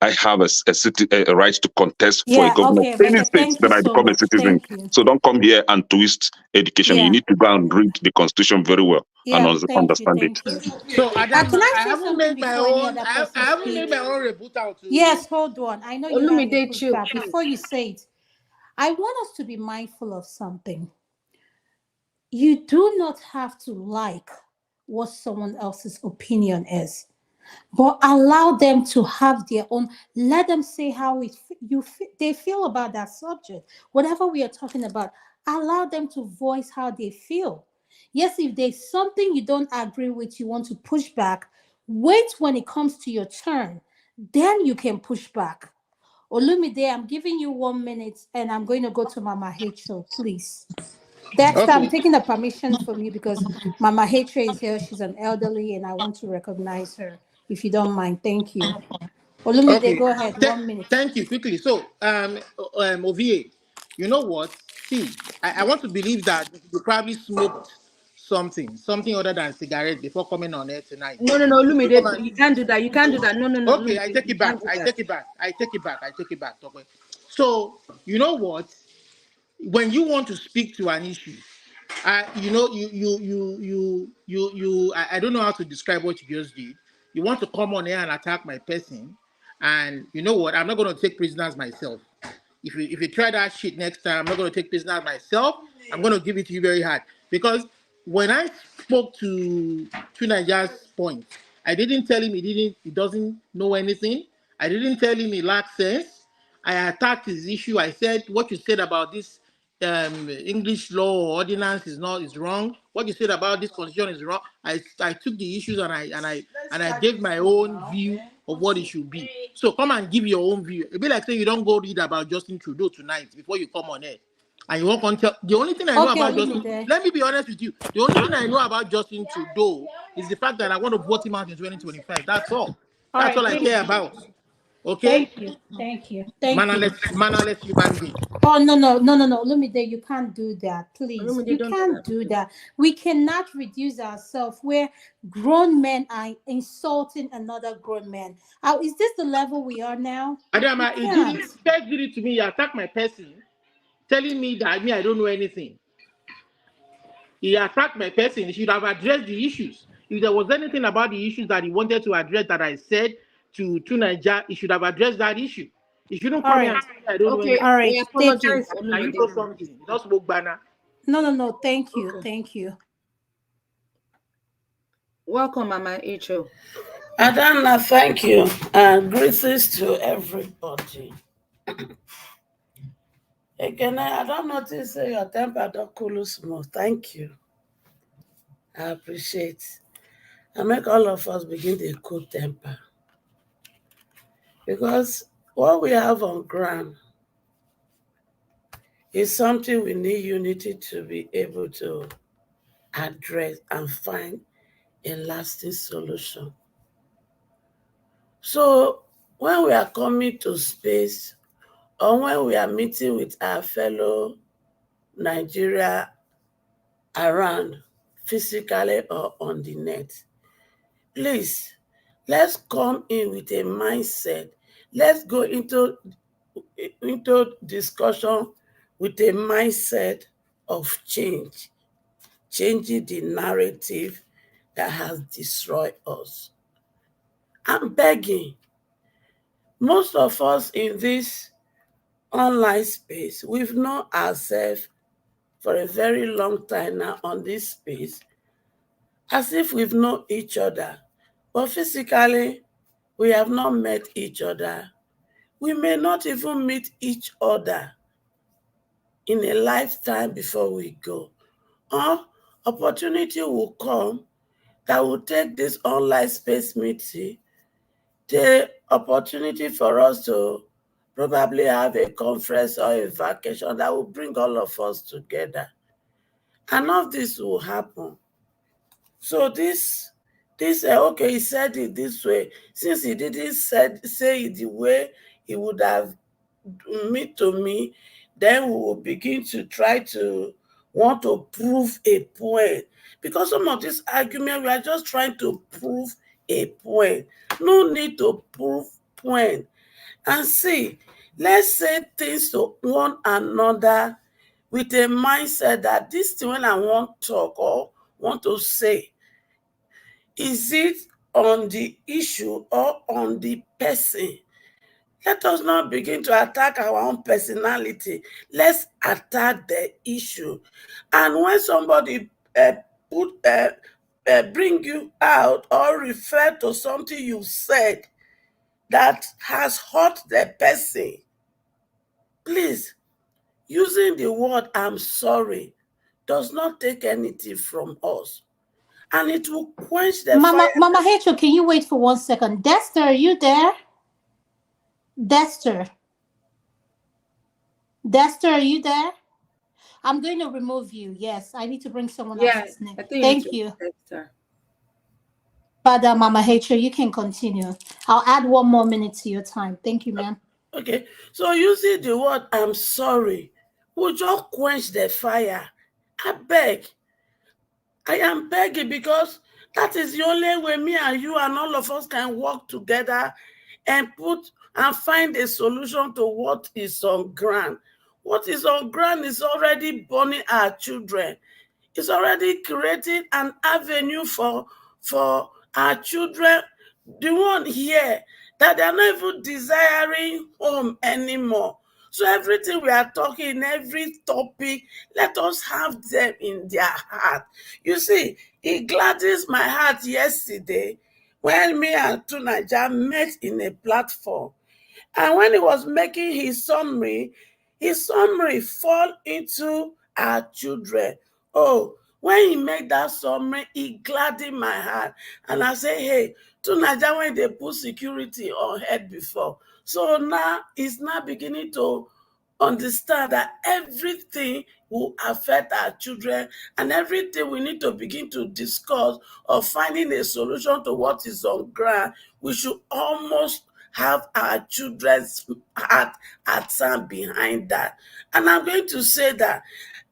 I have a right to contest for a Yeah, governor of okay, any but state thank you that I so become a much. citizen. Thank you. So don't come here and twist education. You Yeah, need to go and read the Constitution very well and yeah, thank you, understand it. thank you. So Adam, Can I I say haven't something made my before any own. other I person haven't made speak? my own rebuttal to. Yes, hold on. I know you have your Olumide, chill, pushback. chill. Before you say it, I want us to be mindful of something. You do not have to like what someone else's opinion is, but allow them to have their own. Let them say how they feel about that subject. Whatever we are talking about, allow them to voice how they feel. Yes, if there's something you don't agree with, you want to push back, wait when it comes to your turn. Then you can push back. Olumide, I'm giving you 1 minute and I'm going to go to Mama Hcho, please. Dexter, I'm Okay. taking the permission from you because Mama Hatre is here. She's an elderly and I want to recognize her. If you don't mind, thank you. Olumide, Okay. go ahead, 1 minute. Thank you. Quickly. So, OVA, you know what? See, I want to believe that you probably smoked something other than cigarette before coming on air tonight. No, no, no, If you come Olumide, and- you can't do that. You can't do that. No, no, no, Okay, Olumide, I take you it can't back. do I that. take it back. I take it back. I take it back. Okay. So, you know what? When you want to speak to an issue, you know, I don't know how to describe what you just did. You want to come on here and attack my person, and you know what? I'm not going to take prisoners myself. If you try that shit next time, I'm not going to take prisoners myself. I'm going to give it to you very hard because when I spoke to Nigeria's point, I didn't tell him he doesn't know anything. I didn't tell him he lacks sense. I attacked his issue. I said what you said about this English law or ordinance is wrong. What you said about this constitution is wrong. I took the issues and I gave my own view of what it should be. So come and give your own view. It'd be like saying you don't go read about Justin Trudeau tonight before you come on air. And you won't tell the only thing I know Okay, about Justin. Olumide. Let me be honest with you. The only thing I know about Justin Trudeau is the fact that I want to vote him out in 2025. That's all. All That's right, all I thank care you. about. Okay? Thank you. Thank you. Thank you. Mannerless human being. Oh, no. Olumide, you can't do that. Please. Olumide, You don't do can't that. do that. We cannot reduce ourselves where grown men are insulting another grown man. Is this the level we are now? We Adama, can't. first did it to me, he attacked my person, telling me that I don't know anything. He attacked my person. He should have addressed the issues. If there was anything about the issues that he wanted to address that I said to Nigeria, he should have addressed that issue. He shouldn't All come here right. and tell me I don't know Okay, anything. All I right. Thank you. apologize, Now you Olumide. know something. You don't smoke banner. No. Thank you. Okay. Thank you. Welcome, Mama Hcho. Adana, thank you. And greetings to everybody. Again, I don't notice your temper don't cool small. Thank you. I appreciate. I make all of us begin to cool temper. Because what we have on ground is something we need unity to be able to address and find a lasting solution. So when we are coming to space or when we are meeting with our fellow Nigeria around physically or on the net, please, let's come in with a mindset. Let's go into discussion with a mindset of change, changing the narrative, that has destroyed us. I'm begging. Most of us in this online space, we've known ourselves for a very long time now on this space, as if we've known each other. But physically, we have not met each other. We may not even meet each other in a lifetime before we go. Or opportunity will come that will take this online space meeting, the opportunity for us to probably have a conference or a vacation that will bring all of us together. And all of this will happen. So okay, he said it this way. Since he didn't say it the way he would have to me, then we will begin to try to want to prove a point. Because some of this argument, we are just trying to prove a point. No need to prove point. And see, let's say things to one another with a mindset that this thing when I want to talk or want to say, is it on the issue or on the person? Let us not begin to attack our own personality. Let's attack the issue. And when somebody bring you out or refer to something you said that has hurt the person, please, using the word "I'm sorry" does not take anything from us. And it will quench the fire. Mama Rachel, can you wait for 1 second? Dexter, are you there? Dexter, are you there? I'm going to remove you. Yes, I need to bring someone else's name. Thank you. But Mama Rachel, you can continue. I'll add 1 more minute to your time. Thank you, ma'am. Okay, so using the word "I'm sorry" will just quench the fire. I beg. I am begging because that is the only way me and you and all of us can work together and find a solution to what is on ground. What is on ground is already burning our children. It's already creating an avenue for our children, the one here, that they're not even desiring home anymore. So everything we are talking, every topic, let us have them in their heart. You see, it gladdens my heart yesterday when me and Tunaja met in a platform. And when he was making his summary fall into our children. Oh, when he made that summary, it gladdened my heart. And I say, hey, to Nigeria, when they put security on head before. So now it's now beginning to understand that everything will affect our children and everything we need to begin to discuss or finding a solution to what is on ground. We should almost have our children's heart and sound behind that. And I'm going to say that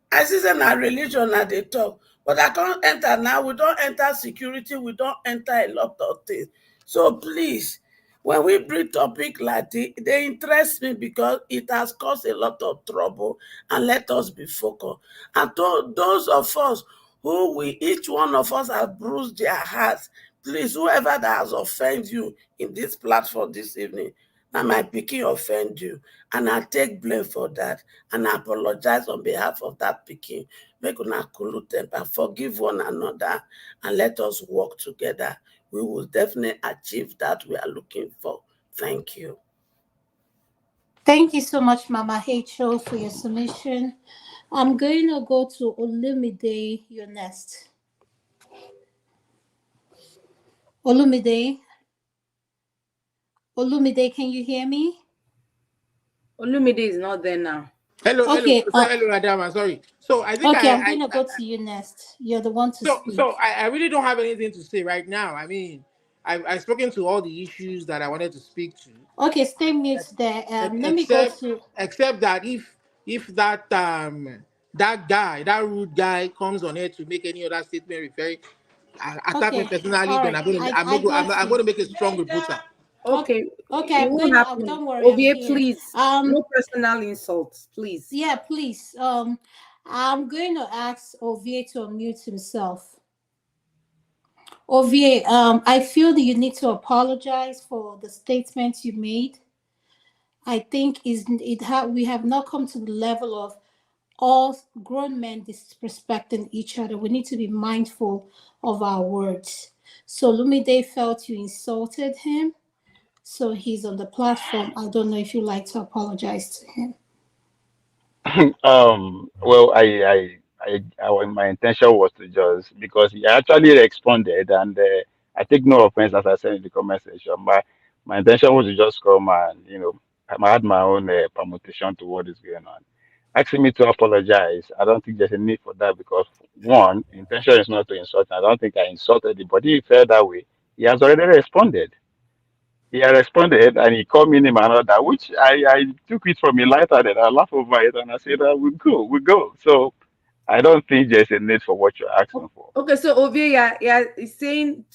I see in our religion that they talk, but I can't enter now. We don't enter security. We don't enter a lot of things. So please, when we bring topic like this, they interest me because it has caused a lot of trouble, and let us be focused. And to those of us who each one of us have bruised their hearts, please, whoever that has offended you in this platform this evening, now my pikin offend you, and I take blame for that, and I apologize on behalf of that pikin. Make una cool temper, forgive one another, and let us work together. We will definitely achieve that we are looking for. Thank you. Thank you so much, Mama Rachel, for your submission. I'm going to go to Olumide. You're next. Olumide, can you hear me? Olumide is not there now. Hello, Okay. hello, Adama. Sorry. So I think I'm going to go to you next. You're the one to speak. So I really don't have anything to say right now. I mean, I've spoken to all the issues that I wanted to speak to. Okay, stay mute there. Let me go to. Except that if that that rude guy comes on here to make any other statement referring attack me personally, then I'm going to make a strong rebuttal. Okay. Okay, it won't happen. don't worry. OVA, please. No personal insults, please. Yeah, please. I'm going to ask OVA to unmute himself. Ovie, I feel that you need to apologize for the statements you made. I think we have not come to the level of all grown men disrespecting each other. We need to be mindful of our words. So Lumide felt you insulted him. So he's on the platform. I don't know if you'd like to apologize to him. Well, my intention was to just because he actually responded, and I take no offense as I said in the comment section. My intention was to just come and I had my own permutation to what is going on. Asking me to apologize, I don't think there's a need for that because one, the intention is not to insult. I don't think I insulted him, but if he felt that way, he has already responded. He had responded and he called me name and all that, which I took it from a lighter and I laughed over it and I said, we go. So I don't think there's a need for what you're asking for. Okay, so Ovie, yeah, is saying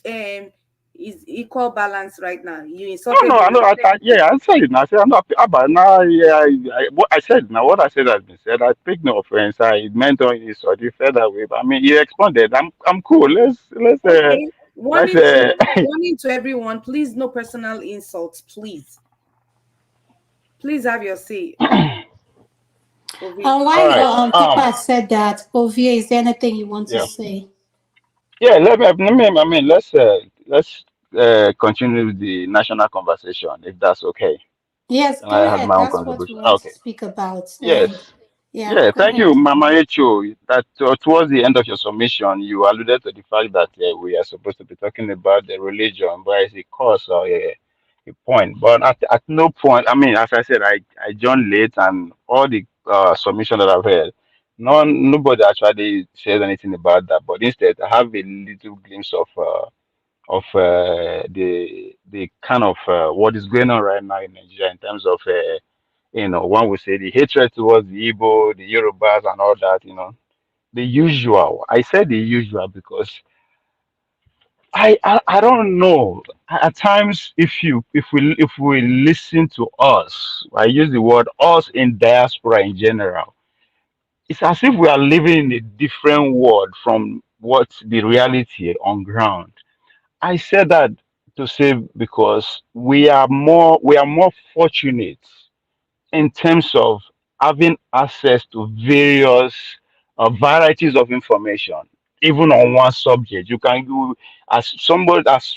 is equal balance right now. You insulted No, him. yeah, I said it now. I said, I'm not, but now, yeah, what I said now, what I said has been said. I take no offense. I meant on his or he felt that way. But I mean, he responded. I'm cool. Okay. Let's, Warning to everyone, please no personal insults, please. Please have your say. Why people have said that, Ovie, is there anything you want to say? Yeah, I mean, let's continue with the national conversation if that's okay. Yes, And go I had ahead. my own That's what we contribution. want to Okay. speak about. Yes. And yeah, Yeah. go Thank ahead. you, Mama Echo. That towards the end of your submission, you alluded to the fact that we are supposed to be talking about the religion, but it's a cause or a point. But at no point, I mean, as I said, I joined late, and all the submission that I've heard, nobody actually says anything about that. But instead, I have a little glimpse of the kind of what is going on right now in Nigeria in terms of one would say the hatred towards the Igbo, the Yorubas, and all that. The usual. I said the usual because I don't know. At times, if we listen to us, I use the word us in diaspora in general. It's as if we are living in a different world from what the reality on ground. I said that to say because we are more fortunate in terms of having access to various varieties of information, even on one subject. You can do as some of us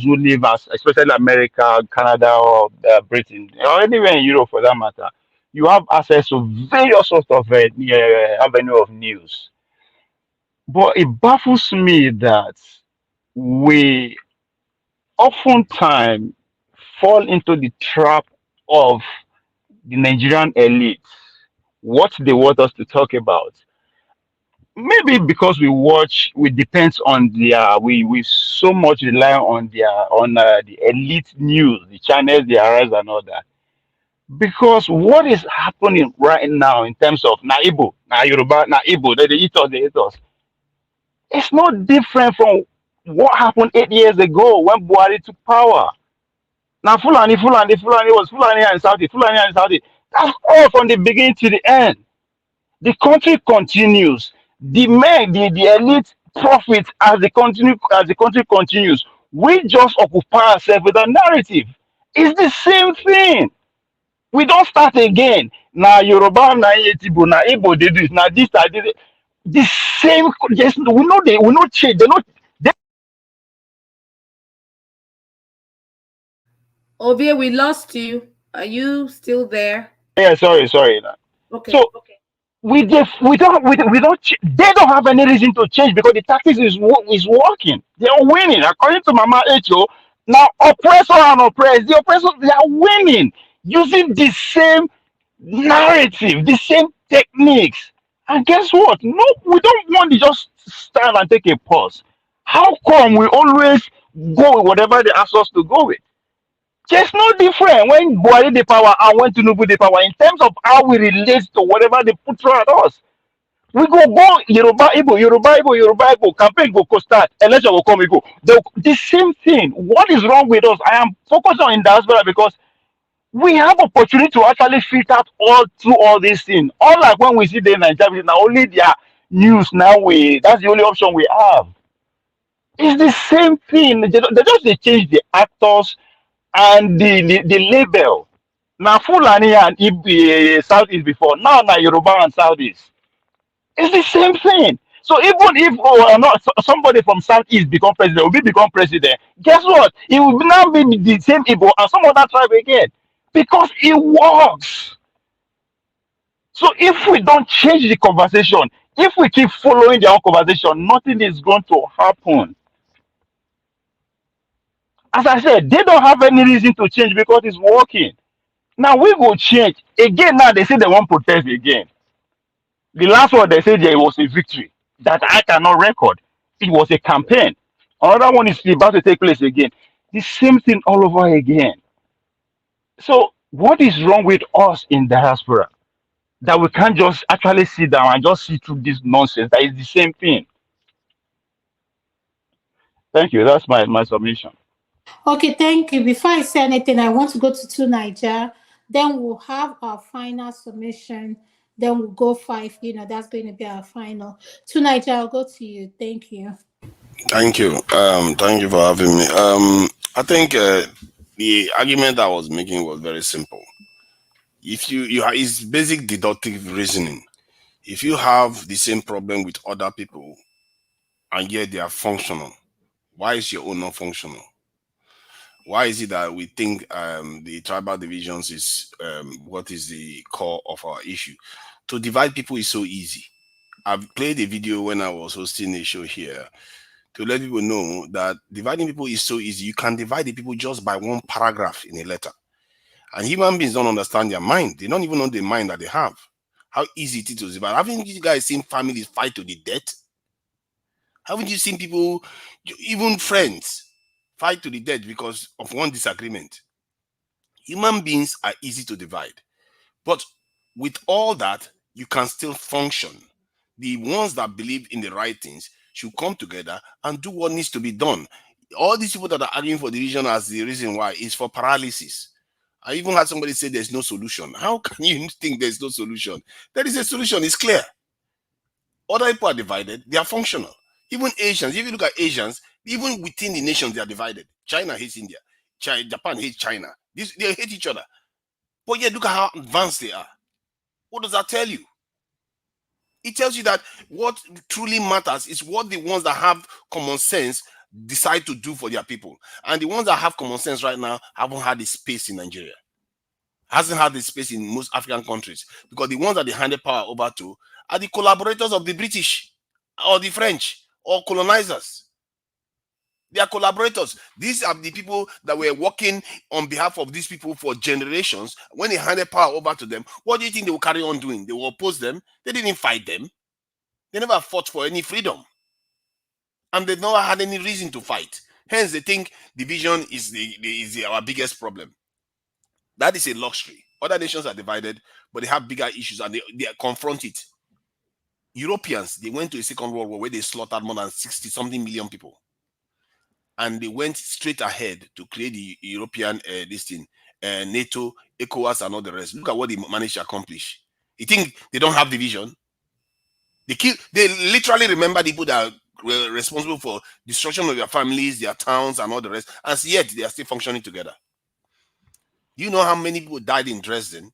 who live as especially America, Canada, or Britain, or anywhere in Europe for that matter. You have access to various sorts of avenue of news. But it baffles me that we oftentimes fall into the trap of the Nigerian elite, what they want us to talk about. Maybe because we depend on we so much rely on the elite news, the channels, the arise and all that. Because what is happening right now in terms of na Igbo, na Yoruba, na Igbo, they eat us. It's not different from what happened 8 years ago when Buhari took power. Now Fulani was Fulani and Saudi. That's all from the beginning to the end. The country continues. The men, the elite profit as the country continues. We just occupy ourselves with a narrative. It's the same thing. We don't start again. Now Yoruba, now Yetibo, now Igbo, they do it. Now this, I did it. The same. Yes, we know change. They not. Ovie, we lost you. Are you still there? Yeah, sorry. Okay. So they don't have any reason to change because the tactics is working. They are winning according to Mama Echo. Now oppressor and oppressed, the oppressors they are winning using the same narrative, the same techniques. And guess what? No, we don't want to just stand and take a pause. How come we always go with whatever they ask us to go with? There's no difference when Buhari the power and when Tinubu the power in terms of how we relate to whatever they put through at us. We go Yoruba Igbo, Yoruba Igbo, campaign go start, election will come, we go. The same thing. What is wrong with us? I am focused on in diaspora because we have opportunity to actually filter out all through all these things. Unlike when we see the Nigeria, now only their news now that's the only option we have. It's the same thing. They just they change the actors and the label. Now Fulani and Southeast before. Now Yoruba and Southeast. It's the same thing. So even if not somebody from Southeast become president, will be become president, guess what? It will now be the same Igbo and some other tribe again. Because it works. So if we don't change the conversation, if we keep following their own conversation, nothing is going to happen. As I said, they don't have any reason to change because it's working. Now we will change. Again, now they say they won't protest again. The last one they said there was a victory that I cannot record. It was a campaign. Another one is about to take place again. The same thing all over again. So what is wrong with us in diaspora? That we can't just actually sit down and just see through this nonsense. That is the same thing. Thank you. That's my submission. Okay, thank you. Before I say anything, I want to go to Niger. Then we'll have our final submission. Then we'll go 5. That's going to be our final. To Niger, I'll go to you. Thank you. Thank you. Thank you for having me. I think the argument I was making was very simple. If it's basic deductive reasoning. If you have the same problem with other people and yet they are functional, why is your own not functional? Why is it that we think the tribal divisions is what is the core of our issue? To divide people is so easy. I've played a video when I was hosting a show here to let people know that dividing people is so easy. You can divide the people just by one paragraph in a letter. And human beings don't understand their mind. They don't even know the mind that they have. How easy it is to divide. Haven't you guys seen families fight to the death? Haven't you seen people, even friends, fight to the death because of one disagreement? Human beings are easy to divide. But with all that, you can still function. The ones that believe in the right things should come together and do what needs to be done. All these people that are arguing for division as the reason why is for paralysis. I even had somebody say there's no solution. How can you think there's no solution? There is a solution, it's clear. Other people are divided, they are functional. Even Asians, if you look at Asians, even within the nations, they are divided. China hates India. Japan hates China. They hate each other. But yet, look at how advanced they are. What does that tell you? It tells you that what truly matters is what the ones that have common sense decide to do for their people. And the ones that have common sense right now haven't had the space in Nigeria. Hasn't had the space in most African countries. Because the ones that they handed power over to are the collaborators of the British or the French or colonizers. They are collaborators. These are the people that were working on behalf of these people for generations. When they handed power over to them, what do you think they will carry on doing? They will oppose them. They didn't fight them. They never fought for any freedom. And they've never had any reason to fight. Hence, they think division is our biggest problem. That is a luxury. Other nations are divided, but they have bigger issues and they confront it. Europeans, they went to a Second World War where they slaughtered more than 60-something million people. And they went straight ahead to create the European NATO, ECOWAS, and all the rest. Look at what they managed to accomplish. You think they don't have division? They literally remember the people that were responsible for destruction of their families, their towns, and all the rest, and yet they are still functioning together. Do you know how many people died in Dresden?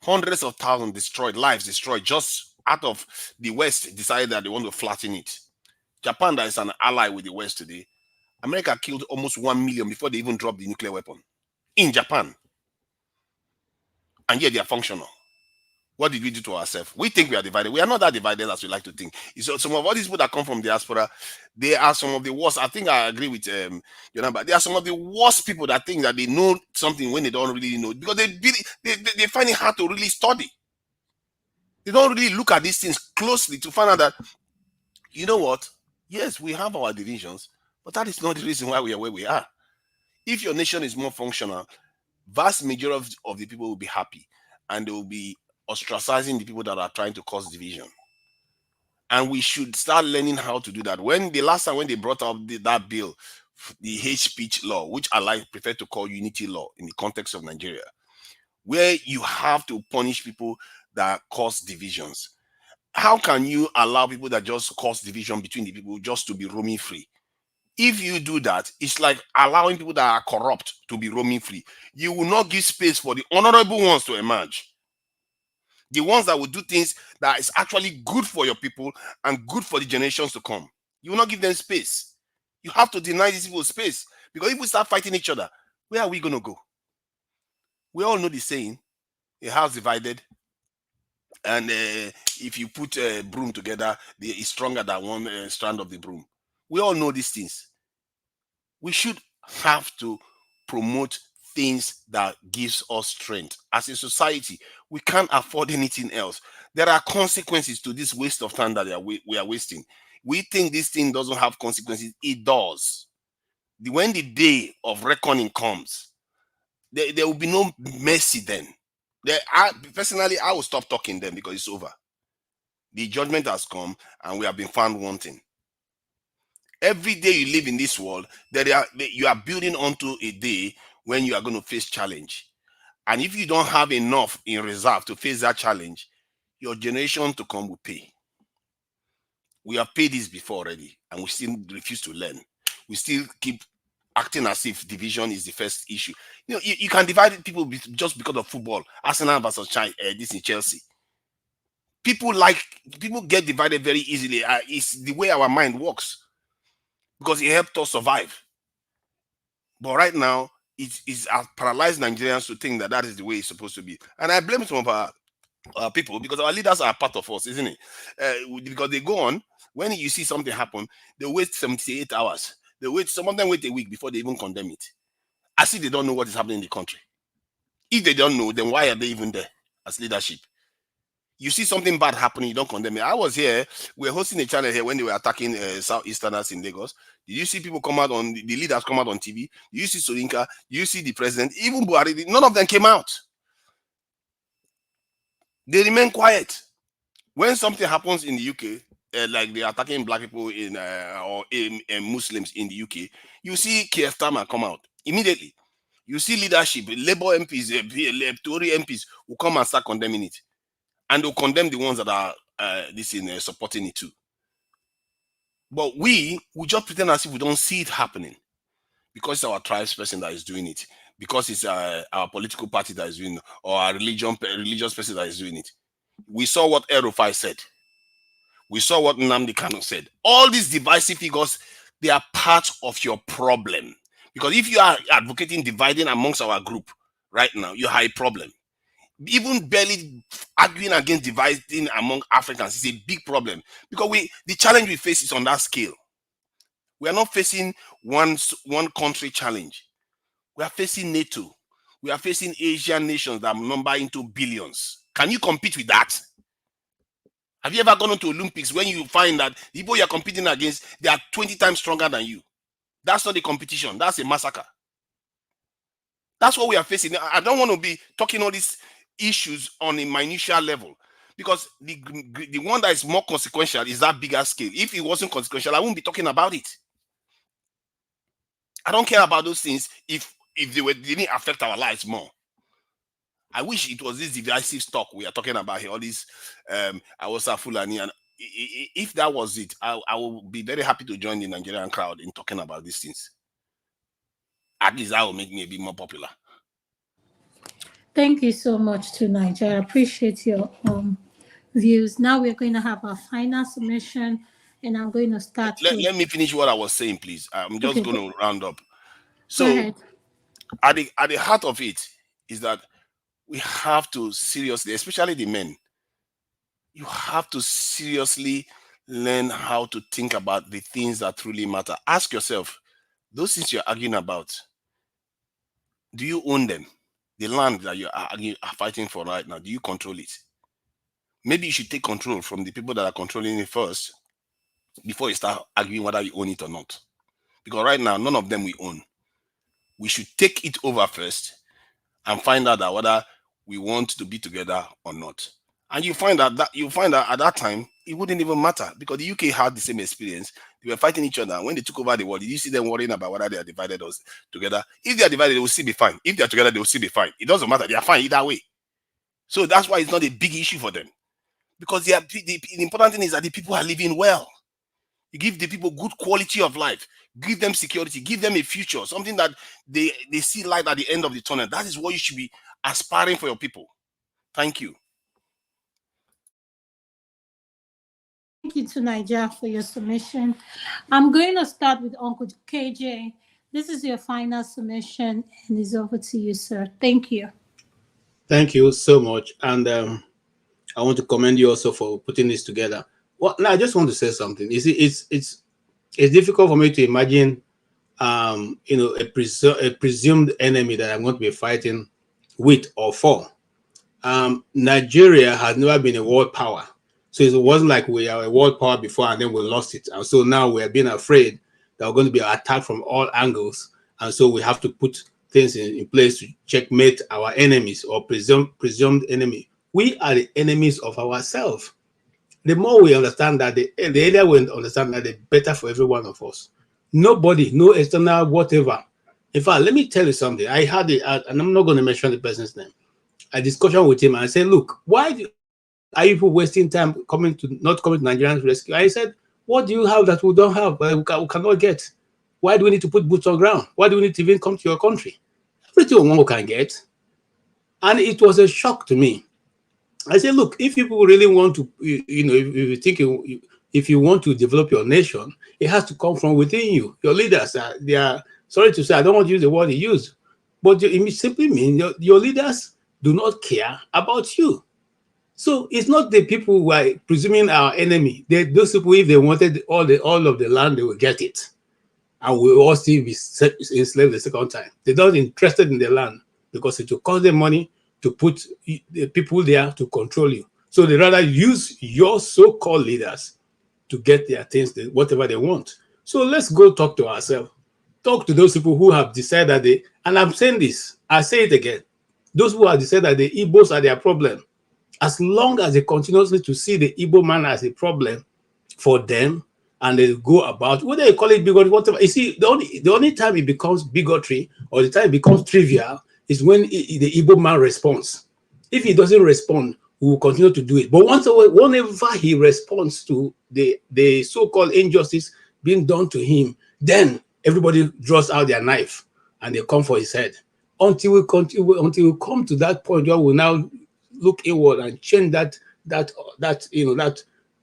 Hundreds of thousands destroyed, lives destroyed, just out of the West decided that they want to flatten it. Japan, that is an ally with the West today, America killed almost 1 million before they even dropped the nuclear weapon in Japan. And yet they are functional. What did we do to ourselves? We think we are divided. We are not that divided as we like to think. So some of all these people that come from diaspora, they are some of the worst. I think I agree with but they are some of the worst people that think that they know something when they don't really know, because they find it hard to really study. They don't really look at these things closely to find out that, you know what? Yes, we have our divisions, but that is not the reason why we are where we are. If your nation is more functional, vast majority of the people will be happy, and they will be ostracizing the people that are trying to cause division. And we should start learning how to do that. When the last time when they brought up that bill, the hate speech law, which I prefer to call unity law in the context of Nigeria, where you have to punish people that cause divisions. How can you allow people that just cause division between the people just to be roaming free? If you do that, it's like allowing people that are corrupt to be roaming free. You will not give space for the honorable ones to emerge. The ones that will do things that is actually good for your people and good for the generations to come. You will not give them space. You have to deny these people space. Because if we start fighting each other, where are we going to go? We all know the saying, a house divided, and if you put a broom together, it's stronger than one strand of the broom. We all know these things. We should have to promote things that gives us strength. As a society, we can't afford anything else. There are consequences to this waste of time that we are wasting. We think this thing doesn't have consequences. It does. When the day of reckoning comes, there will be no mercy then. Personally, I will stop talking then because it's over. The judgment has come and we have been found wanting. Every day you live in this world, you are building onto a day when you are going to face challenge. And if you don't have enough in reserve to face that challenge, your generation to come will pay. We have paid this before already, and we still refuse to learn. We still keep acting as if division is the first issue. You can divide people just because of football. Arsenal versus this in Chelsea. People get divided very easily. It's the way our mind works because it helped us survive. But right now, it's paralyzed Nigerians to think that is the way it's supposed to be. And I blame some of our people because our leaders are part of us, isn't it? Because they go on, when you see something happen, they wait 78 hours. Some of them wait a week before they even condemn it. As if they don't know what is happening in the country. If they don't know, then why are they even there as leadership? You see something bad happening, you don't condemn it. I was here, we were hosting a channel here when they were attacking Southeasterners in Lagos. Did you see people come out on, the leaders come out on TV? Did you see Solinka? Did you see the president? Even Buhari, none of them came out. They remain quiet. When something happens in the UK, like they're attacking black people or Muslims in the UK, you see Keir Starmer come out immediately. You see leadership, Labour MPs, Tory MPs will come and start condemning it. And they'll condemn the ones that are supporting it too. But we just pretend as if we don't see it happening because it's our tribes person that is doing it, because it's our political party that is doing it, or our religious person that is doing it. We saw what El-Rufai said. We saw what Nnamdi Kanu said. All these divisive figures, they are part of your problem. Because if you are advocating dividing amongst our group right now, you have a problem. Even barely arguing against dividing among Africans is a big problem because the challenge we face is on that scale. We are not facing one country challenge. We are facing NATO. We are facing Asian nations that number into billions. Can you compete with that? Have you ever gone to Olympics when you find that the people you are competing against, they are 20 times stronger than you? That's not a competition. That's a massacre. That's what we are facing. I don't want to be talking all these issues on a minutiae level because the one that is more consequential is that bigger scale. If it wasn't consequential, I wouldn't be talking about it. I don't care about those things if they didn't affect our lives more. I wish it was this divisive stock we are talking about here, all this Awasa Fulani, and if that was it, I will be very happy to join the Nigerian crowd in talking about these things. At least that will make me a bit more popular. Thank you so much to Nigeria. I appreciate your views. Now we're going to have our final submission, and I'm going to start. Let me finish what I was saying, please. I'm just going to round up. So, go ahead. At the heart of it is that we have to seriously, especially the men, you have to seriously learn how to think about the things that truly matter. Ask yourself, those things you're arguing about, do you own them? The land that you are fighting for right now, do you control it? Maybe you should take control from the people that are controlling it first before you start arguing whether you own it or not. Because right now, none of them we own. We should take it over first and find out that whether we want to be together or not. And you find out at that time, it wouldn't even matter because the UK had the same experience. They were fighting each other. When they took over the world, did you see them worrying about whether they are divided or together? If they are divided, they will still be fine. If they are together, they will still be fine. It doesn't matter. They are fine either way. So that's why it's not a big issue for them. Because the important thing is that the people are living well. You give the people good quality of life, give them security, give them a future, something that they see light at the end of the tunnel. That is what you should be aspiring for your people. Thank you. Thank you to Nigeria for your submission. I'm going to start with Uncle KJ. This is your final submission, and it's over to you, sir. Thank you. Thank you so much. And I want to commend you also for putting this together. Well, now I just want to say something. You see, it's difficult for me to imagine, a presumed enemy that I'm going to be fighting with or for. Nigeria has never been a world power. So it wasn't like we are a world power before and then we lost it. And so now we are being afraid that we're going to be attacked from all angles. And so we have to put things in place to checkmate our enemies or presumed enemy. We are the enemies of ourselves. The more we understand that, the earlier we understand that, the better for every one of us. Nobody, no external whatever. In fact, let me tell you something. I had and I'm not going to mention the person's name, a discussion with him, and I said, look, why are you people wasting time not coming to Nigerians rescue? I said, what do you have that we don't have, we cannot get? Why do we need to put boots on ground? Why do we need to even come to your country? Everything we can get. And it was a shock to me. I said, look, if people really want to, if you think if you want to develop your nation, it has to come from within you. Your leaders, they are, sorry to say, I don't want to use the word he used, but it simply means your leaders do not care about you. So it's not the people who are presuming our enemy. Those people, if they wanted all of the land, they will get it. And we will all still be enslaved the second time. They're not interested in the land because it will cost them money to put the people there to control you. So they rather use your so-called leaders to get their things, whatever they want. So let's go talk to ourselves. Talk to those people who have decided that and I'm saying this, I say it again, those who have decided that the Igbos are their problem. As long as they continuously to see the Igbo man as a problem for them, and they go about, whether you call it bigotry, whatever. You see, the only time it becomes bigotry or the time it becomes trivial is when the Igbo man responds. If he doesn't respond, we will continue to do it. But whenever he responds to the so-called injustice being done to him, then everybody draws out their knife and they come for his head. Until we come to that point where we now look inward and change that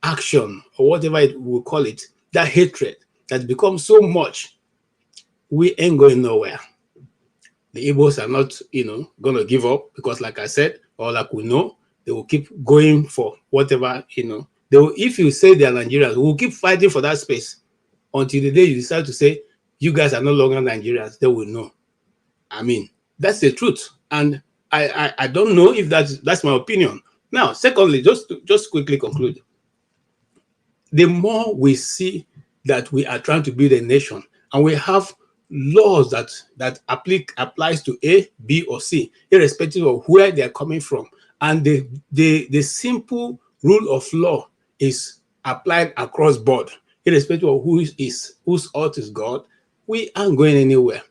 action or whatever it will call it, that hatred that becomes so much, we ain't going nowhere. The Igbos are not, going to give up because, like I said, or like we know, they will keep going for whatever, They will, if you say they are Nigerians, we will keep fighting for that space until the day you decide to say you guys are no longer Nigerians. They will know. I mean, that's the truth, and I don't know if that's my opinion. Now, secondly, just quickly conclude. The more we see that we are trying to build a nation and we have laws that applies to A, B, or C, irrespective of where they are coming from, and the simple rule of law is applied across board, irrespective of whose earth is God, we aren't going anywhere.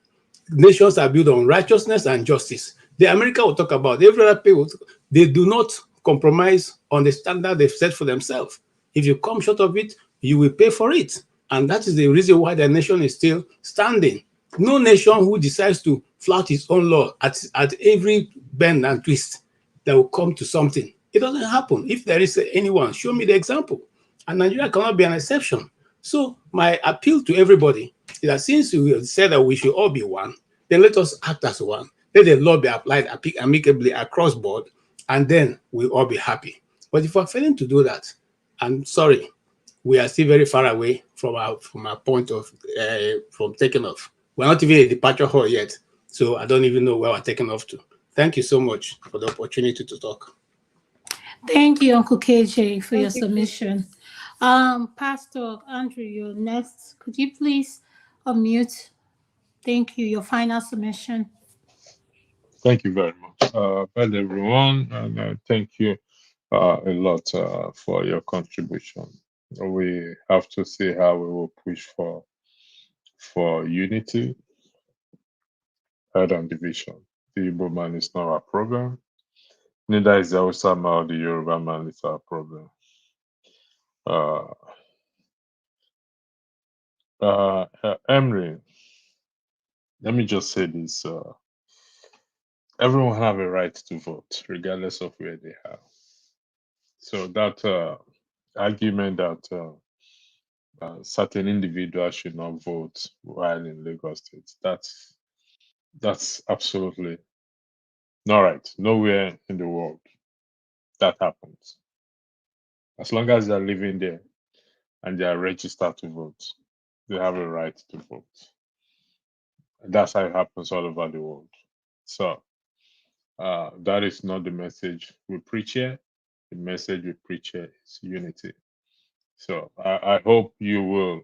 Nations are built on righteousness and justice. The America will talk about, every other people, they do not compromise on the standard they've set for themselves. If you come short of it, you will pay for it. And that is the reason why the nation is still standing. No nation who decides to flout its own law at every bend and twist, that will come to something. It doesn't happen. If there is anyone, show me the example. And Nigeria cannot be an exception. So my appeal to everybody is that since we have said that we should all be one, then let us act as one. Let the law be applied amicably across board, and then we'll all be happy. But if we're failing to do that, I'm sorry, we are still very far away from our point of from taking off. We're not even a departure hall yet, so I don't even know where we're taking off to. Thank you so much for the opportunity to talk. Thank you, Uncle KJ, for your submission. Pastor Andrew, you're next. Could you please unmute? Thank you. Your final submission. Thank you very much. Well, everyone, and thank you a lot for your contribution. We have to see how we will push for unity rather than division. The Igbo man is not our problem. Neither is the Hausa man or the Yoruba man is our problem. Emery, let me just say this. Everyone have a right to vote, regardless of where they are. So that argument that certain individuals should not vote while in Lagos State, that's absolutely not right. Nowhere in the world that happens. As long as they're living there and they are registered to vote, they have a right to vote. And that's how it happens all over the world. So that is not the message we preach here. The message we preach here is unity. So I hope you will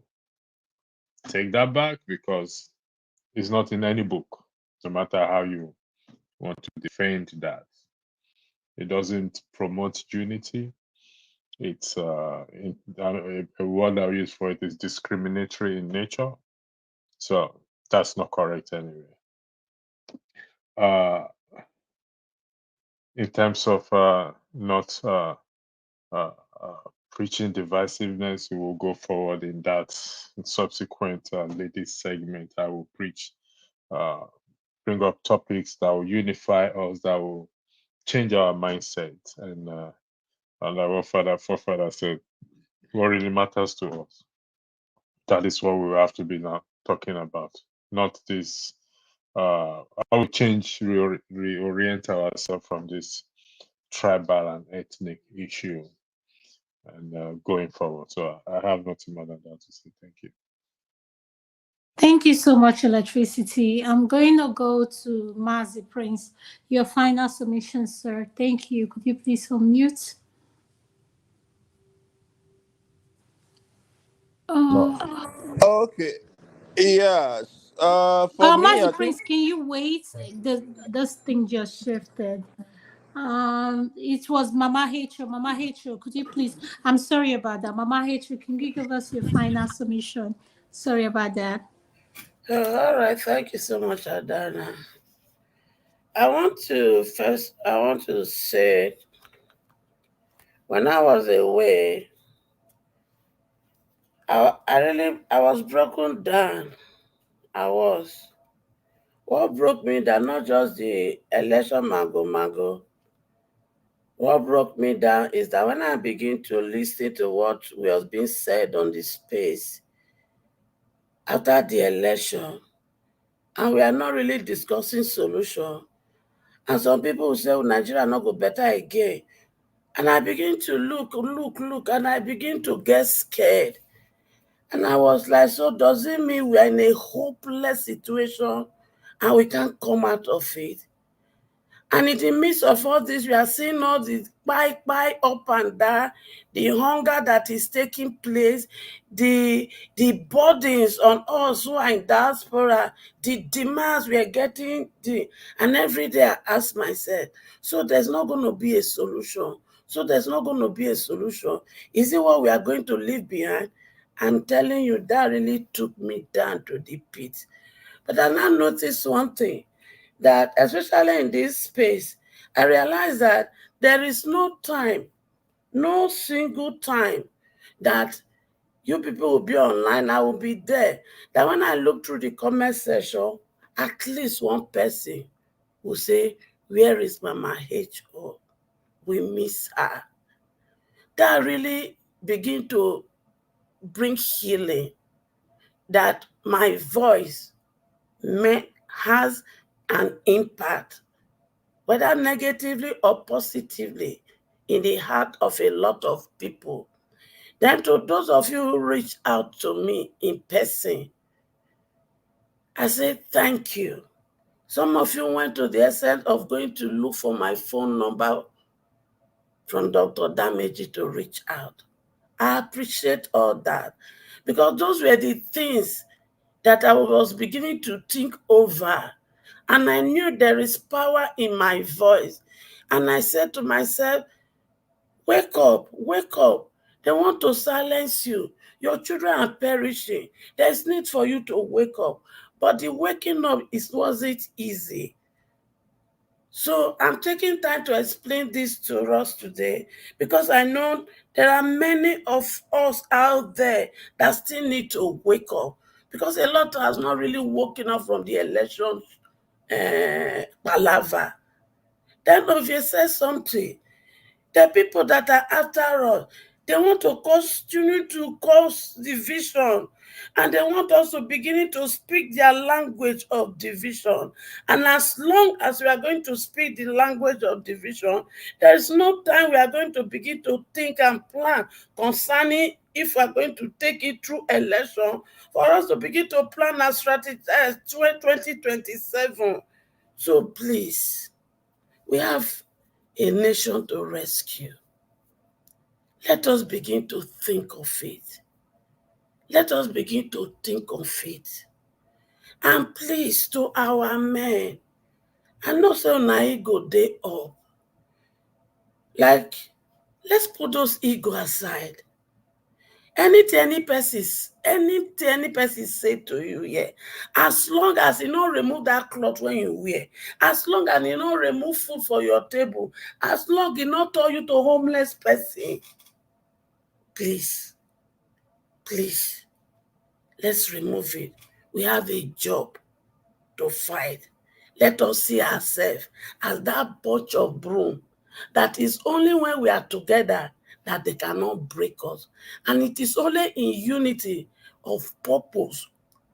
take that back, because it's not in any book, no matter how you want to defend that. It doesn't promote unity. It's a word I use for it is discriminatory in nature. So that's not correct anyway. In terms of not preaching divisiveness, we will go forward in that subsequent ladies segment. I will preach, bring up topics that will unify us, that will change our mindset, and our forefather said, what really matters to us. That is what we will have to be now talking about, not this. How we reorient ourselves from this tribal and ethnic issue, and going forward. So I have nothing more than that to say. Thank you. Thank you so much, Electricity. I'm going to go to Mazi Prince. Your final submission, sir. Thank you. Could you please unmute? Okay. Yes. For me, Mazi I think. Prince, can you wait? This thing just shifted. It was Mama Hatred. Mama Hatred, could you please? I'm sorry about that. Mama Hatred, can you give us your final submission? Sorry about that. All right, thank you so much, Adana. I want to say, when I was away, I was broken down. I was. What broke me down, not just the election mago. What broke me down is that when I begin to listen to what was being said on the space after the election, and we are not really discussing solution, and some people will say, oh, Nigeria not go better again. And I begin to look, and I begin to get scared. And I was like, so does it mean we are in a hopeless situation and we can't come out of it? And in the midst of all this, we are seeing all the buy up and down, the hunger that is taking place, the burdens on us who are in diaspora, the demands we are getting, and every day I ask myself, so there's not going to be a solution. Is it what we are going to leave behind? I'm telling you, that really took me down to the pit. But I now noticed one thing, that especially in this space, I realized that there is no time, no single time that you people will be online, I will be there. That when I look through the comment section, at least one person will say, where is Mama H.O.? We miss her. That really begin to bring healing, that my voice has an impact, whether negatively or positively, in the heart of a lot of people. Then to those of you who reach out to me in person, I say thank you. Some of you went to the extent of going to look for my phone number from Dr. Dameji to reach out. I appreciate all that, because those were the things that I was beginning to think over. And I knew there is power in my voice. And I said to myself, wake up, wake up. They want to silence you. Your children are perishing. There's need for you to wake up. But the waking up wasn't easy. So I'm taking time to explain this to us today, because I know there are many of us out there that still need to wake up. because a lot has not really woken up from the election palaver. Then if you say something, the people that are after us, they want to continue to cause division, and they want us to begin to speak their language of division. And as long as we are going to speak the language of division, there is no time we are going to begin to think and plan concerning if we are going to take it through election, for us to begin to plan our strategy 2027. So please, we have a nation to rescue. Let us begin to think of it. Let us begin to think of it. And please, to our men, and not so na ego dey up. Like, let's put those ego aside. Anything any person say to you, yeah, as long as you don't remove that cloth when you wear, as long as you don't remove food for your table, as long as you not turn you to homeless person, please, let's remove it. We have a job to fight. Let us see ourselves as that bunch of broom that is only when we are together that they cannot break us. And it is only in unity of purpose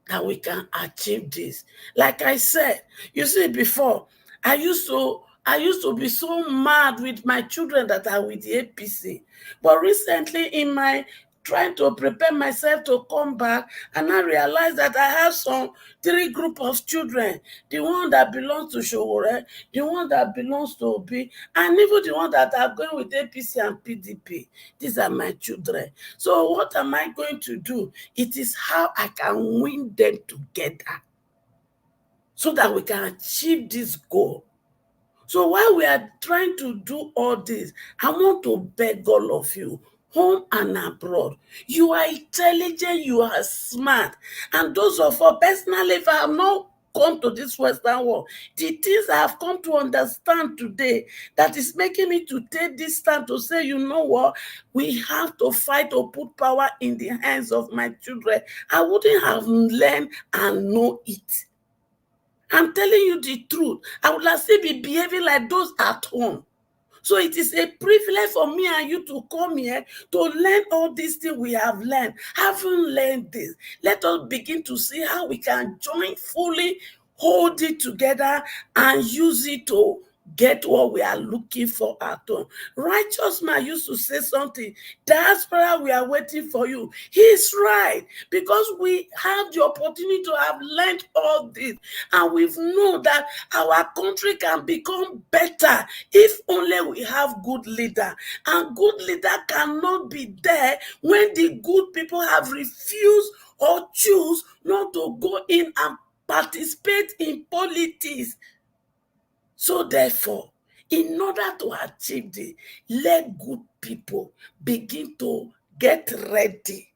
that we can achieve this. Like I said, you see, before, I used to be so mad with my children that are with the APC. But recently, in my trying to prepare myself to come back, and I realized that I have some 3 group of children: the one that belongs to Showore, the one that belongs to Obi, and even the one that are going with APC and PDP. These are my children. So what am I going to do? It is how I can win them together so that we can achieve this goal. So while we are trying to do all this, I want to beg all of you, home and abroad, you are intelligent, you are smart. And those of us, personally, if I have not come to this Western world, the things I have come to understand today that is making me to take this stand to say, you know what, we have to fight to put power in the hands of my children. I wouldn't have learned and know it. I'm telling you the truth. I would have still be behaving like those at home. So it is a privilege for me and you to come here to learn all these things we have learned. Having learned this, let us begin to see how we can join fully, hold it together, and use it to get what we are looking for at home. Righteous man used to say something: diaspora, we are waiting for you. He's right, because we have the opportunity to have learned all this, and we've known that our country can become better if only we have good leader. And good leader cannot be there when the good people have refused or choose not to go in and participate in politics. So therefore, in order to achieve this, let good people begin to get ready.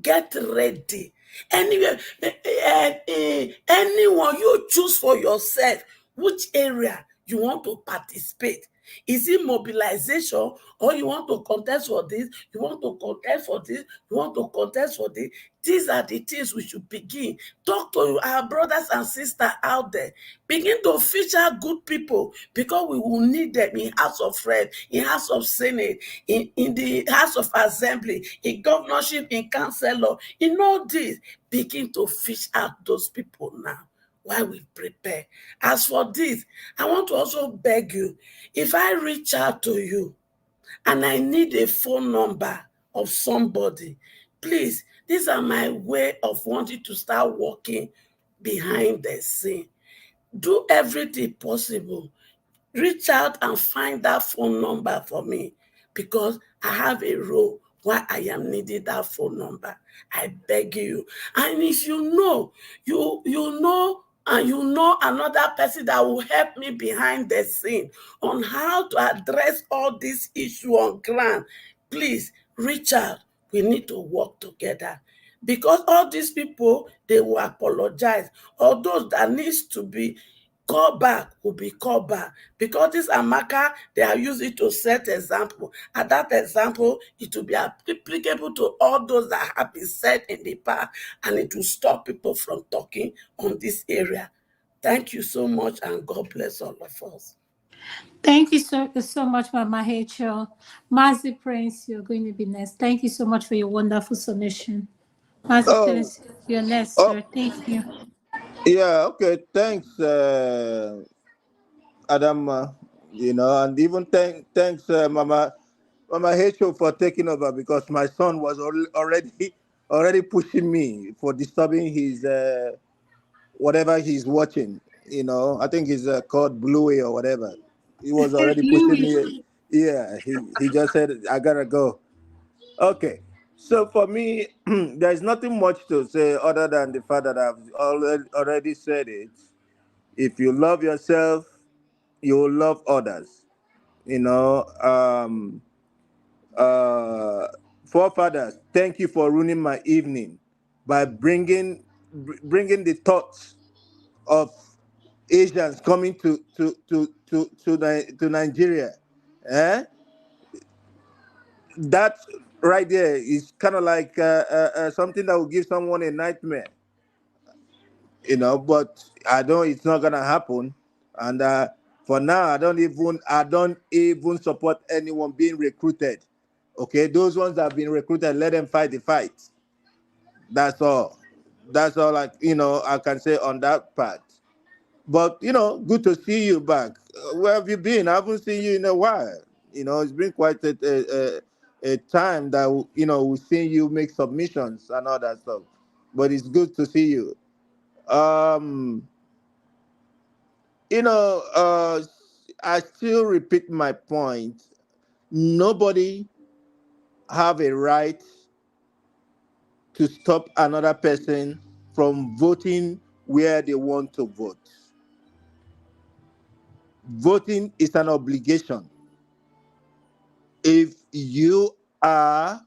Get ready. Anyway, anyone you choose for yourself, which area you want to participate. Is it mobilization, or you want to contest for this? You want to contest for this? You want to contest for this? These are the things we should begin. Talk to our brothers and sisters out there. Begin to feature good people, because we will need them in House of Rep, in House of Senate, in the House of Assembly, in governorship, in councillor. In all this, begin to fish out those people now while we prepare. As for this, I want to also beg you, if I reach out to you and I need a phone number of somebody, please, these are my way of wanting to start working behind the scene. Do everything possible. Reach out and find that phone number for me, because I have a role why I am needing that phone number. I beg you. And if you know, and you know another person that will help me behind the scene on how to address all these issues on ground, please reach out. We need to work together. Because all these people, they will apologize. Or those that needs to be call back will be called back, because this Amaka, they are using it to set example, and that example, it will be applicable to all those that have been said in the past, and it will stop people from talking on this area. Thank you so much, and God bless all of us. Thank you so much, Mama H.O. Mazi Prince, you're going to be next. Thank you so much for your wonderful submission. Mazi Oh, Prince, you're next, oh, sir. Thank you. yeah, okay. Thanks, Adam. And even thanks, Mama H.O. for taking over, because my son was already pushing me for disturbing his whatever he's watching. I think it's called Bluey or whatever. He was already pushing me. Yeah, he just said, I gotta go. Okay. So for me, there's nothing much to say other than the fact that I've already said it. If you love yourself, you will love others. You know, forefathers, thank you for ruining my evening by bringing the thoughts of Asians coming to Nigeria. Eh? That right there is kind of like something that will give someone a nightmare. But I know it's not gonna happen. And for now, I don't even support anyone being recruited. Okay, those ones that have been recruited, let them fight the fight. That's all. That's all I can say on that part. But good to see you back. Where have you been? I haven't seen you in a while. It's been quite a time that we've seen you make submissions and all that stuff. But it's good to see you. Um, you know, uh, I still repeat my point. Nobody have a right to stop another person from voting where they want to vote. Voting is an obligation. If you are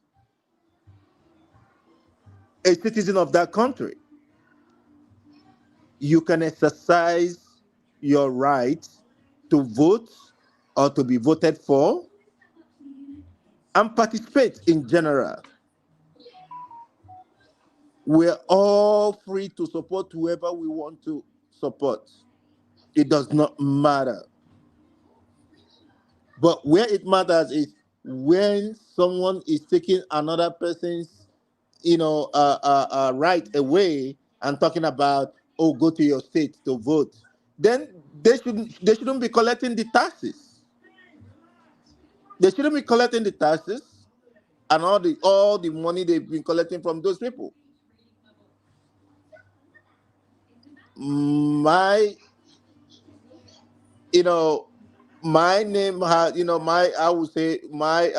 a citizen of that country, you can exercise your right to vote or to be voted for and participate in general. We're all free to support whoever we want to support. It does not matter. But where it matters is when someone is taking another person's, right away and talking about, oh, go to your state to vote. Then they shouldn't be collecting the taxes. They shouldn't be collecting the taxes and all the money they've been collecting from those people. My you know my name has my I would say my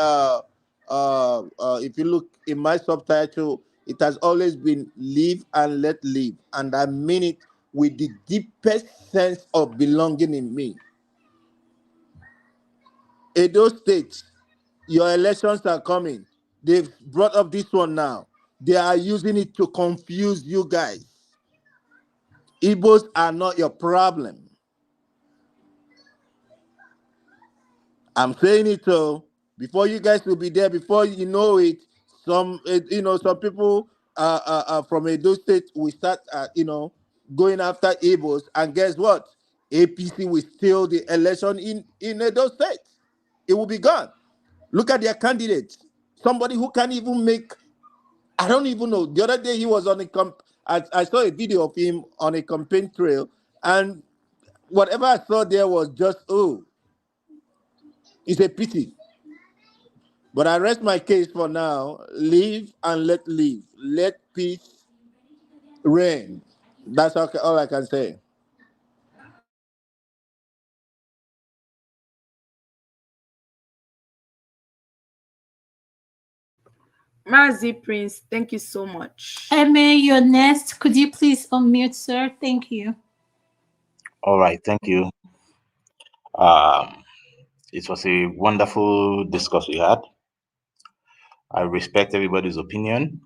if you look in my subtitle, it has always been live and let live, and I mean it with the deepest sense of belonging in me. Edo State, your elections are coming. They've brought up this one now. They are using it to confuse you guys. Igbos are not your problem. I'm saying it so before you guys will be there, before you know it, some people from Edo State will start going after Igbos, and guess what? APC will steal the election in Edo State. It will be gone. Look at their candidates. Somebody who can't even make, I don't even know. The other day he was on I saw a video of him on a campaign trail, and whatever I saw there was just, oh, it's a pity. But I rest my case for now. Live and let live. Let peace reign. That's all I can say. Mazi Prince, thank you so much. Emma, you're next. Could you please unmute, sir? Thank you. All right, thank you. Um, it was a wonderful discussion we had. I respect everybody's opinion,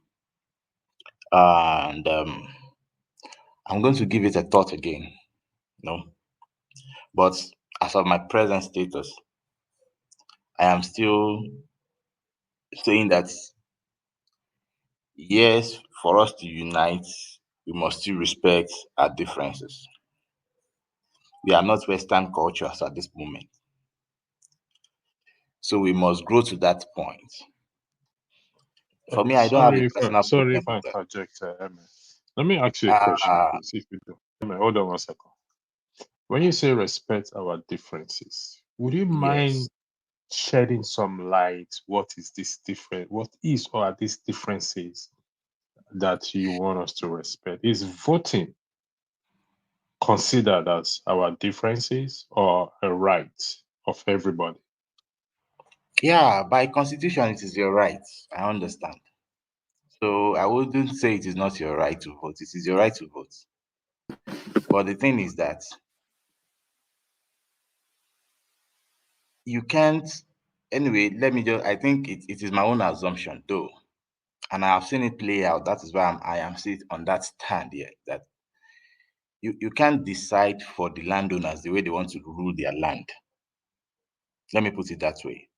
and I'm going to give it a thought again. But as of my present status, I am still saying that yes, for us to unite, we must still respect our differences. We are not Western cultures at this moment. So we must grow to that point. For me, I don't have a personal Sorry problem if I with that. interject, let me ask you a question, please, if you do. Hold on 1 second. When you say respect our differences, would you mind shedding some light? What is this different? What is or are these differences that you want us to respect? Is voting considered as our differences or a right of everybody? Yeah, by constitution, it is your right. I understand. So I wouldn't say it is not your right to vote. It is your right to vote. But the thing is that you can't, anyway, let me just, I think it is my own assumption though. And I have seen it play out. That is why I am sitting on that stand here. That you can't decide for the landowners the way they want to rule their land. Let me put it that way.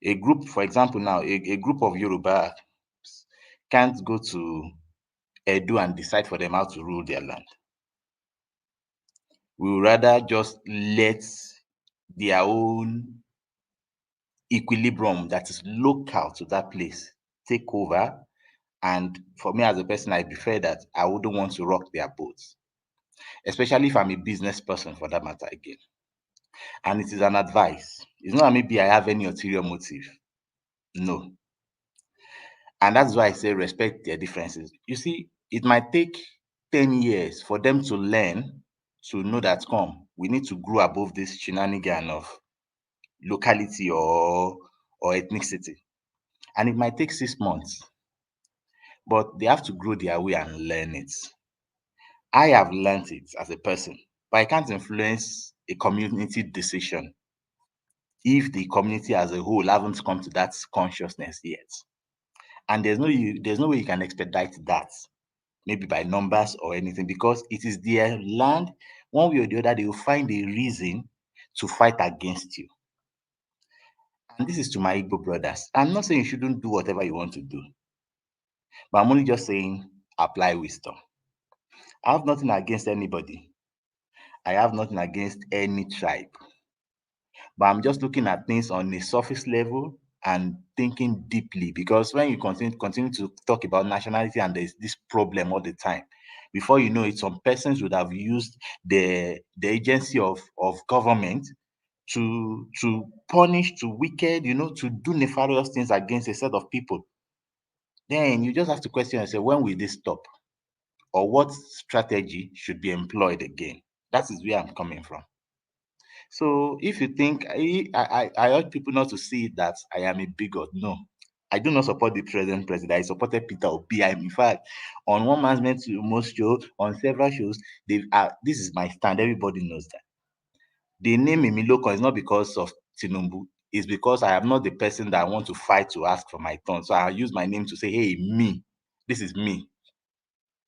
A group, for example, now, a group of Yoruba can't go to Edo and decide for them how to rule their land. We would rather just let their own equilibrium that is local to that place take over. And for me as a person, I prefer that. I wouldn't want to rock their boats, especially if I'm a business person for that matter again. And it is an advice. It's not that maybe I have any ulterior motive. No. And that's why I say respect their differences. You see, it might take 10 years for them to learn to know that we need to grow above this shenanigan of locality or ethnicity. And it might take 6 months. But they have to grow their way and learn it. I have learned it as a person, but I can't influence a community decision if the community as a whole haven't come to that consciousness yet. And there's no way you can expedite that, maybe by numbers or anything, because it is their land. One way or the other, they will find a reason to fight against you. And this is to my Igbo brothers. I'm not saying you shouldn't do whatever you want to do, but I'm only just saying apply wisdom. I have nothing against anybody. I have nothing against any tribe. But I'm just looking at things on a surface level and thinking deeply, because when you continue to talk about nationality and there's this problem all the time, before you know it, some persons would have used the agency of government to punish, to wicked, to do nefarious things against a set of people. Then you just have to question yourself, when will this stop? Or what strategy should be employed again? That is where I'm coming from. So if you think, I urge people not to see that I am a bigot. No, I do not support the present president. I supported Peter Obi. In fact, on One Man's Meant to Most show, on several shows, this is my stand. Everybody knows that. The name Emiloko is not because of Tinubu. It's because I am not the person that I want to fight to ask for my turn. So I use my name to say, hey, me. This is me.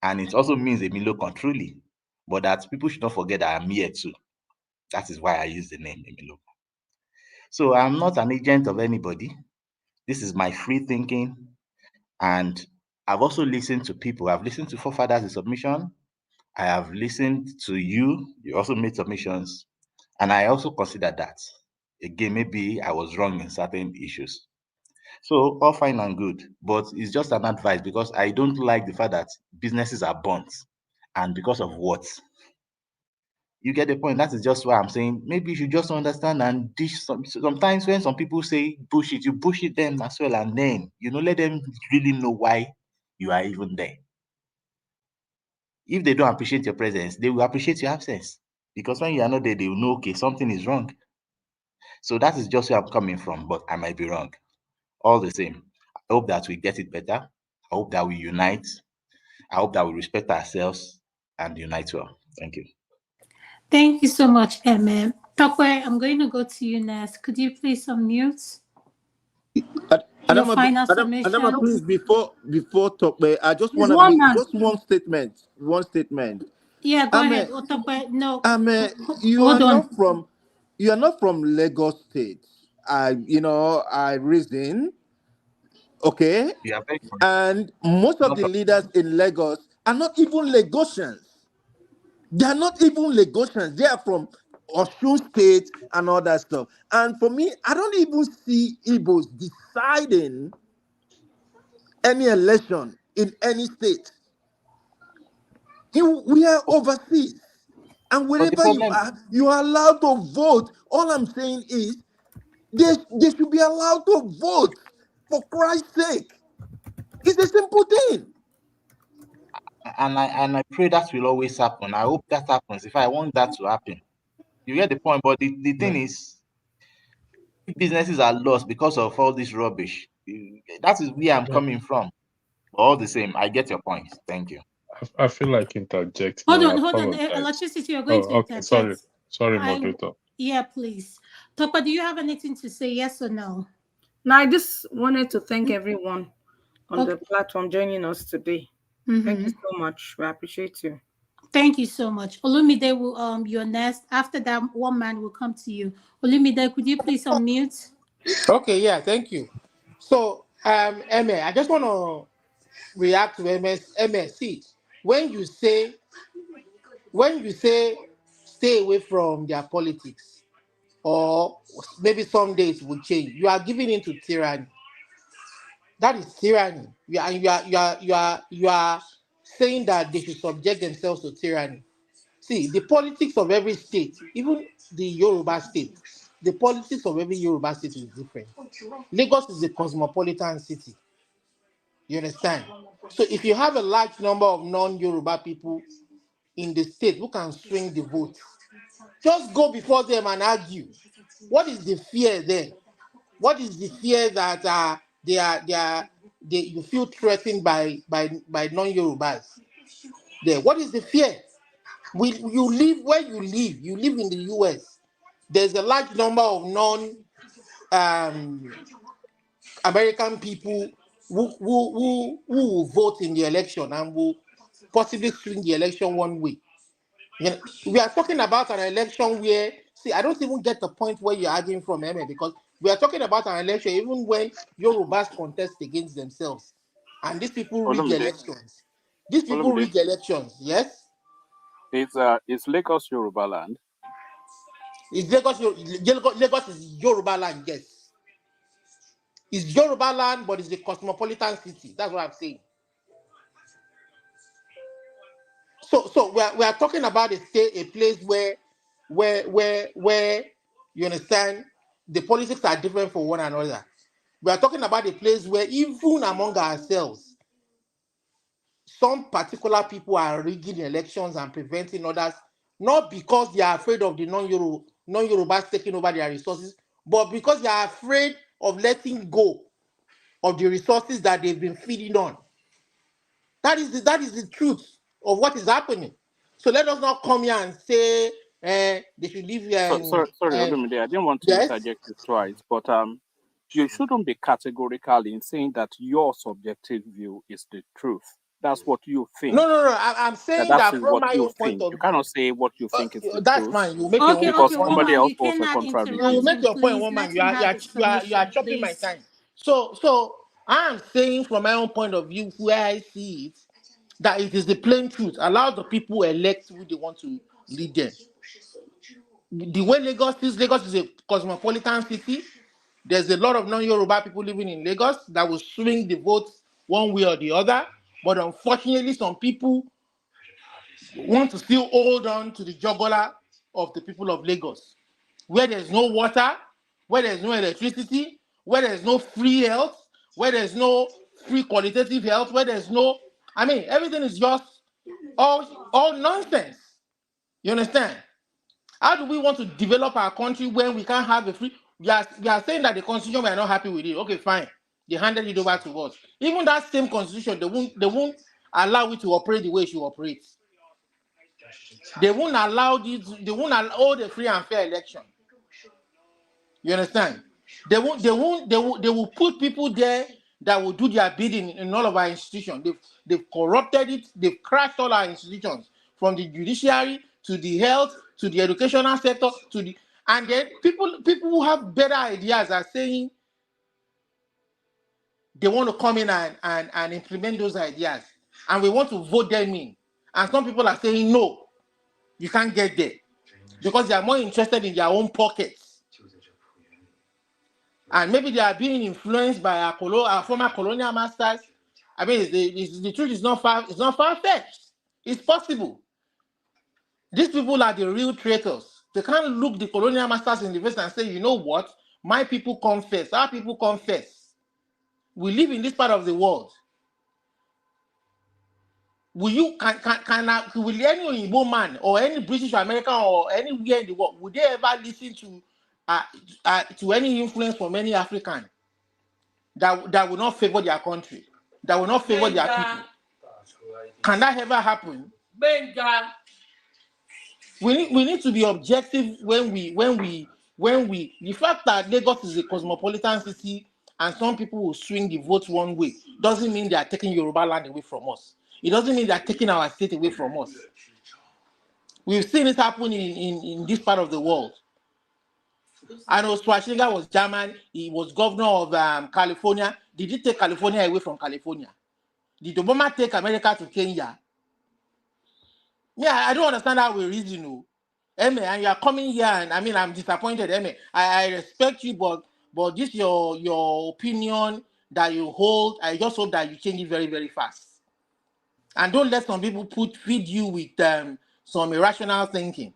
And it also means Emiloko truly. But that people should not forget that I'm here too. That is why I use the name Emiloko. So I'm not an agent of anybody. This is my free thinking. And I've also listened to people. I've listened to forefathers in submission. I have listened to you. You also made submissions. And I also consider that. Again, maybe I was wrong in certain issues. So all fine and good. But it's just an advice, because I don't like the fact that businesses are burnt. And because of what? You get the point. That is just why I'm saying maybe you should just understand and dish sometimes when some people say bullshit, you bullshit them as well, and then let them really know why you are even there. If they don't appreciate your presence, they will appreciate your absence, because when you are not there, they will know, okay, something is wrong. So that is just where I'm coming from, but I might be wrong. All the same, I hope that we get it better. I hope that we unite. I hope that we respect ourselves and unite well. Thank you. Thank you so much, Emme. Tokwe, I'm going to go to you next. Could you please unmute? Your final submission. Adama, please, before talk, I just want to one make man. just one statement. Yeah, go ahead. Otope, no, You are hold on. not from Lagos State. I reason, okay? You are very correct. And most of Not the from leaders in Lagos are not even Lagosians. They are not even Lagosians. They are from Osun State and all that stuff. And for me, I don't even see Igbos deciding any election in any state. We are overseas. And But the wherever problem, you are allowed to vote. All I'm saying is they should be allowed to vote, for Christ's sake. It's a simple thing. and I pray that will always happen. I hope that happens. If I want that to happen, you get the point. But the thing is, businesses are lost because of all this rubbish. That is where I'm coming from. But all the same, I get your point. Thank you. I feel like interjecting. Hold I on. apologize. Electricity, you're Oh, going to okay. interject. Sorry, moderator. Yeah, please. Topa, do you have anything to say? Yes or no? No, I just wanted to thank everyone on the platform joining us today. Thank you so much. We appreciate you. Thank you so much. Olumide will you're next. After that, one man will come to you. Olumide, could you please unmute? Okay, yeah, thank you. So, Eme, I just want to react to MSC. When you say stay away from their politics, or maybe some days will change, you are giving in to tyranny. That is tyranny. You are saying that they should subject themselves to tyranny. See, the politics of every state, even the Yoruba state, the politics of every Yoruba state is different. Lagos is a cosmopolitan city. You understand? So if you have a large number of non-Yoruba people in the state who can swing the vote, just go before them and argue. What is the fear there? What is the fear that you feel threatened by non-Yorubas? There. What is the fear? You live where you live. You live in the US. There's a large number of non-American people who will vote in the election and will possibly swing the election one way. You know, we are talking about an election where, see, I don't even get the point where you're arguing from, Emma, because we are talking about an election even when Yorubas contest against themselves. And these people rig elections. These people rig elections, yes? It's Lagos Yoruba land. Lagos is Yoruba land, yes. It's Yoruba land, but it's a cosmopolitan city. That's what I'm saying. So we are talking about a place where you understand the politics are different for one another. We are talking about a place where even among ourselves, some particular people are rigging elections and preventing others, not because they are afraid of the non-Yorubas taking over their resources, but because they are afraid of letting go of the resources that they've been feeding on. That is the truth of what is happening. So let us not come here and say they should leave here. Sorry, Olumide, I didn't want to interject you twice, but you shouldn't be categorical in saying that your subjective view is the truth. That's what you think. No. I'm saying that from my own point of view. You cannot say what you think is the truth. That's fine. You make your own because point. somebody else also contributes. You make your point, woman. You are chopping my time. So I'm saying from my own point of view, where I see it, that it is the plain truth. Allow the people elect who they want to lead them. The way Lagos is a cosmopolitan city. There's a lot of non-Yoruba people living in Lagos that will swing the votes one way or the other. But unfortunately, some people want to still hold on to the jugular of the people of Lagos, where there's no water, where there's no electricity, where there's no free health, where there's no free qualitative health, where there's no, everything is just all nonsense. You understand? How do we want to develop our country when we can't have a free? We are saying that the constitution, we are not happy with it. Okay, fine. They handed it over to us. Even that same constitution, they won't allow it to operate the way it should operate. They won't allow hold a free and fair election. You understand? They will put people there that will do their bidding in all of our institutions. They've corrupted it, they've crashed all our institutions. from the judiciary to the health to the educational sector to the, and then people who have better ideas are saying they want to come in and implement those ideas, and we want to vote them in. And some people are saying no, you can't get there because they are more interested in their own pockets. And maybe they are being influenced by our former colonial masters. I mean, the truth is not far. It's not far-fetched. It's possible. These people are the real traitors. They can't look the colonial masters in the face and say, you know what? My people come first. Our people come first. We live in this part of the world. Will you will any Igbo man or any British or American or anywhere in the world, would they ever listen to any influence from any African that will not favor their country, that will not favor their people? Can that ever happen? We need to be objective when we the fact that Lagos is a cosmopolitan city and some people will swing the vote one way doesn't mean they are taking Yoruba land away from us. It doesn't mean they are taking our state away from us. We've seen it happen in this part of the world. I know Schwarzenegger was German. He was governor of California. Did he take California away from California? Did Obama take America to Kenya? Yeah, I don't understand how we reason. Eme, and you are coming here, and I mean, I'm disappointed. Eme, I respect you, but this your opinion that you hold. I just hope that you change it very, very fast. And don't let some people feed you with some irrational thinking.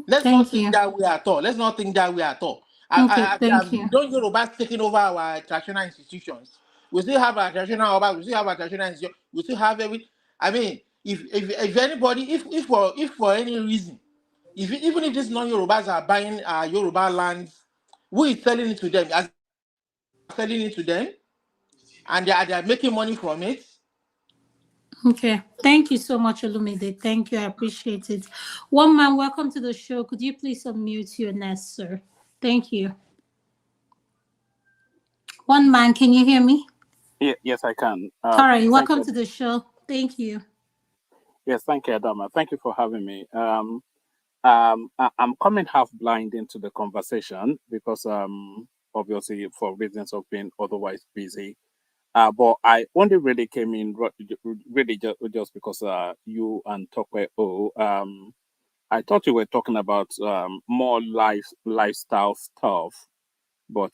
Let's not think that way at all. Let's not think that way at all. Thank you. Don't Yorubas taking over our traditional institutions. We still have our traditional Obas, we still have our traditional institutions, we still have every. I mean, if anybody, if for any reason, even if these non-Yorubas are buying Yoruba lands, who is selling it to them? As selling it to them, and they are making money from it. Okay, thank you so much, Olumide. Thank you, I appreciate it. One man, welcome to the show. Could you please unmute your nest, sir? Thank you. One man, can you hear me? Yes, I can. All right, welcome to the show. Thank you. Yes, thank you, Adama. Thank you for having me. I'm coming half blind into the conversation because obviously for reasons of being otherwise busy. But I only really came in really just because you and Tokwe I thought you were talking about more lifestyle stuff. But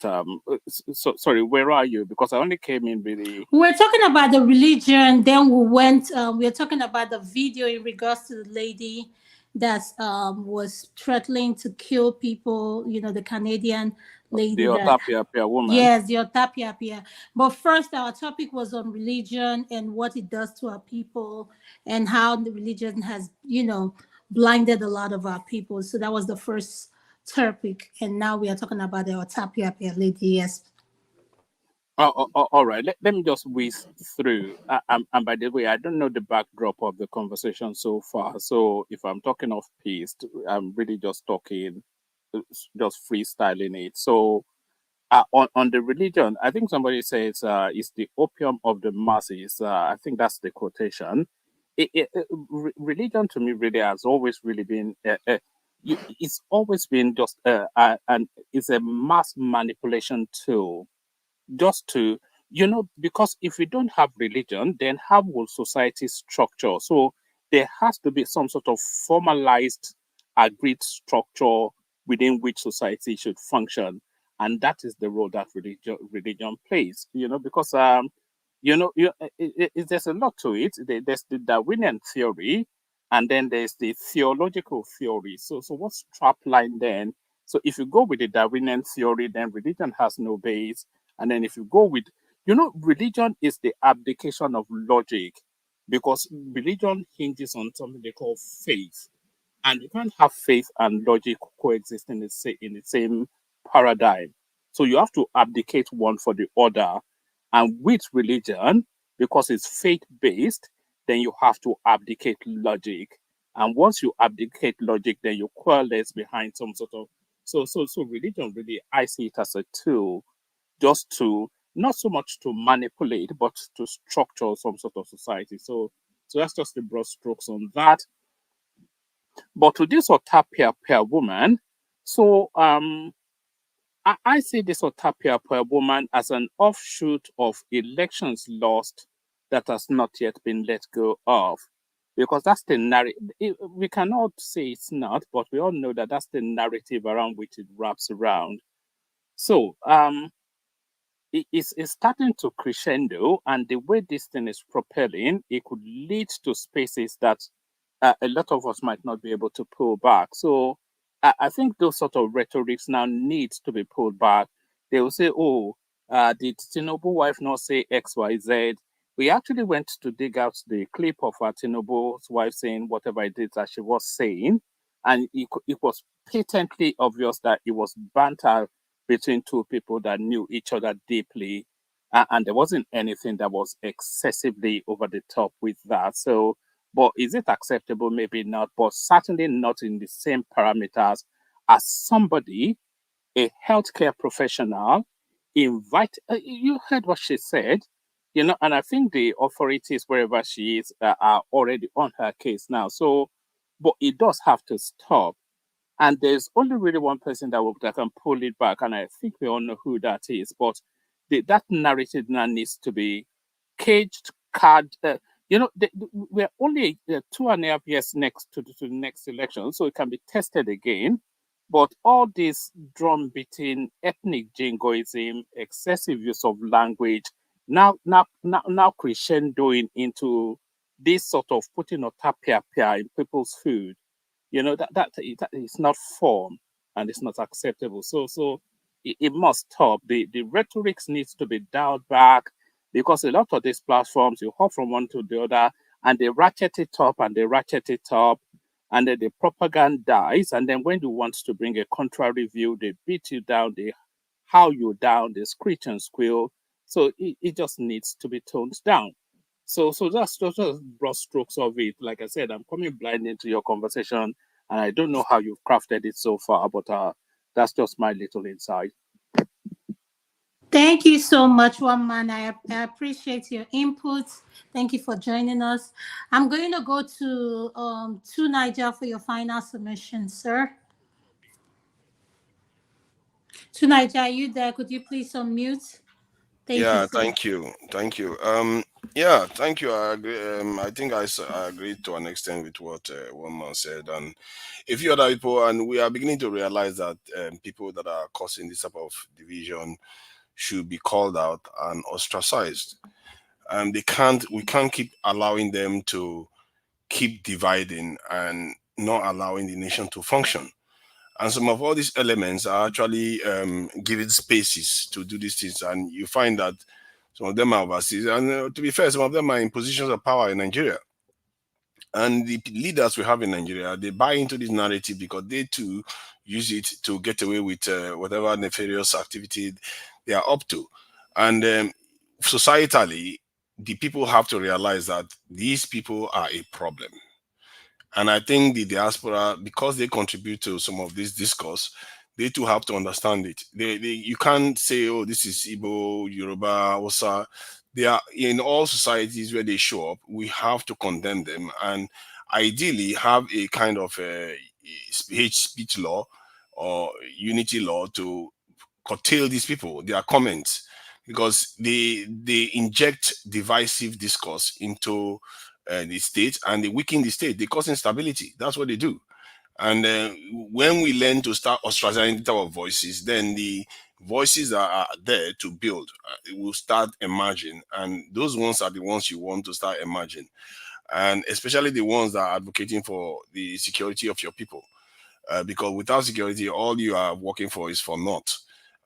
sorry, where are you? Because I only came in really. We're talking about the religion. Then we went. We're talking about the video in regards to the lady that was threatening to kill people. You know, the Canadian lady. The Otapia woman. Yes, the Otapia. But first, our topic was on religion and what it does to our people, and how the religion has, blinded a lot of our people. So that was the first topic, and now we are talking about the Otapia lady. Yes. All right. Let me just whiz through. And by the way, I don't know the backdrop of the conversation so far. So if I'm talking off piste, I'm really just talking, just freestyling it. So on the religion, I think somebody says it's the opium of the masses. I think that's the quotation. Religion to me really has always really been. It's always been just and it's a mass manipulation tool, just to because if we don't have religion, then how will society structure? So there has to be some sort of formalized agreed structure within which society should function, and that is the role that religion plays, because there's a lot to it. There's the Darwinian theory, and then there's the theological theory. So what's trap line then? So if you go with the Darwinian theory, then religion has no base. And then if you go with, religion is the abdication of logic, because religion hinges on something they call faith. And you can't have faith and logic coexist in the same paradigm. So you have to abdicate one for the other. And with religion, because it's faith-based, then you have to abdicate logic. And once you abdicate logic, then you coalesce behind some sort of... So religion really, I see it as a tool just to, not so much to manipulate, but to structure some sort of society. So that's just the broad strokes on that. But to this Otapia woman, so I see this Otapia woman as an offshoot of elections lost that has not yet been let go of. Because that's the narrative. We cannot say it's not, but we all know that that's the narrative around which it wraps around. So it's starting to crescendo, and the way this thing is propelling, it could lead to spaces that a lot of us might not be able to pull back. So I think those sort of rhetorics now needs to be pulled back. They will say, "Oh, did Tinubu wife not say X, Y, Z?" We actually went to dig out the clip of Tinubu's wife saying whatever it is that she was saying, and it was patently obvious that it was banter between two people that knew each other deeply, and there wasn't anything that was excessively over the top with that. So, but is it acceptable? Maybe not, but certainly not in the same parameters as somebody, a healthcare professional, invite. You heard what she said, and I think the authorities wherever she is are already on her case now. So, but it does have to stop. And there's only really one person that can pull it back, and I think we all know who that is. But that narrative now needs to be caged, card. We're only 2.5 years next to the next election, so it can be tested again. But all this drum beating, ethnic jingoism, excessive use of language, now crescendoing into this sort of putting a tapia in people's food. That is not form, and it's not acceptable. So it must stop. The rhetorics needs to be dialed back, because a lot of these platforms, you hop from one to the other, and they ratchet it up and they ratchet it up, and then the propaganda dies. And then when you want to bring a contrary view, they beat you down, they howl you down, they screech and squeal. So it just needs to be toned down. So that's just broad strokes of it. Like I said, I'm coming blind into your conversation, and I don't know how you've crafted it so far, but that's just my little insight. Thank you so much, One Man. I appreciate your input. Thank you for joining us. I'm going to go to Niger for your final submission, sir. To Niger, are you there? Could you please unmute? Thank you, sir. Thank you. Thank you. Thank you. I agree. I think I agree to an extent with what One Man said, and a few other people, and we are beginning to realize that people that are causing this type of division should be called out and ostracized. We can't keep allowing them to keep dividing and not allowing the nation to function. And some of all these elements are actually given spaces to do these things, and you find that some of them are overseas, and to be fair, some of them are in positions of power in Nigeria. And the leaders we have in Nigeria, they buy into this narrative because they too use it to get away with whatever nefarious activity they are up to. And societally, the people have to realize that these people are a problem. And I think the diaspora, because they contribute to some of this discourse, they too have to understand it. You can't say, oh, this is Igbo, Yoruba, Osa. They are in all societies where they show up. We have to condemn them and ideally have a kind of hate speech law or unity law to curtail these people, their comments, because they inject divisive discourse into the state, and they weaken the state. They cause instability. That's what they do. And when we learn to start ostracizing our voices, then the voices that are there to build will start emerging, and those ones are the ones you want to start emerging, and especially the ones that are advocating for the security of your people, because without security, all you are working for is for naught.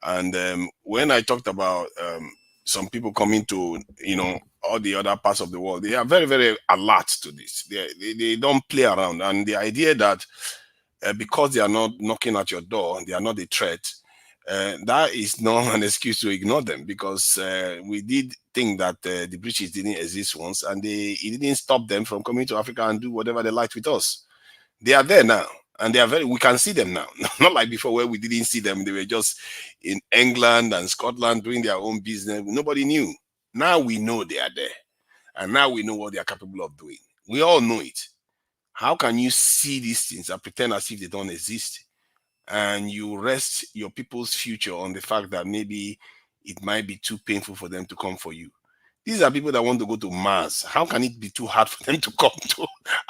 And when I talked about some people coming to, all the other parts of the world, they are very, very alert to this. They don't play around. And the idea that because they are not knocking at your door, they are not a threat, that is not an excuse to ignore them, because we did think that the British didn't exist once, and it didn't stop them from coming to Africa and do whatever they liked with us. They are there now. And we can see them now. Not like before where we didn't see them. They were just in England and Scotland doing their own business. Nobody knew. Now we know they are there. And now we know what they are capable of doing. We all know it. How can you see these things and pretend as if they don't exist? And you rest your people's future on the fact that maybe it might be too painful for them to come for you. These are people that want to go to Mars. How can it be too hard for them to come to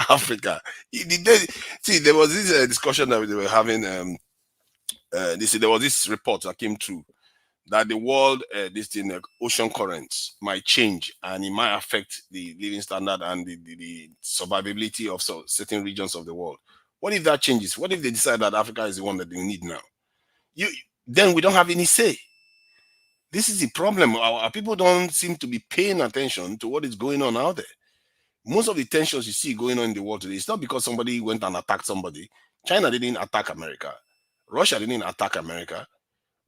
Africa? See, there was this discussion that they were having. They said there was this report that came through that the world, ocean currents might change and it might affect the living standard and the survivability of certain regions of the world. What if that changes? What if they decide that Africa is the one that they need now? Then we don't have any say. This is the problem. Our people don't seem to be paying attention to what is going on out there. Most of the tensions you see going on in the world today, it's not because somebody went and attacked somebody. China didn't attack America. Russia didn't attack America.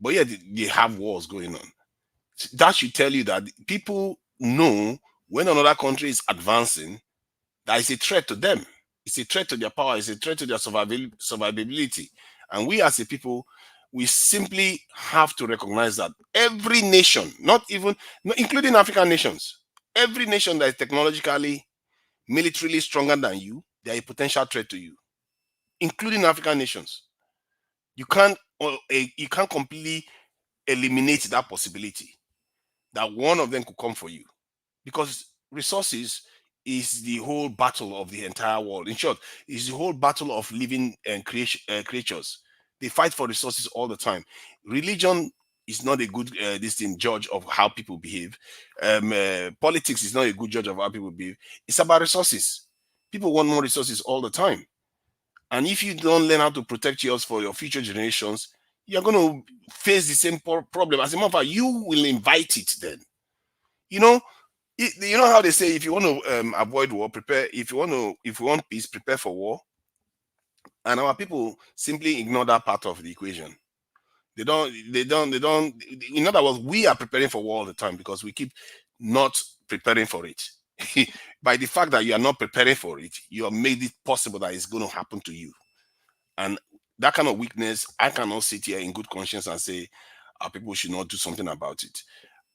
But yet they have wars going on. That should tell you that people know when another country is advancing, that is a threat to them. It's a threat to their power. It's a threat to their survivability. And we as a people, we simply have to recognize that every nation, including African nations, every nation that is technologically, militarily stronger than you, they are a potential threat to you, including African nations. You can't completely eliminate that possibility that one of them could come for you, because resources is the whole battle of the entire world. In short, it's the whole battle of living and creatures. They fight for resources all the time. Religion is not a good judge of how people behave. Politics is not a good judge of how people behave. It's about resources. People want more resources all the time. And if you don't learn how to protect yours for your future generations, you're going to face the same problem. As a matter of fact, you will invite it then. You know how they say, if you want to avoid war, prepare. If you want peace, prepare for war. And our people simply ignore that part of the equation. They don't. In other words, we are preparing for war all the time because we keep not preparing for it. By the fact that you are not preparing for it, you have made it possible that it's going to happen to you. And that kind of weakness, I cannot sit here in good conscience and say our people should not do something about it.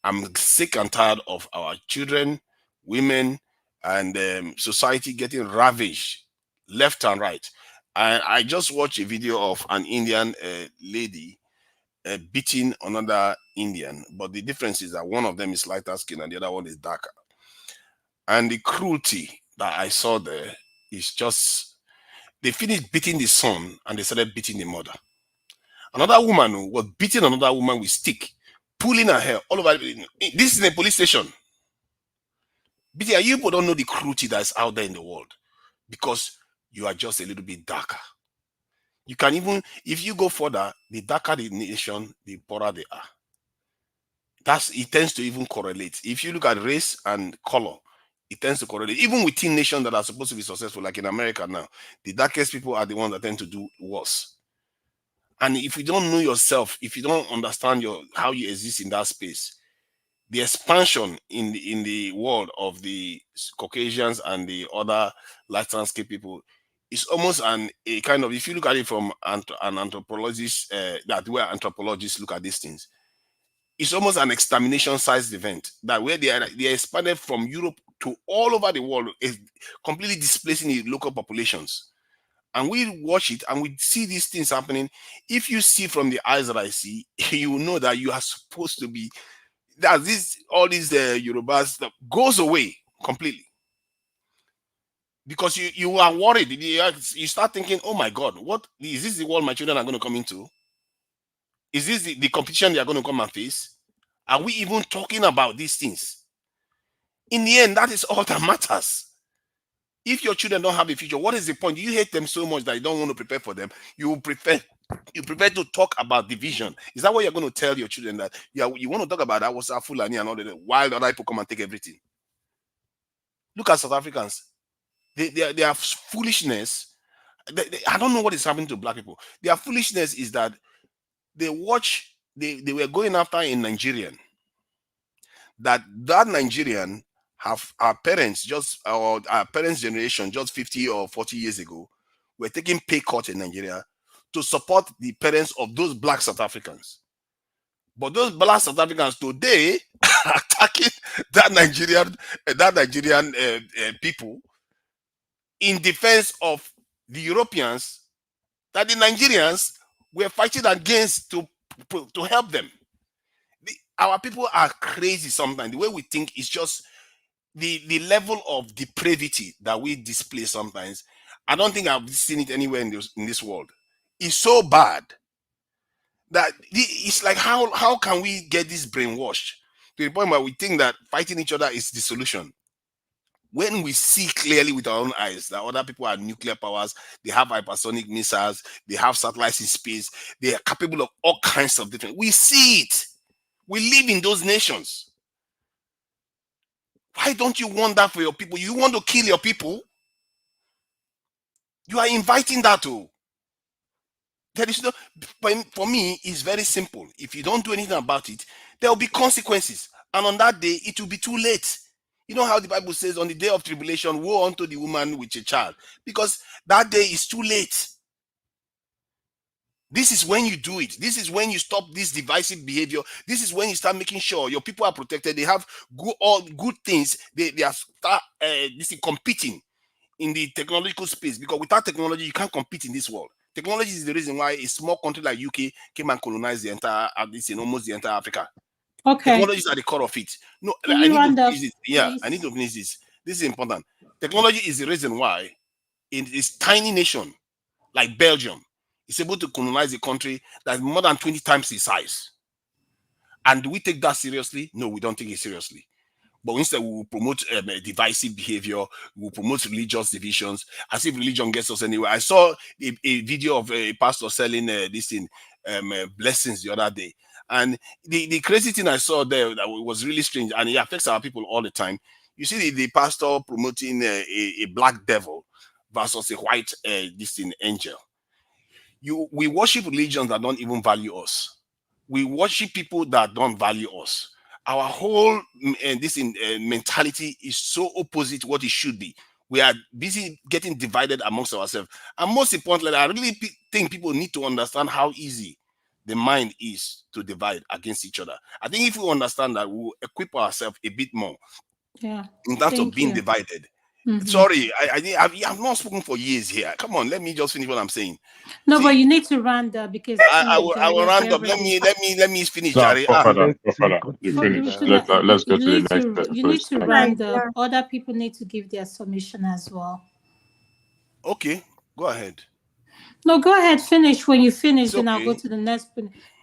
I'm sick and tired of our children, women, and society getting ravaged left and right. I just watched a video of an Indian lady beating another Indian, but the difference is that one of them is lighter skin and the other one is darker. And the cruelty that I saw there is just, they finished beating the son and they started beating the mother. Another woman was beating another woman with stick, pulling her hair all over. This is in a police station. BTI, you people don't know the cruelty that's out there in the world because you are just a little bit darker. You can even, if you go further, the darker the nation, the poorer they are. It tends to even correlate. If you look at race and color, it tends to correlate. Even within nations that are supposed to be successful, like in America now, the darkest people are the ones that tend to do worse. And if you don't know yourself, if you don't understand how you exist in that space, the expansion in the world of the Caucasians and the other light landscape people is almost a kind of, if you look at it from an anthropologist, that where anthropologists look at these things, it's almost an extermination-sized event that where they expanded from Europe to all over the world, is completely displacing the local populations. And we watch it and we see these things happening. If you see from the eyes that I see, you know that you are supposed to be, that all these Yorubas stuff goes away completely. Because you are worried. You start thinking, oh my God, what is this the world my children are going to come into? Is this the competition they are going to come and face? Are we even talking about these things? In the end, that is all that matters. If your children don't have a future, what is the point? You hate them so much that you don't want to prepare for them. You prefer to talk about division. Is that what you're going to tell your children, that you want to talk about that was a Fulani and all that, while other people come and take everything? Look at South Africans. Their foolishness. I don't know what is happening to black people. Their foolishness is that they were going after a Nigerian. That Nigerian have our parents generation just 50 or 40 years ago were taking pay cut in Nigeria to support the parents of those black South Africans. But those black South Africans today are attacking that Nigerian people in defense of the Europeans that the Nigerians were fighting against to help them. Our people are crazy sometimes. The way we think is just the level of depravity that we display sometimes. I don't think I've seen it anywhere in this world. It's so bad that it's like how can we get this brainwashed to the point where we think that fighting each other is the solution, when we see clearly with our own eyes that other people are nuclear powers, they have hypersonic missiles, they have satellites in space, they are capable of all kinds of different. We see it. We live in those nations. Why don't you want that for your people? You want to kill your people? You are inviting that to. There is no, for me, it's very simple. If you don't do anything about it, there will be consequences. And on that day, it will be too late. You know how the Bible says, on the day of tribulation, woe unto the woman with a child. Because that day is too late. This is when you do it. This is when you stop this divisive behavior. This is when you start making sure your people are protected. They have all good things. They are competing in the technological space. Because without technology, you can't compete in this world. Technology is the reason why a small country like UK came and colonized the entire, almost the entire Africa. Okay. Technologies are the core of it. No, Can I you need run to the, finish this. Yeah, please? I need to finish this. This is important. Technology is the reason why in this tiny nation like Belgium is able to colonize a country that's more than 20 times its size. And do we take that seriously? No, we don't take it seriously. But instead, we will promote divisive behavior. We will promote religious divisions, as if religion gets us anywhere. I saw a video of a pastor selling this thing, blessings the other day. And the crazy thing I saw there that was really strange, and it affects our people all the time. You see the pastor promoting a black devil versus a white this thing, angel. We worship religions that don't even value us. We worship people that don't value us. Our whole mentality is so opposite what it should be. We are busy getting divided amongst ourselves. And most importantly, I really think people need to understand how easy the mind is to divide against each other. I think if we understand that, we'll equip ourselves a bit more in terms of being divided. Sorry, I've not spoken for years here. Come on, let me just finish what I'm saying. No, but you need to run there because I will round up. Let me finish, Jerry. You finish. Let's go to the next person. You need to round up. Other people need to give their submission as well. Okay, go ahead. No, go ahead. Finish. When you finish, then I'll go to the next.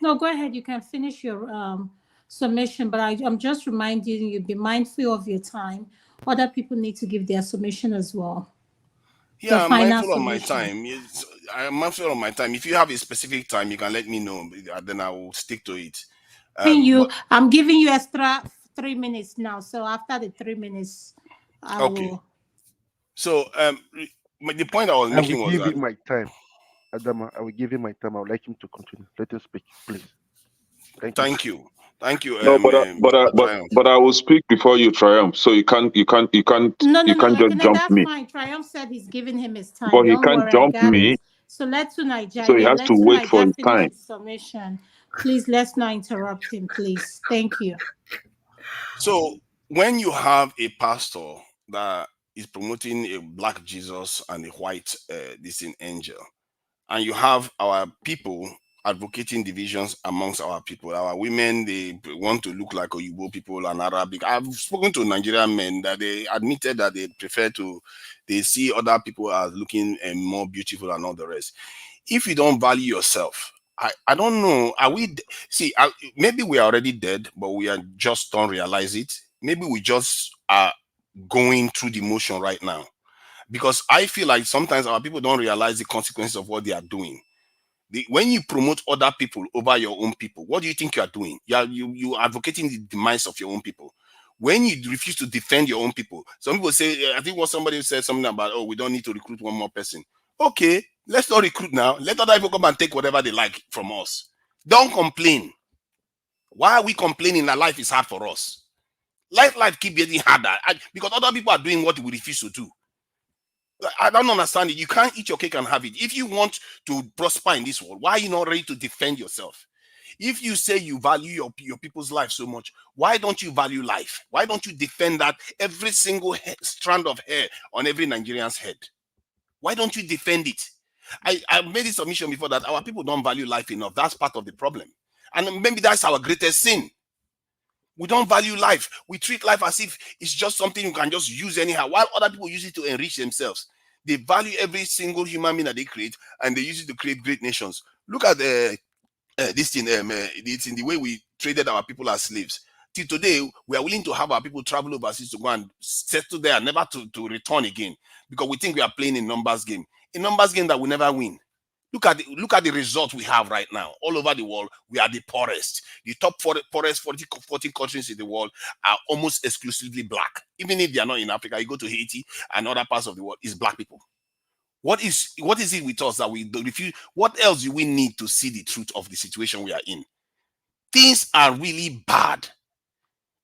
No, go ahead. You can finish your submission, but I'm just reminding you, be mindful of your time. Other people need to give their submission as well. Yeah, I'm mindful of my time. I'm mindful of my time. If you have a specific time, you can let me know. Then I will stick to it. I'm giving you extra 3 minutes now. So after the 3 minutes, I will. So the point I was making was that I will give him my time. Adama, I will give him my time. I would like him to continue. Let him speak, please. Thank you. No, but I will speak before you triumph. So you can't just jump me. That's fine. Triumph said he's giving him his time. But he can't jump me. So let's Nigeria. So he has to wait for his time. Submission. Please, let's not interrupt him, please. Thank you. So when you have a pastor that is promoting a black Jesus and a white angel, and you have our people advocating divisions amongst our people. Our women, they want to look like Oyibo people and Arabic. I've spoken to Nigerian men that they admitted that they prefer they see other people as looking more beautiful and all the rest. If you don't value yourself, I don't know. Maybe we are already dead, but we are just don't realize it. Maybe we just are going through the motion right now. Because I feel like sometimes our people don't realize the consequences of what they are doing. When you promote other people over your own people, what do you think you are doing? You are advocating the demise of your own people. When you refuse to defend your own people, some people say, I think what somebody said something about, we don't need to recruit one more person. Okay, let's not recruit now. Let other people come and take whatever they like from us. Don't complain. Why are we complaining that life is hard for us? Life keep getting harder because other people are doing what we refuse to do. I don't understand it. You can't eat your cake and have it. If you want to prosper in this world, why are you not ready to defend yourself? If you say you value your people's life so much, why don't you value life? Why don't you defend that every single strand of hair on every Nigerian's head? Why don't you defend it? I made this submission before that our people don't value life enough. That's part of the problem. And maybe that's our greatest sin. We don't value life. We treat life as if it's just something you can just use anyhow, while other people use it to enrich themselves. They value every single human being that they create, and they use it to create great nations. Look at this thing. It's in the way we traded our people as slaves. Till today, we are willing to have our people travel overseas to go and settle there, never to return again, because we think we are playing a numbers game. A numbers game that will never win. Look at the result we have right now. All over the world, we are the poorest. The top poorest 40 countries in the world are almost exclusively black. Even if they are not in Africa, you go to Haiti and other parts of the world, it's black people. What is it with us that we refuse? What else do we need to see the truth of the situation we are in? Things are really bad.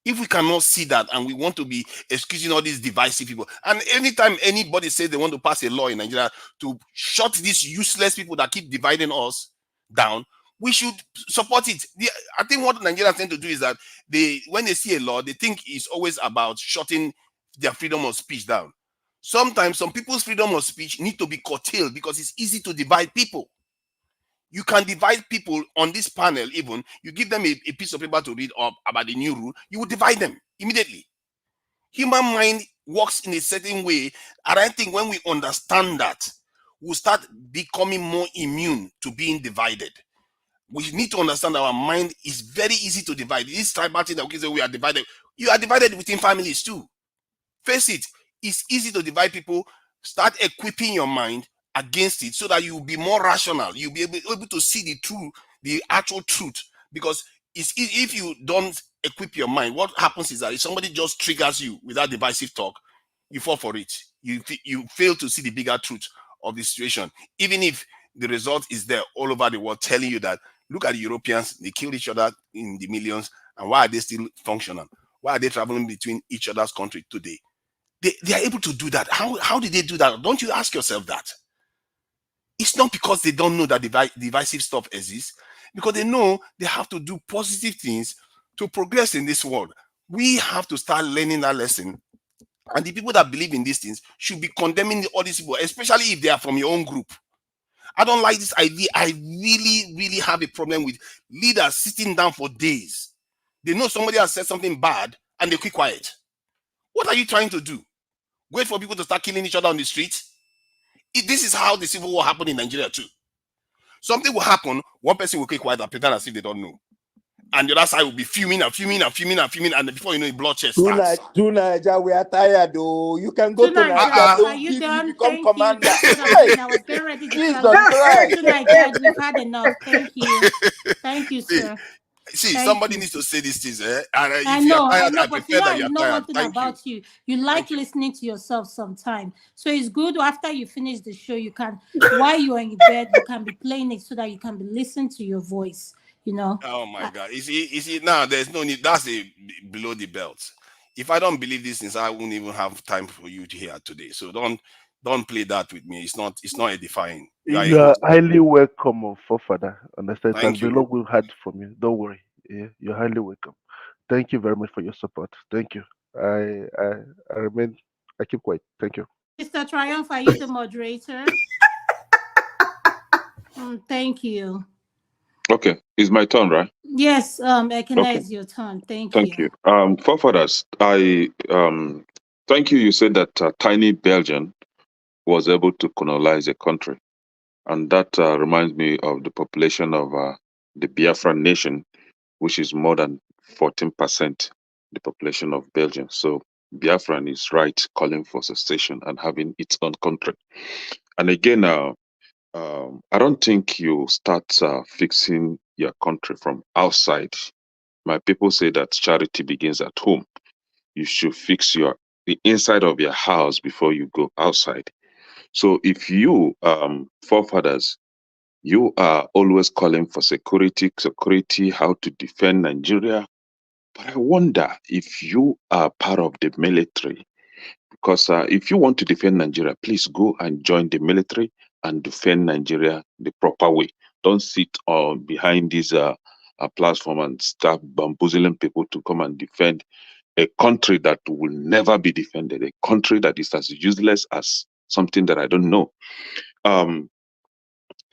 If we cannot see that and we want to be excusing all these divisive people, and anytime anybody says they want to pass a law in Nigeria to shut these useless people that keep dividing us down, we should support it. I think what Nigerians tend to do is that when they see a law, they think it's always about shutting their freedom of speech down. Sometimes some people's freedom of speech need to be curtailed because it's easy to divide people. You can divide people on this panel. Even you give them a piece of paper to read up about the new rule, you will divide them immediately. Human mind works in a certain way, and I think when we understand that, we'll start becoming more immune to being divided. We need to understand that our mind is very easy to divide. This tribal thing that we say we are divided, you are divided within families too. Face it, it's easy to divide people. Start equipping your mind against it so that you will be more rational. You'll be able to see the actual truth. Because if you don't equip your mind, what happens is that if somebody just triggers you with that divisive talk, you fall for it. You fail to see the bigger truth of the situation, even if the result is there all over the world, telling you that look at the Europeans, they killed each other in the millions, and why are they still functional? Why are they traveling between each other's country today? They are able to do that. How did they do that? Don't you ask yourself that? It's not because they don't know that divisive stuff exists, because they know they have to do positive things to progress in this world. We have to start learning that lesson. And the people that believe in these things should be condemning all these people, especially if they are from your own group. I don't like this idea. I really, really have a problem with leaders sitting down for days. They know somebody has said something bad and they keep quiet. What are you trying to do? Wait for people to start killing each other on the streets? This is how the civil war happened in Nigeria too. Something will happen, one person will keep quiet and pretend as if they don't know. And the other side will be fuming and fuming and fuming and fuming, and before you know it, bloodshed starts. Tonight, we are tired, though. You can go to Tonight, Nigeria. are you done? Become Thank commander. you. I was getting ready to Jesus tell you. Christ. Tonight, we've had enough. Thank you. Thank you, sir. See, Thank somebody you. needs to say these things. And if I you're know, tired, I but prefer that I you're know tired. one thing Thank about you. You like listening to yourself sometime. So it's good after you finish the show, you can, while you're in bed, you can be playing it so that you can be listening to your voice, you know. Oh my God. You see, now there's no need. That's below the belt. If I don't believe these things, I won't even have time for you to hear today. So don't play that with me. It's not edifying. You are highly welcome, forefather. Understand? It has Thank been you. long we've had from you. Don't worry. Yeah, you're highly welcome. Thank you very much for your support. Thank you. I keep quiet. Thank you. Mr. Triumph, are you the moderator? Thank you. Okay, it's my turn, right? Yes, Ekene, Okay. it's your turn. Thank Thank you. you. Forefathers, I thank you. You said that tiny Belgium was able to colonize a country, and that reminds me of the population of the Biafran nation, which is more than 14% the population of Belgium. So Biafran is right, calling for secession and having its own country. And again, I don't think you start fixing your country from outside. My people say that charity begins at home. You should fix the inside of your house before you go outside. So if you, forefathers, you are always calling for security, how to defend Nigeria. But I wonder if you are part of the military, because if you want to defend Nigeria, please go and join the military and defend Nigeria the proper way. Don't sit behind this platform and start bamboozling people to come and defend a country that will never be defended, a country that is as useless as something that I don't know.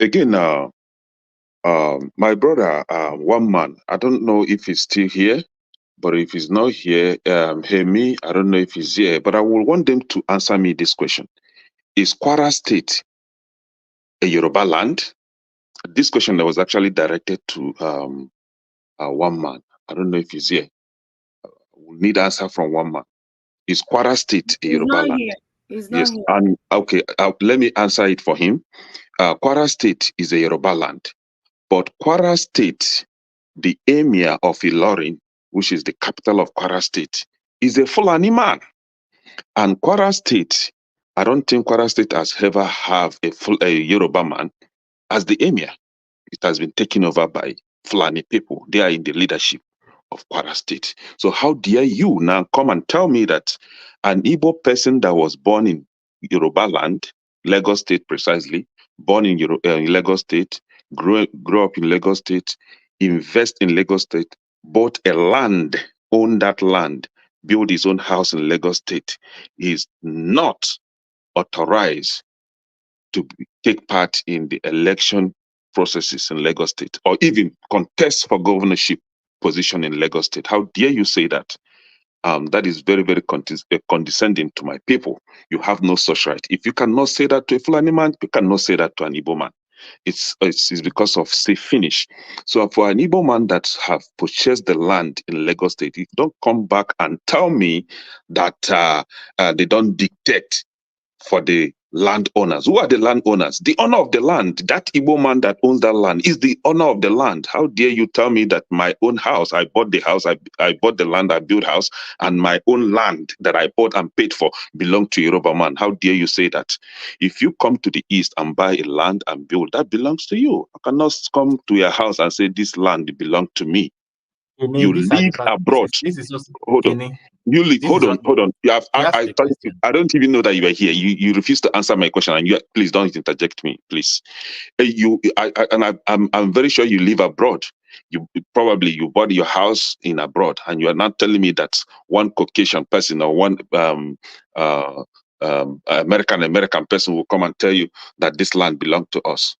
Again, my brother, one man, I don't know if he's still here, but if he's not here, hear me, I don't know if he's here, but I will want them to answer me this question. Is Kwara State a Yoruba land? This question that was actually directed to one man. I don't know if he's here. We'll need answer from one man. Is Kwara State a He's Yoruba not land? here. He's not Yes. here. And okay, let me answer it for him. Kwara State is a Yoruba land, but Kwara State, the emir of Ilorin, which is the capital of Kwara State, is a Fulani man. And Kwara State, I don't think Kwara State has ever have a Yoruba man as the emir. It has been taken over by Fulani people. They are in the leadership of Kwara State. So how dare you now come and tell me that an Igbo person that was born in Yoruba land, Lagos State precisely, born in Lagos State, grew up in Lagos State, invest in Lagos State, bought a land, owned that land, build his own house in Lagos State, is not authorized to take part in the election processes in Lagos State or even contest for governorship position in Lagos State. How dare you say that? That is very, very condescending to my people. You have no such right. If you cannot say that to a Fulani man, you cannot say that to an Igbo man. It's because of say finish. So for an Igbo man that have purchased the land in Lagos State, you don't come back and tell me that they don't dictate for the landowners. Who are the landowners? The owner of the land. That Igbo man that owns that land is the owner of the land. How dare you tell me that my own house, I bought the house, I bought the land, I built house, and my own land that I bought and paid for belong to Yoruba man? How dare you say that? If you come to the east and buy a land and build, that belongs to you. I cannot come to your house and say this land belongs to me. You live abroad. Hold on. You live. Hold on. I don't even know that you are here. You refuse to answer my question, and please don't interject me, please. I'm very sure you live abroad. You bought your house in abroad, and you are not telling me that one Caucasian person or one American person will come and tell you that this land belongs to us.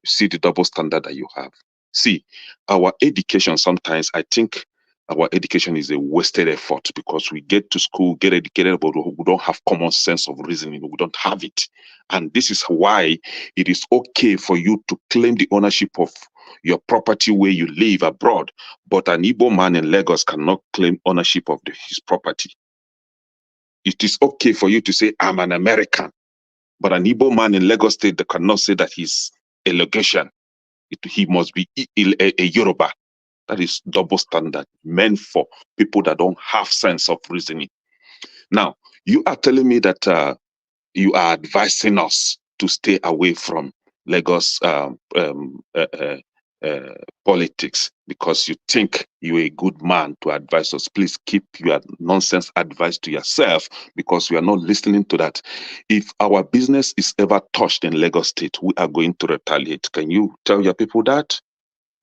See the double standard that you have. See, our education sometimes, I think our education is a wasted effort because we get to school, get educated, but we don't have common sense of reasoning. We don't have it. And this is why it is okay for you to claim the ownership of your property where you live abroad, but an Igbo man in Lagos cannot claim ownership of his property. It is okay for you to say, I'm an American, but an Igbo man in Lagos State that cannot say that he's a Lagosian. He must be a Yoruba. That is double standard, meant for people that don't have sense of reasoning. Now, you are telling me that you are advising us to stay away from Lagos politics because you think you're a good man to advise us. Please keep your nonsense advice to yourself because we are not listening to that. If our business is ever touched in Lagos State, we are going to retaliate. Can you tell your people that?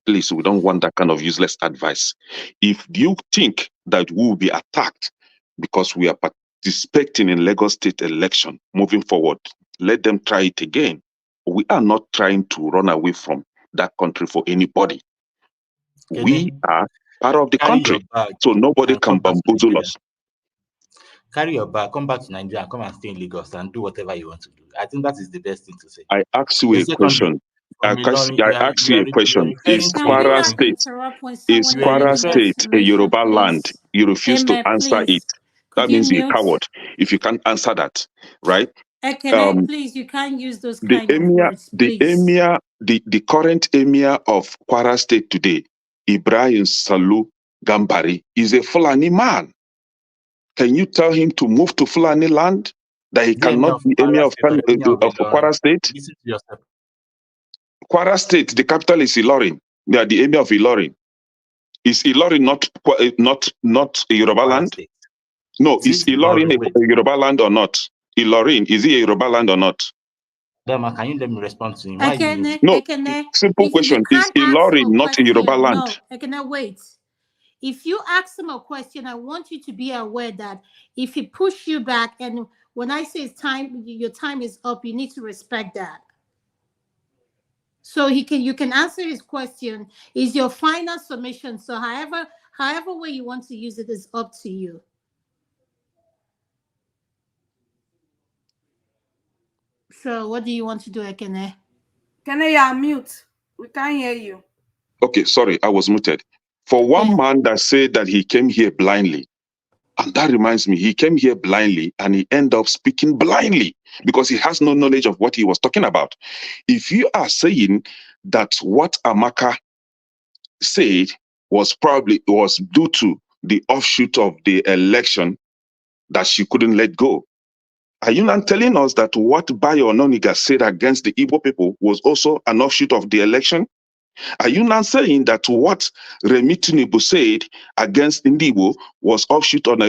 Please, we don't want that kind of useless advice. If you think that we will be attacked because we are participating in Lagos State election moving forward, let them try it again. We are not trying to run away from that country for anybody. We are part of the country, so nobody can bamboozle us. Carry your bag, come back to Nigeria, come and stay in Lagos and do whatever you want to do. I think that is the best thing to say. I ask you a question. I ask you a question. Is Kwara State a Yoruba land? You refuse to answer it. That means you're a coward. If you can't answer that, right? Please, you can't use those kind of words, please. The current emir of Kwara State today, Ibrahim Salu Gambari, is a Fulani man. Can you tell him to move to Fulani land? That he cannot be emir of Kwara State? Kwara State, the capital is Ilorin. They are the emir of Ilorin. Is Ilorin not a Yoruba land? State. No, is Ilorin a Yoruba land or not? Ilorin, is he a Yoruba land or not? Dema, can you let me respond to him? Simple question. Is Ilorin not a Yoruba land? No, wait. If you ask him a question, I want you to be aware that if he push you back and When I say it's time, your time is up, you need to respect that. So you can answer his question. Is your final submission. So however way you want to use it is up to you. So what do you want to do, Ekene? Ekene, you're on mute. We can't hear you. Okay, sorry, I was muted. For one man that said that he came here blindly, and that reminds me, he came here blindly and he ended up speaking blindly because he has no knowledge of what he was talking about. If you are saying that what Amaka said was due to the offshoot of the election that she couldn't let go, are you not telling us that what Bayo Ononiga said against the Igbo people was also an offshoot of the election? Are you not saying that what Remi Tinubu said against Indigo was offshoot of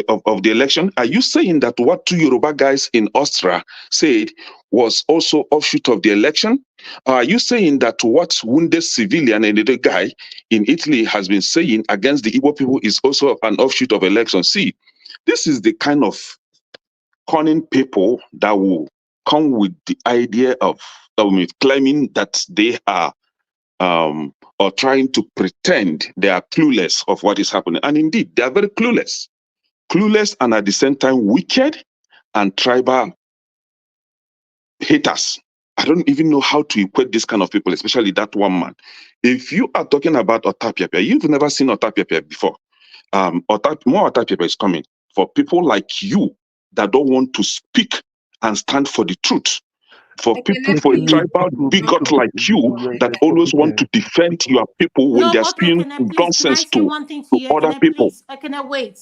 the election? Are you saying that what two Yoruba guys in Austria said was also offshoot of the election? Are you saying that what wounded civilian and the guy in Italy has been saying against the Igbo people is also an offshoot of election? See, this is the kind of cunning people that will come with the idea of claiming that they are or trying to pretend they are clueless of what is happening. And indeed, they are very clueless. Clueless and at the same time wicked and tribal haters. I don't even know how to equate this kind of people, especially that one man. If you are talking about Otapiapia, you've never seen Otapiapia before. More Otapiapia is coming for people like you that don't want to speak and stand for the truth. For a tribal bigot like you that always want to defend your people when they're spewing nonsense to other people. Ekene, wait.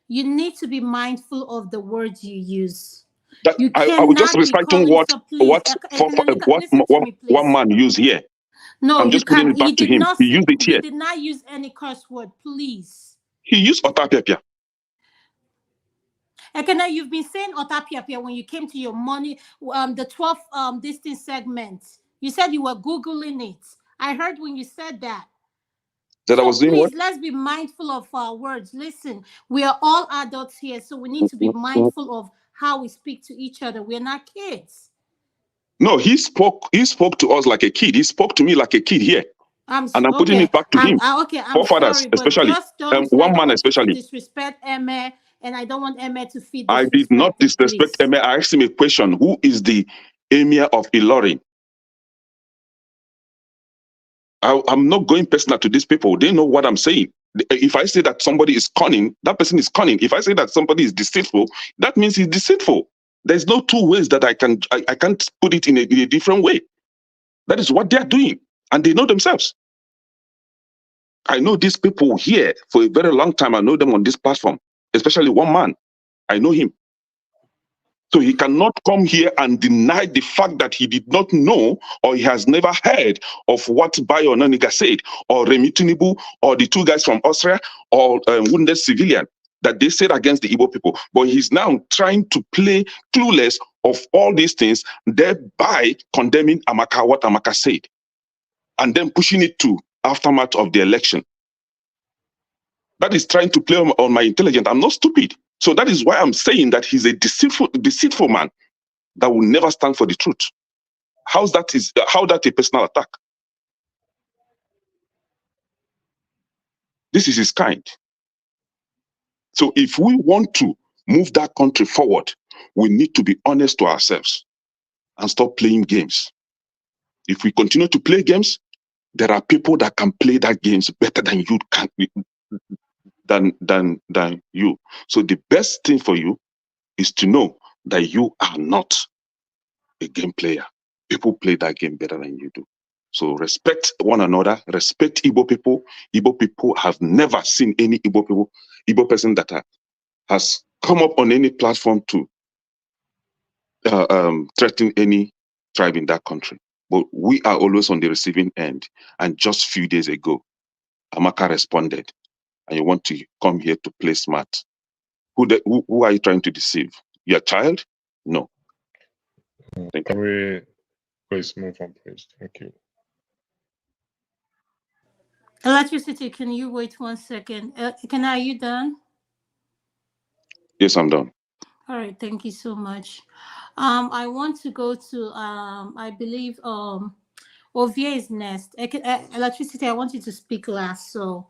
You need to be mindful of the words you use. That I was just reciting what one man used here. No, I'm just putting it back to him. He used it here. You did not use any curse word, please. He used Otapiapia. Ekene, you've been saying Otapiapia when you came to your money, the 12th distance segment. You said you were Googling it. I heard when you said that. I was doing what? Let's be mindful of our words. Listen, we are all adults here, so we need to be mindful of how we speak to each other. We're not kids. No, he spoke to us like a kid. He spoke to me like a kid here. And I'm putting it back to him. I'm fathers, sorry, especially. One man especially. Disrespect Eme, and I don't want Eme to feed. I did not disrespect Eme. I asked him a question. Who is the emir of Ilorin? I'm not going personal to these people. They know what I'm saying. If I say that somebody is cunning, that person is cunning. If I say that somebody is deceitful, that means he's deceitful. There's no two ways that I can't put it in a different way. That is what they're doing. And they know themselves. I know these people here for a very long time. I know them on this platform, especially one man. I know him. So he cannot come here and deny the fact that he did not know or he has never heard of what Bayo Ononiga said, or Remi Tinubu, or the two guys from Austria, or wounded civilian that they said against the Igbo people. But he's now trying to play clueless of all these things, thereby condemning Amaka, what Amaka said, and then pushing it to aftermath of the election. That is trying to play on my intelligence. I'm not stupid. So that is why I'm saying that he's a deceitful man that will never stand for the truth. How that a personal attack? This is his kind. So if we want to move that country forward, we need to be honest to ourselves and stop playing games. If we continue to play games, there are people that can play that games better than you can, than you. So the best thing for you is to know that you are not a game player. People play that game better than you do. So respect one another, respect Igbo people. Igbo people have never seen any Igbo person that has come up on any platform to threaten any tribe in that country. But we are always on the receiving end. And just a few days ago, Amaka responded, and you want to come here to play smart. Who are you trying to deceive? Your child? No. Thank you. Can we please move on, please? Thank you. Electricity, can you wait 1 second? Are you done? Yes, I'm done. All right, thank you so much. I want to go to I believe Ovie is next. Electricity, I want you to speak last. So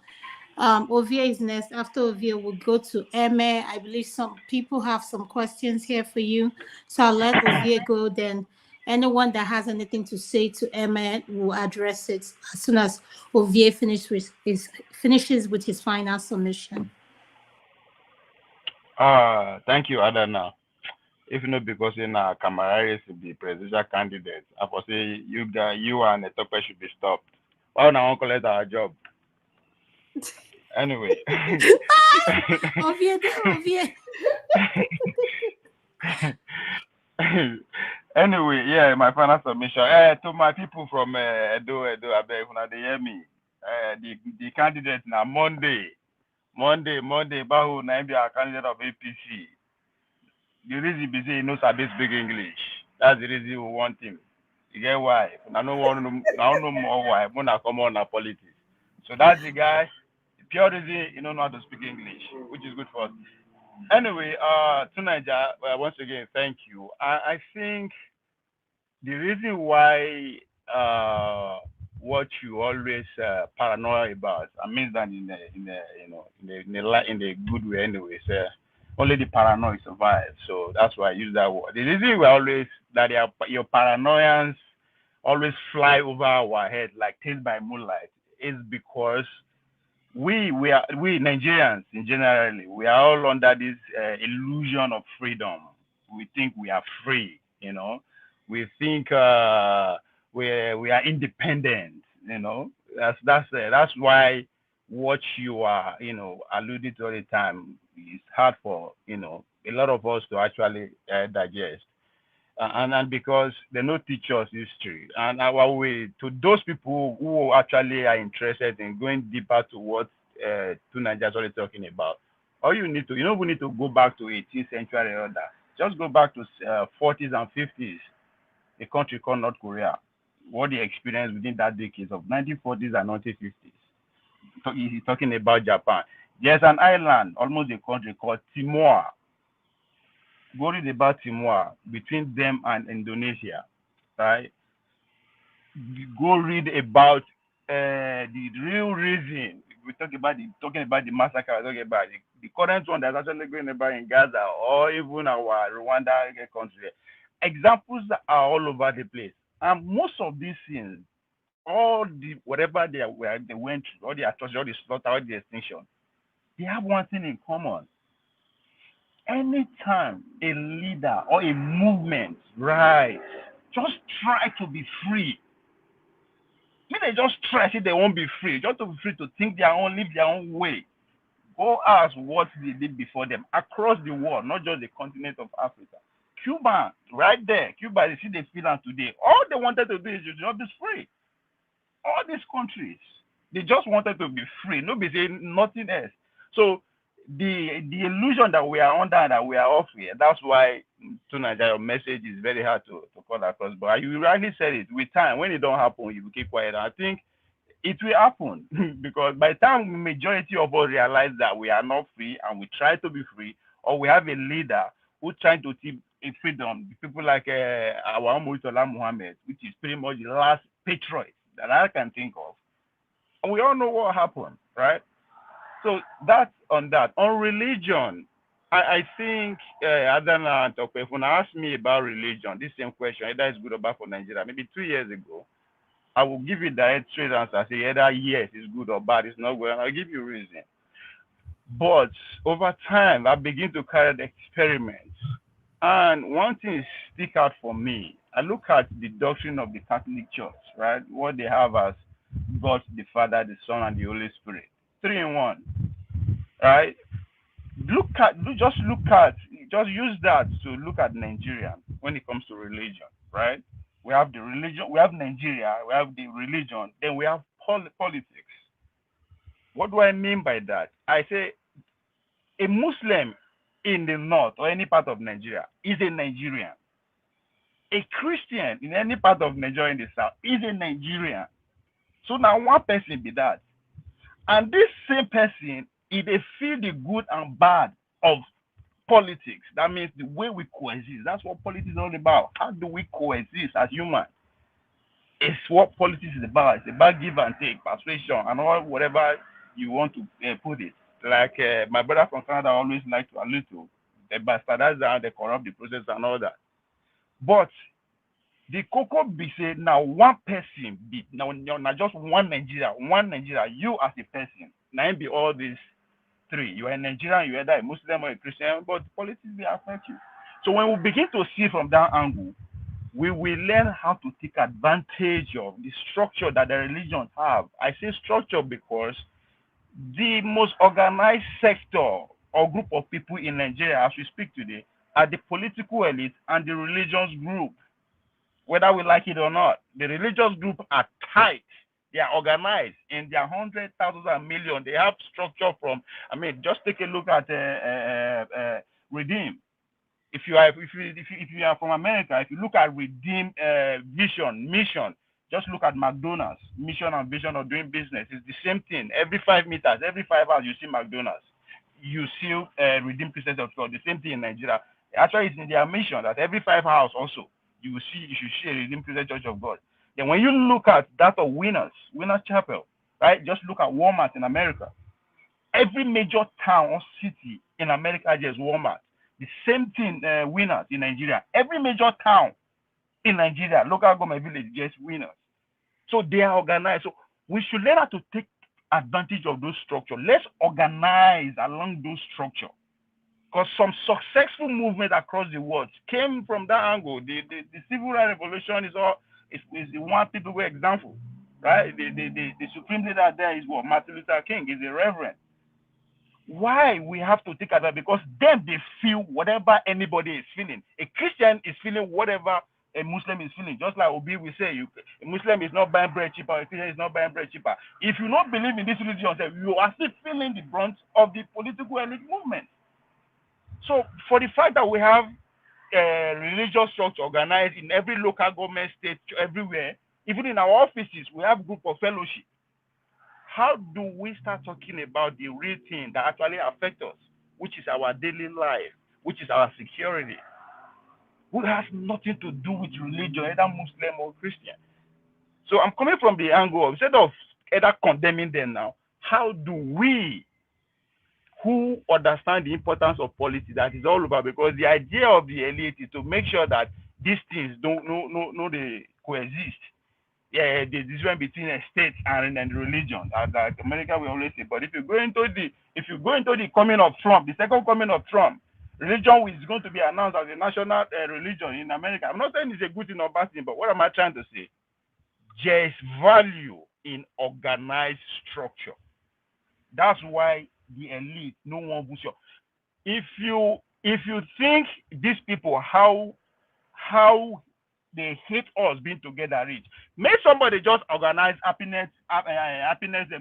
Ovie is next. After Ovie, we'll go to Eme. I believe some people have some questions here for you. So I'll let Ovie go. Then anyone that has anything to say to Eme will address it as soon as Ovie finishes with his final submission. Thank you, Adana. If not because in Kamara is the presidential candidate, I would say you and the Tope should be stopped. Why not collect our job? Anyway. Ovie. Anyway, yeah, my final submission. To my people from Edo, I beg when they hear me. The candidate now Monday, Bahu na be a candidate of APC. The reason be say he knows a bit speak English. That's the reason we want him. You get why? I don't know more why. I'm gonna come on politics. So that's the guy. The pure reason he don't know how to speak English, which is good for us. Anyway, to Niger, once again, thank you. I think the reason why what you always paranoid about, I mean that in the good way, anyways. Only the paranoid survive. So that's why I use that word. The reason we always that your paranoians always fly over our head like tail by moonlight is because we Nigerians in generally we are all under this illusion of freedom. We think we are free, We think we are independent, That's why what you are alluding to all the time is hard for a lot of us to actually digest and because they no teach us history. And our way to those people who actually are interested in going deeper to what two Nigeria is already talking about, all you need to, we need to go back to 18th century or that. Just go back to 40s and 50s, a country called North Korea, what they experienced within that decades of 1940s and 1950s. So he's talking about Japan. There's an island, almost a country called Timor. Go read about Timor between them and Indonesia, right? Go read about the real reason. We talking about the massacre. We're talking about the current one that's actually going about in Gaza or even our Rwanda country. Examples are all over the place, and most of these things, all the whatever they went through, all the atrocity, all the slaughter, all the extinction, they have one thing in common. Anytime a leader or a movement rise, just try to be free. When they just try, say they won't be free, just to be free to think their own, live their own way. Go ask what they did before them across the world, not just the continent of Africa. Cuba, right there, Cuba, you see the freedom today. All they wanted to do is just be free. All these countries, they just wanted to be free. Nobody saying nothing else. So the illusion that we are under and that we are off here, that's why tonight your message is very hard to call across. But you rightly said it. With time, when it don't happen, you will keep quiet. I think it will happen because by the time the majority of us realize that we are not free and we try to be free, or we have a leader who trying to keep freedom, people like our Murtala Muhammad, which is pretty much the last patriot that I can think of. And we all know what happened, right? So that's on that. On religion, I think Adana and Tokwe, when I asked me about religion, this same question, either it's good or bad for Nigeria, maybe 2 years ago, I will give you direct straight answer. Say either yes, it's good or bad, it's not good, and I'll give you reason. But over time, I begin to carry the experiments. And one thing stick out for me. I look at the doctrine of the Catholic Church, right? What they have as God, the Father, the Son, and the Holy Spirit. 3 in 1, right? Just use that to look at Nigeria when it comes to religion, right? We have the religion, we have Nigeria, we have the religion, then we have politics. What do I mean by that? I say a Muslim in the north or any part of Nigeria is a Nigerian. A Christian in any part of Nigeria in the south is a Nigerian. So now one person be that. And this same person, if they feel the good and bad of politics. That means the way we coexist. That's what politics is all about. How do we coexist as humans? It's what politics is about. It's about give and take, persuasion, and all whatever you want to put it. Like my brother from Canada always like to allude to, the bastardize and they corrupt the process and all that. But the cocoa be say now one person be now just one Nigeria, you as a person. Now be all these three. You are a Nigerian, you're either a Muslim or a Christian, but politics will affect you. So when we begin to see from that angle, we will learn how to take advantage of the structure that the religions have. I say structure because the most organized sector or group of people in Nigeria as we speak today are the political elite and the religious group. Whether we like it or not, the religious group are tight. They are organized in their hundreds, thousands, and millions. They have structure from. I mean, just take a look at Redeem. If you are from America, if you look at Redeem mission, just look at McDonald's mission and vision of doing business. It's the same thing. Every 5 meters, every 5 hours, you see McDonald's. You see Redeem Christians of God. The same thing in Nigeria. Actually, it's in their mission that every 5 hours also you should see a Redeemed Christian Church of God. Then when you look at that of Winners Chapel, right? Just look at Walmart in America. Every major town or city in America has Walmart. The same thing, Winners in Nigeria. Every major town in Nigeria, local government village, just Winners. So they are organized. So we should learn how to take advantage of those structures. Let's organize along those structures. Because some successful movement across the world came from that angle. The civil rights revolution is the one typical example, right? The supreme leader there is what? Martin Luther King is a reverend. Why we have to take advantage? Because then they feel whatever anybody is feeling. A Christian is feeling whatever a Muslim is feeling. Just like Obi will say, a Muslim is not buying bread cheaper, a Christian is not buying bread cheaper. If you don't believe in this religion, you are still feeling the brunt of the political elite movement. So for the fact that we have religious structure organized in every local government, state, everywhere, even in our offices, we have group of fellowship. How do we start talking about the real thing that actually affects us, which is our daily life, which is our security, which has nothing to do with religion, either Muslim or Christian? So I'm coming from the angle of, instead of either condemning them now, how do we who understand the importance of politics that is all over, because the idea of the elite is to make sure that these things don't they coexist. Yeah, the difference between a state and religion, like America will always say. But if you go into the coming of Trump, the second coming of Trump, religion is going to be announced as a national religion in America. I'm not saying it's a good thing or bad thing, but what am I trying to say? There is value in organized structure. That's why the elite, no one will show. If you think these people how they hate us being together rich, make somebody just organize happiness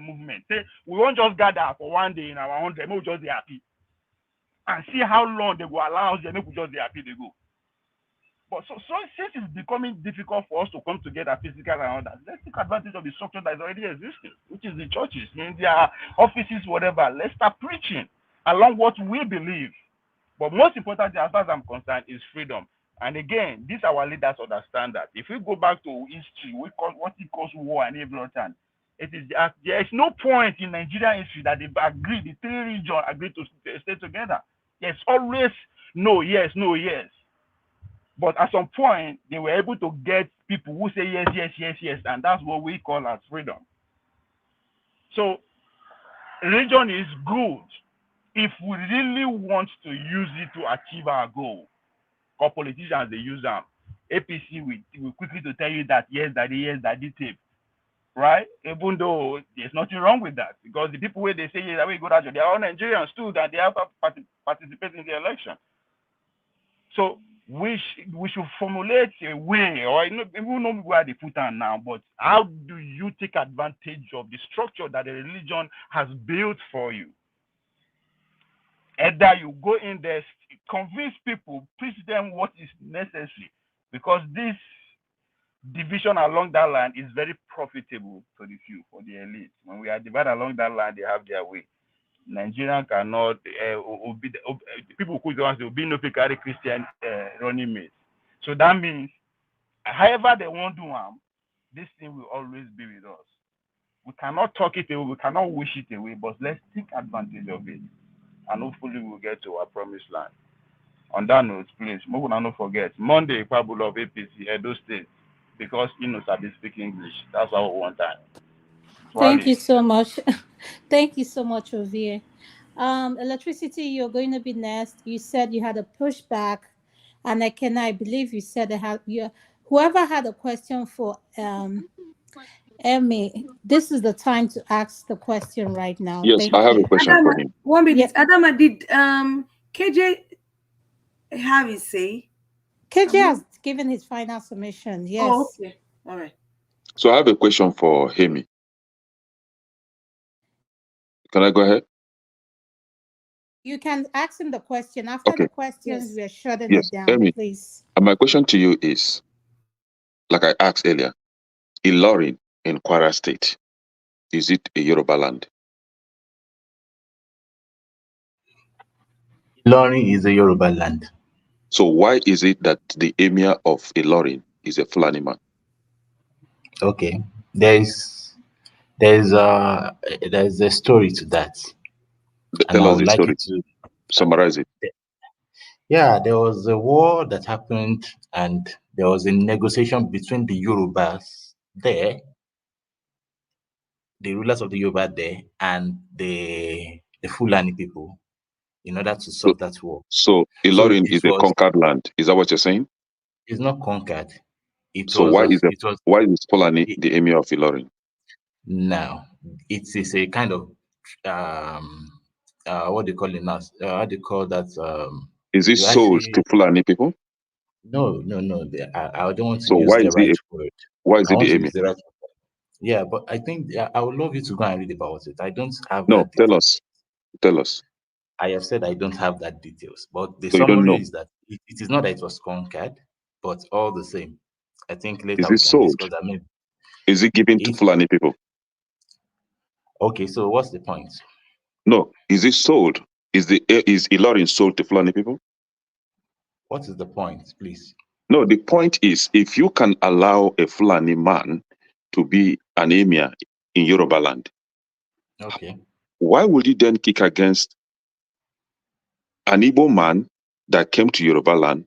movement. Say we won't just gather for one day in our 100, we'll just be happy. And see how long they will allow us, then we just be happy they go. But so since it's becoming difficult for us to come together physically and all that, let's take advantage of the structure that is already existing, which is the churches, in their offices, whatever. Let's start preaching along what we believe. But most importantly, as far as I'm concerned, is freedom. And again, these our leaders understand that. If we go back to history, we call what it calls war and every time. There is no point in Nigerian history that they agree, the three regions agree to stay together. There's always no, yes, no, yes. But at some point, they were able to get people who say yes, yes, yes, yes, and that's what we call as freedom. So, religion is good if we really want to use it to achieve our goal. Because politicians, they use them. APC will quickly to tell you that, yes, daddy tape. Right? Even though there's nothing wrong with that. Because the people where they say, yes, we go out, they are all Nigerians too, that they have to participate in the election. So, we should formulate a way, or we know where they put on now, but how do you take advantage of the structure that the religion has built for you? Either you go in there, convince people, preach them what is necessary, because this division along that line is very profitable to the few, for the elite. When we are divided along that line, they have their way. Nigerian cannot people who don't will be no fit carry Christian running mates. So that means however they want to do this thing will always be with us. We cannot talk it away, we cannot wish it away, but let's take advantage of it. And hopefully we'll get to our promised land. On that note, please, we will not forget Monday, Pablo of APC, Edo State, because he knows how to speak English. That's our one time. Thank you so much. Thank you so much, Ovie. Electricity, you're going to be next. You said you had a pushback, and I believe you said whoever had a question for Emmy, this is the time to ask the question right now. Yes, Thank I have you. a question for him. One minute. Adama, did KJ have his say? KJ has given his final submission. Yes. Oh, okay. All right. So I have a question for Hemi. Can I go ahead? You can ask him the question. After the questions, we are shutting Yes, it down, Hemi. please. And my question to you is, like I asked earlier, Ilorin in Kwara State, is it a Yoruba land? Ilorin is a Yoruba land. So why is it that the emir of Ilorin is a Fulani man? Okay, there's a story to that, and Tell I us would the like story. you to Summarize it. Yeah, there was a war that happened, and there was a negotiation between the Yorubas there, the rulers of the Yoruba there, and the Fulani people, in order to solve that war. So So Ilorin it is a was. conquered land. Is that what you're saying? It's not conquered. It So was. why is Fulani the emir of Ilorin? Now, it is a kind of what do you call it now? How do you call that? Is it You sold actually to Fulani people? no. I don't want to So use the right word. why is I it want the to emir? use the right word. Yeah, but I think I would love you to go and read about it. I don't have No, that tell details. us. Tell us. I have said I don't have that details, but the So you don't summary know. is that it is not that it was conquered, but all the same, I think later Is we it can sold? discuss that. Maybe Is it given to Fulani people? Okay, so what's the point? No. Is it sold? Is Ilorin sold to Fulani people? What is the point, please? No, the point is, if you can allow a Fulani man to be an emir in Yoruba land, Okay. why would you then kick against an Igbo man that came to Yoruba land,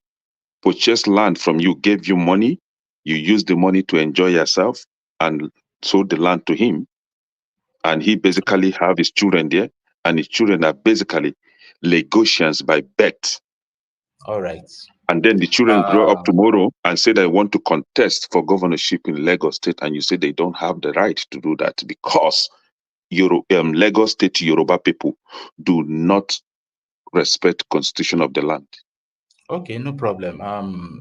purchased land from you, gave you money, you used the money to enjoy yourself and sold the land to him, and he basically have his children there, and his children are basically Lagosians by birth. All right. And then the children grow up tomorrow and say they want to contest for governorship in Lagos State, and you say they don't have the right to do that because Lagos State Yoruba people do not respect constitution of the land. Okay, no problem.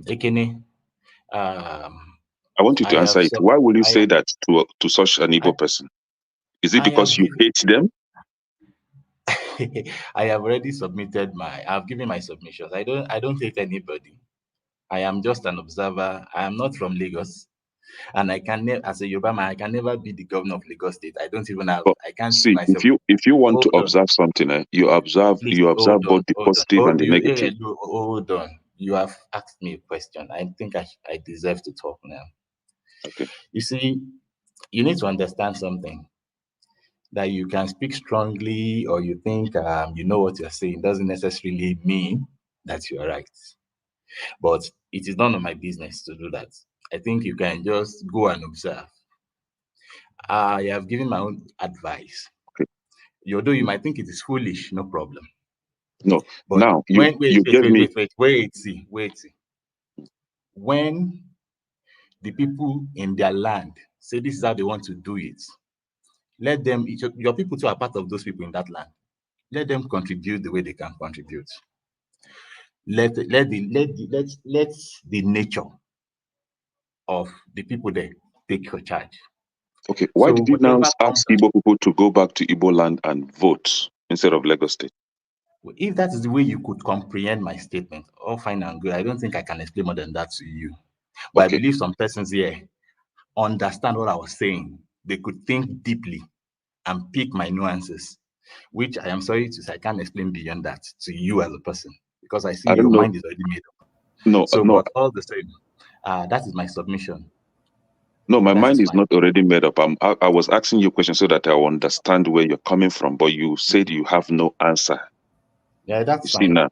Ekene, I want you to answer it. Why will you say that to such an Igbo person? Is it because you hate them? I have already submitted I've given my submissions. I don't hate anybody. I am just an observer. I am not from Lagos. And I can never, as a Yoruba man, I can never be the governor of Lagos State. I don't even have, I can't see See, myself. if you want to Hold on. observe something, you observe Please, both the positive and the negative. Hold on. You have asked me a question. I think I deserve to talk now. Okay. You see, you need to understand something. That you can speak strongly or you think you know what you're saying doesn't necessarily mean that you're right. But it is none of my business to do that. I think you can just go and observe. I have given my own advice. Okay. Although you might think it is foolish, no problem. No. But now wait, see. When the people in their land say this is how they want to do it, let them, your people too are part of those people in that land. Let them contribute the way they can contribute. Let the nature of the people there take your charge. Okay, why So did you now whatever comes ask Igbo people to go back to Igbo land and vote instead of Lagos State? If that is the way you could comprehend my statement, all fine and good. I don't think I can explain more than that to you. But Okay. I believe some persons here understand what I was saying. They could think deeply and pick my nuances. which I am sorry to say I can't explain beyond that to you as a person, because I see I don't your know. mind is already made up. No, So, no, but all the same, that is my submission. no. My That mind is is fine. not already made up. I was asking you a question so that I will understand where you're coming from, but you said you have no answer. Yeah, You that's see fine. now.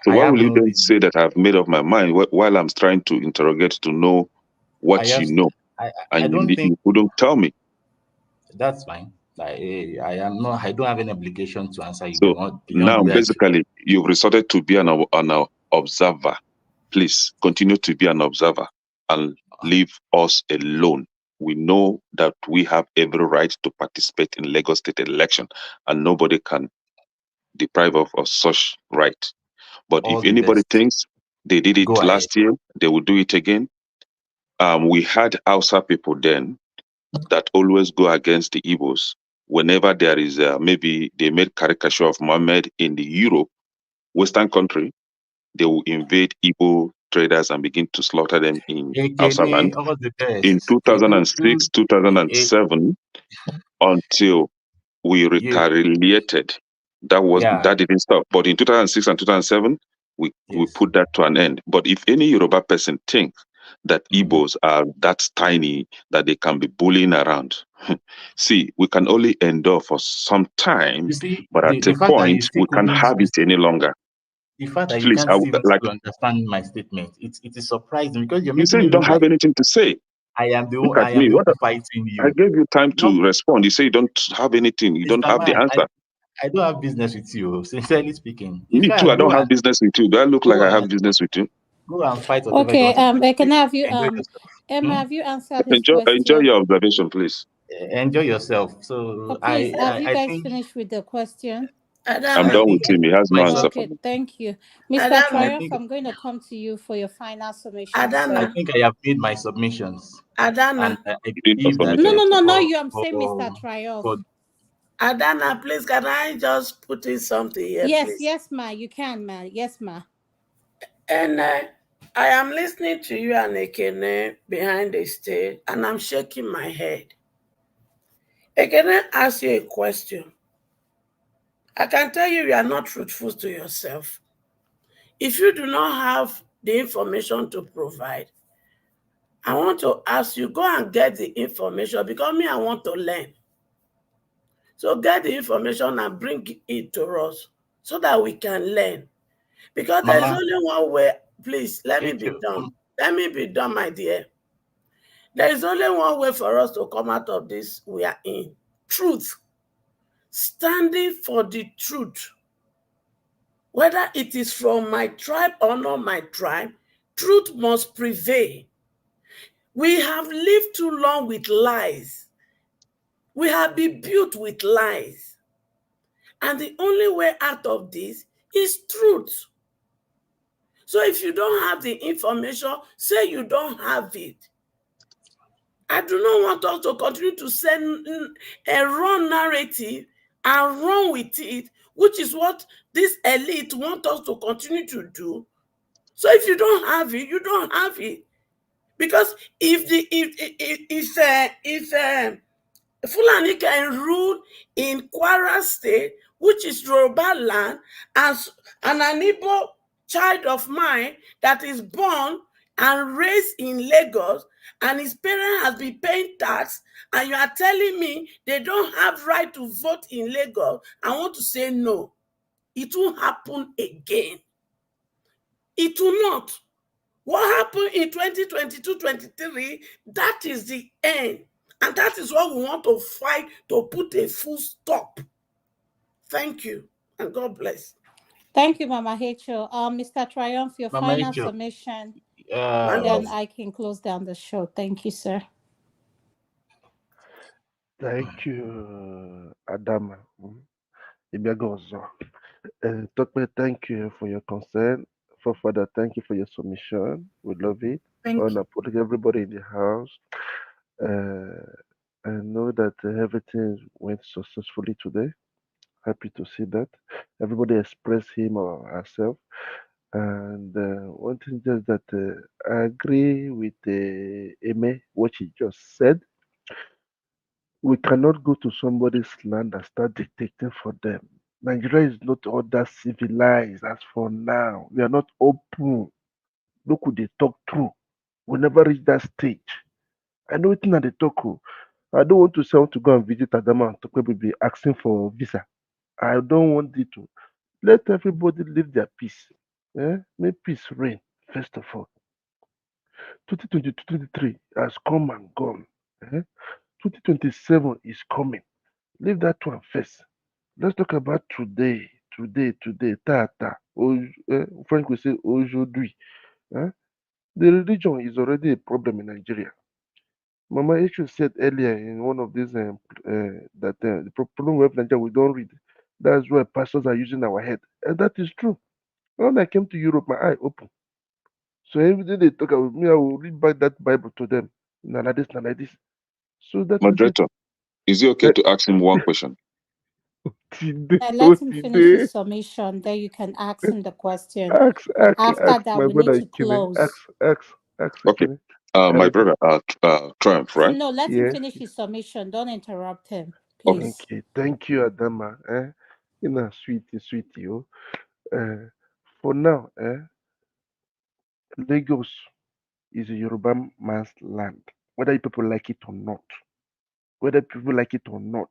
So I why have will you no then reason. say that I've made up my mind while I'm trying to interrogate to know I what have. you know, I and don't think you couldn't tell me? that's fine. I am not. I don't have any obligation to answer you So beyond now, where I can. basically, you've resorted to be an observer. Please continue to be an observer and leave us alone. We know that we have every right to participate in Lagos State election, and nobody can deprive of us such right. But All if the anybody best. thinks they did Go it ahead. last year, they will do it again. We had Hausa people then that always go against the Igbos whenever there is maybe they made caricature of Muhammad in the Europe, Western country, they will invade Igbo traders and begin to slaughter them in Hausa Ekene, land. all the In best. 2006, Eh, 2007, until we you, retaliated, yeah, that didn't stop. But in 2006 and 2007, we yes. put that to an end. But if any Yoruba person thinks that Mm. Igbos are that tiny that they can be bullying around, see, we can only endure for some You times, see, but at the a fact that you point, still we can't couldn't, have it any longer. the fact that you Please, can't even like still understand my statement, it is surprising because you're you making say, it you don't look have like anything to say. Look I at am me. the one fighting I you. gave you time No, to respond. You say you don't have anything. You don't Mr. have the Man, answer. I don't have business with you, sincerely speaking. In Me too. I fact, don't have business with you. Do I look like I have business with you? go and fight whatever you Okay, want to fight. Ekene, have you Enjoy yourself. Emma, Hmm? have you answered his Enjoy question? your observation, please. Enjoy yourself. So Please, have you I guys think finished with the question? I'm I Adama, done think with him. He has no my answer for Okay, me. thank you. Mr. I Adama, Triumph, think I'm going to come to you for your final submission, I sir. Adama, think I have made my submissions, and Adana, I You did your believe that No, submission. no, no, not for you. I'm saying Mr. for Triumph. for Adana, please, can I just put in something here, Yes, please? yes, ma. You can, ma. Yes, ma. And I am listening to you and Ekene behind the stage, and I'm shaking my head. Ekene ask you a question. I can tell you are not truthful to yourself. If you do not have the information to provide, I want to ask you, go and get the information because me, I want to learn. So get the information and bring it to us so that we can learn. Because there is Mama. only one way. Please, let me Thank be you. done. Let me be done, my dear. There is only one way for us to come out of this we are in. Truth. Standing for the truth. Whether it is from my tribe or not my tribe, truth must prevail. We have lived too long with lies. We have been built with lies. And the only way out of this is truth. So if you don't have the information, say you don't have it. I do not want us to continue to send a wrong narrative and run with it, which is what this elite want us to continue to do. So if you don't have it, you don't have it. Because if Fulani can rule in Kwara State, which is Yoruba land, as an Igbo child of mine that is born and raised in Lagos, and his parents has been paying tax, and you are telling me they don't have right to vote in Lagos, I want to say no. It won't happen again. It will not. What happened in 2022-23, that is the end. And that is what we want to fight to put a full stop. Thank you, and God bless. Thank you, Mama H.O. Mr. Triumph, your Mama final Echo. submission. Then Uh, I can close down the show. Thank you, sir. Thank you, Adama. Ibiagozo. Tokwe, thank you for your concern. For Father, thank you for your submission. We love it. Thank On putting everybody in the house. I know that everything went successfully today. Happy to see that. Everybody expressed him or herself. And one thing just that I agree with Eme, what she just said. We cannot go to somebody's land and start dictating for them. Nigeria is not all that civilized as for now. We are not open. Look who they talk through. We never reach that stage. I know it's not the talk. I don't want to say I want to go and visit Adama and Tokwe be asking for visa. I don't want it to. Let everybody live their peace. Make peace reign, first of all. 2023 has come and gone. 2027 is coming. Leave that one first. Let's talk about today. Tata. Frank will say aujourd'hui. The religion is already a problem in Nigeria. Mama Ishu said earlier in one of these that the problem we have in Nigeria, we don't read. That's why pastors are using our head. And that is true. When I came to Europe, my eye open. So every day they talk about me, I will read back that Bible to them. Now like this, now like this. So that Moderator, is it okay is it. to ask him one question? Today, Let him finish his submission, then you can ask him the question. Ask After that, my we need brother to Ikene. close. Ask Okay. Ikene. My brother, Triumph, right? No, let him Yes. finish his submission. Don't interrupt him, please. Okay. Thank you, Adama. You know, sweetie. Oh. For now, Lagos is a Yoruba man's land, whether people like it or not. Whether people like it or not.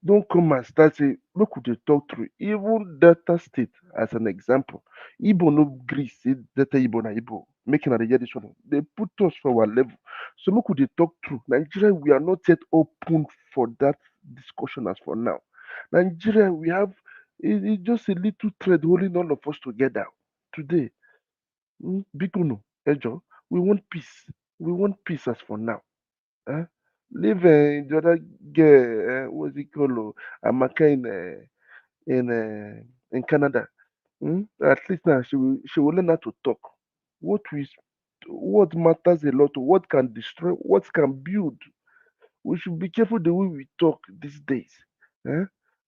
Don't come and start saying, look who they talk through. Even Delta State, as an example. Igbo no gree say Delta Igbo na Igbo. Making a hear this one. They put us for our level. So look who they talk through. Nigeria, we are not yet open for that discussion as for now. Nigeria, we have it's just a little thread holding all of us together today. Bikuno, Ejo, we want peace. We want peace as for now. Leave the other girl, what's it called? Amaka in Canada. At least now she will learn how to talk. What matters a lot, what can destroy, what can build. We should be careful the way we talk these days.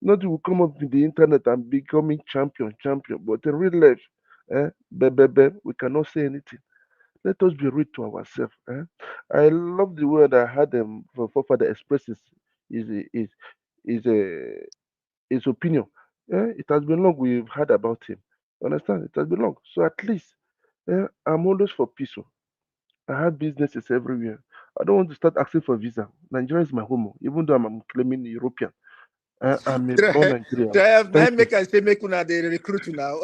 Not we come up in the internet and becoming champion, but in real life, we cannot say anything. Let us be real to ourselves. I love the word I had Father expresses his opinion. It has been long we've heard about him. Understand? It has been long. So at least I'm always for peace. I have businesses everywhere. I don't want to start asking for visa. Nigeria is my home, even though I'm claiming European. I'm a born Nigerian. Now make I say make una dey recruit now.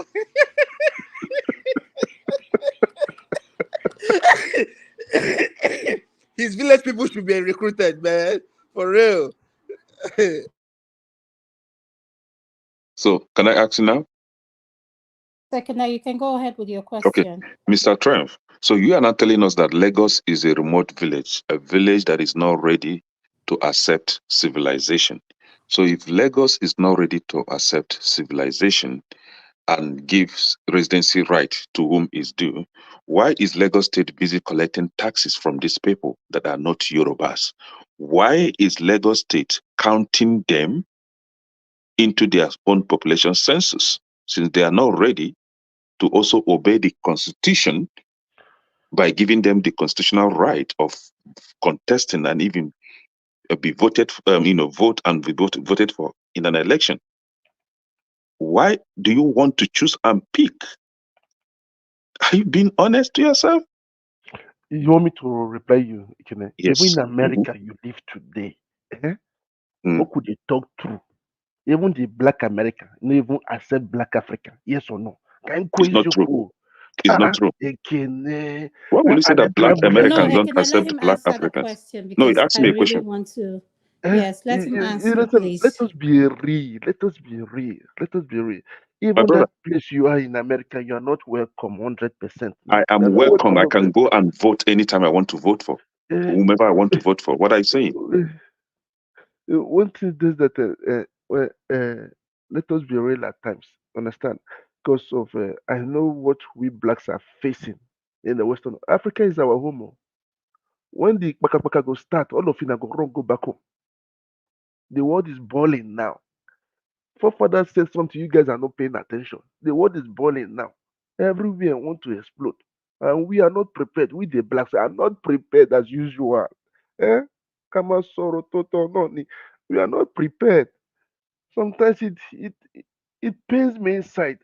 His village people should be recruited, man. For real. So can I ask you now? Second, now you can go ahead with your Okay, question. Mr. Triumph. So you are not telling us that Lagos is a remote village, a village that is not ready to accept civilization. So if Lagos is not ready to accept civilization and gives residency right to whom is due, why is Lagos State busy collecting taxes from these people that are not Yorubas? Why is Lagos State counting them into their own population census, since they are not ready to also obey the constitution by giving them the constitutional right of contesting and even be voted, vote and be voted for in an election? Why do you want to choose and pick? Are you being honest to yourself? You want me to reply you, Ikene? Yes. Even in America you live today, what could they talk through? Even the black American, no even accept black African. Yes or no? It's not true. It's not true. Ekene, Why will you say that black No, Americans don't Ekene, let accept him black answer the Africans? question No, you because asked I me a really question. want to. Yes, let him answer, listen, let please. us be real. Let us be real. Let us be real. My Even brother, that place you are in America, you are not welcome 100%. I am You're not welcome. I welcome can go and vote anytime I want to vote for 100%. whomever I want to vote for. What are you saying? One thing is that let us be real at times. Understand? Because of I know what we blacks are facing in the Western Africa is our home. When the Baka go start, all of you go run go back home. The world is boiling now. Forefathers said something, you guys are not paying attention. The world is boiling now. Everywhere want to explode. And we are not prepared. We the blacks are not prepared as usual. Kama soro toto no ni. We are not prepared. Sometimes it pains me inside.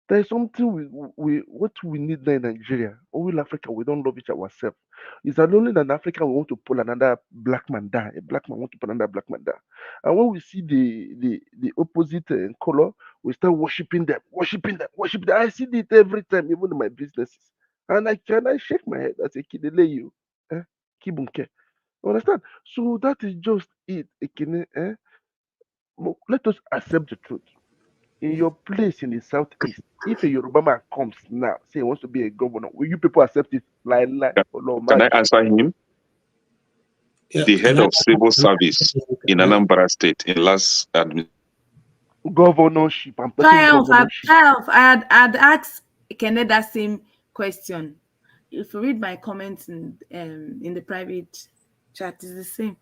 There is something what we need now in Nigeria. All in Africa, we don't love each ourselves. It's not only in Africa we want to pull another black man down. A black man want to pull another black man down. And when we see the opposite color, we start worshiping them, worshiping them, worshiping them. I see it every time, even in my businesses. And I shake my head. I say, Kidele you, Kibunke. Understand? So that is just it. Ekene, let us accept the truth. In your place in the southeast, if a Yoruba man comes now, say he wants to be a governor, will you people accept it? Like, Can I answer him? Yeah, The head of civil service in Anambra State in last governorship. I'm talking Triumph, governorship. Triumph. I'd ask Kenneth that same question. If you read my comments in the private chat, it's the same.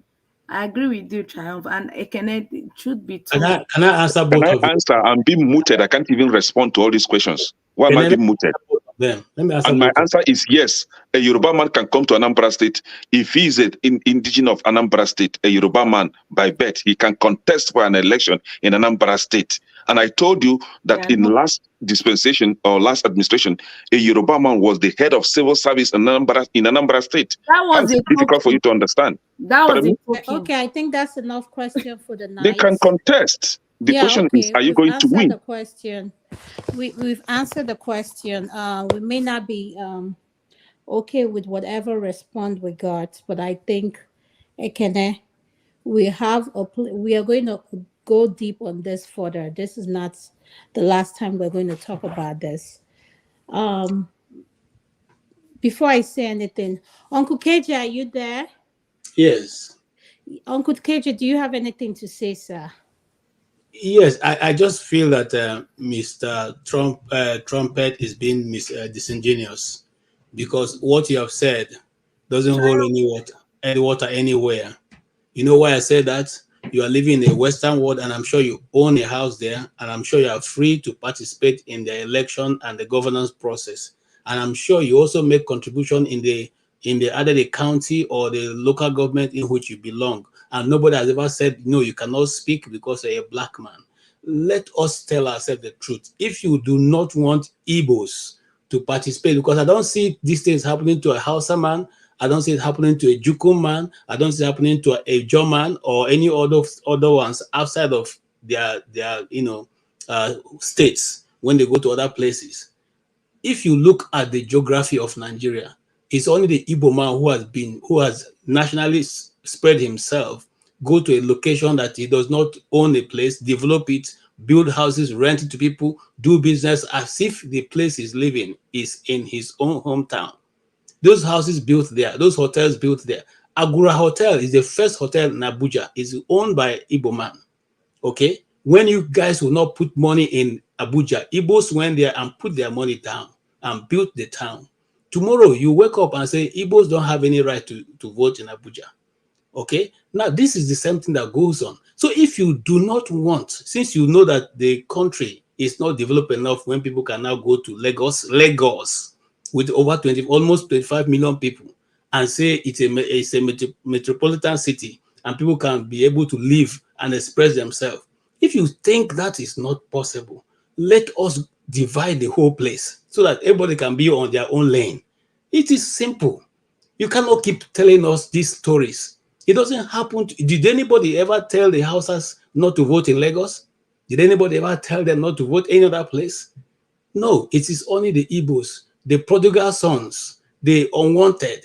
I agree with you, Triumph, and Kenneth should be told. Can I answer both of you? Answer? I'm being muted. I can't even respond to all these questions. Why am I being muted? Let me answer and my both answer is yes. A Yoruba man can come to Anambra State if he is an indigenous of Anambra State. A Yoruba man by birth, he can contest for an election in Anambra State. And I told you that in last dispensation or last administration, a Yoruba man was the head of civil service in Anambra State. That was How is it difficult for you to understand? That was Pardon me? okay. I think that's enough question for the night. They can contest. The question is, are you going to win? The question. We've answered the question. We may not be okay with whatever response we got, but I think Ekene, we are going to go deep on this further. This is not the last time we're going to talk about this. Before I say anything, Uncle KJ, are you there? Yes. Uncle KJ, do you have anything to say, sir? Yes, I just feel that Mr. Trumpet is being disingenuous, because what you have said doesn't hold any water anywhere. You know why I say that? You are living in a Western world, and I'm sure you own a house there, and I'm sure you are free to participate in the election and the governance process. And I'm sure you also make contribution in the either the county or the local government in which you belong. And nobody has ever said, no, you cannot speak because you're a black man. Let us tell ourselves the truth. If you do not want Igbos to participate, because I don't see these things happening to a Hausa man, I don't see it happening to a Jukum man, I don't see it happening to a German or any other ones outside of their states when they go to other places. If you look at the geography of Nigeria, it's only the Igbo man who has nationally spread himself, go to a location that he does not own a place, develop it, build houses, rent it to people, do business as if the place he's living is in his own hometown. Those houses built there, those hotels built there. Agura Hotel is the first hotel in Abuja. It's owned by Igbo man. Okay? When you guys will not put money in Abuja, Igbos went there and put their money down and built the town. Tomorrow, you wake up and say, Igbos don't have any right to vote in Abuja. Okay? Now, this is the same thing that goes on. So if you do not want, since you know that the country is not developed enough when people can now go to Lagos, with over almost 25 million people, and say it's a metropolitan city and people can be able to live and express themselves. If you think that is not possible, let us divide the whole place so that everybody can be on their own lane. It is simple. You cannot keep telling us these stories. It doesn't happen. Did anybody ever tell the Hausas not to vote in Lagos? Did anybody ever tell them not to vote any other place? No, it is only the Igbos, the prodigal sons, the unwanted,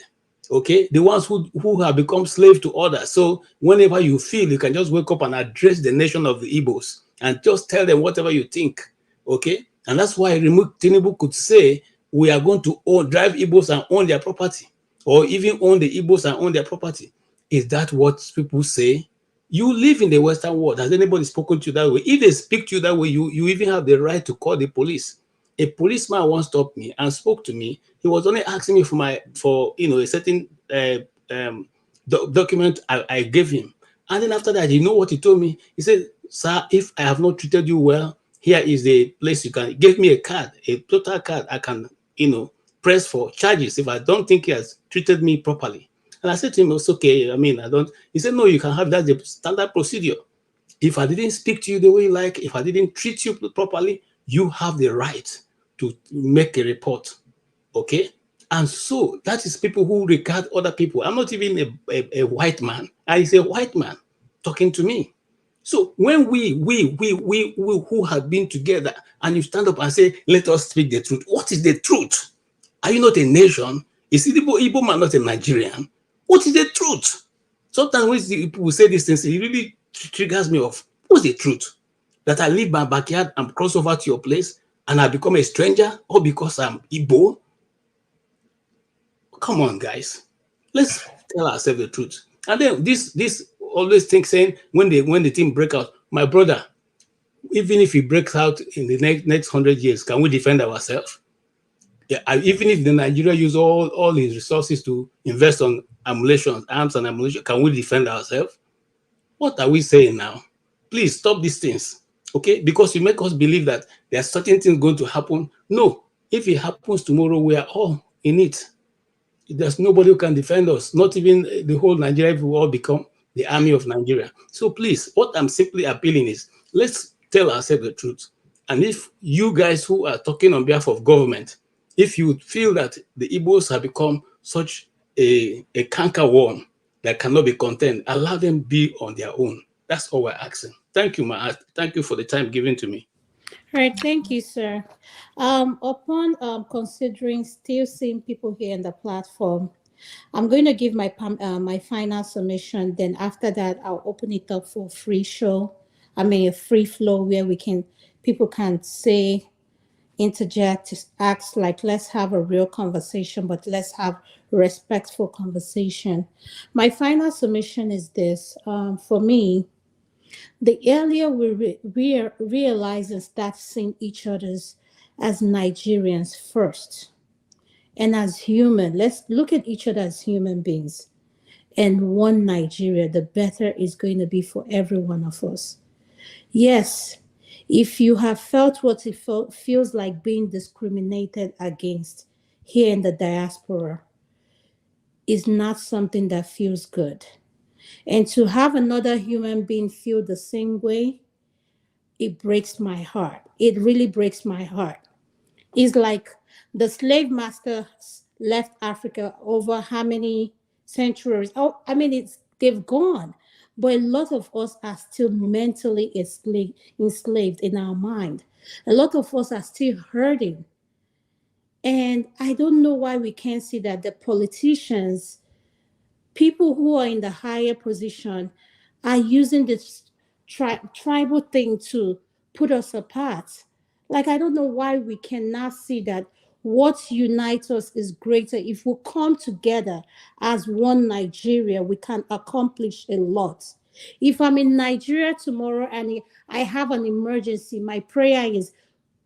okay? The ones who have become slaves to others. So whenever you feel, you can just wake up and address the nation of the Igbos and just tell them whatever you think, okay? And that's why Tinubu could say, we are going to drive Igbos and own their property, or even own the Igbos and own their property. Is that what people say? You live in the Western world. Has anybody spoken to you that way? If they speak to you that way, you even have the right to call the police. A policeman once stopped me and spoke to me. He was only asking me for a certain document I gave him. And then after that, you know what he told me? He said, sir, if I have not treated you well, here is the place you can. He gave me a card, a total card I can, press for charges if I don't think he has treated me properly. And I said to him, it's okay. I mean, I don't. He said, no, you can have that, the standard procedure. If I didn't speak to you the way you like, if I didn't treat you properly, you have the right to make a report. Okay? And so that is people who regard other people. I'm not even a white man. I is a white man talking to me. So when we who have been together and you stand up and say, let us speak the truth. What is the truth? Are you not a nation? Is Igbo man not a Nigerian? What is the truth? Sometimes when people say these things, it really triggers me off. What's the truth? That I leave my backyard and cross over to your place and I become a stranger, or because I'm Igbo? Come on, guys. Let's tell ourselves the truth. And then this always think saying when the team break out, my brother, even if it breaks out in the next 100 years, can we defend ourselves? Yeah, even if the Nigeria use all his resources to invest on ammunition, arms and ammunition, can we defend ourselves? What are we saying now? Please stop these things, okay? Because you make us believe that there are certain things going to happen. No, if it happens tomorrow, we are all in it. There's nobody who can defend us, not even the whole Nigeria will all become the army of Nigeria. So please, what I'm simply appealing is, let's tell ourselves the truth. And if you guys who are talking on behalf of government, if you feel that the Igbos have become such a canker worm that cannot be contained, allow them be on their own. That's all we're asking. Thank you, thank you for the time given to me. All right, thank you, sir. Upon considering still seeing people here in the platform, I'm going to give my final submission. Then after that, I'll open it up for a free show. I mean, a free flow where people can say, interject, ask, like, let's have a real conversation, but let's have respectful conversation. My final submission is this. For me, the earlier we realize and start seeing each other's as Nigerians first and as human, let's look at each other as human beings and one Nigeria, the better it's going to be for every one of us. Yes, if you have felt what it feels like being discriminated against here in the diaspora, is not something that feels good. And to have another human being feel the same way, it breaks my heart. It really breaks my heart. It's like the slave masters left Africa over how many centuries? Oh, I mean, they've gone, but a lot of us are still mentally enslaved in our mind. A lot of us are still hurting. And I don't know why we can't see that the politicians, people who are in the higher position, are using this tribal thing to put us apart. Like, I don't know why we cannot see that what unites us is greater. If we come together as one Nigeria, we can accomplish a lot. If I'm in Nigeria tomorrow and I have an emergency, my prayer is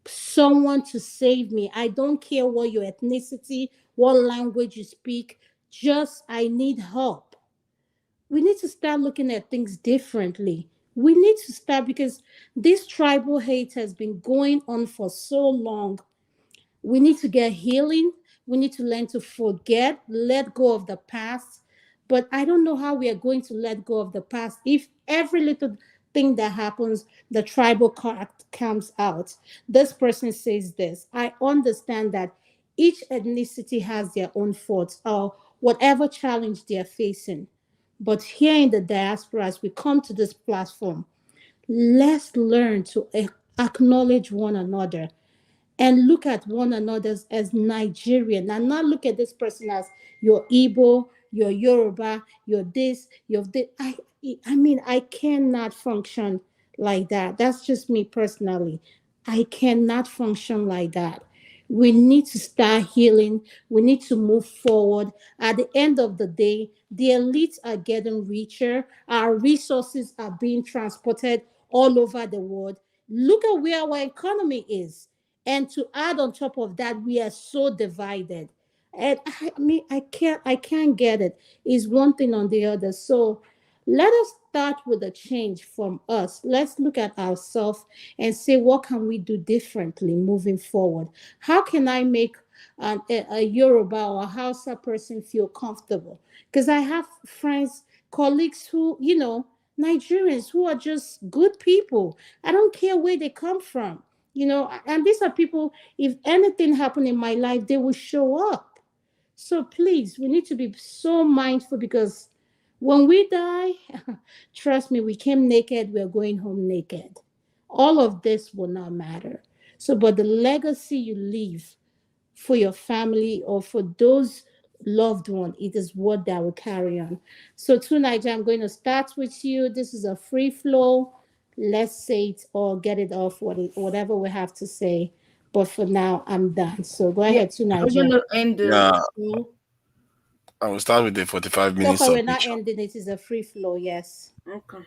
someone to save me. I don't care what your ethnicity, what language you speak, just I need help. We need to start looking at things differently. We need to start, because this tribal hate has been going on for so long. We need to get healing. We need to learn to forget, let go of the past. But I don't know how we are going to let go of the past if every little thing that happens, the tribal card comes out. This person says this. I understand that each ethnicity has their own faults or whatever challenge they are facing. But here in the diaspora, as we come to this platform, let's learn to acknowledge one another and look at one another as Nigerian, and not look at this person as your Igbo, your Yoruba, your this, your this. I mean, I cannot function like that. That's just me personally. I cannot function like that. We need to start healing. We need to move forward. At the end of the day, the elites are getting richer. Our resources are being transported all over the world. Look at where our economy is. And to add on top of that, we are so divided. And I mean, I can't get it. It's one thing on the other. So let us start with a change from us. Let's look at ourselves and say, what can we do differently moving forward? How can I make a Yoruba or a Hausa person feel comfortable. Because I have friends, colleagues who, Nigerians who are just good people. I don't care where they come from, and these are people, if anything happened in my life, they will show up. So please, we need to be so mindful because when we die, trust me, we came naked, we're going home naked. All of this will not matter. So, but the legacy you leave for your family or for those loved one, it is what that will carry on. So tonight I'm going to start with you. This is a free flow. Let's say it or get it off, whatever we have to say. But for now, I'm done. So go Yeah, ahead, we're tonight. gonna end the Yeah, show. I will start with the 45 So minutes far, we're not submission. ending. It is a free flow. Yes. Okay.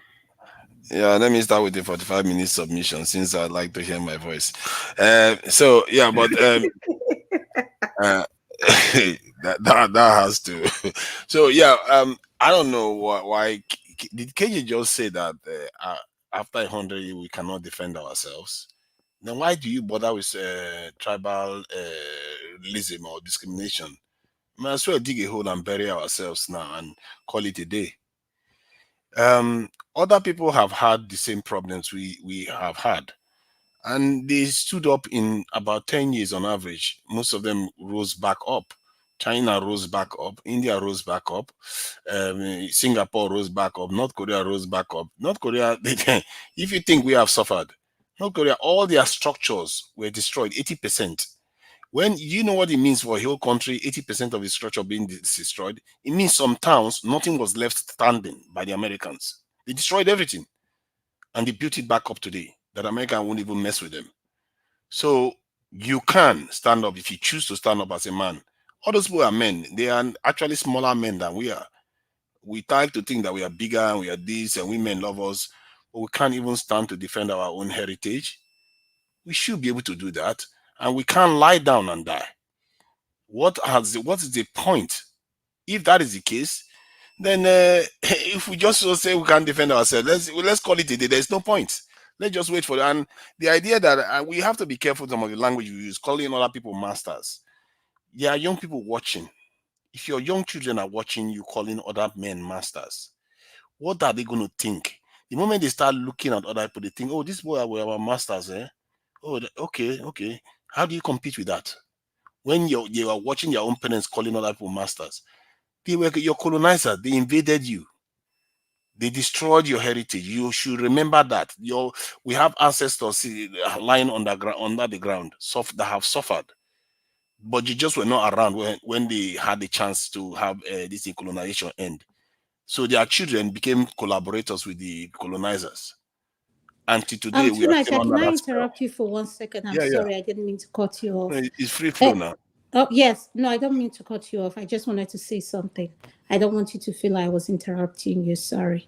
Yeah, let me start with the 45 minutes submission since I like to hear my voice. So yeah, but uh, that has to. So yeah, I don't know why did KJ just say that after 100 years we cannot defend ourselves? Then why do you bother with tribalism or discrimination? Might as well dig a hole and bury ourselves now and call it a day. Other people have had the same problems we have had, and they stood up in about 10 years on average. Most of them rose back up. China rose back up, India rose back up, Singapore rose back up, North Korea rose back up. North Korea, if you think we have suffered, North Korea, all their structures were destroyed, 80%. When you know what it means for a whole country, 80% of its structure being destroyed, it means some towns, nothing was left standing by the Americans. They destroyed everything and they built it back up today that America won't even mess with them. So you can stand up if you choose to stand up as a man. All those people are men. They are actually smaller men than we are. We like to think that we are bigger and we are this and women love us, but we can't even stand to defend our own heritage. We should be able to do that, and we can't lie down and die. What is the point? If that is the case, then if we just say we can't defend ourselves, let's call it a day. There's no point. Let's just wait for it. And the idea that we have to be careful some of the language we use, calling other people masters. There are young people watching. If your young children are watching you calling other men masters, what are they going to think? The moment they start looking at other people, they think, "Oh, this boy are our masters, eh? Oh, okay, okay. How do you compete with that?" When you are watching your own parents calling other people masters, they were your colonizers. They invaded you. They destroyed your heritage. You should remember that. We have ancestors lying under the ground, that have suffered, but you just were not around when they had the chance to have this colonization end. So their children became collaborators with the colonizers. Until today, we are Tonight, still can under I that spell. interrupt you for 1 second? I'm Yeah, yeah. sorry, I didn't mean to cut you off. It's free flow now. Oh, yes. No, I don't mean to cut you off. I just wanted to say something. I don't want you to feel I was interrupting you. Sorry.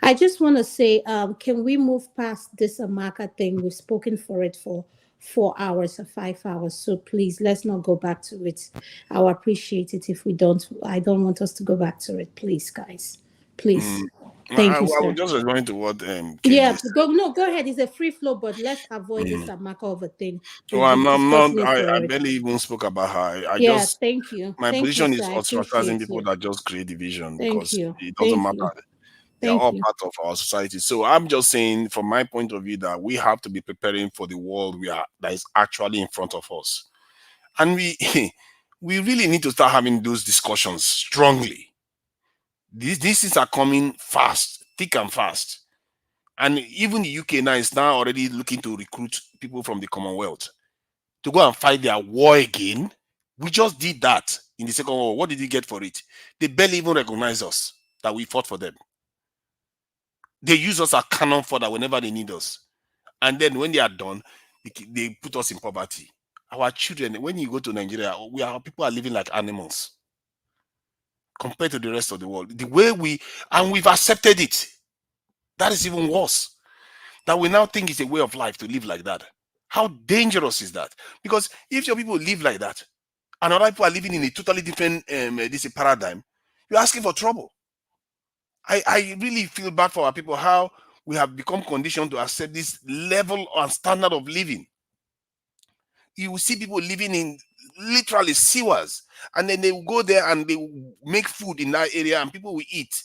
I just want to say, can we move past this Amaka thing? We've spoken for it for 4 hours or 5 hours. So please, let's not go back to it. I'll appreciate it if we don't. I don't want us to go back to it. Please, guys. Please. Thank you, I sir. was just responding to what KJ Yeah, said. go ahead. It's a free flow, but let's avoid this Amaka of a thing. Well, We've been I'm not. discussing it for I it. barely even spoke about her. I Yeah, just thank you. my Thank you, position sir. is I ostracizing appreciate people you. that just create division Thank because you. it doesn't Thank matter. you. They are Thank all you. part of our society. So I'm just saying, from my point of view, that we have to be preparing for the world that is actually in front of us, and we we really need to start having those discussions strongly. These things are coming fast, thick and fast. And even the UK now is now already looking to recruit people from the Commonwealth to go and fight their war again. We just did that in the Second World War. What did you get for it? They barely even recognize us that we fought for them. They use us as cannon fodder whenever they need us. And then when they are done, they put us in poverty. Our children, when you go to Nigeria, people are living like animals compared to the rest of the world. The way we've accepted it. That is even worse. That we now think it's a way of life to live like that. How dangerous is that? Because if your people live like that, and other people are living in a totally different this paradigm, you're asking for trouble. I really feel bad for our people, how we have become conditioned to accept this level and standard of living. You will see people living in literally sewers, and then they will go there and they will make food in that area and people will eat.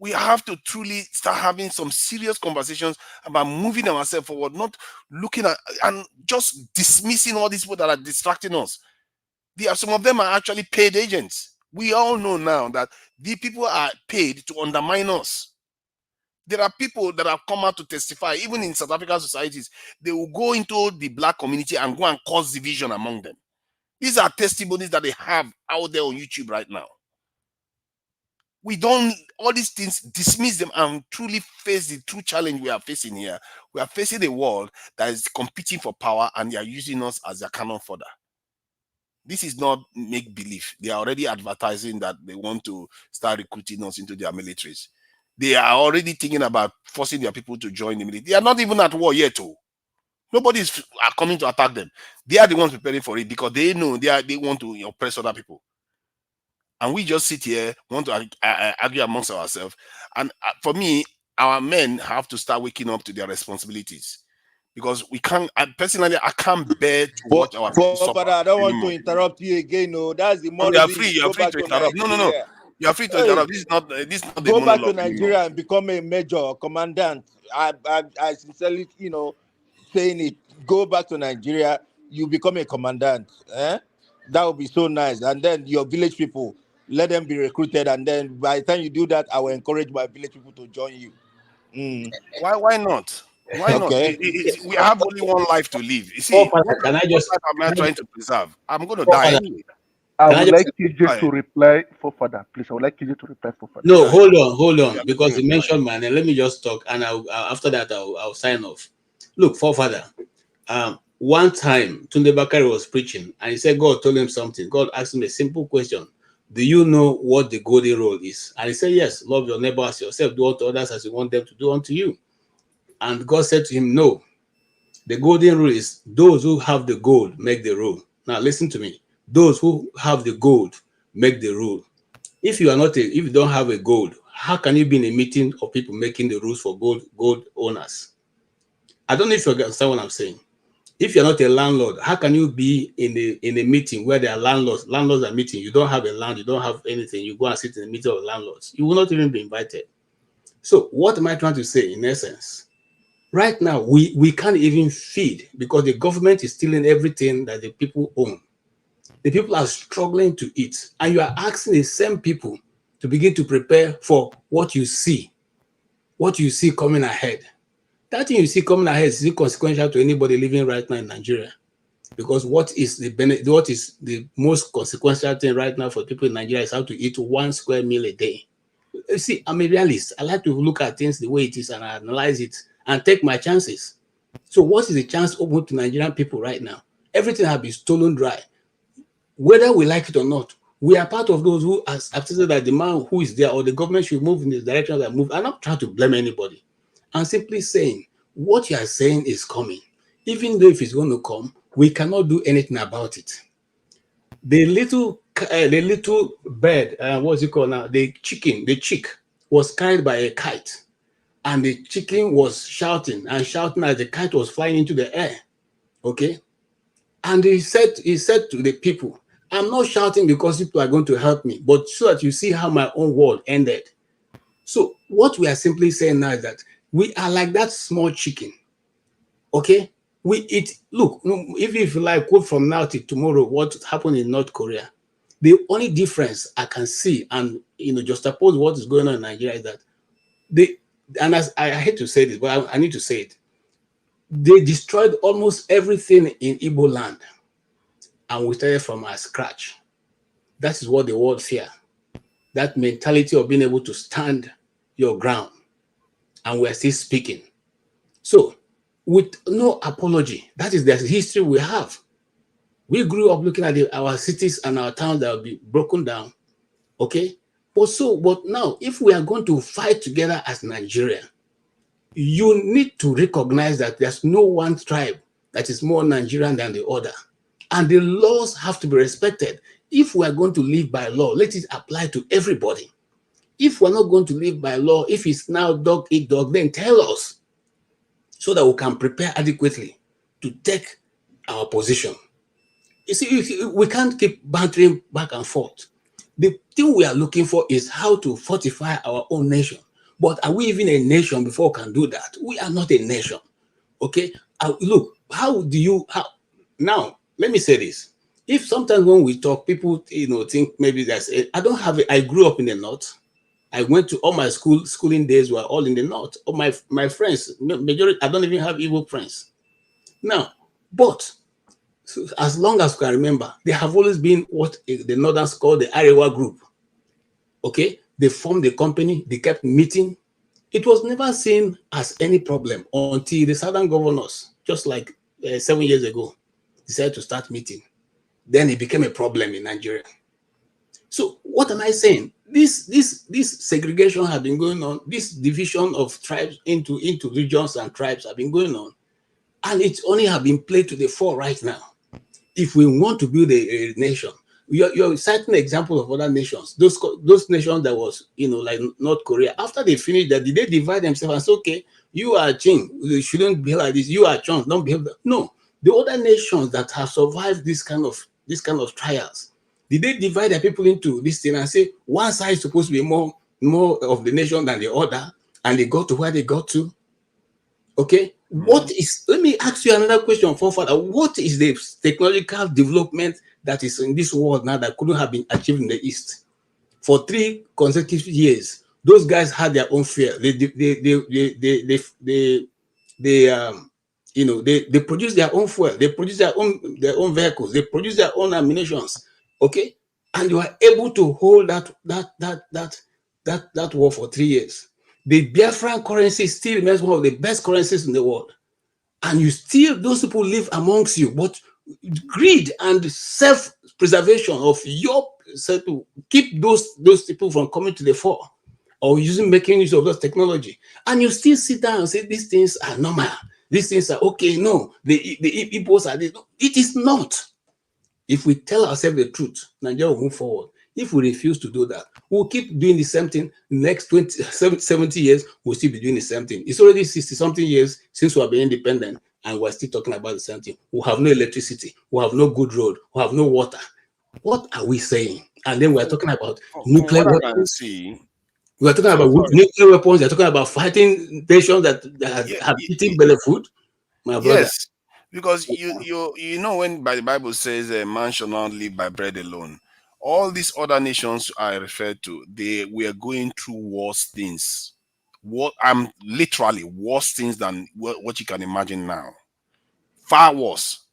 We have to truly start having some serious conversations about moving ourselves forward, not looking at and just dismissing all these people that are distracting us. Some of them are actually paid agents. We all know now that the people are paid to undermine us. There are people that have come out to testify, even in South African societies. They will go into the black community and go and cause division among them. These are testimonies that they have out there on YouTube right now. We don't, all these things, dismiss them and truly face the true challenge we are facing here. We are facing a world that is competing for power and they are using us as their cannon fodder. This is not make believe. They are already advertising that they want to start recruiting us into their militaries. They are already thinking about forcing their people to join the military. They are not even at war yet. Nobody is coming to attack them. They are the ones preparing for it because they know they want to oppress other people. And we just sit here, want to argue amongst ourselves. And for me, our men have to start waking up to their responsibilities. Because we can't, personally, I can't bear to watch our people suffer. But I don't want to interrupt you again. No, that's the more reason reason you are free to interrupt. No. You are free to interrupt. This is not the go back to monologue Nigeria anymore. and become a major commandant. I sincerely, saying it. Go back to Nigeria, you become a commandant. That would be so nice. And then your village people, let them be recruited. And then by the time you do that, I will encourage my village people to join you. Why not? Why not? Okay. We have only one life to live. You see, what life am I trying to preserve? I'm going to die anyway. I would like KJ to reply for further, please. I would like KJ to reply for further. No, hold on, because you mentioned my name. Let me just talk, and after that I'll sign off. Look, forefather. One time Tunde Bakari was preaching, and he said God told him something. God asked him a simple question: do you know what the golden rule is? And he said, yes, love your neighbor as yourself, do unto others as you want them to do unto you. And God said to him, no, the golden rule is those who have the gold make the rule. Now listen to me. Those who have the gold make the rule. If you don't have a gold, how can you be in a meeting of people making the rules for gold owners? I don't know if you understand what I'm saying. If you're not a landlord, how can you be in a meeting where there are landlords? Landlords are meeting. You don't have a land, you don't have anything. You go and sit in a meeting of landlords. You will not even be invited. So what am I trying to say in essence? Right now, we can't even feed because the government is stealing everything that the people own. The people are struggling to eat. And you are asking the same people to begin to prepare for what you see coming ahead. That thing you see coming ahead is inconsequential to anybody living right now in Nigeria. Because what is the most consequential thing right now for people in Nigeria is how to eat 1 square meal a day. You see, I'm a realist. I like to look at things the way it is and analyze it and take my chances. So what is the chance open to Nigerian people right now? Everything has been stolen dry. Whether we like it or not, we are part of those who have said that the man who is there or the government should move in the direction that move. I'm not trying to blame anybody. I'm simply saying what you are saying is coming. Even though if it's going to come, we cannot do anything about it. The little bird, what's it called now? The chick was carried by a kite, and the chicken was shouting as the kite was flying into the air. Okay, and he said to the people, "I'm not shouting because people are going to help me, but so that you see how my own world ended." So what we are simply saying now is that we are like that small chicken. Okay, we eat. Look, if you like, quote from now till tomorrow, what happened in North Korea. The only difference I can see, and juxtapose what is going on in Nigeria, is that as I hate to say this, but I need to say it. They destroyed almost everything in Igbo land, and we started from scratch. That is what the world fear. That mentality of being able to stand your ground, and we are still speaking. So, with no apology, that is the history we have. We grew up looking at our cities and our towns that will be broken down. Okay, but now, if we are going to fight together as Nigeria, you need to recognize that there's no one tribe that is more Nigerian than the other. And the laws have to be respected. If we are going to live by law, let it apply to everybody. If we're not going to live by law, if it's now dog eat dog, then tell us so that we can prepare adequately to take our position. You see, we can't keep bantering back and forth. The thing we are looking for is how to fortify our own nation. But are we even a nation before we can do that? We are not a nation. Okay? Look, how do you, now, let me say this. If sometimes when we talk, people, think maybe I grew up in the North. I went to all my schooling days were all in the North. All my friends, majority, I don't even have Igbo friends. Now, but as long as we can remember, they have always been what the Northerns call the Arewa group. Okay, they formed the company, they kept meeting. It was never seen as any problem until the Southern governors, just like 7 years ago, decided to start meeting. Then it became a problem in Nigeria. So what am I saying? This segregation has been going on. This division of tribes into regions and tribes have been going on, and it only have been played to the fore right now. If we want to build a nation, you're citing an example of other nations. Those nations that was, like North Korea. After they finished that, did they divide themselves and say, okay, you are Qing, you shouldn't behave like this. You are Chong, don't behave that. No, the other nations that have survived this kind of trials, did they divide their people into this thing and say one side is supposed to be more of the nation than the other, and they got to where they got to? Okay, let me ask you another question, Father. What is the technological development that is in this world now that couldn't have been achieved in the East? For 3 consecutive years, those guys had their own fear. They produce their own fuel, they produce their own vehicles, they produce their own ammunitions. Okay, and you are able to hold that war for 3 years. The Biafran currency still remains one of the best currencies in the world. And those people live amongst you, but greed and self-preservation of yourself to keep those people from coming to the fore or making use of those technology. And you still sit down and say, these things are normal. These things are okay. No, the Igbos are this. It is not. If we tell ourselves the truth, Nigeria will move forward. If we refuse to do that, we'll keep doing the same thing. The next 70 years, we'll still be doing the same thing. It's already 60-something years since we have been independent, and we're still talking about the same thing. We have no electricity. We have no good road. We have no water. What are we saying? And then we're talking about nuclear weapons. We're talking about nuclear weapons. They're talking about fighting nations that have eaten belly food. My brother. Yes, because you know when by the Bible says a man shall not live by bread alone. All these other nations I referred to, they were going through worse things. What I'm literally worse things than what you can imagine now. Far worse.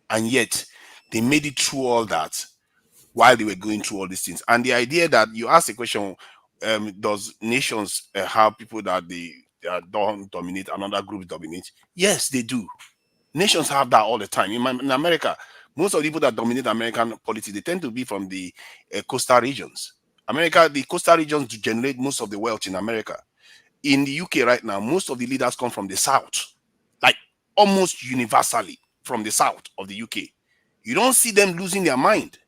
And yet they made it through all that while they were going through all these things. And the idea that you asked the question, does nations have people that they don't dominate, another group dominate? Yes, they do. Nations have that all the time. In America, most of the people that dominate American politics, they tend to be from the coastal regions. The coastal regions generate most of the wealth in America. In the UK right now, most of the leaders come from the south, like almost universally from the south of the UK. You don't see them losing their mind.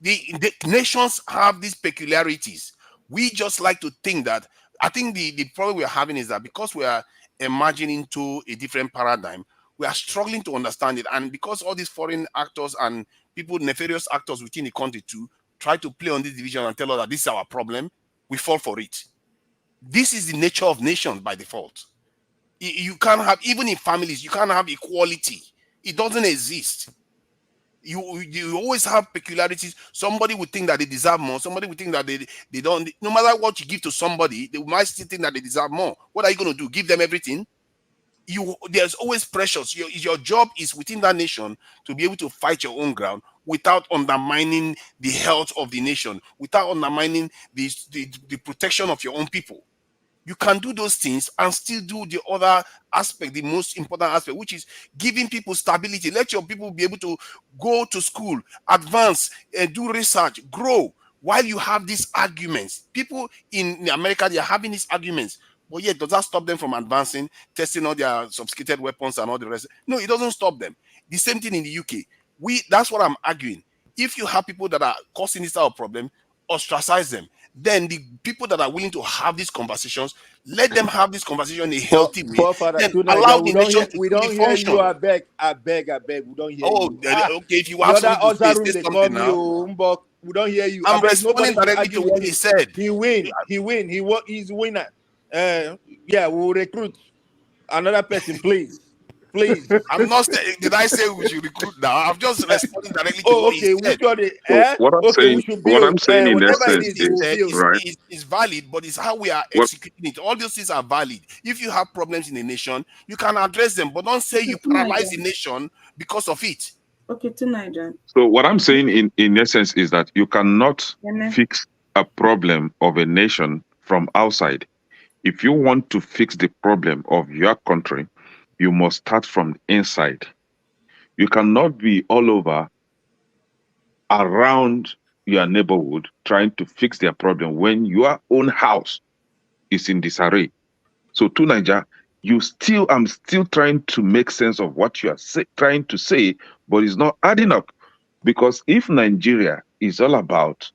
The nations have these peculiarities. We just like to think that. I think the problem we're having is that because we are emerging into a different paradigm, we are struggling to understand it. And because all these foreign actors and people, nefarious actors within the country too, try to play on this division and tell us that this is our problem, we fall for it. This is the nature of nations by default. You can't have, even in families, you can't have equality. It doesn't exist. You always have peculiarities. Somebody would think that they deserve more. Somebody would think that they don't. No matter what you give to somebody, they might still think that they deserve more. What are you going to do? Give them everything? There's always pressures. Your job is within that nation to be able to fight your own ground without undermining the health of the nation, without undermining the protection of your own people. You can do those things and still do the other aspect, the most important aspect, which is giving people stability. Let your people be able to go to school, advance, do research, grow, while you have these arguments. People in America, they are having these arguments, but yet does that stop them from advancing, testing all their sophisticated weapons and all the rest? No, it doesn't stop them. The same thing in the UK. That's what I'm arguing. If you have people that are causing this type of problem, ostracize them. then the people that are willing to have these conversations, let them have this conversation in a healthy way. Forefather, Then to Niger, allow the nation to we truly don't hear you. function. I beg. We don't hear Oh, you. okay. If you The have other something to say, room, say they call something me, now. Mbok. We don't hear you. I'm I beg. responding Nobody should directly argue to what with he you. said. He win. He's winner. Yeah, we'll recruit another person, please. Please. I'm not saying, did I say we should recruit now? I'm just responding directly to Oh, what okay. he said. Which one? So what I'm Okay, we saying, should what build. I'm saying in Whatever it essence is, He we'll is, said build. right? is valid, but it's how we are What executing it. All those things are valid. If you have problems in a nation, you can address them, but don't say you paralyze the nation because of it. Okay, to Niger. So what I'm saying in essence is that you cannot Yeme. fix a problem of a nation from outside. If you want to fix the problem of your country, you must start from inside. You cannot be all over around your neighborhood trying to fix their problem when your own house is in disarray. So to Niger, I'm still trying to make sense of what you are trying to say, but it's not adding up. Because if Nigeria is all about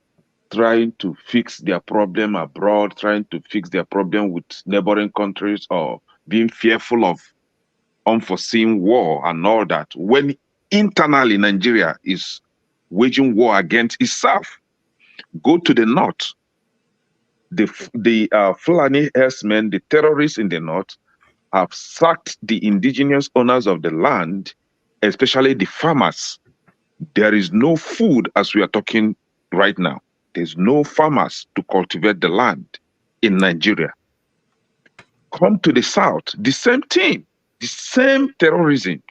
trying to fix their problem abroad, trying to fix their problem with neighboring countries, or being fearful of unforeseen war and all that, when internally Nigeria is waging war against itself. Go to the north. The Fulani herdsmen, the terrorists in the north, have sacked the indigenous owners of the land, especially the farmers. There is no food as we are talking right now. There's no farmers to cultivate the land in Nigeria. Come to the south, the same thing, the same terrorism.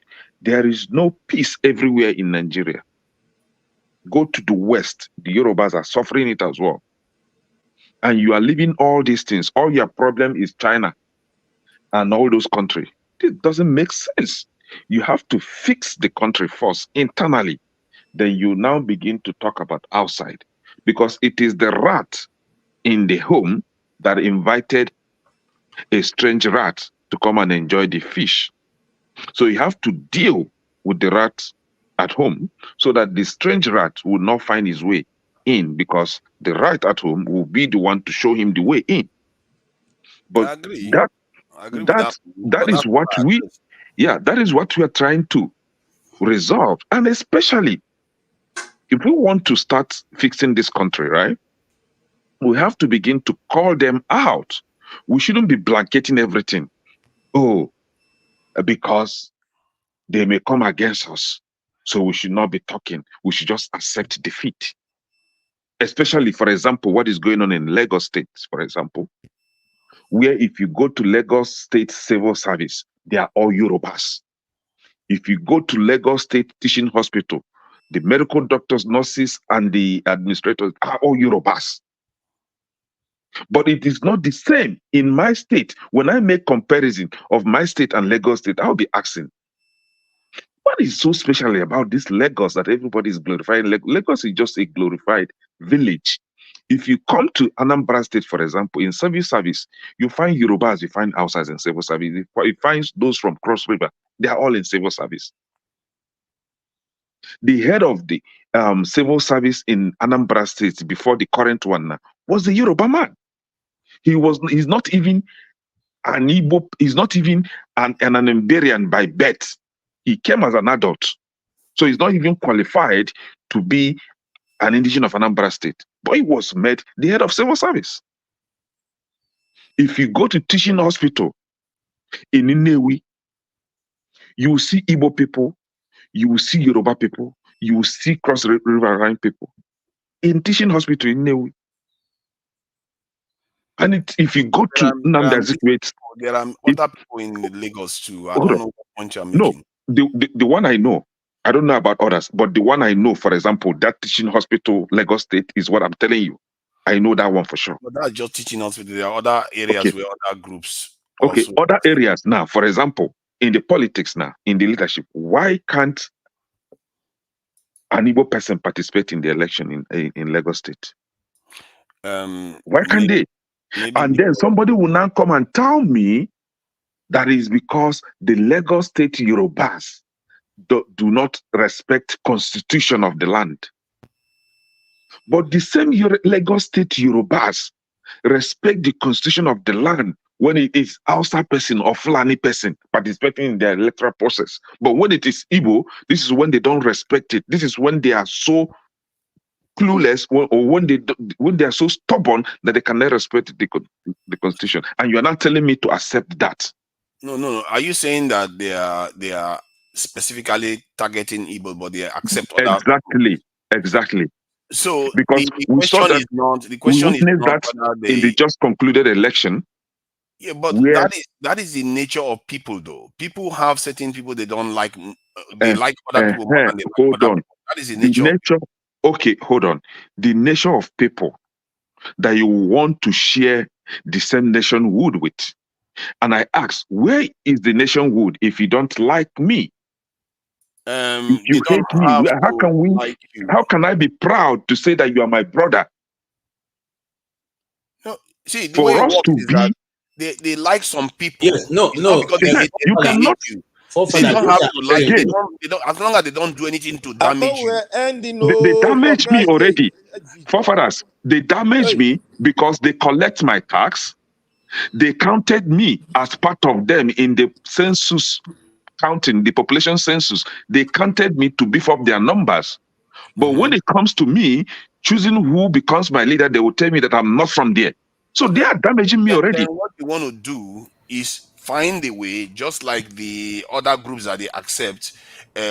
There is no peace everywhere in Nigeria. Go to the west, the Yorubas are suffering it as well. And you are leaving all these things. All your problem is China and all those countries. It doesn't make sense. You have to fix the country first internally. Then you now begin to talk about outside. Because it is the rat in the home that invited a strange rat to come and enjoy the fish. So you have to deal with the rat at home so that the strange rat will not find his way in, because the rat at home will be the one to show him the way in. But I agree. that I agree with that. that is what that is what we are trying to resolve. And especially if we want to start fixing this country, right? We have to begin to call them out. We shouldn't be blanketing everything. Oh, because they may come against us. So we should not be talking. We should just accept defeat. Especially, for example, what is going on in Lagos State, for example, where if you go to Lagos State Civil Service, they are all Yorubas. If you go to Lagos State Teaching Hospital, the medical doctors, nurses, and the administrators are all Yorubas. But it is not the same in my state. When I make comparison of my state and Lagos State, I'll be asking, what is so special about this Lagos that everybody is glorifying? Lagos is just a glorified village. If you come to Anambra State, for example, in civil service, you find Yorubas, you find Hausas in civil service. You find those from Cross River, they are all in civil service. The head of the civil service in Anambra State before the current one now was the Yoruba man. He's not even an Igbo, he's not even an Iberian by birth. He came as an adult. So he's not even qualified to be an indigenous of Anambra State. But he was made the head of civil service. If you go to teaching hospital in Nnewi, you will see Igbo people, you will see Yoruba people, you will see Cross River Line people in teaching hospital in Nnewi. And if you go to Nnamdi Azikiwe, there are other people in Lagos too. I don't know what point you're making. No, the one I know, I don't know about others, but the one I know, for example, that teaching hospital, Lagos State, is what I'm telling you. I know that one for sure. But that's just teaching hospital. There are other areas where other groups also. Other areas now, for example, in the politics now, in the leadership, why can't an Igbo person participate in the election in Lagos State? Why can't they? And then somebody will now come and tell me that is because the Lagos State Yorubas do not respect constitution of the land. But the same Lagos State Yorubas respect the constitution of the land when it is Hausa person or Fulani person participating in the electoral process. But when it is Igbo, this is when they don't respect it. This is when they are so clueless, or when they are so stubborn that they cannot respect the constitution. And you are not telling me to accept that. No. Are you saying that they are specifically targeting Igbo, but they accept other? Exactly. So Because the we saw question that is not we witnessed that whether in the they. just concluded election. Yeah, but where that is the nature of people, though. People have certain people they don't like. They like other people more than they like hold other on. people. That is the The nature. nature. Okay, hold on. The nature of people that you want to share the same nationhood with. And I ask, where is the nationhood if you don't like me? If They you don't hate me, have how to can we? like you. How can I be proud to say that you are my brother? No, see, the way For it us works to is be, that they like some people. Yes, no. It's not because they hate you them, they hate cannot you. They see don't have to like. They again. don't. As long as they don't do anything to I damage thought we you. were ending, They no, for damage me Christ's sake. already. Forefathers, they damage me because they collect my tax. They counted me as part of them in the census counting, the population census. They counted me to beef up their numbers. But when it comes to me choosing who becomes my leader, they will tell me that I'm not from there. So they are damaging me already. Then what you want to do is find a way, just like the other groups that they accept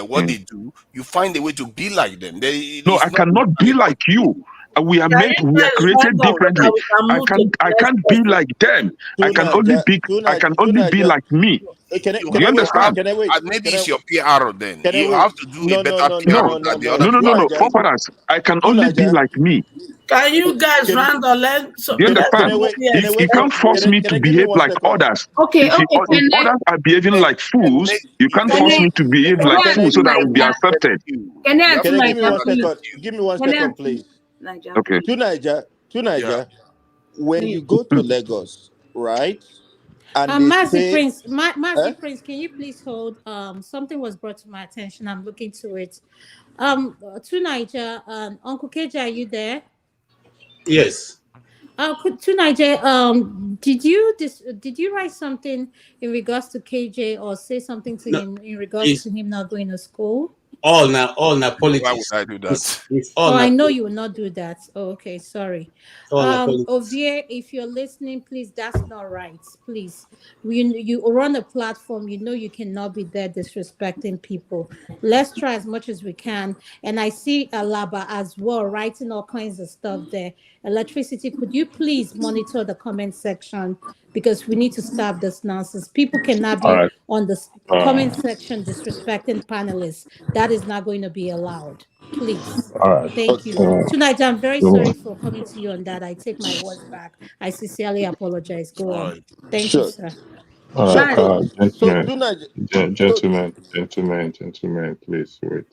what they do. You find a way to be like them. No, I cannot be like you. We are Can you guys created hang on so differently. that we can move to the I next can't be person? like them. I can only be like me. Do you understand? Can I wait? Maybe Can I, it's your PR then. can I You wait? have to do a better No, PR than the other people. no. Forefathers, I can only be like me. Can you guys Can, round or let so Do you let understand? I wait? somebody Can I else You wait? go can't force me to Can I give me behave one like second? others. Okay, If can I others are behaving like fools, you can't can force I me to behave can like I fools answer so that I will be Naija? accepted. Can I answer Can I give me Naija, 1 please? second? Give me one Can I second, answer please. Naija, Okay. please? To Niger, when Please. you go to Lagos, right? And they Mazi say, Prince, Mazi Prince, can you please hold? Something was brought to my attention. I'm looking to it. To Niger, Uncle KJ, are you there? Yes. To Niger, did you write something in regards to KJ or say something to No, him in regards it's to him not going to school? all now Why would politics. I do that? It's all Oh, now I know you will politics. not do that. Oh, okay, sorry. All now politics. Ovie, if you're listening, please, that's not right. Please, you run a platform. You know you cannot be there disrespecting people. Let's try as much as we can. And I see Alaba as well writing all kinds of stuff there. Electricity, could you please monitor the comment section because we need to stop this nonsense. People cannot All be right. on the comment section disrespecting panelists. That is not going to be allowed. Please. All right. Thank you. So, Tonight, I'm very so, sorry for coming to you on that. I take my words back. I sincerely apologize. Go All on. right. Thank you, sure. sir. all right, So, Man, gentlemen, to Niger, so gentlemen, please wait.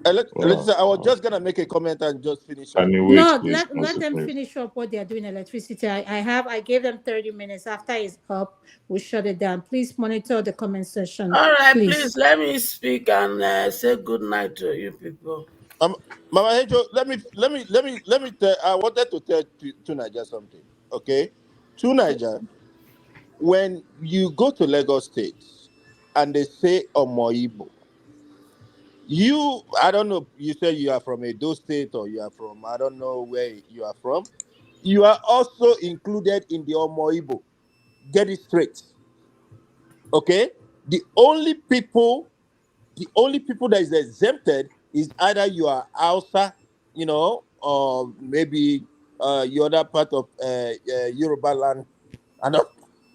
Listen, I was Well, just gonna make a comment and just finish up. can you wait, No, please, let them please? finish up what they're doing. Electricity. I gave them 30 minutes. After it's up, we shut it down. Please monitor the comment section, all right, please. please let me speak and say good night to you people. Mama Angel, let me tell. I wanted to tell to Niger something. Okay, to Niger, when you go to Lagos State and they say Omoibo, I don't know. You say you are from Edo State or you are from I don't know where you are from. You are also included in the Omoibo. Get it straight. Okay, the only people that is exempted is either you are Hausa, or maybe your other part of Yoruba land, and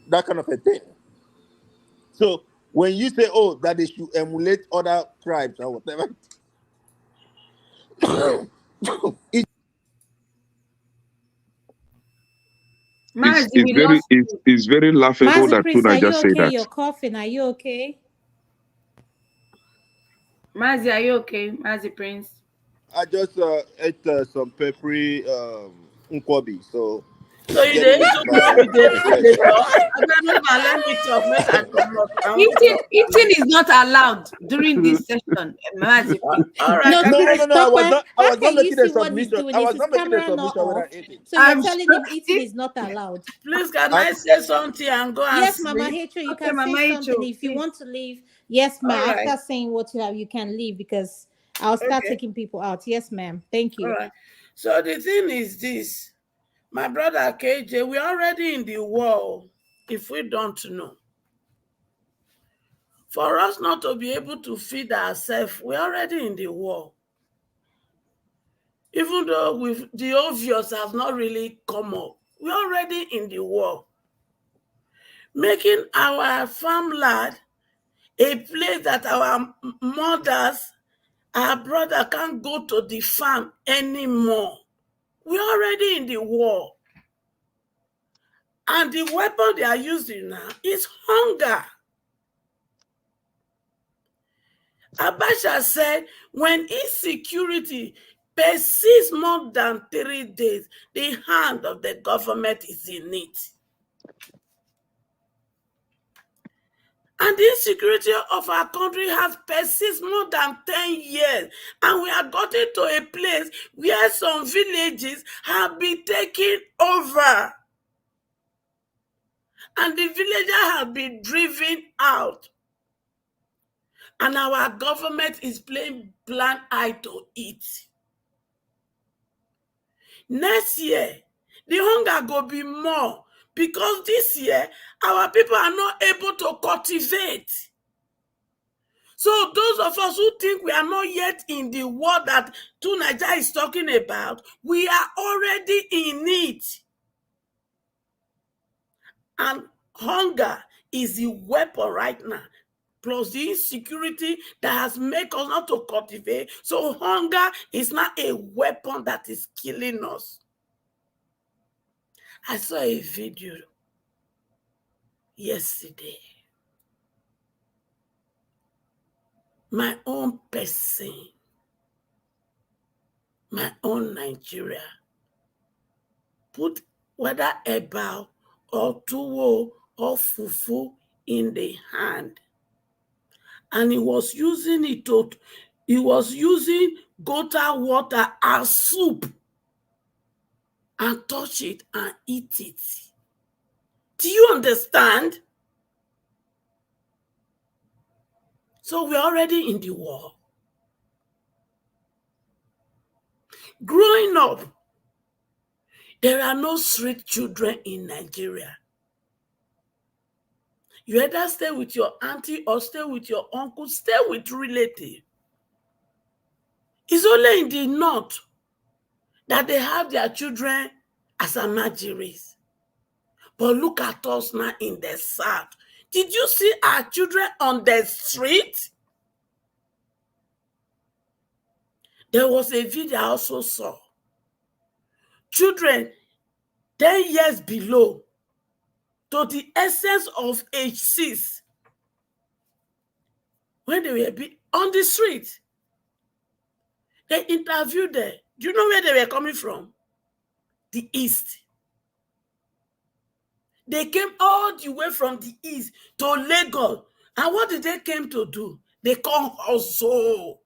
that kind of a thing. So when you say, oh, that they should emulate other tribes or whatever, it, Mazi, we lost you. It's very laughable Mazi that Prince, are Tuna you just say okay? that. You're coughing. Are you okay? Mazi, are you okay? Mazi Prince. I just ate some peppery nkwobi, so So you Get dey me eat to okra, you dey food my dey talk. Let me talk, make I comot. I wan Eating is not allowed during this session. All right, No, can I? because No. Tokwe, I how was not can you making a see what he's submission. doing? I Is was his not making a camera not submission when I off? ate it. So you're telling him eating is not allowed. Please, can I say something and go and Yes, Mama sleep? Hecho, you Okay, can Mama say something. Icho, If you please. want to leave, yes, ma'am. All right. After saying what you have, you can leave because I'll start Okay. taking people out. Yes, ma'am. Thank All you. right. So the thing is this, my brother KJ, we're already in the war. If we don't know, for us not to be able to feed ourselves, we're already in the war. Even though the obvious have not really come up, we're already in the war. Making our farmland a place that our mothers, our brother can't go to the farm anymore. We're already in the war. And the weapon they are using now is hunger. Abacha said when insecurity persists more than 3 days, the hand of the government is in it. And the insecurity of our country has persisted more than 10 years. And we are getting to a place where some villages have been taken over. And the villagers have been driven out. And our government is playing blind eye to it. Next year, the hunger will be more because this year, our people are not able to cultivate. So those of us who think we are not yet in the war that Tunaja is talking about, we are already in it. And hunger is the weapon right now, plus the insecurity that has made us not to cultivate. So hunger is not a weapon that is killing us. I saw a video yesterday. My own person, my own Nigeria, put whether eba or tuwo or fufu in the hand. And he was using gota water as soup and touch it and eat it. Do you understand? So we're already in the war. Growing up, there are no street children in Nigeria. You either stay with your auntie or stay with your uncle, stay with relative. It's only in the north that they have their children as amajiris. But look at us now in the south. Did you see our children on the street? There was a video I also saw. Children 10 years below to the essence of age 6 when they were on the street. They interviewed them. Do you know where they were coming from? The east. They came all the way from the east to Lagos. And what did they came to do? They come also.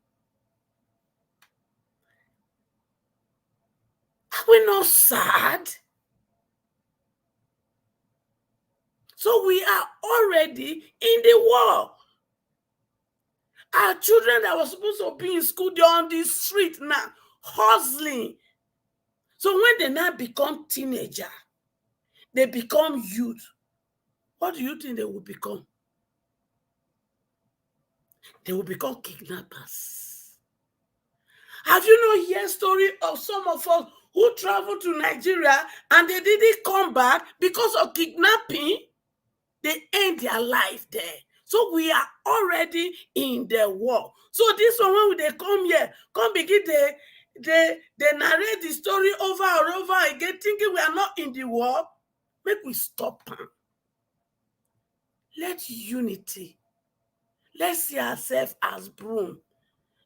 Are we not sad? So we are already in the war. Our children that were supposed to be in school, they're on the street now, hustling. So when they now become teenager, they become youth. What do you think they will become? They will become kidnappers. Have you not heard story of some of us who traveled to Nigeria and they didn't come back because of kidnapping? They end their life there. So we are already in the war. So this one, when they come here, come begin they narrate the story over and over again, thinking we are not in the war. Make we stop. Let unity. Let's see ourselves as broom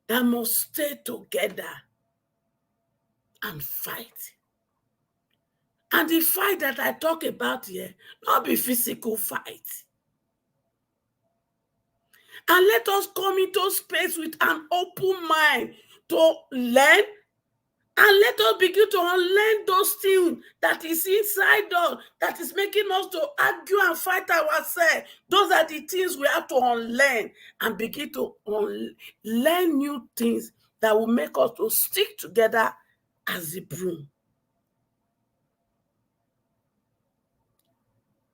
that must stay together and fight. And the fight that I talk about here, not be physical fight. And let us come into space with an open mind to learn, and let us begin to unlearn those things that is inside us, that is making us to argue and fight ourselves. Those are the things we have to unlearn and begin to learn new things that will make us to stick together as a broom.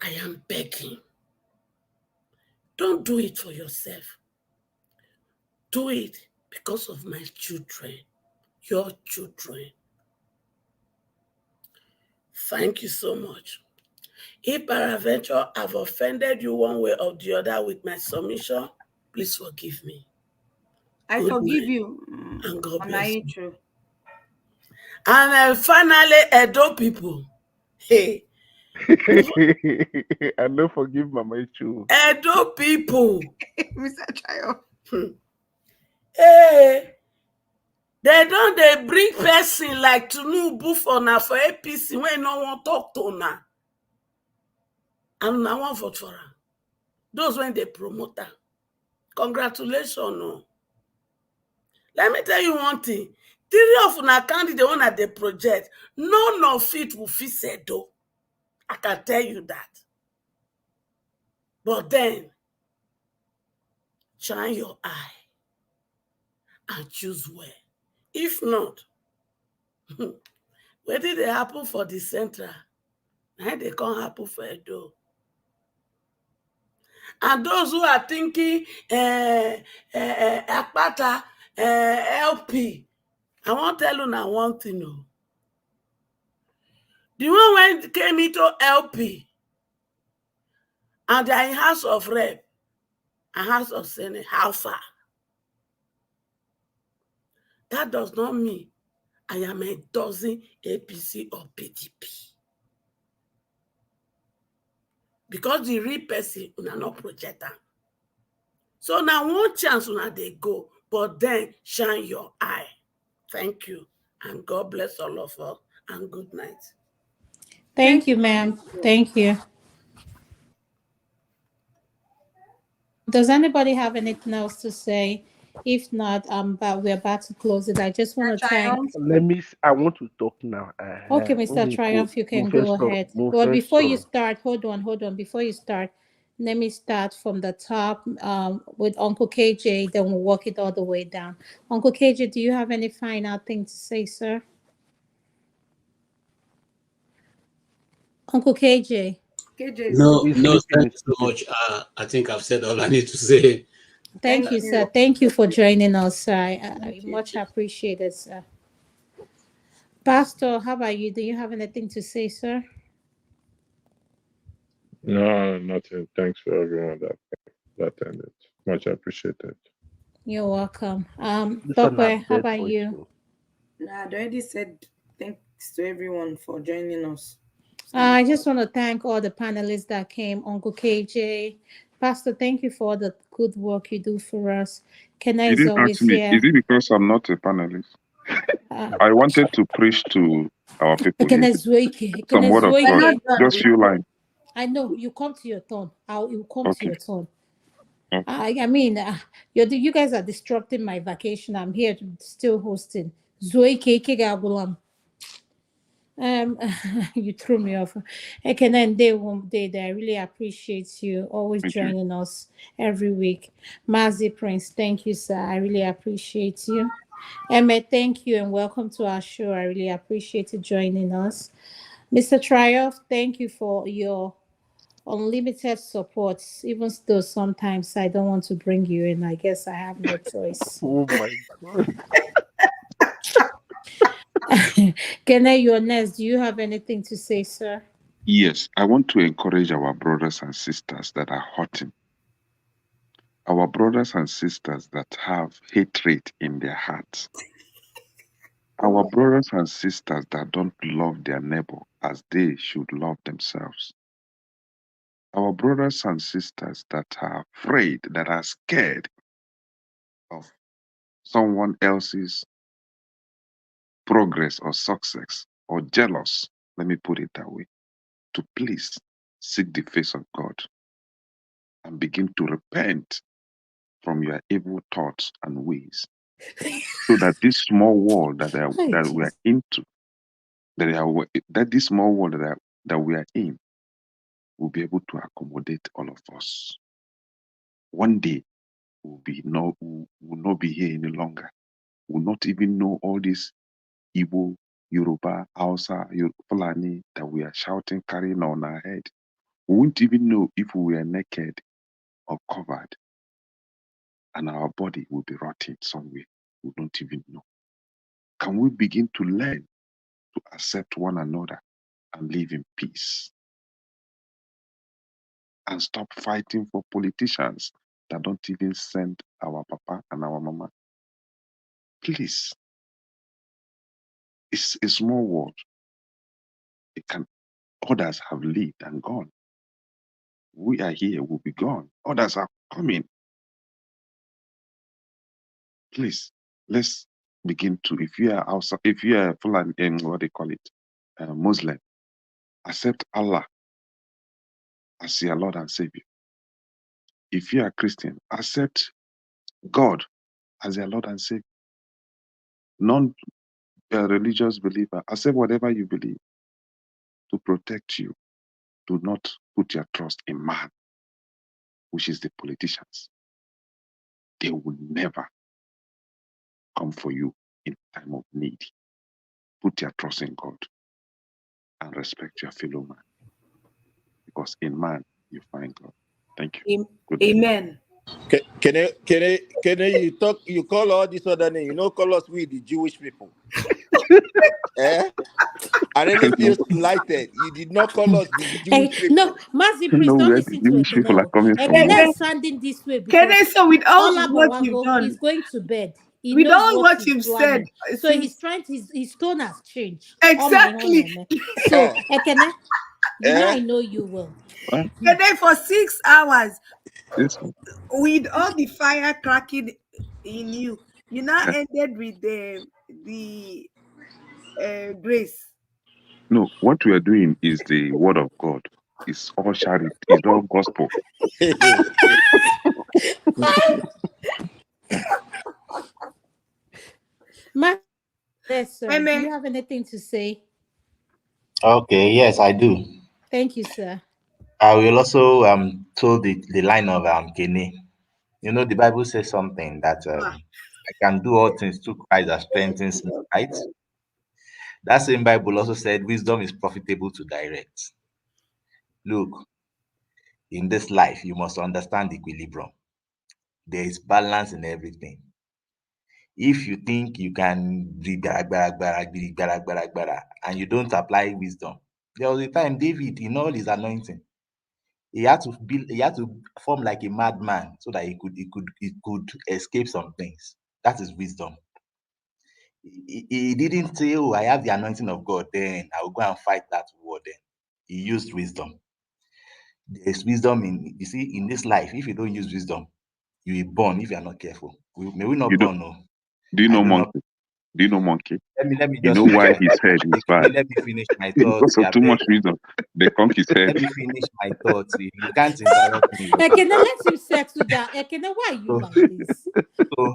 I am begging. Don't do it for yourself. Do it because of my children, your children. Thank you so much. If peradventure I've offended you one way or the other with my submission, please forgive me. I Good forgive night, you. and God bless you. True. And finally, Edo people. Hey, I don't forgive Mama Ichu. Edo people. Mr. Chayo. Hey, they bring person like Tinubu for na for APC when no one talk to na. And na one vote for am. Those when they promote am. Congratulations. No. Let me tell you one thing. 3 of una candidate one at the project, none of it will fit Edo. I can tell you that. But then, shine your eye and choose well. If not, what did they happen for the central? Now they can't happen for Edo. And those who are thinking Akpata, LP, I want to tell you now one thing. No. The one when came into LP and they are in House of Rep and House of Senate, how far? That does not mean I am endorsing APC or PDP. Because the real person una not project am. So now one chance una they go, but then shine your eye. Thank you. And God bless all of us. And good night. Thank you, ma'am. Thank you. Does anybody have anything else to say? If not, we're about to close it. I just want to thank. Let me. I want to talk now. Okay, When Mr. we go, Triumph, you can move go first up, ahead. move Well, first before you up. start, hold on. Before you start, let me start from the top with Uncle KJ, then we'll walk it all the way down. Uncle KJ, do you have any final thing to say, sir? Uncle KJ. No, He's no, sleeping. thank He's you so sleeping. much. I think I've said all I need to say. Thank you, sir. Thank you for joining us, sir. I you. much appreciated, sir. Pastor, how about you? Do you have anything to say, sir? No, nothing. Thanks for everyone that attended. Much appreciated. You're welcome. This one are Tokwe, how dead about for you? you. Nah, I already said thanks to everyone for joining us. I just want to thank all the panelists that came. Uncle KJ, Pastor, thank you for all the good work you do for us. Kenna You is didn't ask always me. here. Is it because I'm not a panelist? I wanted to preach to our people Kenna here. Zueke. Some word of God. Just few lines. I know you come to your turn. You come to Okay. your turn. Okay. I mean, you guys are disrupting my vacation. I'm here still hosting. Zueke Kegabulam. You threw me off. Okay, then I really appreciate you always Thank you. joining us every week. Mazi Prince, thank you, sir. I really appreciate you. Emmett, thank you and welcome to our show. I really appreciate you joining us. Mr. Triumph, thank you for your unlimited support, even though sometimes I don't want to bring you in. I guess I have no choice. Oh my God. Kene, you're next. Do you have anything to say, sir? Yes, I want to encourage our brothers and sisters that are hurting. Our brothers and sisters that have hatred in their hearts. Our brothers and sisters that don't love their neighbor as they should love themselves. Our brothers and sisters that are afraid, that are scared of someone else's progress or success, or jealous let me put it that way, to please seek the face of God and begin to repent from your evil thoughts and ways, so that this small world that we are into, that this small world that we are in, will be able to accommodate all of us. One day, will not be here any longer. Will not even know all this Igbo, Yoruba, Hausa, Fulani that we are shouting, carrying on our head. We won't even know if we were naked or covered, and our body will be rotting somewhere. We don't even know. Can we begin to learn to accept one another and live in peace? And stop fighting for politicians that don't even send our papa and our mama. Please. It's a small world. Others have lived and gone. We are here, we'll be gone. Others are coming. Please, let's begin to, if you are outside, if you are Fulani, what they call it, Muslim, accept Allah as your Lord and Savior. If you are Christian, accept God as your Lord and Savior. Non-religious believer, accept whatever you believe to protect you. Do not put your trust in man, which is the politicians. They will never come for you in time of need. Put your trust in God and respect your fellow man, because in man you find God. Thank you. Amen. Can you call all this other name? You know, call us we the Jewish people. Eh? I really feel slighted. You did not call us the Jewish people. No, Mazi, please know don't where listen the to Jewish people are Ekene. coming from. Ekene No. is sounding this way Can because I, so with all what you've Olabawago done, is going to bed. He with knows all what what he's you've said, planning. So he's trying to, his tone has changed. exactly. So, Ekene, you know Eh? I know you will. And then for 6 hours, Yes. with all the fire cracking in you, you now ended with the grace. No, what we are doing is the word of God. It's all charity. It's all gospel. Sir, do you have anything to say? Okay, yes, I do. Thank you, sir. I will also told the line of Kene. You know, the Bible says something that I can do all things through Christ that strengthens me, right? That same Bible also said wisdom is profitable to direct. Look, in this life, you must understand equilibrium. There is balance in everything. If you think you can and you don't apply wisdom, there was a time David, in all his anointing, he had to form like a madman so that he could escape some things. That is wisdom. He didn't say, "Oh, I have the anointing of God, then I will go and fight that war." Then he used wisdom. There's wisdom in this life. If you don't use wisdom, you will burn if you are not careful. May we not burn, no. Do you know monkey? Do you know monkey? Let me You just know finish why my his thoughts. head is bad? Let me finish my thoughts. Because of too much wisdom. They conk his head. Let me finish my thoughts. You can't interrupt me. Ekene, let him settle down. Ekene, why are you like this? So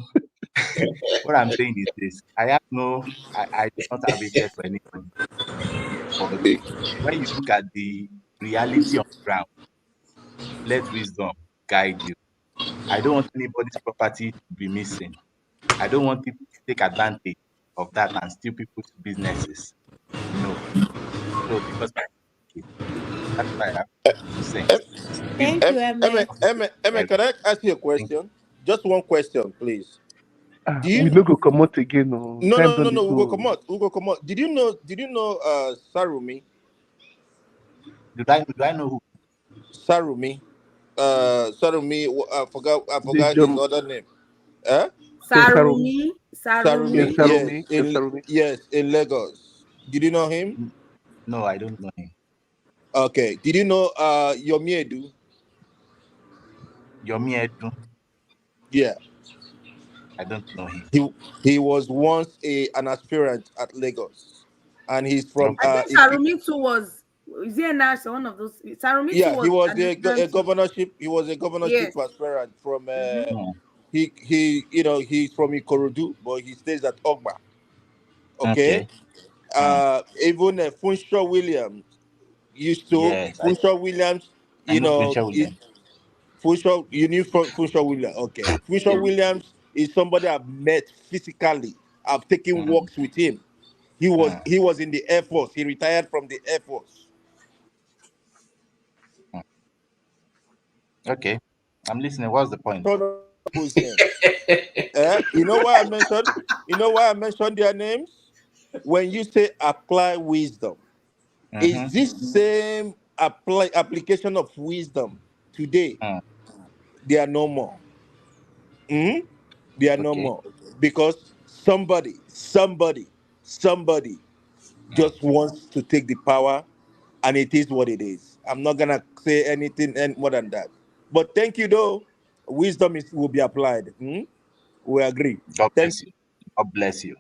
what I'm saying is this: I do not have hatred for anybody. But when you look at the reality on the ground, let wisdom guide you. I don't want anybody's property to be missing. I don't want people to take advantage of that and steal people's businesses. No. So because that's why I have 2 cents. Thank you, Emme. Emme, can I ask you a question? Just one question, please. Do We you no go come out again. No, no time no don't no dey no we'll go. go come out. Did you know Sarumi? Do I know who? Sarumi. Sarumi, I The forgot his jump. other name. Eh? Sarumi. Yes, Sarumi, Sarumi. Yes, Sarumi. yes, in Lagos. Did you know him? No, I don't know him. Okay. Did you know Yomiedu? Yomi Edu, Yeah. I don't know him. He was once an aspirant at Lagos. and he's from I think Sarumitu was, is he a nurse or one of those? Sarumitu yeah, he was was an aspirant a too. governorship. He was a governorship Yes. aspirant from. Mm-hmm. He he's from Ikorodu, but he stays at Ogba. Okay. Okay. Even Funshaw Williams used to Yes, Funshaw Williams. I You know know, Funshaw Williams. Funshaw. You knew Funshaw Williams. Okay. Funshaw Williams is somebody I've met physically. I've taken walks with him. He was in the Air Force. He retired from the Air Force. Okay, I'm listening. What's the point? Whose names? You know why I mentioned? You know why I mentioned their names? When you say apply wisdom, is this same application of wisdom today? They are no more. They are no Okay. more because somebody just wants to take the power, and it is what it is. I'm not gonna say anything more than that. But thank you, though. Wisdom will be applied. We agree. God Thank bless you. God bless you.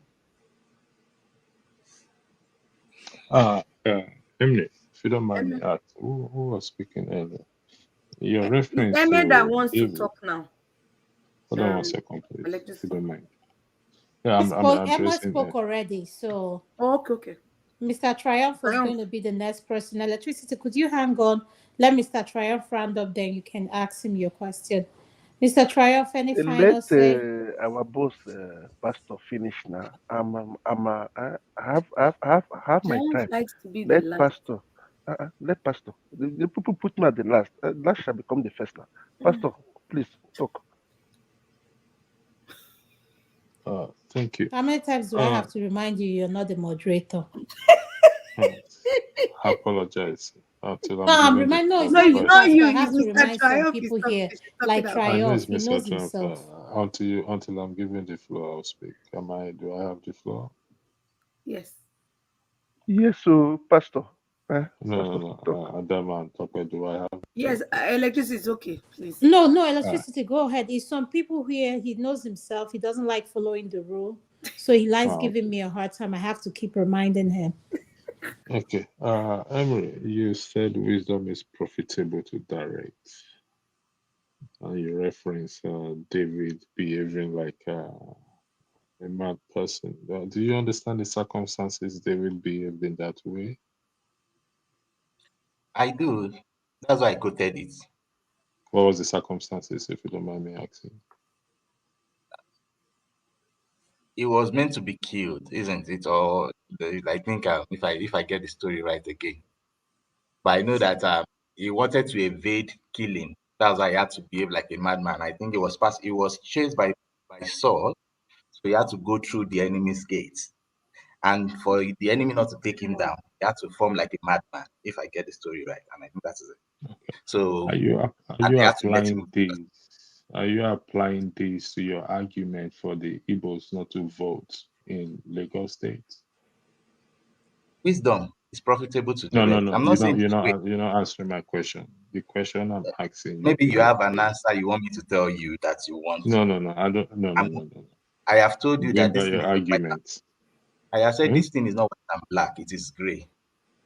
Emily, if you don't mind me asking, who was speaking earlier? Your It's reference Emmett that to wants to David. talk now. Hold on 1 second, please, if you Electricity. don't mind. Yeah, I'm Emma addressing spoke already, so okay. Mr. Triumph was going to be the next person. Electricity, could you hang on? Let Mr. Triumph round up, then you can ask him your question. Mr. Triumph, any final Let say? our boss, Pastor, finish now. I have my Triumph time. likes to be the Let last. Pastor. Let Pastor. The people put me at the last. Last shall become the first now. Pastor, please talk. Thank you. How many times do I have to remind you you're not the moderator? I apologize until I'm No, I'm given the remind. No, floor it's not you, before not Pastor. you. I It's have to Mr. remind some Triumph. people here, Talking like about. I know Triumph. it's He Mr. knows Trump. himself. Until I'm given the floor, I'll speak. Do I have the floor? Yes. Yes, so Pastor. No. Adama, do I have? Yes, electricity is okay, please. No, electricity. Go ahead. It's some people here. He knows himself. He doesn't like following the rule, so he likes giving me a hard time. I have to keep reminding him. Okay. Emery, you said wisdom is profitable to direct. And you reference David behaving like a mad person. Do you understand the circumstances David behaved in that way? I do. That's why I quoted it. What was the circumstances, if you don't mind me asking? It was meant to be killed, isn't it? Or I think if I get the story right again, but I know that he wanted to evade killing. That's why he had to behave like a madman. I think it was He was chased by Saul, so he had to go through the enemy's gates. And for the enemy not to take him down, he had to form like a madman, if I get the story right. And I think that's it. Okay. So Are you they had to let him applying this? Are you applying this to your argument for the Igbos not to vote in Lagos State? Wisdom is profitable to No. direct. I'm not saying You're not answering my question. The question I'm asking you maybe you is, have an answer you want me to tell you that you want. No. I don't. No. I have told you Going that by this thing your is not white. argument. I have said this thing is not white and black, it is gray.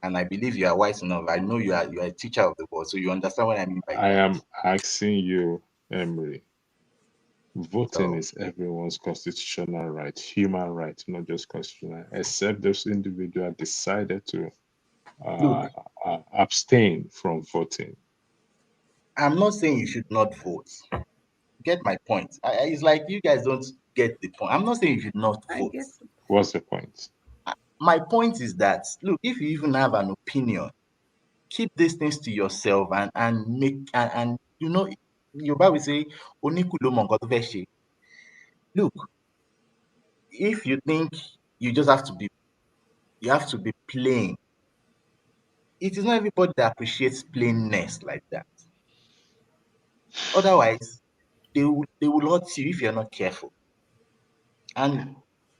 And I believe you are wise enough. I know you are a teacher of the word, so you understand what I mean by I that. am asking you, Emery. Voting is everyone's constitutional right, human right, not just constitutional, except those individuals decided to abstain from voting. I'm not saying you should not vote. Get my point. It's like you guys don't get the point. I'm not saying you should not vote. What's the point? My point is that, look, if you even have an opinion, keep these things to yourself and make, and you know, Yoruba will say, "Oníkù ló mọ nǹkan tó fẹ́ ṣe." Look, if you think you just have to be plain, it is not everybody that appreciates plainness like that. Otherwise, they will hurt you if you're not careful. And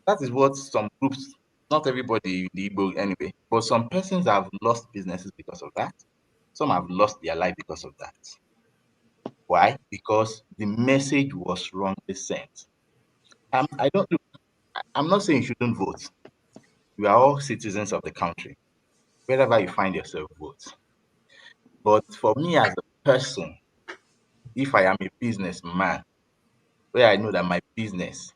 that is what some groups, not everybody in the Igbo anyway, but some persons have lost businesses because of that. Some have lost their life because of that. Why? Because the message was wrongly sent. I'm not saying you shouldn't vote. We are all citizens of the country. Wherever you find yourself, vote. But for me as a person, if I am a businessman, where I know that my business,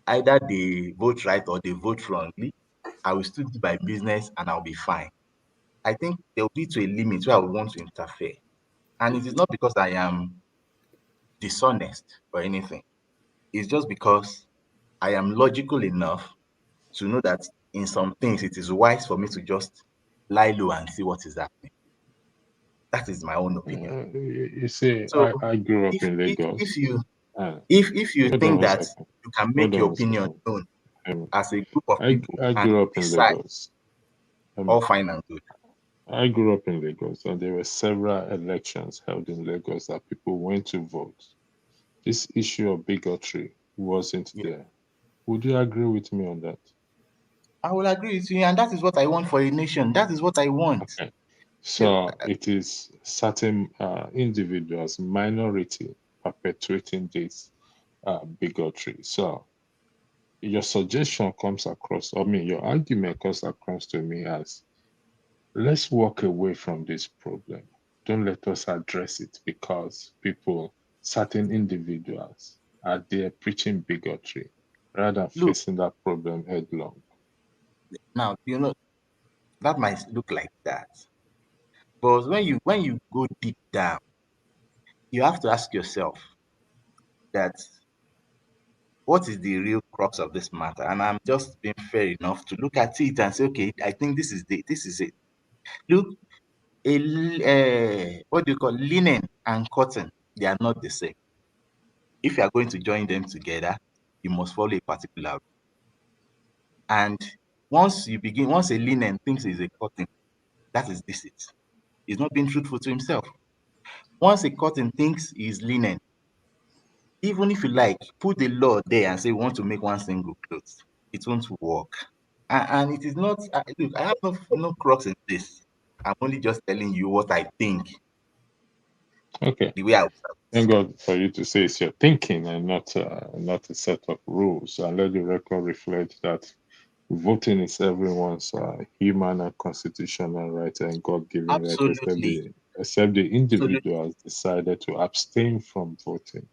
either they vote right or they vote wrongly, I will still do my business and I'll be fine. I think there will be to a limit where I will want to interfere. And it is not because I am dishonest or anything. It's just because I am logical enough to know that in some things it is wise for me to just lie low and see what is happening. That is my own opinion. You see, So I grew up if in if if Lagos. you Uh, if you hold on think one that second. you can Hold make on your one opinion second. known as a group of people I and grew up in decide, Lagos. all fine and good. I grew up in Lagos, and there were several elections held in Lagos that people went to vote. This issue of bigotry wasn't Yeah. there. Would you agree with me on that? I will agree with you, and that is what I want for a nation. That is what I want. Okay. So it is certain individuals, minority, perpetuating this bigotry. So your suggestion comes across, I mean, your argument comes across to me as let's walk away from this problem. Don't let us address it because people, certain individuals, are there preaching bigotry rather than Look, facing that problem headlong. now that might look like that, but when you go deep down, you have to ask yourself that what is the real crux of this matter? And I'm just being fair enough to look at it and say, okay, I think this is it. Look, what do you call linen and cotton? They are not the same. If you are going to join them together, you must follow a particular rule. And once a linen thinks he's a cotton, that is deceit. He's not being truthful to himself. Once a cotton thinks he's linen, even if you like, put the law there and say we want to make one single cloth, it won't work. And it is not, look, I have no crux in this. I'm only just telling you what I think, Okay. the way I Thank God for you to say it's your thinking and not a set of rules. And let the record reflect that voting is everyone's human and constitutional right and God-given right, absolutely, except the absolutely, individuals decided to abstain from voting.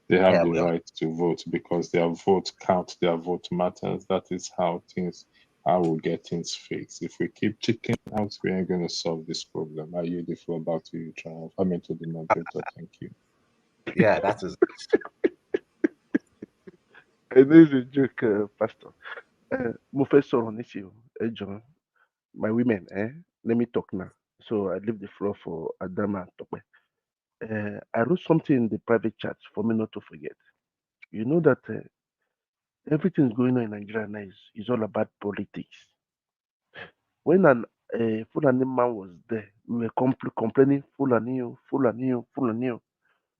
They have yeah, the well, right to vote because their vote counts, their vote matters. That is how we'll get things fixed. If we keep checking out, we ain't going to solve this problem. I yield the floor back to you, Triumph. I mean, to the moderator. Thank you. yeah, that is I know it's a joke, Pastor. Mo fẹ́ sọ̀rọ̀ nísìnyí o, ẹ jọ̀ọ́, my women, let me talk now. So I leave the floor for Adama and Tope. I wrote something in the private chat for me not to forget. You know that everything going on in Nigeria now is all about politics. When an Fulani man was there, we were complaining, Fulani, Fulani, Fulani.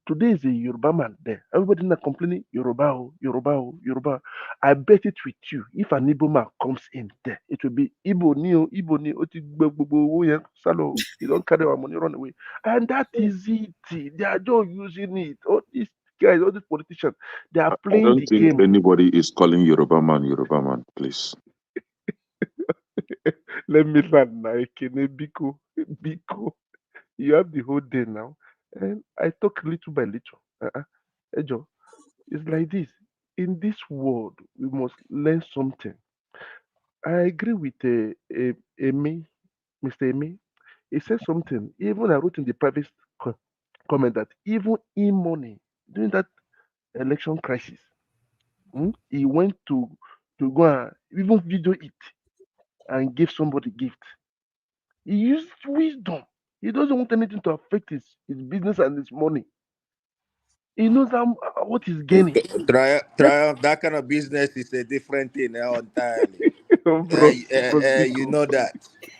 Today is a Yoruba man there. Everybody now complaining Yoruba, Yoruba, Yoruba. I bet it with you. If an Igbo man comes in there, it will be Igbo Neo, Igbo Neo, Salo. You don't carry our money, run away. And that is it. They are just using it. All these guys, all these politicians, they are I playing don't the think game. anybody is calling Yoruba man, please. Let me land now. Ekene, Biko, Biko. You have the whole day now. And I talk little by little. Ejo, it's like this. In this world, we must learn something. I agree with Amy, Mr. Amy. He said something. Even I wrote in the private comment that even in money during that election crisis, he went to go and even video it and give somebody gift. He used wisdom. He doesn't want anything to affect his business and his money. He knows what he's gaining. Triumph, that kind of business is a different thing entirely. Bros, You Biko, know that.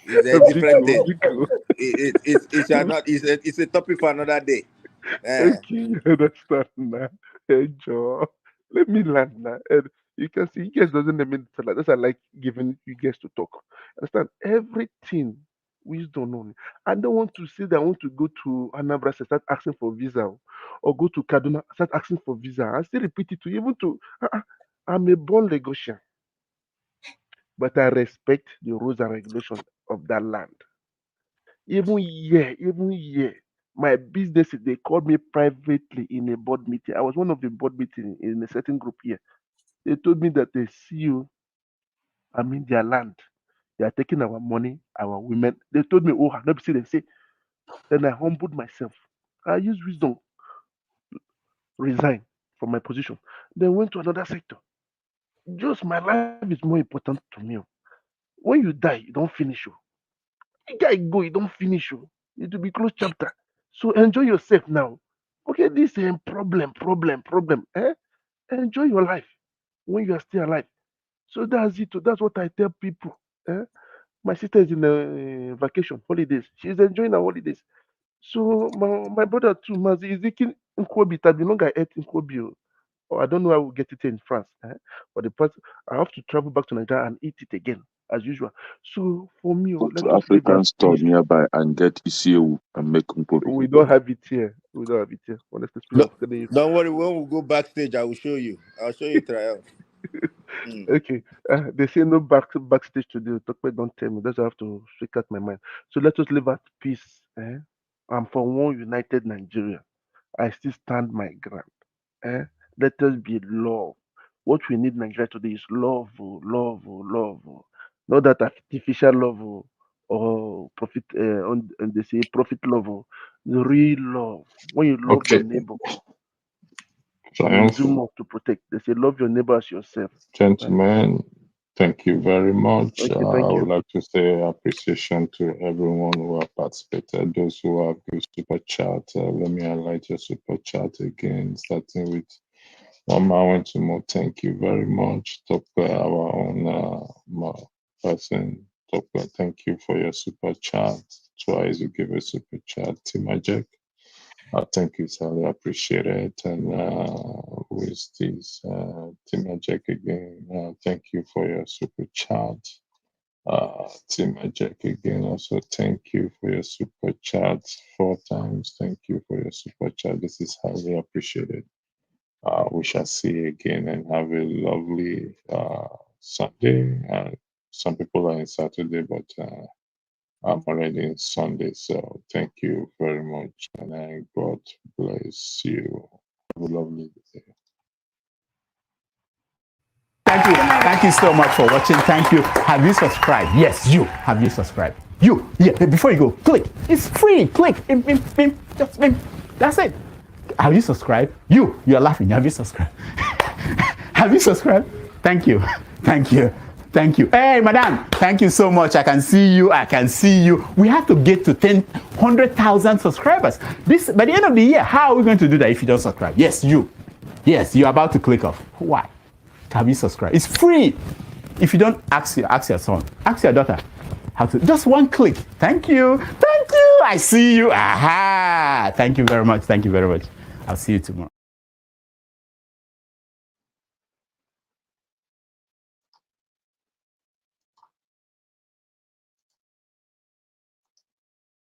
It's a different Biko, thing. Biko. It shall not, it's a topic for another day. Okay, you understand now. Hey, Joe, let me land now. And you can see, you guys doesn't let me tell that. That's why I like giving you guys to talk. Understand? Everything wisdom only. I don't want to say that I want to go to Anambra State, start asking for visa, or go to Kaduna, start asking for visa. I still repeat it to even to. I'm a born Lagosian. but I respect the rules and regulations of that land. Even here, my business, they called me privately in a board meeting. I was one of the board meeting in a certain group here. They told me that they see you, I'm in their land. They are taking our money, our women. They told me, oh, I've never seen them say. Then I humbled myself. I used wisdom, resign from my position. Then went to another sector. Just my life is more important to me. When you die, you don't finish. You guy go, you don't finish. It will be closed chapter. So enjoy yourself now. Okay, this is problem. Enjoy your life when you are still alive. So that's it. That's what I tell people. My sister is in vacation, holidays. She's enjoying her holidays. So my brother too, Mazi, is eating Nkwobi. It has been long I ate Nkwobi. Or I don't know how we'll get it in France. But the part I have to travel back to Nigeria and eat it again, as usual. So for me, Go let to us live African at store peace. nearby and get Isiewu and make Nkwobi. We don't have it here. Honestly speaking, Don't worry, when we go backstage, I will show you. I'll show you trial. Okay. They say no backstage today. Tokpe don't tell me. That's why I have to speak out my mind. So let us live at peace. I'm for one united Nigeria. I still stand my ground. Let us be love. What we need in Nigeria today is love, love. Not that artificial love or profit. And they say profit love. The real love. When you love your Okay. neighbor, you will do Triumph. more to protect. They say love your neighbor as yourself. Gentlemen, thank you very much. Okay, I thank would you. like to say appreciation to everyone who have participated, those who have given super chat. Let me highlight your super chat again, starting with Mama went to more. Thank you very much. Top our own person. Top thank you for your super chat. Twice you give a super chat. Timajek. Thank you, Sally. I appreciate it. And who is this? Timajek again. Thank you for your super chat. Timajek again. Also, thank you for your super chat 4 times. Thank you for your super chat. This is highly appreciated. We shall see you again and have a lovely Sunday. Some people are in Saturday, but I'm already in Sunday. So thank you very much. And God bless you. Have a lovely day. Thank you so much for watching. Thank you. Have you subscribed? Yes, you. Have you subscribed? You. Yeah, before you go, click. It's free. Click. Just that's it. Have you subscribed? You're laughing. Have you subscribed? Have you subscribed? Thank you. Thank you. Thank you. Hey, madam. Thank you so much. I can see you. We have to get to 100,000 subscribers. By the end of the year, how are we going to do that if you don't subscribe? Yes, you. Yes, you're about to click off. Why? Have you subscribed? It's free. If you don't, ask your son. Ask your daughter. How to? Just one click. Thank you. Thank you. I see you. Aha. Thank you very much. Thank you very much. I'll see you tomorrow.